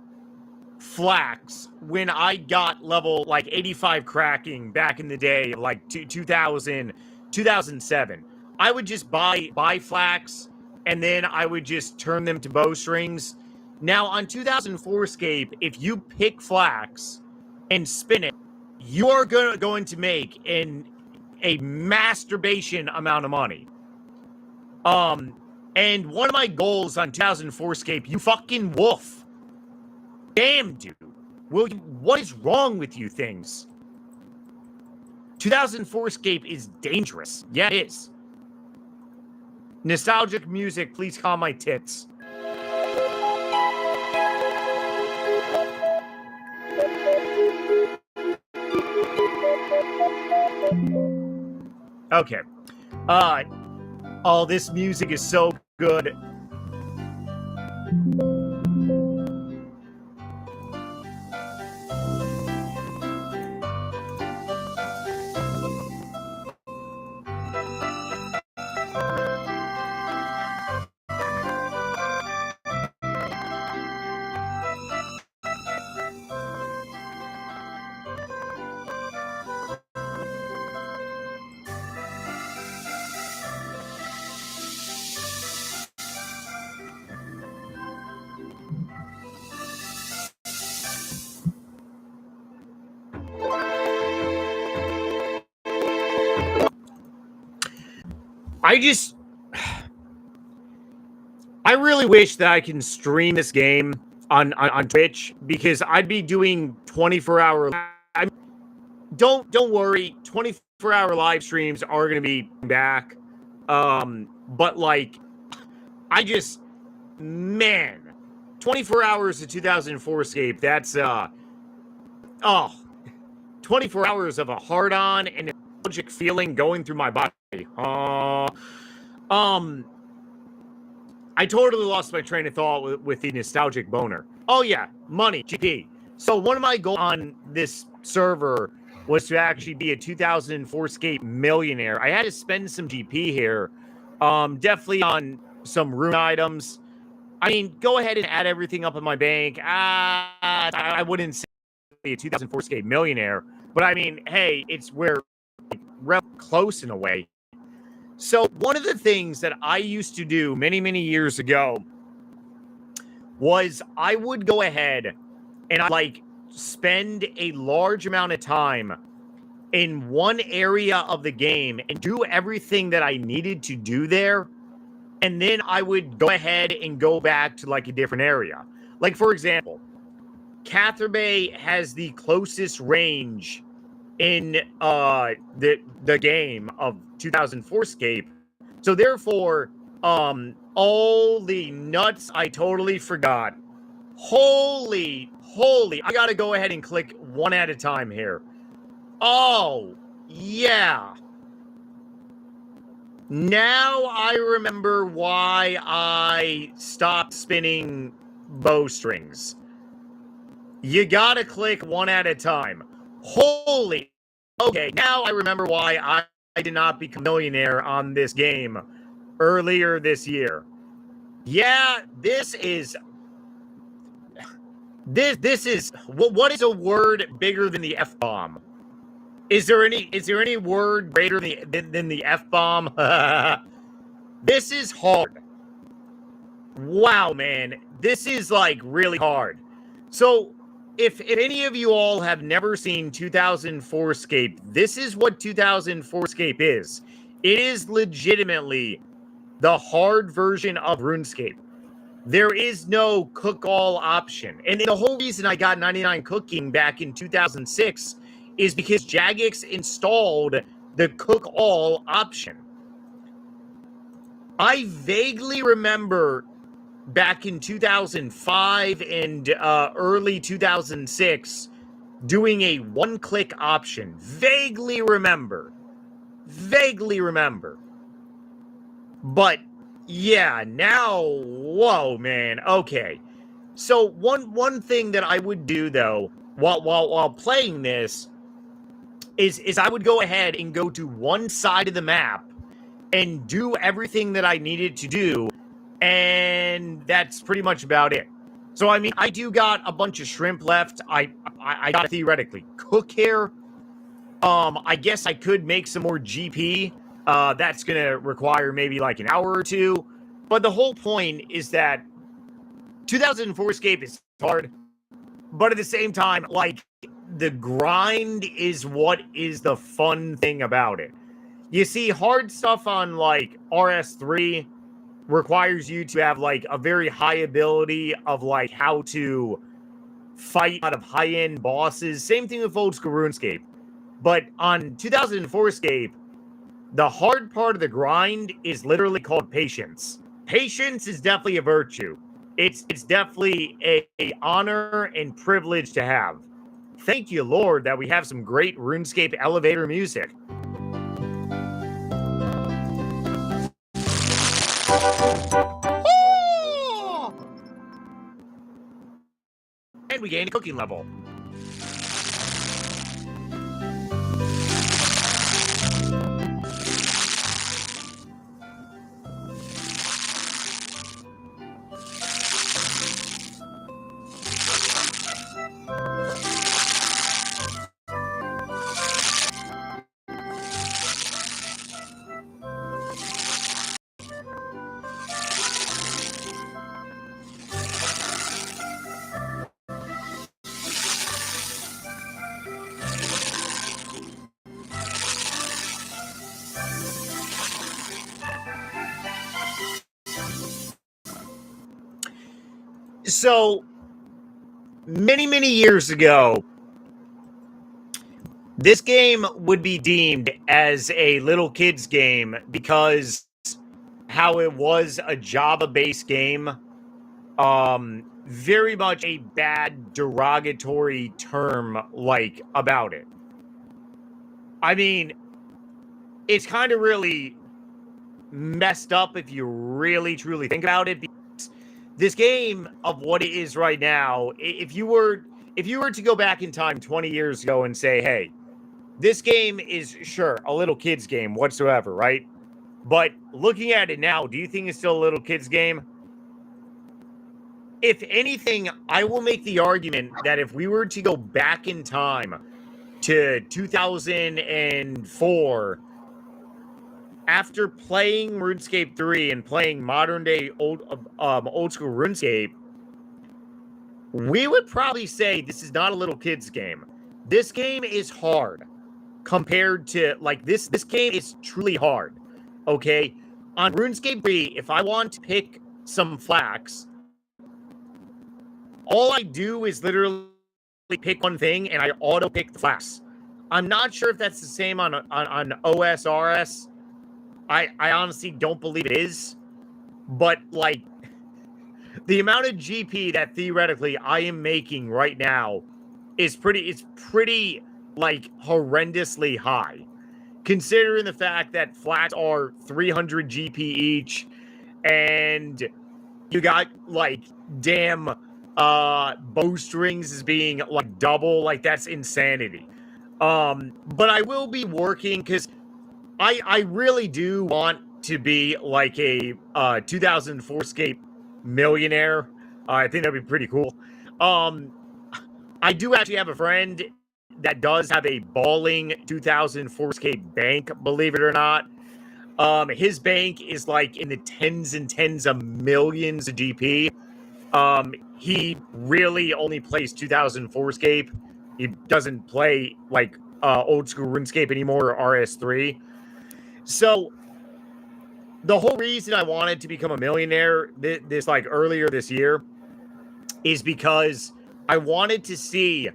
flax when I got level like 85 cracking back in the day, like 2007. I would just buy flax and then I would just turn them to bowstrings. Now on 2004 Scape, if you pick flax and spin it, you are going to make a masturbation amount of money. And one of my goals on 2004 Scape, you fucking wolf. Damn, dude. What is wrong with you things? 2004 Scape is dangerous. Yeah, it is. Nostalgic music, please calm my tits. Okay. Oh, this music is so good. I really wish that I can stream this game on Twitch because I'd be doing 24-hour. Don't worry, 24-hour live streams are going to be back. But like, 24 hours of 2004 Scape. That's 24 hours of a hard-on and a nostalgic feeling going through my body. I totally lost my train of thought with the nostalgic boner. Oh yeah, money, GP. So one of my goals on this server was to actually be a 2004 Scape millionaire. I had to spend some GP here, definitely on some rune items. I mean, go ahead and add everything up in my bank. I wouldn't say a 2004 Scape millionaire, but I mean, hey, it's where close in a way. So one of the things that I used to do many, many years ago was I would go ahead and I'd spend a large amount of time in one area of the game and do everything that I needed to do there. And then I would go ahead and go back to a different area. Like, for example, Catherbae has the closest range in the game of 2004 Scape. So therefore, all the nuts I totally forgot. Holy, I gotta go ahead and click one at a time here. Oh, yeah. Now I remember why I stopped spinning bowstrings. You gotta click one at a time. Holy. Okay, now I remember why I did not become a millionaire on this game earlier this year. Yeah, this is what is a word bigger than the F-bomb? Is there any word greater than the F-bomb? This is hard. Wow, man. This is really hard. So if any of you all have never seen 2004 Scape, this is what 2004 Scape is. It is legitimately the hard version of RuneScape. there is no cook all option. And the whole reason I got 99 Cooking back in 2006 is because Jagex installed the cook all option. I vaguely remember back in 2005 and early 2006 doing a one-click option. Vaguely remember. But yeah, now, whoa, man. Okay. So one thing that I would do though, while playing this, is I would go ahead and go to one side of the map and do everything that I needed to do, and that's pretty much about it. So I mean, I do got a bunch of shrimp left. I got theoretically cook here. I guess I could make some more GP. That's gonna require maybe like an hour or two. But the whole point is that 2004 Escape is hard, but at the same time, like, the grind is what is the fun thing about it. You see, hard stuff on like RS3 requires you to have like a very high ability of like how to fight out of high-end bosses. Same thing with old school RuneScape. But on 2004 Escape, the hard part of the grind is literally called patience. Patience is definitely a virtue. It's definitely a honor and privilege to have. Thank you, Lord, that we have some great RuneScape elevator music. And we gained a cooking level. So, many years ago, this game would be deemed as a little kid's game because how it was a Java-based game. Very much a bad derogatory term, like, about it. I mean, it's kind of really messed up if you really, truly think about it. Because this game of what it is right now, if you were to go back in time 20 years ago and say, hey, this game is, sure, a little kid's game whatsoever, right? But looking at it now, do you think it's still a little kid's game? If anything, I will make the argument that if we were to go back in time to 2004, after playing RuneScape 3 and playing modern day old school RuneScape, we would probably say this is not a little kid's game. This game is hard compared to, like, this game is truly hard. Okay? On RuneScape 3, if I want to pick some flax, all I do is literally pick one thing and I auto pick the flax. I'm not sure if that's the same on OSRS. I honestly don't believe it is. But, like, the amount of GP that theoretically I am making right now is pretty like horrendously high, considering the fact that flats are 300 GP each, and you got like damn bowstrings as being like double. Like, that's insanity. But I will be working because I really do want to be like a 2004 Escape millionaire. I think that'd be pretty cool. I do actually have a friend that does have a balling 2004 Escape bank, believe it or not. His bank is like in the tens and tens of millions of GP. He really only plays 2004 Escape. He doesn't play like old school RuneScape anymore or RS3. So the whole reason I wanted to become a millionaire this like earlier this year is because I wanted to see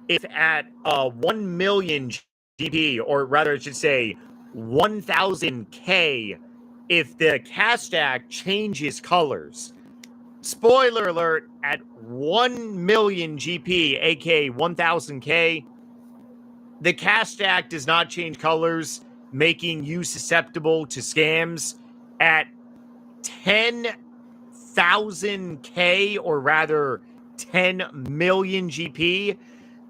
if at 1 million GP, or rather I should say 1,000K, if the cast stack changes colors. Spoiler alert, at 1 million GP, aka 1,000K, the cast stack does not change colors, making you susceptible to scams. At 10,000K, or rather 10 million GP,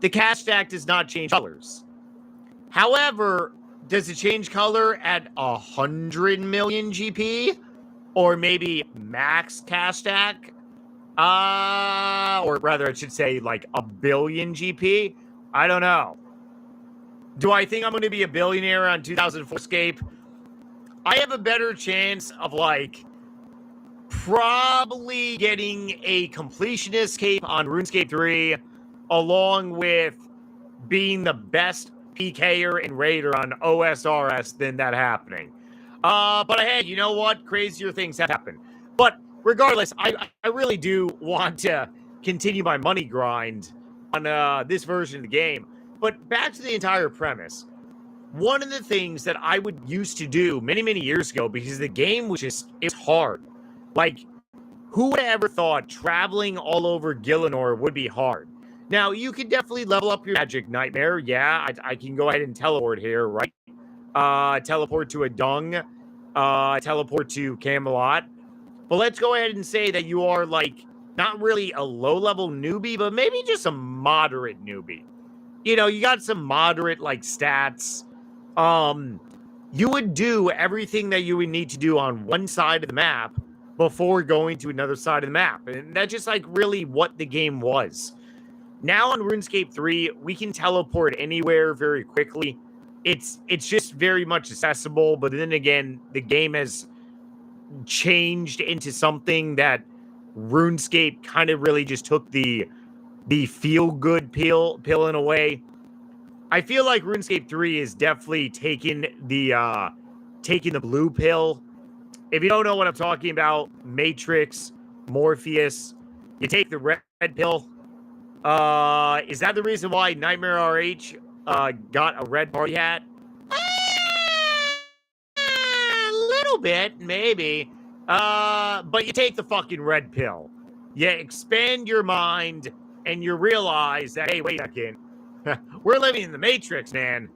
the cast stack does not change colors. However, does it change color at 100 million GP? Or maybe max cast stack? Or rather, I should say like 1 billion GP? I don't know. Do I think I'm going to be a billionaire on 2004 Escape? I have a better chance of like probably getting a completionist cape on RuneScape 3, along with being the best PKer and raider on OSRS than that happening. But hey, you know what? Crazier things have happened. But regardless, I really do want to continue my money grind on this version of the game. But back to the entire premise. One of the things that I would used to do many, many years ago, because the game was just, it's hard. Like, who would have ever thought traveling all over Gielinor would be hard? Now, you could definitely level up your magic nightmare. Yeah, I can go ahead and teleport here, right? Teleport to a dung. Teleport to Camelot. But let's go ahead and say that you are, like, not really a low-level newbie, but maybe just a moderate newbie. You know, you got some moderate, like, stats. You would do everything that you would need to do on one side of the map before going to another side of the map. And that's just, like, really what the game was. Now on RuneScape 3, we can teleport anywhere very quickly. It's just very much accessible, but then again, the game has changed into something that RuneScape kind of really just took the feel-good pill in a way. I feel like RuneScape 3 is definitely taking the blue pill. If you don't know what I'm talking about, Matrix, Morpheus, you take the red pill. Is that the reason why Nightmare RH got a red party hat? A little bit, maybe. But you take the fucking red pill. You expand your mind, and you realize that, hey, wait a second. We're living in the Matrix, man.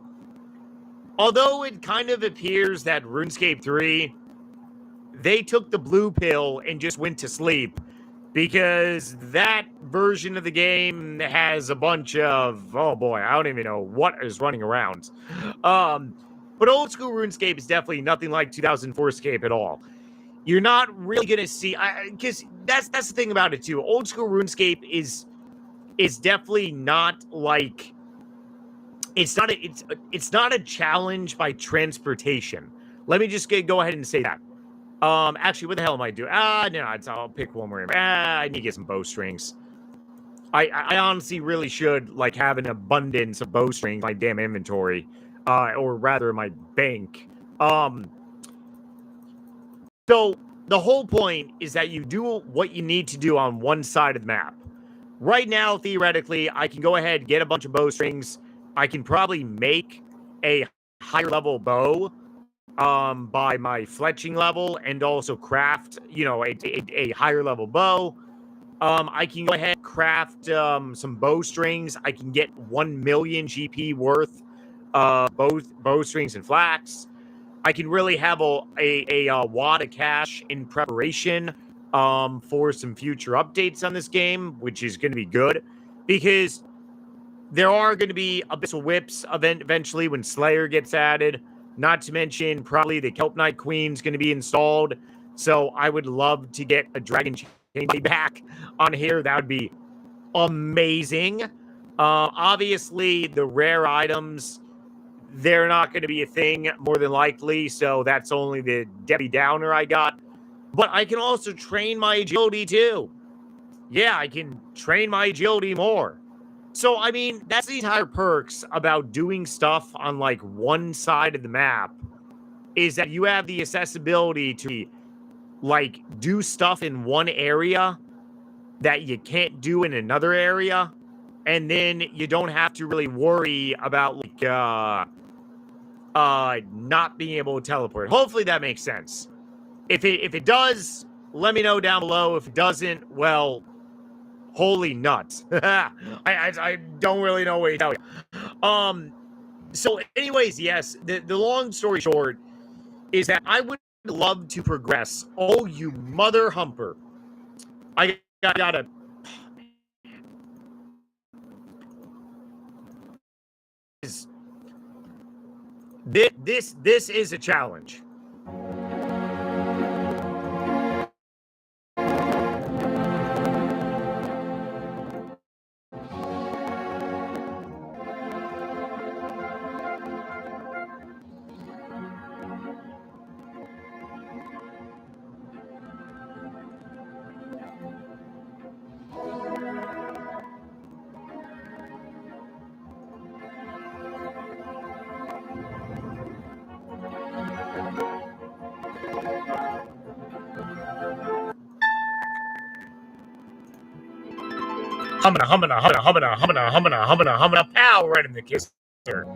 Although it kind of appears that RuneScape 3, they took the blue pill and just went to sleep, because that version of the game has a bunch of, oh boy, I don't even know what is running around. But old school RuneScape is definitely nothing like 2004 Escape at all. You're not really going to see, because that's the thing about it too. Old school RuneScape is definitely not like, it's not a challenge by transportation. Let me just go ahead and say that. Actually, what the hell am I doing? No, I'll pick one more. I need to get some bowstrings. I honestly really should like have an abundance of bowstrings in my damn inventory, or rather my bank. So the whole point is that you do what you need to do on one side of the map. Right now, theoretically, I can go ahead and get a bunch of bowstrings. I can probably make a higher level bow by my fletching level, and also craft, you know, a higher level bow. I can go ahead and craft some bowstrings. I can get 1 million GP worth both bowstrings and flax. I can really have a wad of cash in preparation for some future updates on this game, which is going to be good, because there are going to be Abyssal Whips eventually when Slayer gets added. Not to mention, probably the Kelp Knight Queen's going to be installed. So I would love to get a Dragon Chain back on here. That would be amazing. Obviously, the rare items, they're not going to be a thing, more than likely. So that's only the Debbie Downer I got. But I can also train my agility too. Yeah, I can train my agility more. So, I mean, that's the entire perks about doing stuff on, like, one side of the map is that you have the accessibility to like do stuff in one area that you can't do in another area, and then you don't have to really worry about like not being able to teleport. Hopefully that makes sense. If it does, let me know down below. If it doesn't, well, holy nuts. I don't really know what to tell you. So anyways, yes, the long story short is that I would love to progress. Oh, you mother humper. I gotta. This is a challenge. Humming, pow, right in the kisser.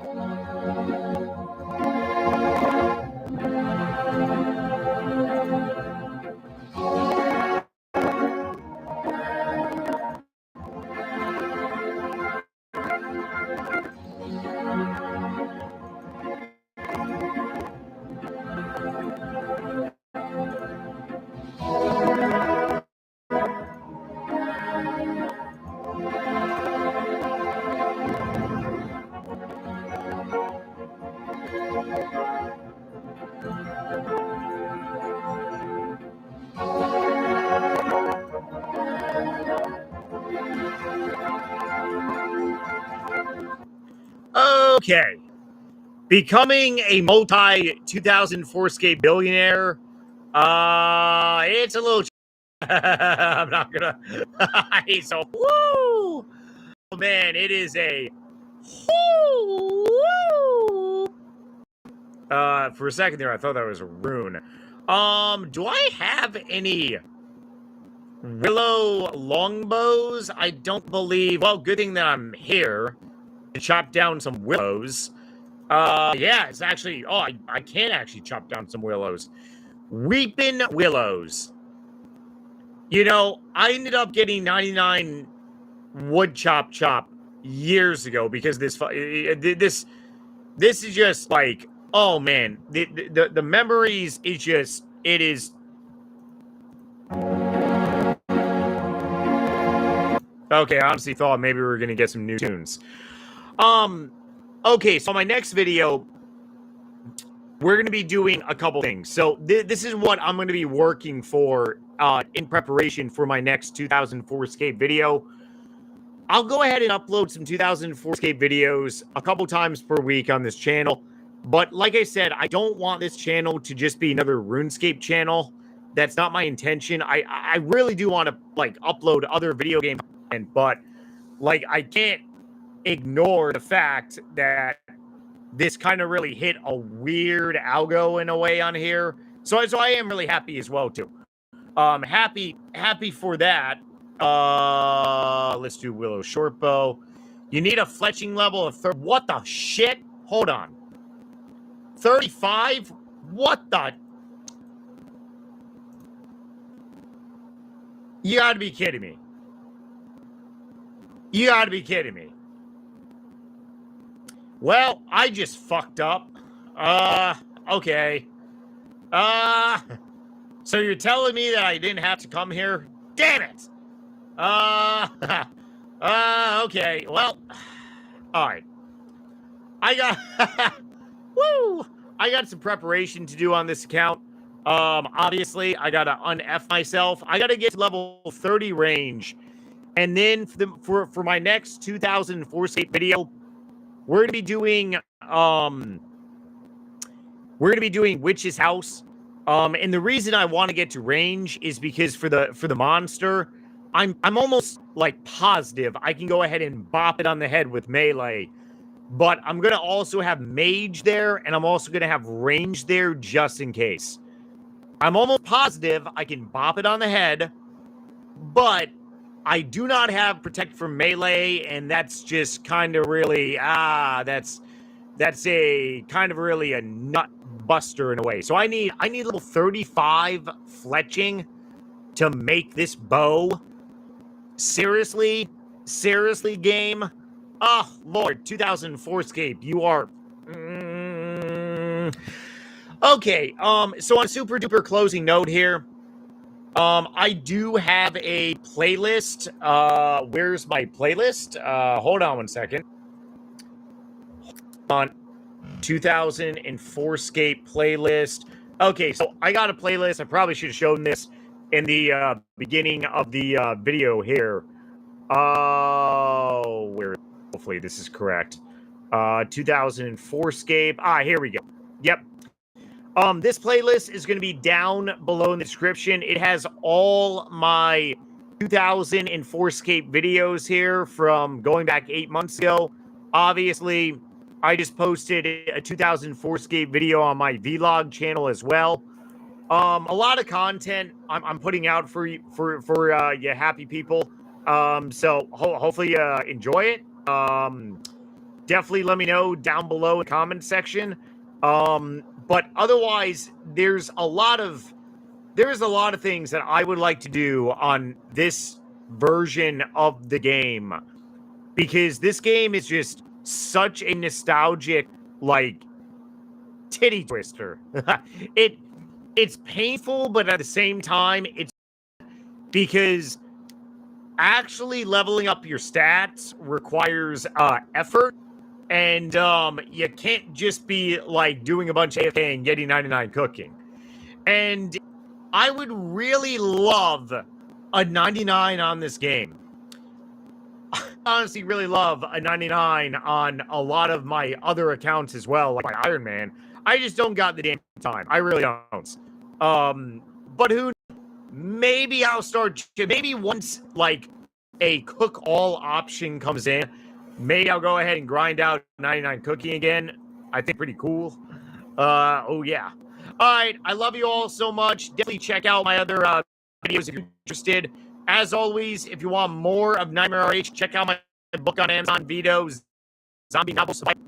Okay. Becoming a multi-2004 billionaire, it's a little... I'm not gonna... He's so... Woo! Oh, man, it is a... Woo! For a second there, I thought that was a rune. Do I have any willow longbows? I don't believe... Well, good thing that I'm here to chop down some willows. Yeah, it's actually... Oh, I can actually chop down some willows. Weeping willows. You know, I ended up getting 99 wood chop years ago because this is just like... Oh, man. The memories is just... It is... Okay, I honestly thought maybe we were going to get some new tunes. Okay, so my next video, we're going to be doing a couple things. So this is what I'm going to be working for in preparation for my next 2004 Escape video. I'll go ahead and upload some 2004 Escape videos a couple times per week on this channel. But like I said, I don't want this channel to just be another RuneScape channel. That's not my intention. I really do want to like upload other video game content, but like I can't ignore the fact that this kind of really hit a weird algo in a way on here. So I am really happy as well too. Happy for that. Let's do Willow Shortbow. You need a fletching level of what the shit? Hold on. 35? What the? You gotta be kidding me. You gotta be kidding me. Well, I just fucked up. Okay. So you're telling me that I didn't have to come here? Damn it! Okay. Well, all right. I got... Woo! I got some preparation to do on this account. Obviously, I gotta un-F myself. I gotta get to level 30 range. And then for my next 2004 Escape video, we're gonna be doing Witch's House. And the reason I want to get to range is because for the monster, I'm almost like positive I can go ahead and bop it on the head with melee but I'm going to also have mage there, and I'm also going to have range there just in case. I'm almost positive I can bop it on the head, but I do not have protect from melee, and that's just kind of really, that's a kind of really a nut buster in a way. So I need level 35 fletching to make this bow. Seriously, game. Oh Lord, 2004 Scape, you are. Okay. So on a super duper closing note here. I do have a playlist. Where's my playlist? Hold on one second. On 2004 Scape playlist. Okay, so I got a playlist. I probably should have shown this in the beginning of the video here. Where? Hopefully this is correct. 2004 Scape. Here we go. Yep. This playlist is going to be down below in the description. It has all my 2004 Scape videos here from going back 8 months ago. Obviously, I just posted a 2004 Scape video on my vlog channel as well. A lot of content I'm putting out for you happy people. So hopefully you enjoy it. Definitely let me know down below in the comment section. But otherwise, there's a lot of things that I would like to do on this version of the game, because this game is just such a nostalgic, like, titty twister. It's painful, but at the same time, it's because actually leveling up your stats requires effort. And you can't just be like doing a bunch of AFK and getting 99 cooking. And I would really love a 99 on this game. I honestly really love a 99 on a lot of my other accounts as well, like my Iron Man. I just don't got the damn time. I really don't. But who? Maybe I'll start. Maybe once like a cook all option comes in, maybe I'll go ahead and grind out 99 cooking again. I think pretty cool. Oh yeah. All right. I love you all so much. Definitely check out my other videos if you're interested. As always, if you want more of Nightmare RH, check out my book on Amazon, Vito, Zombie Novel Survival.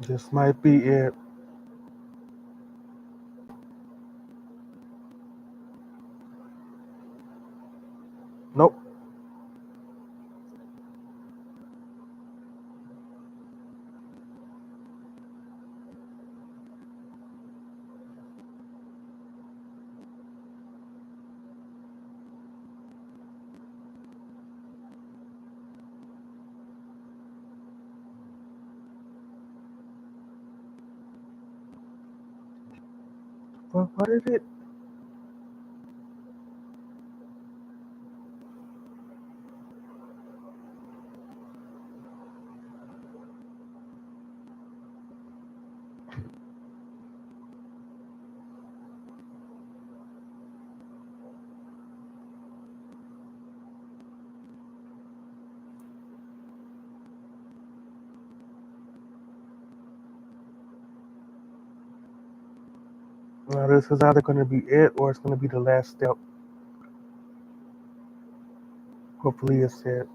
This might be it. Nope. What is it? Now, this is either going to be it or it's going to be the last step. Hopefully, it's it.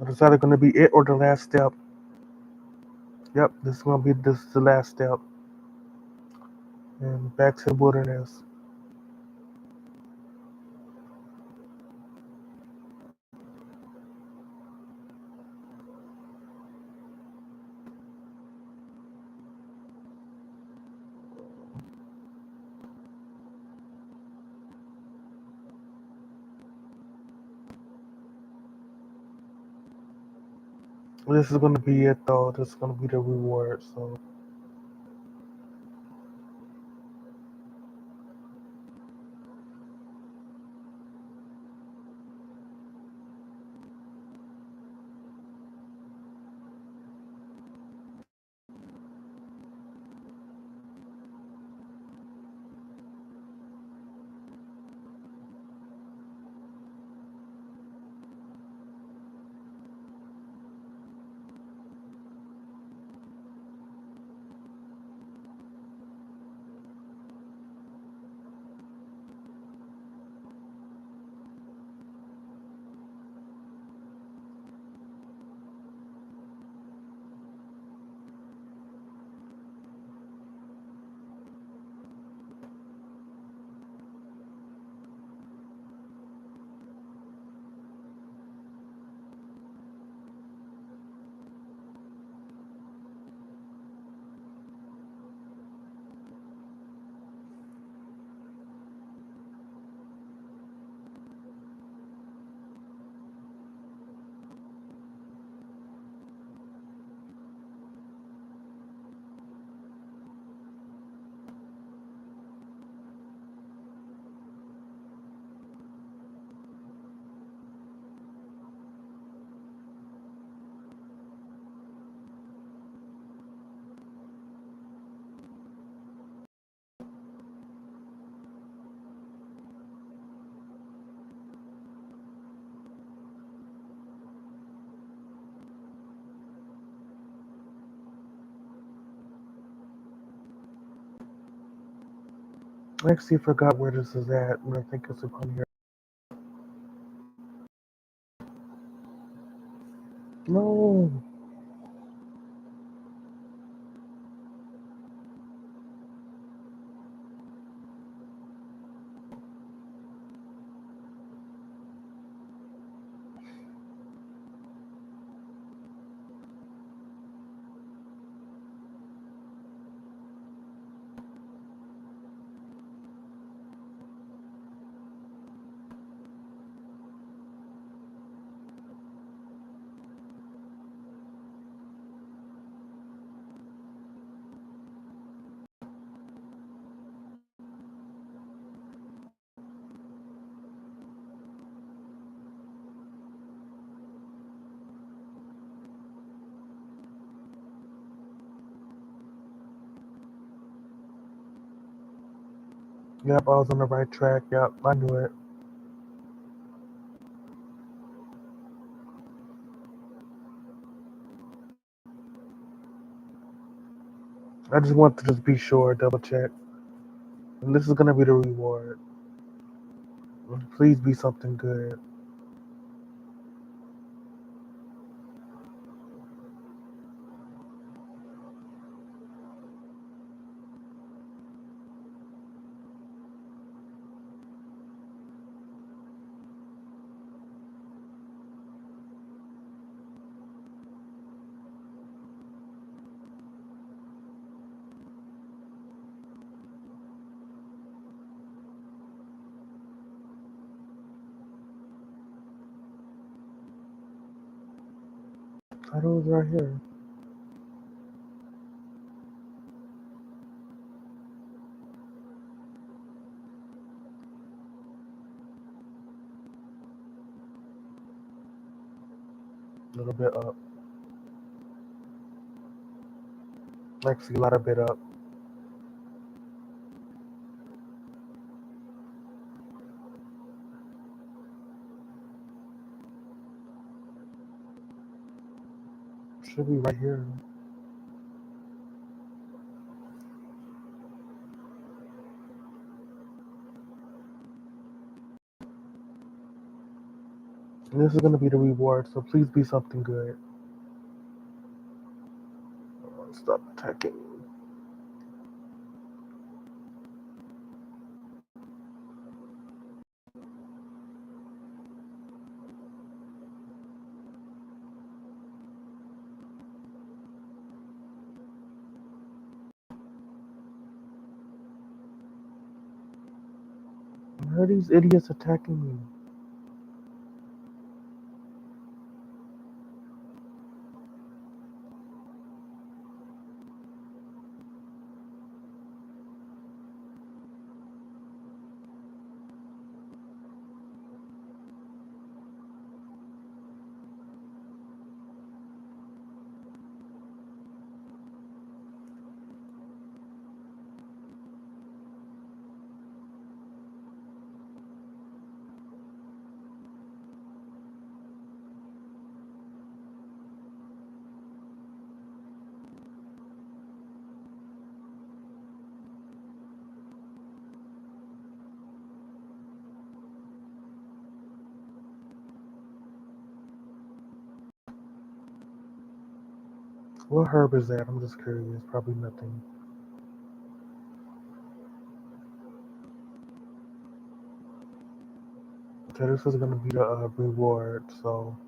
It's either going to be it or the last step. Yep, this is going to be this is the last step. And back to the wilderness. This is going to be it, though. This is going to be the reward. So. I actually forgot where this is at, and I think it's upon here. No. Yep, I was on the right track. Yep, I knew it. I just want to just be sure, double check. And this is gonna be the reward. Please be something good. Title is right here. A little bit up. Actually, a lot of bit up. Should be right here. And this is gonna be the reward, so please be something good. Stop attacking. Why are these idiots attacking me? What herb is that? I'm just curious. Probably nothing. Okay, this is gonna be the reward, so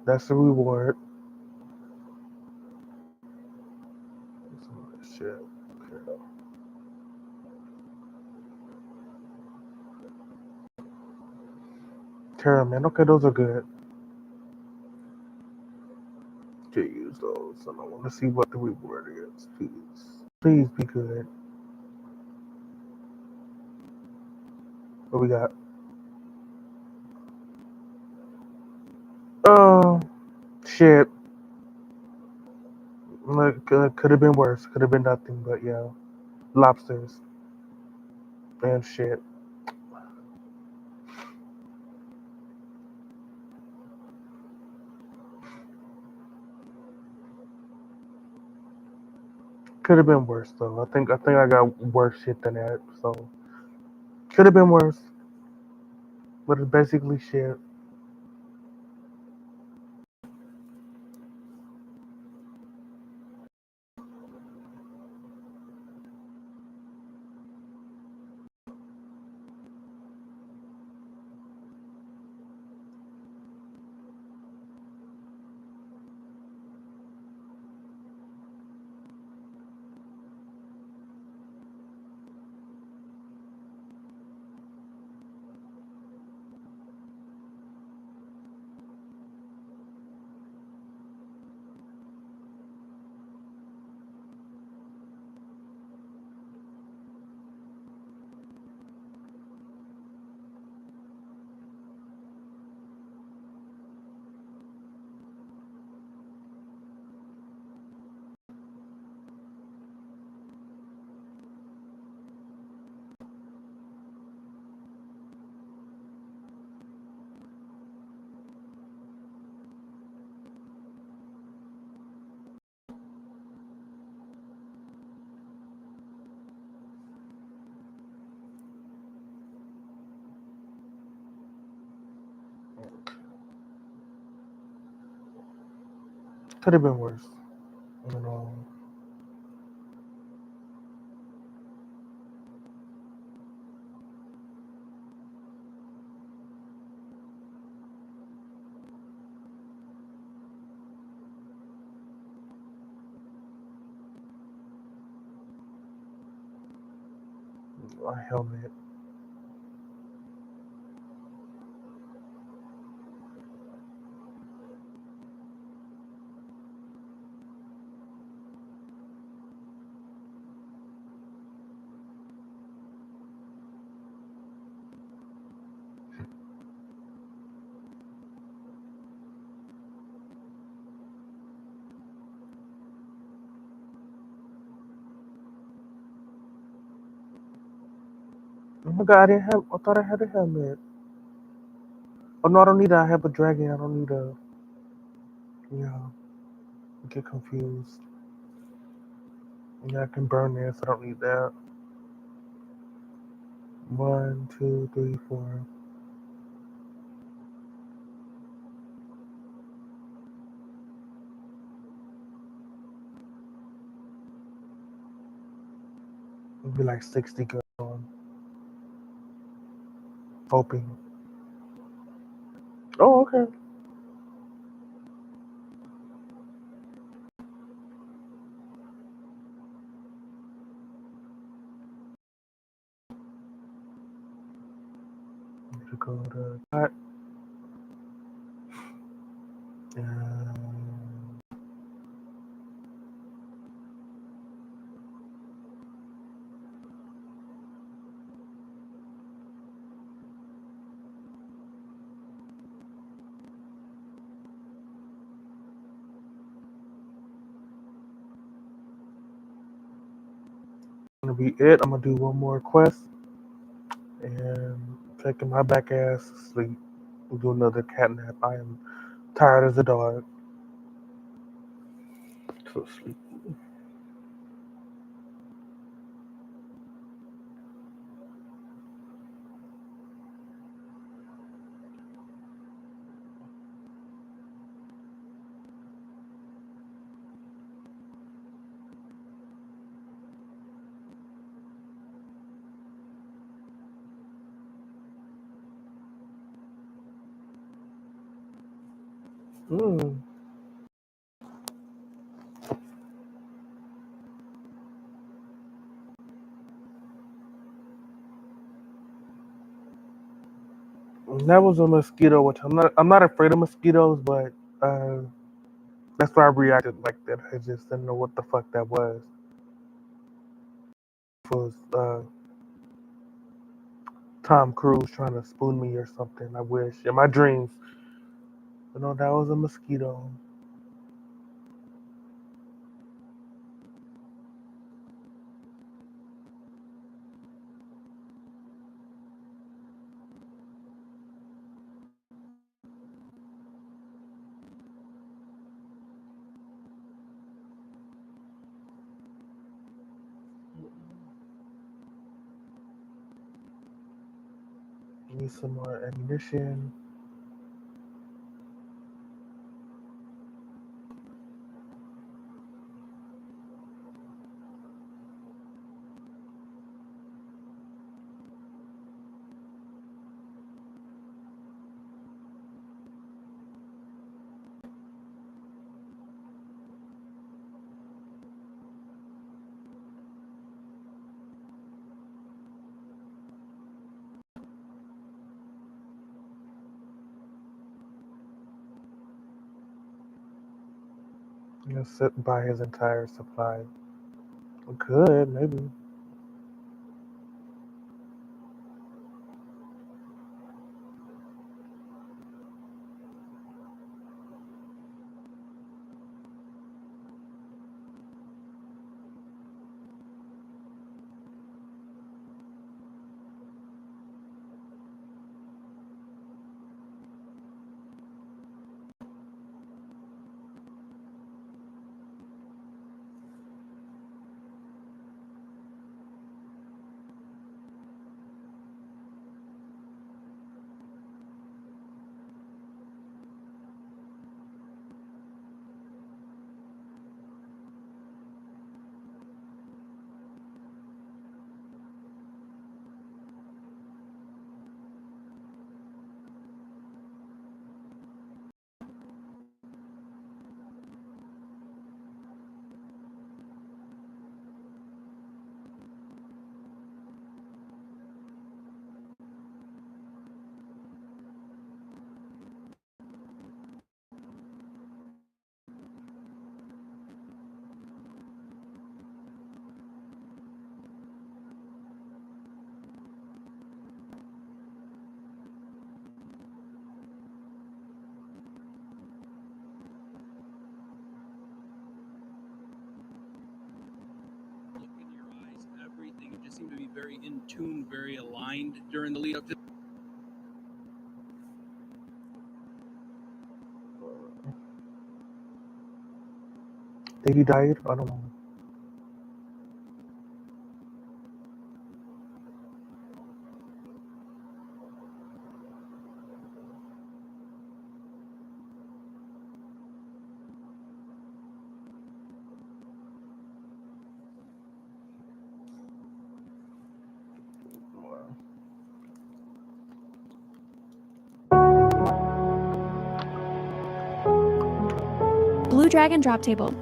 that's the reward. Shit. Okay. Caramel. Okay, those are good. Can't use those. And I want to see what the reward is. Please. Please be good. What we got? Oh, shit. Like, could have been worse. Could have been nothing, but yeah. Lobsters. And shit. Could have been worse though. I think I got worse shit than that. So could have been worse. But it's basically shit. Could have been worse. I don't know. A helmet. Oh my god, I didn't have. I thought I had a helmet. Oh no, I don't need that. I have a dragon. I don't need a. Yeah, I get confused. Yeah, I can burn this. I don't need that. 1, 2, 3, 4. It'd be like 60 going. Hoping. Oh, okay. To go to that. Gonna be it. I'm gonna do one more quest and taking my back ass to sleep. We'll do another cat nap. I am tired as a dog. So sleep. Mm. That was a mosquito, which I'm not afraid of mosquitoes, but uh, that's why I reacted like that. I just didn't know what the fuck that was. It was Tom Cruise trying to spoon me or something. I wish in my dreams. But no, that was a mosquito. Need some more ammunition. Just sit and buy his entire supply. Good, maybe. very in tune, very aligned during the lead up to. Think he died? I don't know. Blue Dragon drop table.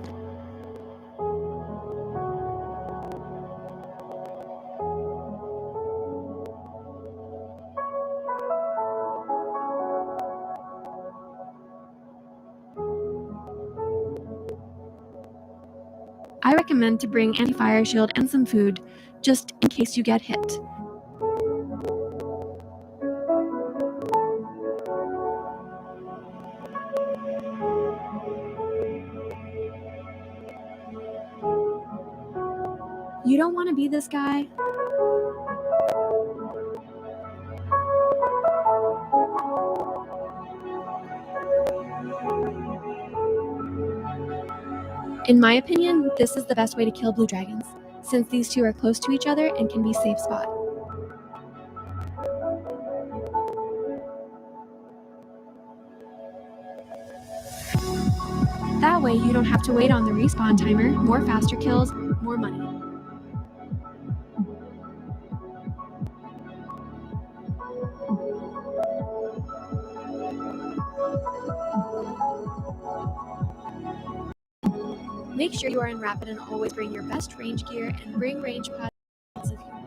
I recommend to bring anti-fire shield and some food, just in case you get hit. You don't want to be this guy? In my opinion, this is the best way to kill blue dragons, since these two are close to each other and can be safe spot. That way you don't have to wait on the respawn timer, more faster kills, more money. Make sure you are in rapid and always bring your best range gear and bring range pods if you want.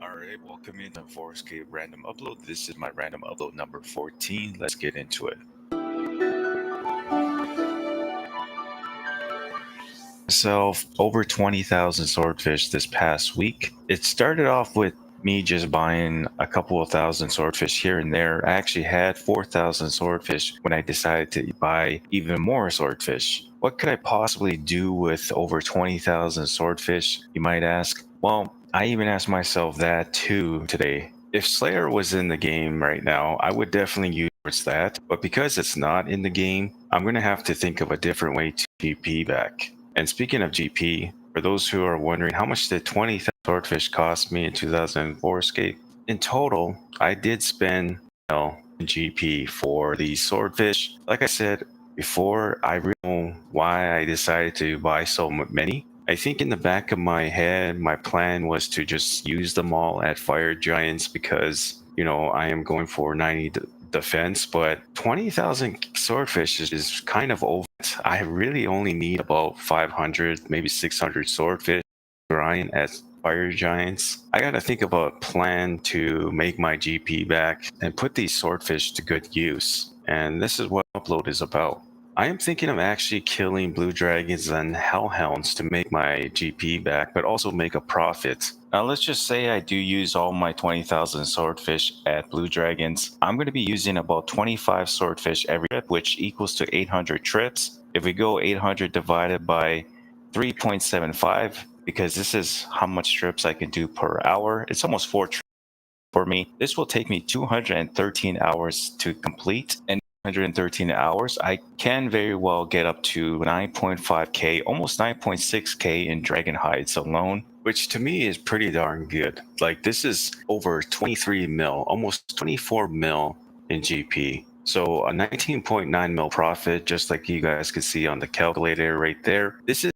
Alright, welcome into 4K random upload. This is my random upload number 14. Let's get into it. Myself over 20,000 swordfish this past week. It started off with me just buying a couple of thousand swordfish here and there. I actually had 4,000 swordfish when I decided to buy even more swordfish. What could I possibly do with over 20,000 swordfish, you might ask? Well, I even asked myself that too today. If Slayer was in the game right now, I would definitely use that. But because it's not in the game, I'm going to have to think of a different way to GP back. And speaking of GP, for those who are wondering, how much did 20,000 swordfish cost me in 2004 Escape? In total, I did spend GP for these swordfish. Like I said before, I really don't know why I decided to buy so many. I think in the back of my head, my plan was to just use them all at fire giants because, I am going for 90 defense, but 20,000 swordfish is kind of over. I really only need about 500, maybe 600 swordfish grind as fire giants. I gotta think of a plan to make my GP back and put these swordfish to good use. And this is what upload is about. I am thinking of actually killing blue dragons and hellhounds to make my GP back, but also make a profit. Now let's just say I do use all my 20,000 swordfish at blue dragons. I'm going to be using about 25 swordfish every trip, which equals to 800 trips. If we go 800 divided by 3.75, because this is how much trips I can do per hour. It's almost 4 trips for me. This will take me 213 hours to complete, and 113 hours, I can very well get up to 9.5k, almost 9.6k in Dragon Heights alone, which to me is pretty darn good. Like, this is over 23 mil, almost 24 mil in GP. So a 19.9 mil profit, just like you guys can see on the calculator right there. This is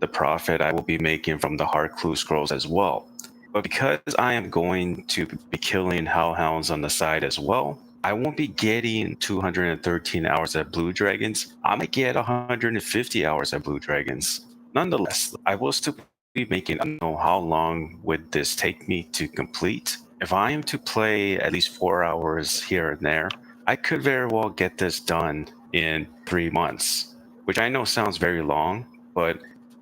the profit I will be making from the Heart Clue scrolls as well. But because I am going to be killing hellhounds on the side as well, I won't be getting 213 hours at Blue Dragons. I might get 150 hours at Blue Dragons. Nonetheless, I will still be making, I don't know how long would this take me to complete. If I am to play at least 4 hours here and there, I could very well get this done in 3 months, which I know sounds very long, but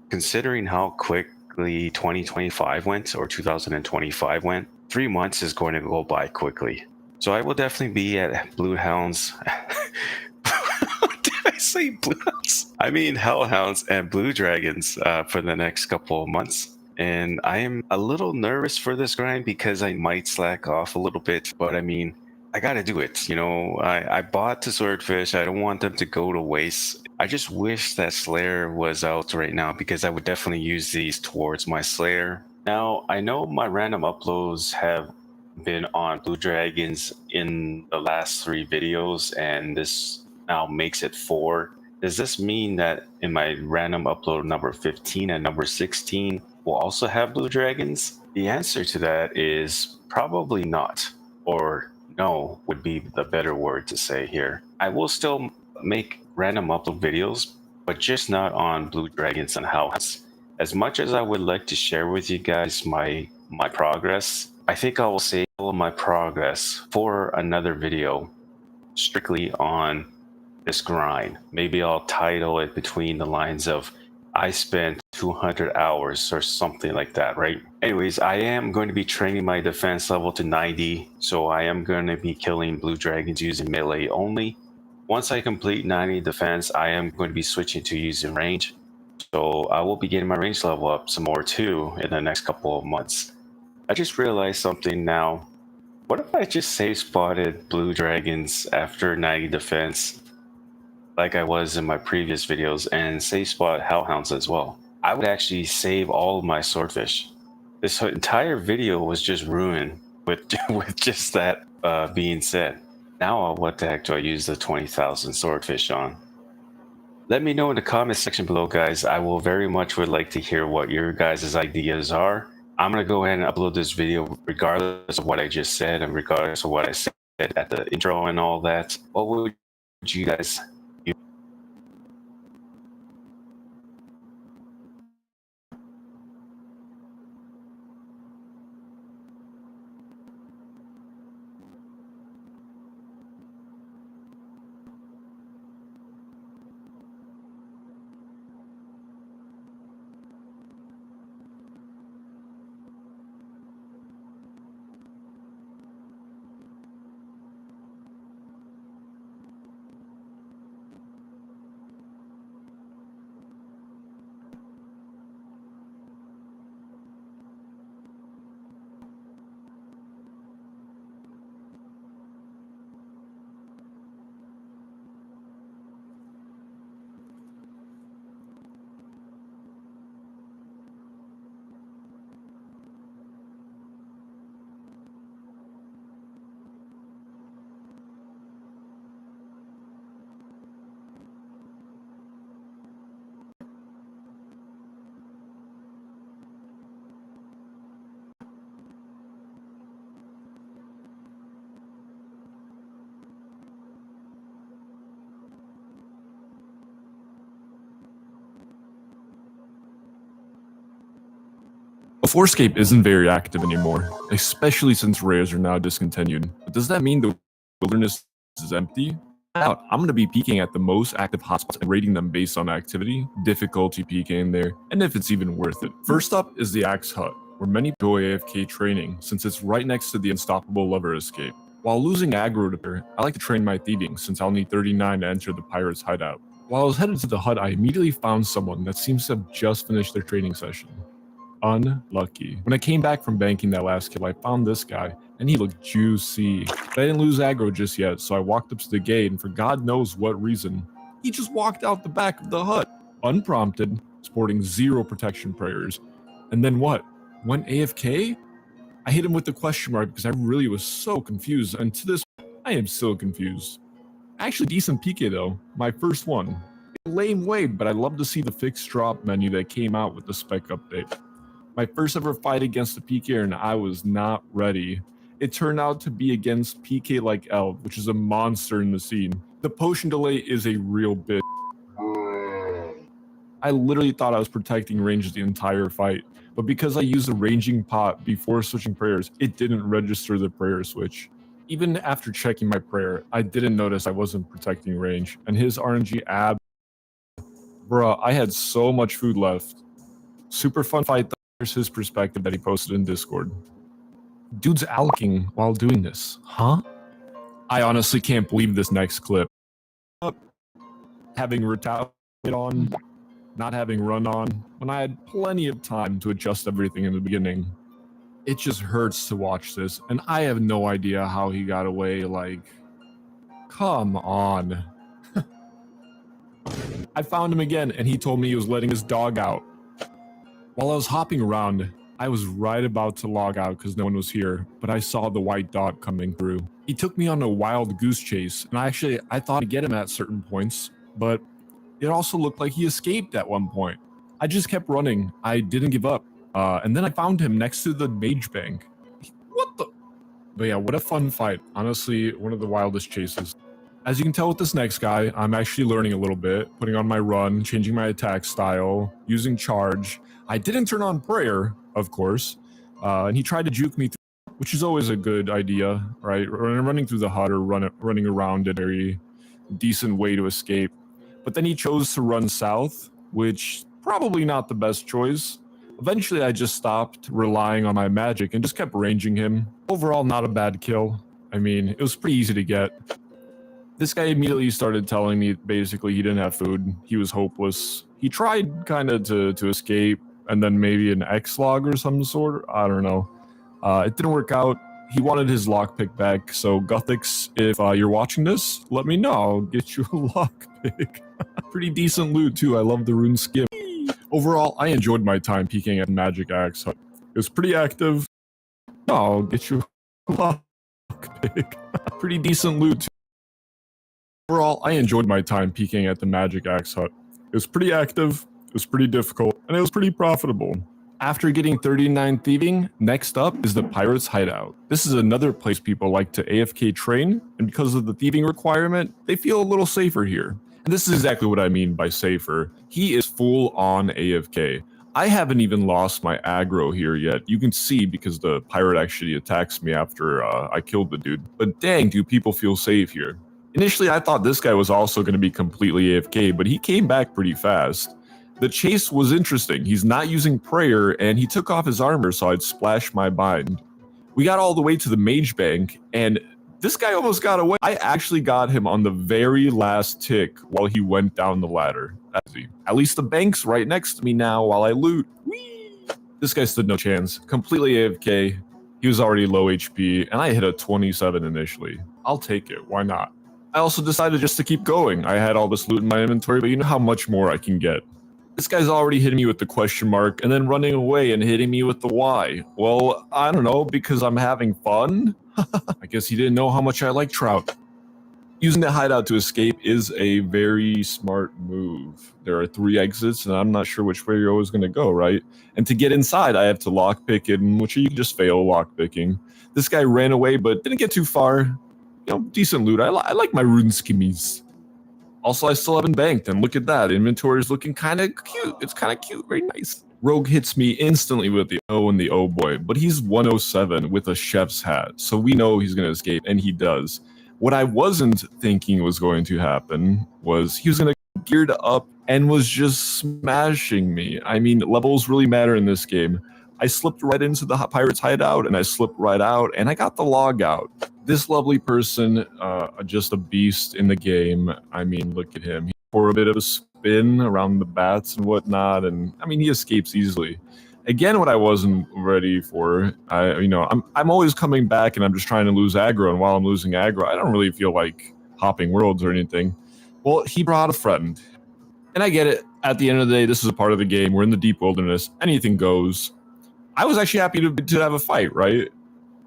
considering how quickly 2025 went, or 2025 went, 3 months is going to go by quickly. So I will definitely be at Blue Hounds. Did I say Blue Hounds? I mean Hellhounds and Blue Dragons for the next couple of months. And I am a little nervous for this grind because I might slack off a little bit, but I mean, I gotta do it. You know, I bought the swordfish. I don't want them to go to waste. I just wish that Slayer was out right now because I would definitely use these towards my Slayer. Now, I know my random uploads have been on Blue Dragons in the last 3 videos, and this now makes it 4. Does this mean that in my random upload number 15 and number 16 will also have Blue Dragons? The answer to that is probably not, or no would be the better word to say here. I will still make random upload videos, but just not on Blue Dragons and Hellhounds. As much as I would like to share with you guys my progress, I think I will save all of my progress for another video strictly on this grind. Maybe I'll title it between the lines of I spent 200 hours or something like that, right? Anyways, I am going to be training my defense level to 90, so I am going to be killing Blue Dragons using melee only. Once I complete 90 defense, I am going to be switching to using range. So I will be getting my range level up some more too in the next couple of months. I just realized something now. What if I just save spotted Blue Dragons after 90 defense, like I was in my previous videos, and save spot Hellhounds as well? I would actually save all of my swordfish. This entire video was just ruined with just that being said. Now what the heck do I use the 20,000 swordfish on? Let me know in the comment section below, guys. I will very much would like to hear what your guys' ideas are. I'm going to go ahead and upload this video regardless of what I just said and regardless of what I said at the intro and all that. What would you guys do? Forescape isn't very active anymore, especially since rares are now discontinued. But does that mean the wilderness is empty? I'm going to be peeking at the most active hotspots and rating them based on activity, difficulty peeking there, and if it's even worth it. First up is the Axe Hut, where many enjoy AFK training since it's right next to the Unstoppable Lover Escape. While losing aggro to her, I like to train my thieving since I'll need 39 to enter the Pirate's Hideout. While I was headed to the hut, I immediately found someone that seems to have just finished their training session. Unlucky. When I came back from banking that last kill, I found this guy, and he looked juicy. But I didn't lose aggro just yet, so I walked up to the gate, and for God knows what reason, he just walked out the back of the hut, unprompted, sporting 0 protection prayers. And then what? Went AFK? I hit him with the question mark because I really was so confused, and to this, I am still confused. Actually decent PK though, my first one. Lame way, but I love to see the fixed drop menu that came out with the spec update. My first ever fight against a PK, and I was not ready. It turned out to be against PK like Elf, which is a monster in the scene. The potion delay is a real bitch. I literally thought I was protecting range the entire fight, but because I used a ranging pot before switching prayers, it didn't register the prayer switch. Even after checking my prayer, I didn't notice I wasn't protecting range, and his RNG ab... Bruh, I had so much food left. Super fun fight. There's his perspective that he posted in Discord. Dude's alking while doing this, huh? I honestly can't believe this next clip. Having retaliated on, not having run on, when I had plenty of time to adjust everything in the beginning. It just hurts to watch this, and I have no idea how he got away, like... Come on. I found him again, and he told me he was letting his dog out. While I was hopping around, I was right about to log out because no one was here, but I saw the white dog coming through. He took me on a wild goose chase, and I thought I'd get him at certain points, but it also looked like he escaped at one point. I just kept running. I didn't give up. And then I found him next to the mage bank. What the? But yeah, what a fun fight. Honestly, one of the wildest chases. As you can tell with this next guy, I'm actually learning a little bit, putting on my run, changing my attack style, using charge. I didn't turn on prayer, of course, and he tried to juke me, which is always a good idea, right? Running through the hut or running around a very decent way to escape. But then he chose to run south, which probably not the best choice. Eventually, I just stopped relying on my magic and just kept ranging him. Overall, not a bad kill. I mean, it was pretty easy to get. This guy immediately started telling me basically he didn't have food. He was hopeless. He tried kind of to escape and then maybe an X-log or some sort. I don't know. It didn't work out. He wanted his lockpick back. So Guthix, if you're watching this, let me know. I'll get you a lockpick. Pretty decent loot too. I love the rune skip. Overall, I enjoyed my time peeking at Magic Axe Hut. It was pretty active. I'll get you a lockpick. Pretty decent loot too. Overall, I enjoyed my time peeking at the Magic Axe Hut. It was pretty active, it was pretty difficult, and it was pretty profitable. After getting 39 thieving, next up is the Pirate's Hideout. This is another place people like to AFK train, and because of the thieving requirement, they feel a little safer here. And this is exactly what I mean by safer. He is full on AFK. I haven't even lost my aggro here yet. You can see because the pirate actually attacks me after I killed the dude. But dang, do people feel safe here. Initially, I thought this guy was also going to be completely AFK, but he came back pretty fast. The chase was interesting. He's not using prayer, and he took off his armor so I'd splash my bind. We got all the way to the mage bank, and this guy almost got away. I actually got him on the very last tick while he went down the ladder. At least the bank's right next to me now while I loot. Whee! This guy stood no chance. Completely AFK. He was already low HP, and I hit a 27 initially. I'll take it. Why not? I also decided just to keep going. I had all this loot in my inventory, but you know how much more I can get. This guy's already hitting me with the question mark and then running away and hitting me with the why. Well, I don't know, because I'm having fun? I guess he didn't know how much I like trout. Using the hideout to escape is a very smart move. There are 3 exits, and I'm not sure which way you're always going to go, right? And to get inside, I have to lockpick it, which you can just fail lockpicking. This guy ran away, but didn't get too far. You know, decent loot. I like my rune skimmies. Also, I still haven't banked, and look at that. Inventory is looking kind of cute. It's kind of cute. Very nice. Rogue hits me instantly with the O and the O boy, but he's 107 with a chef's hat, so we know he's going to escape, and he does. What I wasn't thinking was going to happen was he was going to geared up and was just smashing me. I mean, levels really matter in this game. I slipped right into the pirate's hideout, and I slipped right out, and I got the log out. This lovely person, just a beast in the game. I mean, look at him. for a bit of a spin around the bats and whatnot, and I mean he escapes easily. Again, what I wasn't ready for, I'm always coming back and I'm just trying to lose aggro, and while I'm losing aggro, I don't really feel like hopping worlds or anything. Well, he brought a friend. And I get it. At the end of the day, this is a part of the game. We're in the deep wilderness. Anything goes. I was actually happy to have a fight, right?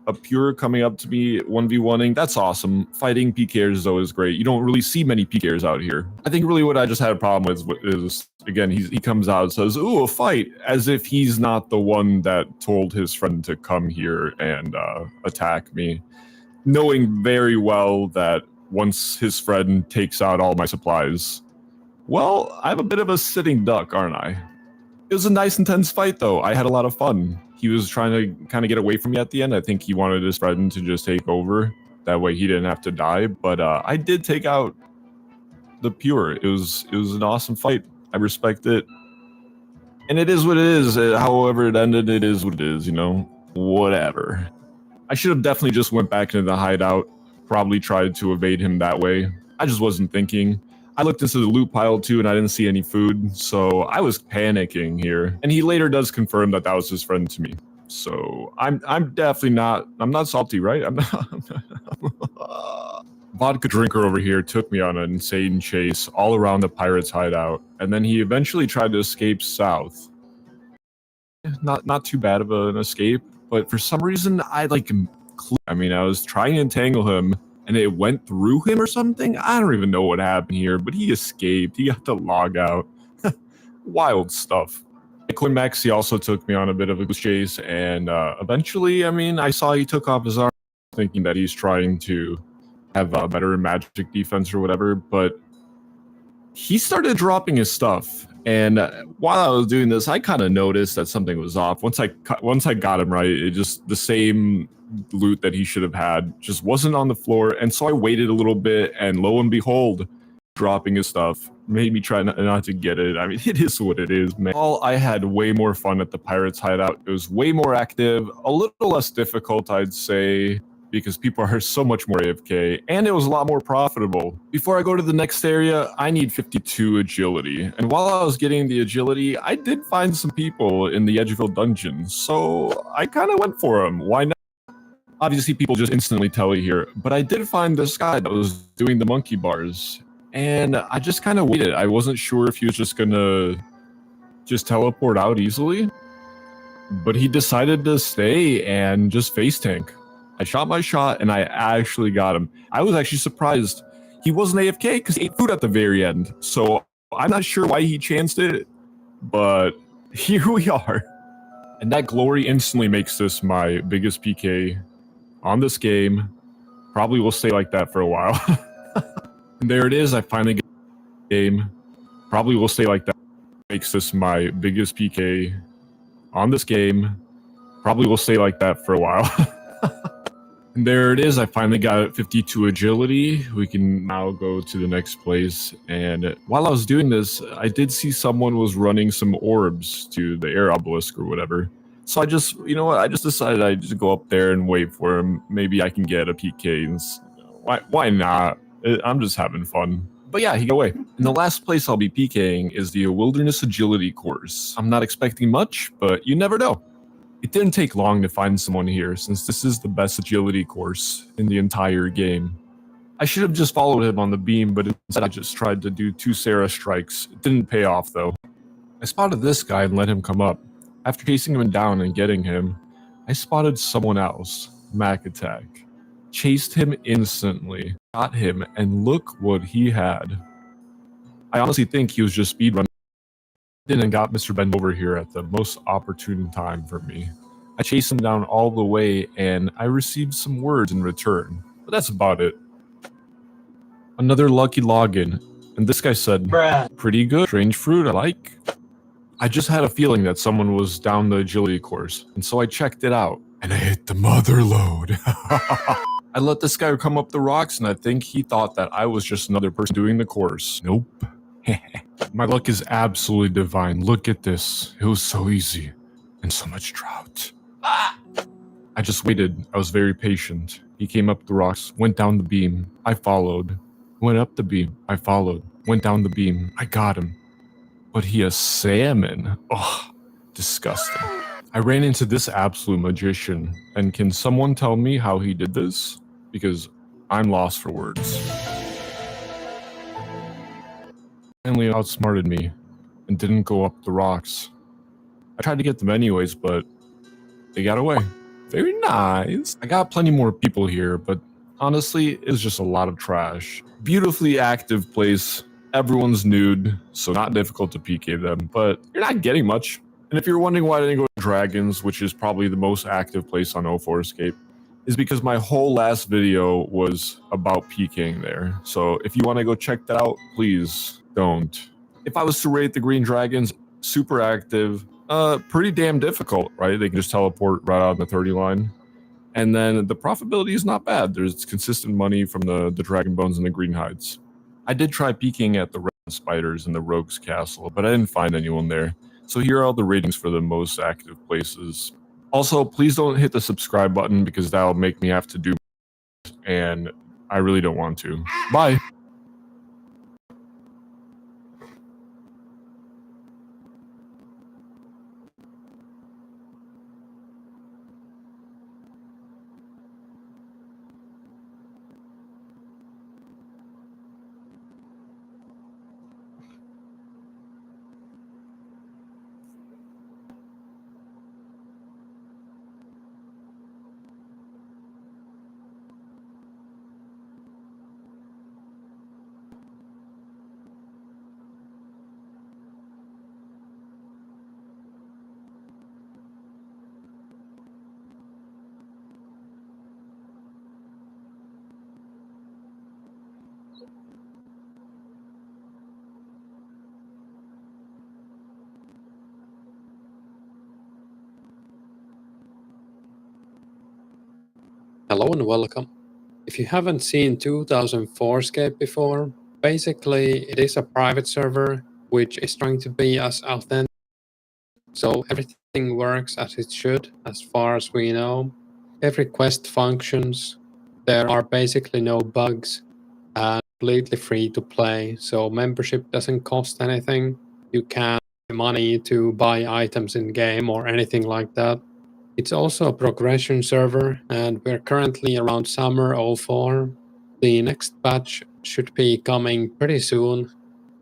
A pure coming up to me 1v1ing, that's awesome. Fighting PKers is always great. You don't really see many PKers out here. I think really what I just had a problem with is again, he comes out and says, ooh, a fight, as if he's not the one that told his friend to come here and attack me. Knowing very well that once his friend takes out all my supplies, well, I'm a bit of a sitting duck, aren't I? It was a nice, intense fight, though. I had a lot of fun. He was trying to kind of get away from me at the end. I think he wanted his friend to just take over. That way he didn't have to die. But I did take out the pure. It was an awesome fight. I respect it. And it is what it is. However it ended, it is what it is, you know? Whatever. I should have definitely just went back into the hideout. Probably tried to evade him that way. I just wasn't thinking. I looked into the loot pile too and I didn't see any food, so I was panicking here. And he later does confirm that that was his friend to me. So I'm definitely not, I'm not salty, right? I'm not. Vodka drinker over here took me on an insane chase all around the pirate's hideout, and then he eventually tried to escape south. Not too bad of an escape, but for some reason I I was trying to entangle him and it went through him or something. I don't even know what happened here, but he escaped. He got to log out. Wild stuff. At Climax, he also took me on a bit of a chase, and eventually, I saw he took off his arm, thinking that he's trying to have a better magic defense or whatever, but he started dropping his stuff. And while I was doing this, I kind of noticed that something was off. Once I got him right, it just, the same loot that he should have had just wasn't on the floor. And so I waited a little bit, and lo and behold, dropping his stuff made me try not to get it. I mean, it is what it is, man. I had way more fun at the Pirates Hideout. It was way more active, a little less difficult, I'd say, because people are so much more AFK, and it was a lot more profitable. Before I go to the next area, I need 52 agility. And while I was getting the agility, I did find some people in the Edgeville dungeon, so I kind of went for them. Why not? Obviously, people just instantly tell you here, but I did find this guy that was doing the monkey bars, and I just kind of waited. I wasn't sure if he was just gonna just teleport out easily, but he decided to stay and just face tank. I shot my shot, and I actually got him. I was actually surprised he wasn't AFK because he ate food at the very end. So I'm not sure why he chanced it, but here we are. And that glory instantly makes this my biggest PK on this game. Probably will stay like that for a while. And there it is. I finally get the game. Probably will stay like that. Makes this my biggest PK on this game. Probably will stay like that for a while. And there it is. I finally got 52 agility. We can now go to the next place. And while I was doing this, I did see someone was running some orbs to the air obelisk or whatever. So I just, you know what? I just decided I'd just go up there and wait for him. Maybe I can get a PK. And why not? I'm just having fun. But yeah, he got away. And the last place I'll be PKing is the Wilderness Agility course. I'm not expecting much, but you never know. It didn't take long to find someone here, since this is the best agility course in the entire game. I should have just followed him on the beam, but instead I just tried to do 2 Sarah strikes. It didn't pay off, though. I spotted this guy and let him come up. After chasing him down and getting him, I spotted someone else, Mac Attack. Chased him instantly, got him, and look what he had. I honestly think he was just speedrunning and got Mr. Bend over here at the most opportune time for me. I chased him down all the way, and I received some words in return, but that's about it. Another lucky login, and this guy said, pretty good, strange fruit, I like. I just had a feeling that someone was down the agility course, and so I checked it out, and I hit the mother load. I let this guy come up the rocks, and I think he thought that I was just another person doing the course. Nope. My luck is absolutely divine. Look at this. It was so easy. And so much drought. I just waited. I was very patient. He came up the rocks, went down the beam. I followed. Went up the beam. I followed. Went down the beam. I got him. But he has salmon. Ugh, disgusting. I ran into this absolute magician, and can someone tell me how he did this? Because I'm lost for words. Finally outsmarted me, and didn't go up the rocks. I tried to get them anyways, but they got away. Very nice. I got plenty more people here, but honestly, it's just a lot of trash. Beautifully active place. Everyone's nude, so not difficult to PK them, but you're not getting much. And if you're wondering why I didn't go to Dragons, which is probably the most active place on O4 Escape, is because my whole last video was about PKing there. So if you want to go check that out, please don't. If I was to rate the Green Dragons, super active, pretty damn difficult, right? They can just teleport right out on the 30 line. And then the profitability is not bad. There's consistent money from the Dragon Bones and the Green Hides. I did try peeking at the Red Spiders in the Rogue's Castle, but I didn't find anyone there. So here are all the ratings for the most active places. Also, please don't hit the subscribe button because that'll make me have to do it, and I really don't want to. Bye! Hello and welcome. If you haven't seen 2004 Escape before, basically it is a private server which is trying to be as authentic, so everything works as it should as far as we know. Every quest functions, there are basically no bugs, and completely free to play, so membership doesn't cost anything. You can't pay money to buy items in game or anything like that. It's also a progression server, and we're currently around summer 04. The next patch should be coming pretty soon,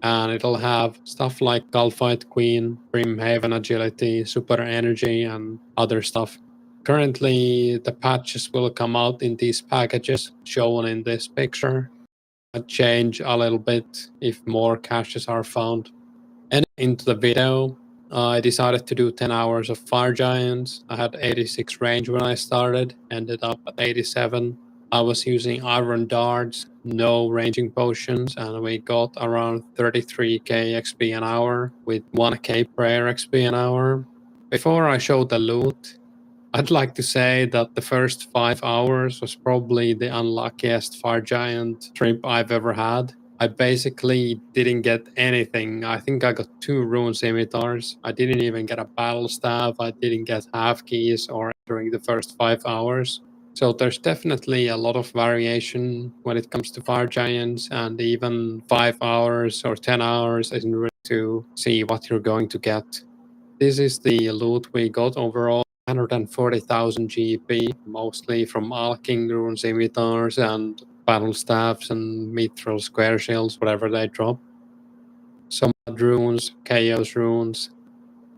and it'll have stuff like Gulfite Queen, Brimhaven Agility, Super Energy, and other stuff. Currently, the patches will come out in these packages shown in this picture. Might change a little bit if more caches are found. And into the video, I decided to do 10 hours of Fire Giants. I had 86 range when I started, ended up at 87. I was using iron darts, no ranging potions, and we got around 33k XP an hour with 1k prayer XP an hour. Before I show the loot, I'd like to say that the first 5 hours was probably the unluckiest Fire Giant trip I've ever had. I basically didn't get anything. I think I got 2 rune scimitars. I didn't even get a battle staff. I didn't get half keys or during the first 5 hours. So there's definitely a lot of variation when it comes to Fire Giants, and even 5 hours or 10 hours isn't really to see what you're going to get. This is the loot we got overall. 140,000 GP, mostly from Alking rune scimitars and battle staffs and mithril square shields, whatever they drop. Some mud runes, chaos runes,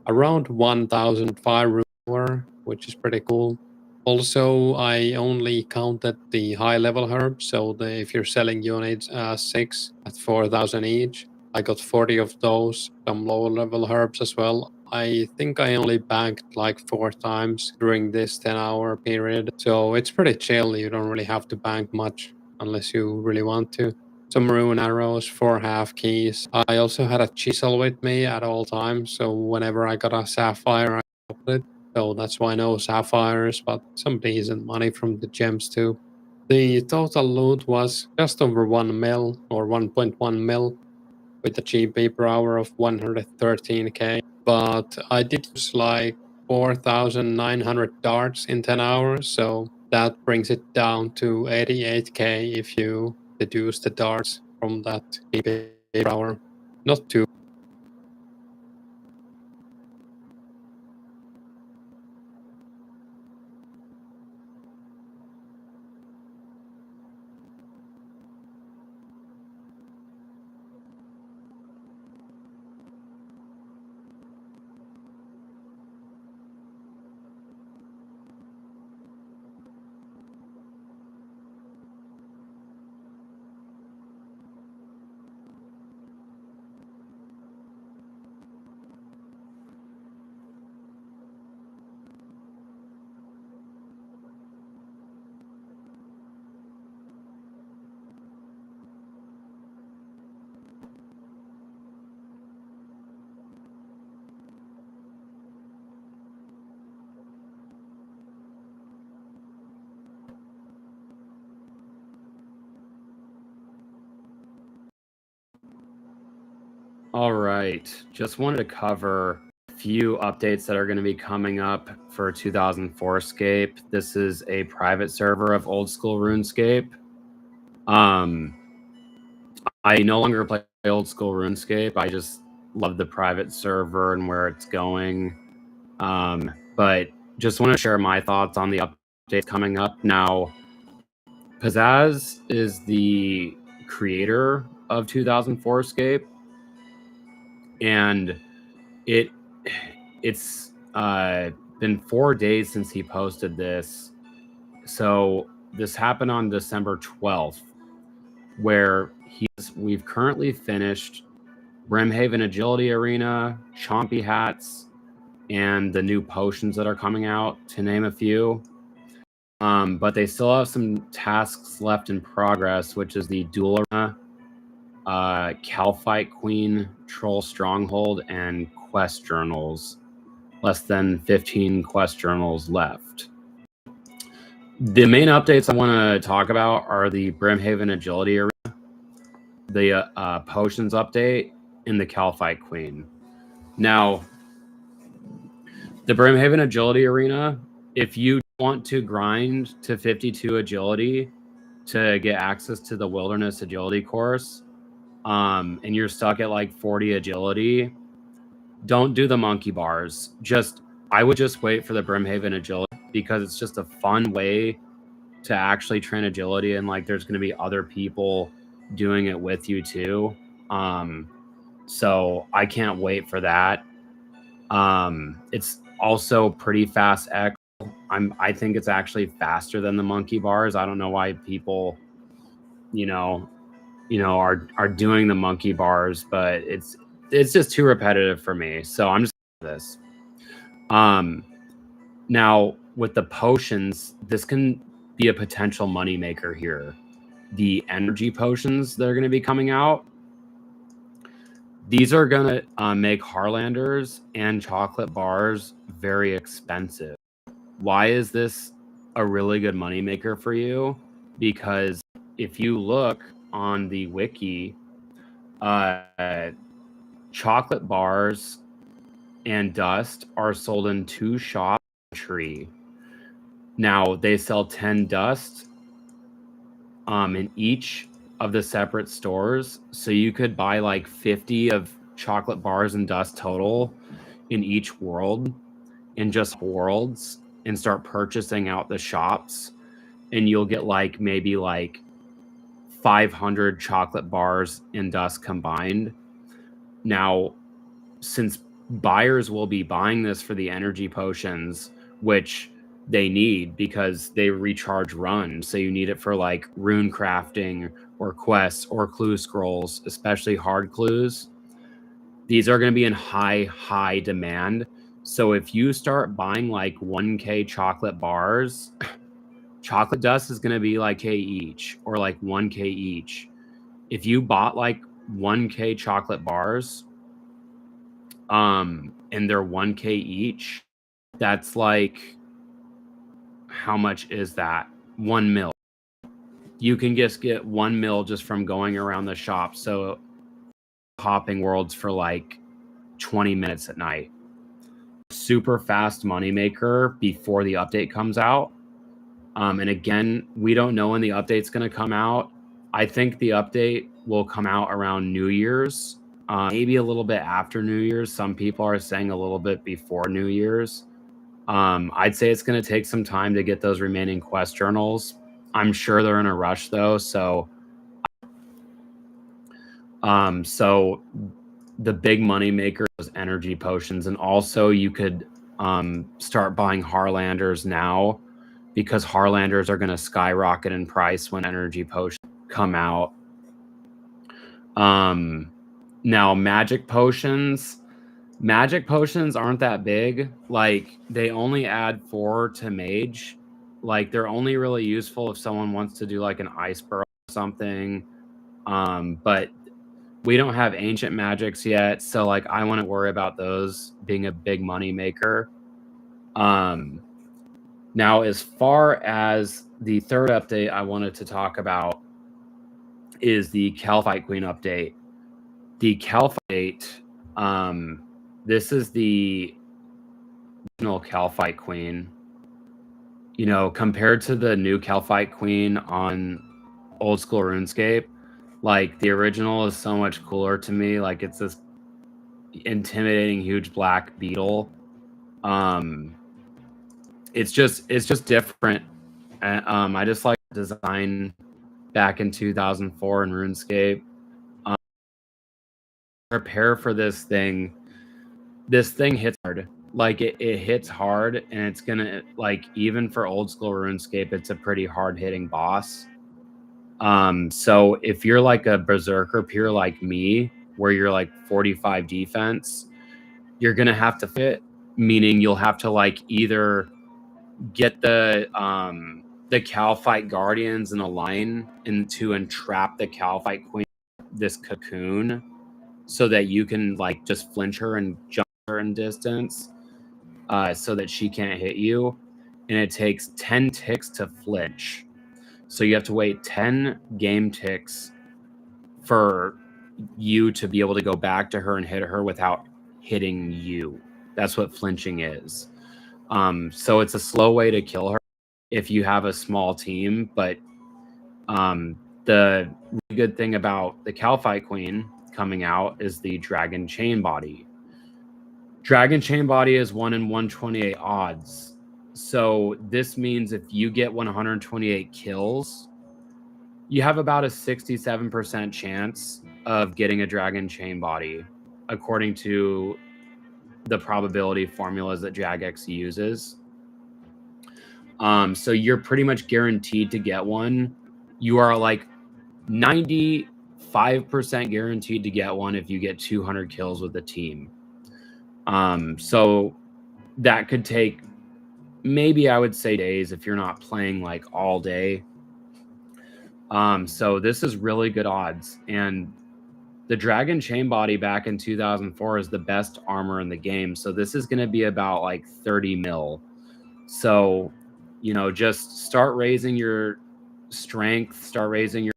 around 1,000 fire runes, which is pretty cool. Also, I only counted the high level herbs, so if you're selling units 6 at 4,000 each, I got 40 of those, some lower level herbs as well. I think I only banked like 4 times during this 10-hour period, so it's pretty chill. You don't really have to bank much unless you really want to. Some rune arrows, 4 half keys. I also had a chisel with me at all times, so whenever I got a sapphire, I dropped it. So that's why no sapphires, but some decent money from the gems too. The total loot was just over 1 mil or 1.1 mil with a GP per hour of 113k. But I did use like 4,900 darts in 10 hours, so that brings it down to 88k if you deduce the darts. from that gameplay per hour. Not too. All right. Just wanted to cover a few updates that are going to be coming up for 2004scape. This is a private server of old school RuneScape. I no longer play old school RuneScape. I just love the private server and where it's going. But just want to share my thoughts on the updates coming up. Now, Pizzazz is the creator of 2004scape, and it's been 4 days since he posted this. So this happened on December 12th, where we've currently finished Brimhaven Agility Arena, Chompy Hats, and the new potions that are coming out, to name a few. But they still have some tasks left in progress, which is the Duel Arena, Calfight Queen, Troll Stronghold, and Quest Journals. Less than 15 quest journals left. The main updates I want to talk about are the Brimhaven Agility Arena, the Potions update, and the Calfight Queen. Now, the Brimhaven Agility Arena, if you want to grind to 52 agility to get access to the Wilderness Agility course, and you're stuck at like 40 agility, don't do the monkey bars. I would just wait for the Brimhaven Agility, because it's just a fun way to actually train agility, and like there's going to be other people doing it with you too. So I can't wait for that. It's also pretty fast X. I think it's actually faster than the monkey bars. I don't know why people, are doing the monkey bars, but it's just too repetitive for me. So I'm just this. Now with the potions, this can be a potential moneymaker here. The energy potions that are going to be coming out, these are going to make Harlanders and chocolate bars very expensive. Why is this a really good moneymaker for you? Because if you look on the wiki, chocolate bars and dust are sold in 2 shops in Tree. Now they sell 10 dust in each of the separate stores, so you could buy like 50 of chocolate bars and dust total in each world, in just worlds, and start purchasing out the shops, and you'll get like maybe like 500 chocolate bars and dust combined. Now, since buyers will be buying this for the energy potions, which they need because they recharge run, so you need it for like rune crafting or quests or clue scrolls, especially hard clues. These are going to be in high demand. So if you start buying like 1k chocolate bars, chocolate dust is going to be like K each, or like 1k each. If you bought like 1k chocolate bars, and they're 1k each, that's like, how much is that? 1 mil. You can just get 1 mil just from going around the shop. So hopping worlds for like 20 minutes at night. Super fast moneymaker before the update comes out. And again, we don't know when the update's going to come out. I think the update will come out around New Year's, maybe a little bit after New Year's. Some people are saying a little bit before New Year's. I'd say it's going to take some time to get those remaining quest journals. I'm sure they're in a rush though, so the big money maker is energy potions, and also you could start buying Harlanders now, because Harlanders are going to skyrocket in price when energy potions come out. Now magic potions aren't that big. Like, they only add 4 to mage. Like, they're only really useful if someone wants to do like an ice burrow or something. But we don't have ancient magics yet, so like I wouldn't worry about those being a big money maker. Now, as far as the third update I wanted to talk about is the Calphite Queen update. The Calphite, this is the original Calphite Queen. You know, compared to the new Calphite Queen on old school RuneScape, like the original is so much cooler to me. Like, it's this intimidating huge black beetle. It's just different. I just like the design back in 2004 in RuneScape. Prepare for this thing. This thing hits hard. Like, it hits hard, and it's gonna, like, even for old school RuneScape, it's a pretty hard hitting boss. So if you're like a berserker peer like me, where you're like 45 defense, you're gonna have to fit, meaning you'll have to like either get the Calphite Guardians in a line to entrap the Calphite Queen this cocoon, so that you can like just flinch her and jump her in distance, so that she can't hit you. And it takes 10 ticks to flinch. So you have to wait 10 game ticks for you to be able to go back to her and hit her without hitting you. That's what flinching is. So it's a slow way to kill her if you have a small team. But the really good thing about the Calphite Queen coming out is the Dragon Chain Body. Dragon Chain Body is 1 in 128 odds. So this means if you get 128 kills, you have about a 67% chance of getting a Dragon Chain Body, according to the probability formulas that Jagex uses. So you're pretty much guaranteed to get one. You are like 95% guaranteed to get one if you get 200 kills with a team. So that could take, maybe I would say days if you're not playing like all day. So this is really good odds. And the Dragon Chain Body back in 2004 is the best armor in the game. So this is going to be about like 30 mil. So, you know, just start raising your strength, start raising your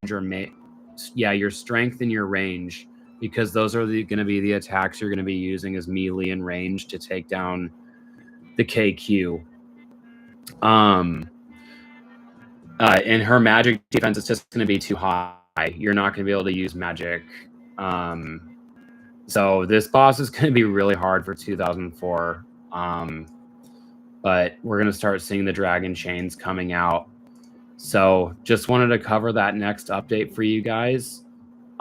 strength and your range, because those are going to be the attacks you're going to be using as melee and range to take down the KQ. And her magic defense is just going to be too high. You're not going to be able to use magic. So this boss is going to be really hard for 2004. But we're going to start seeing the Dragon Chains coming out. So just wanted to cover that next update for you guys.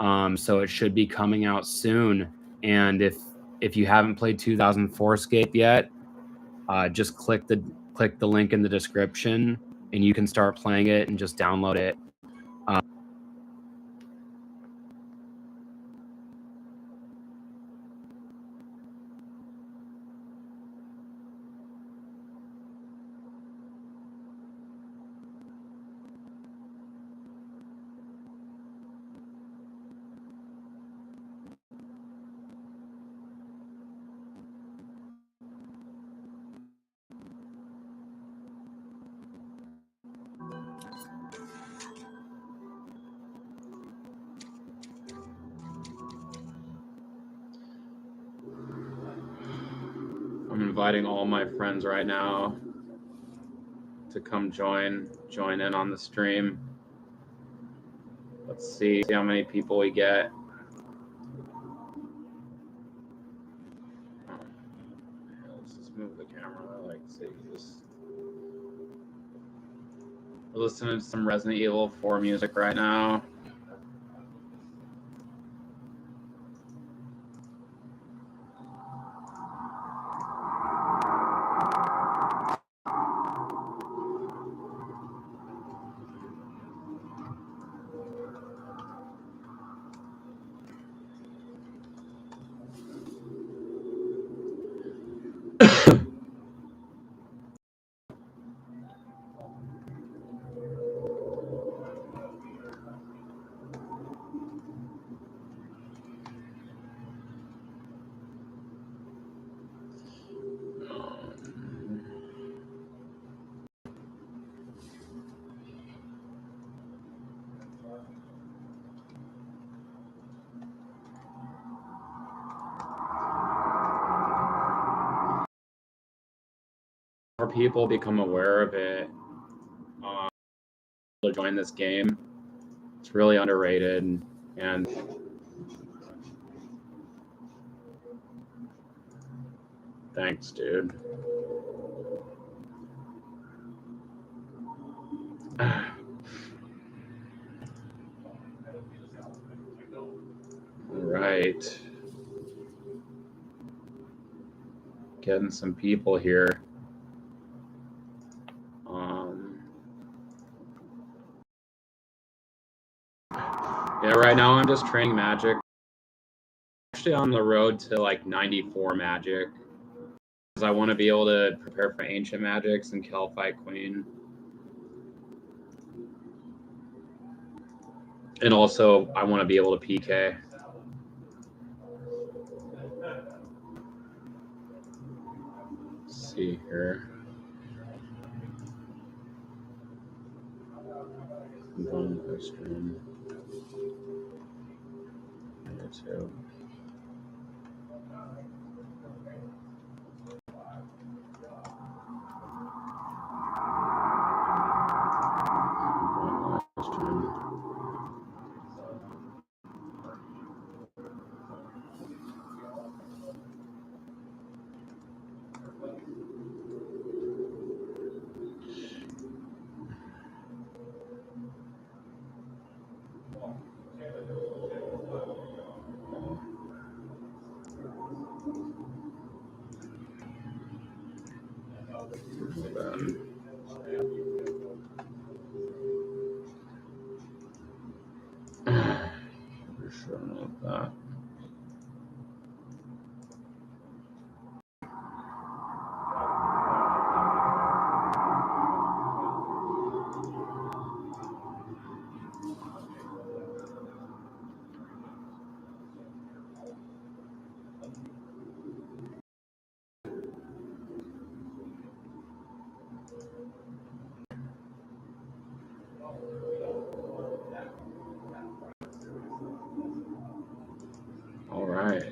So it should be coming out soon. And if you haven't played 2004 Scape yet, just click the link in the description, and you can start playing it and just download it. I'm inviting all my friends right now to come join in on the stream. Let's see how many people we get. Let's just move the camera. I like to see this. We're listening to some Resident Evil 4 music right now. More people become aware of it, to join this game. It's really underrated, and thanks, dude. All right. Getting some people here. Yeah, right now I'm just training magic. Actually on the road to like 94 magic. Because I want to be able to prepare for ancient magics and Calphite Queen. And also I want to be able to PK. Let's see here. One stream. Number 2. That. All right.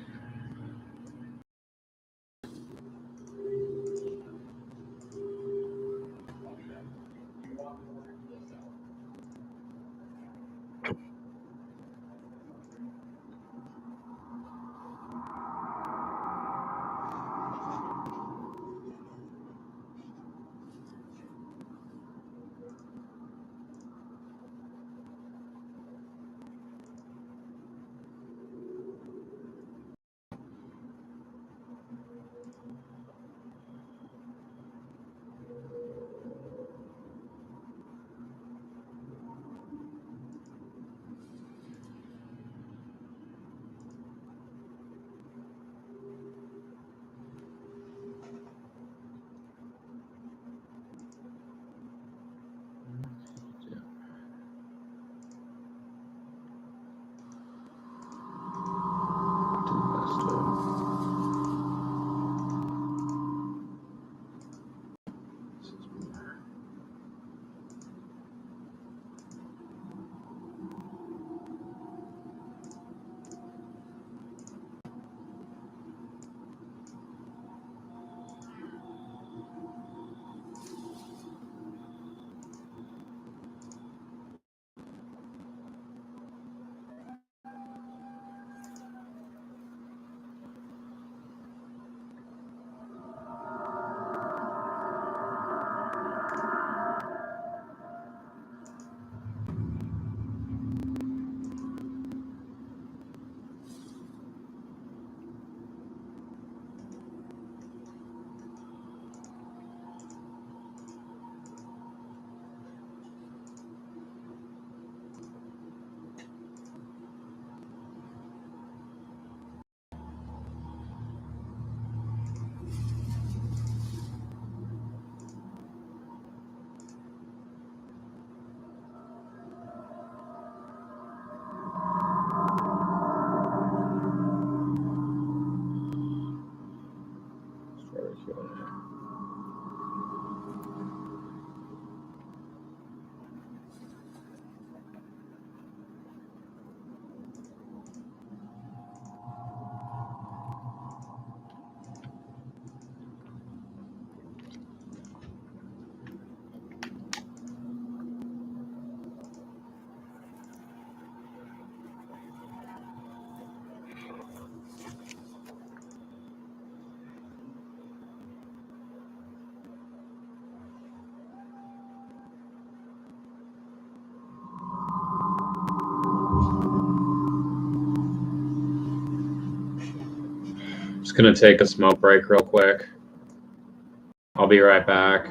Just gonna take a smoke break real quick. I'll be right back.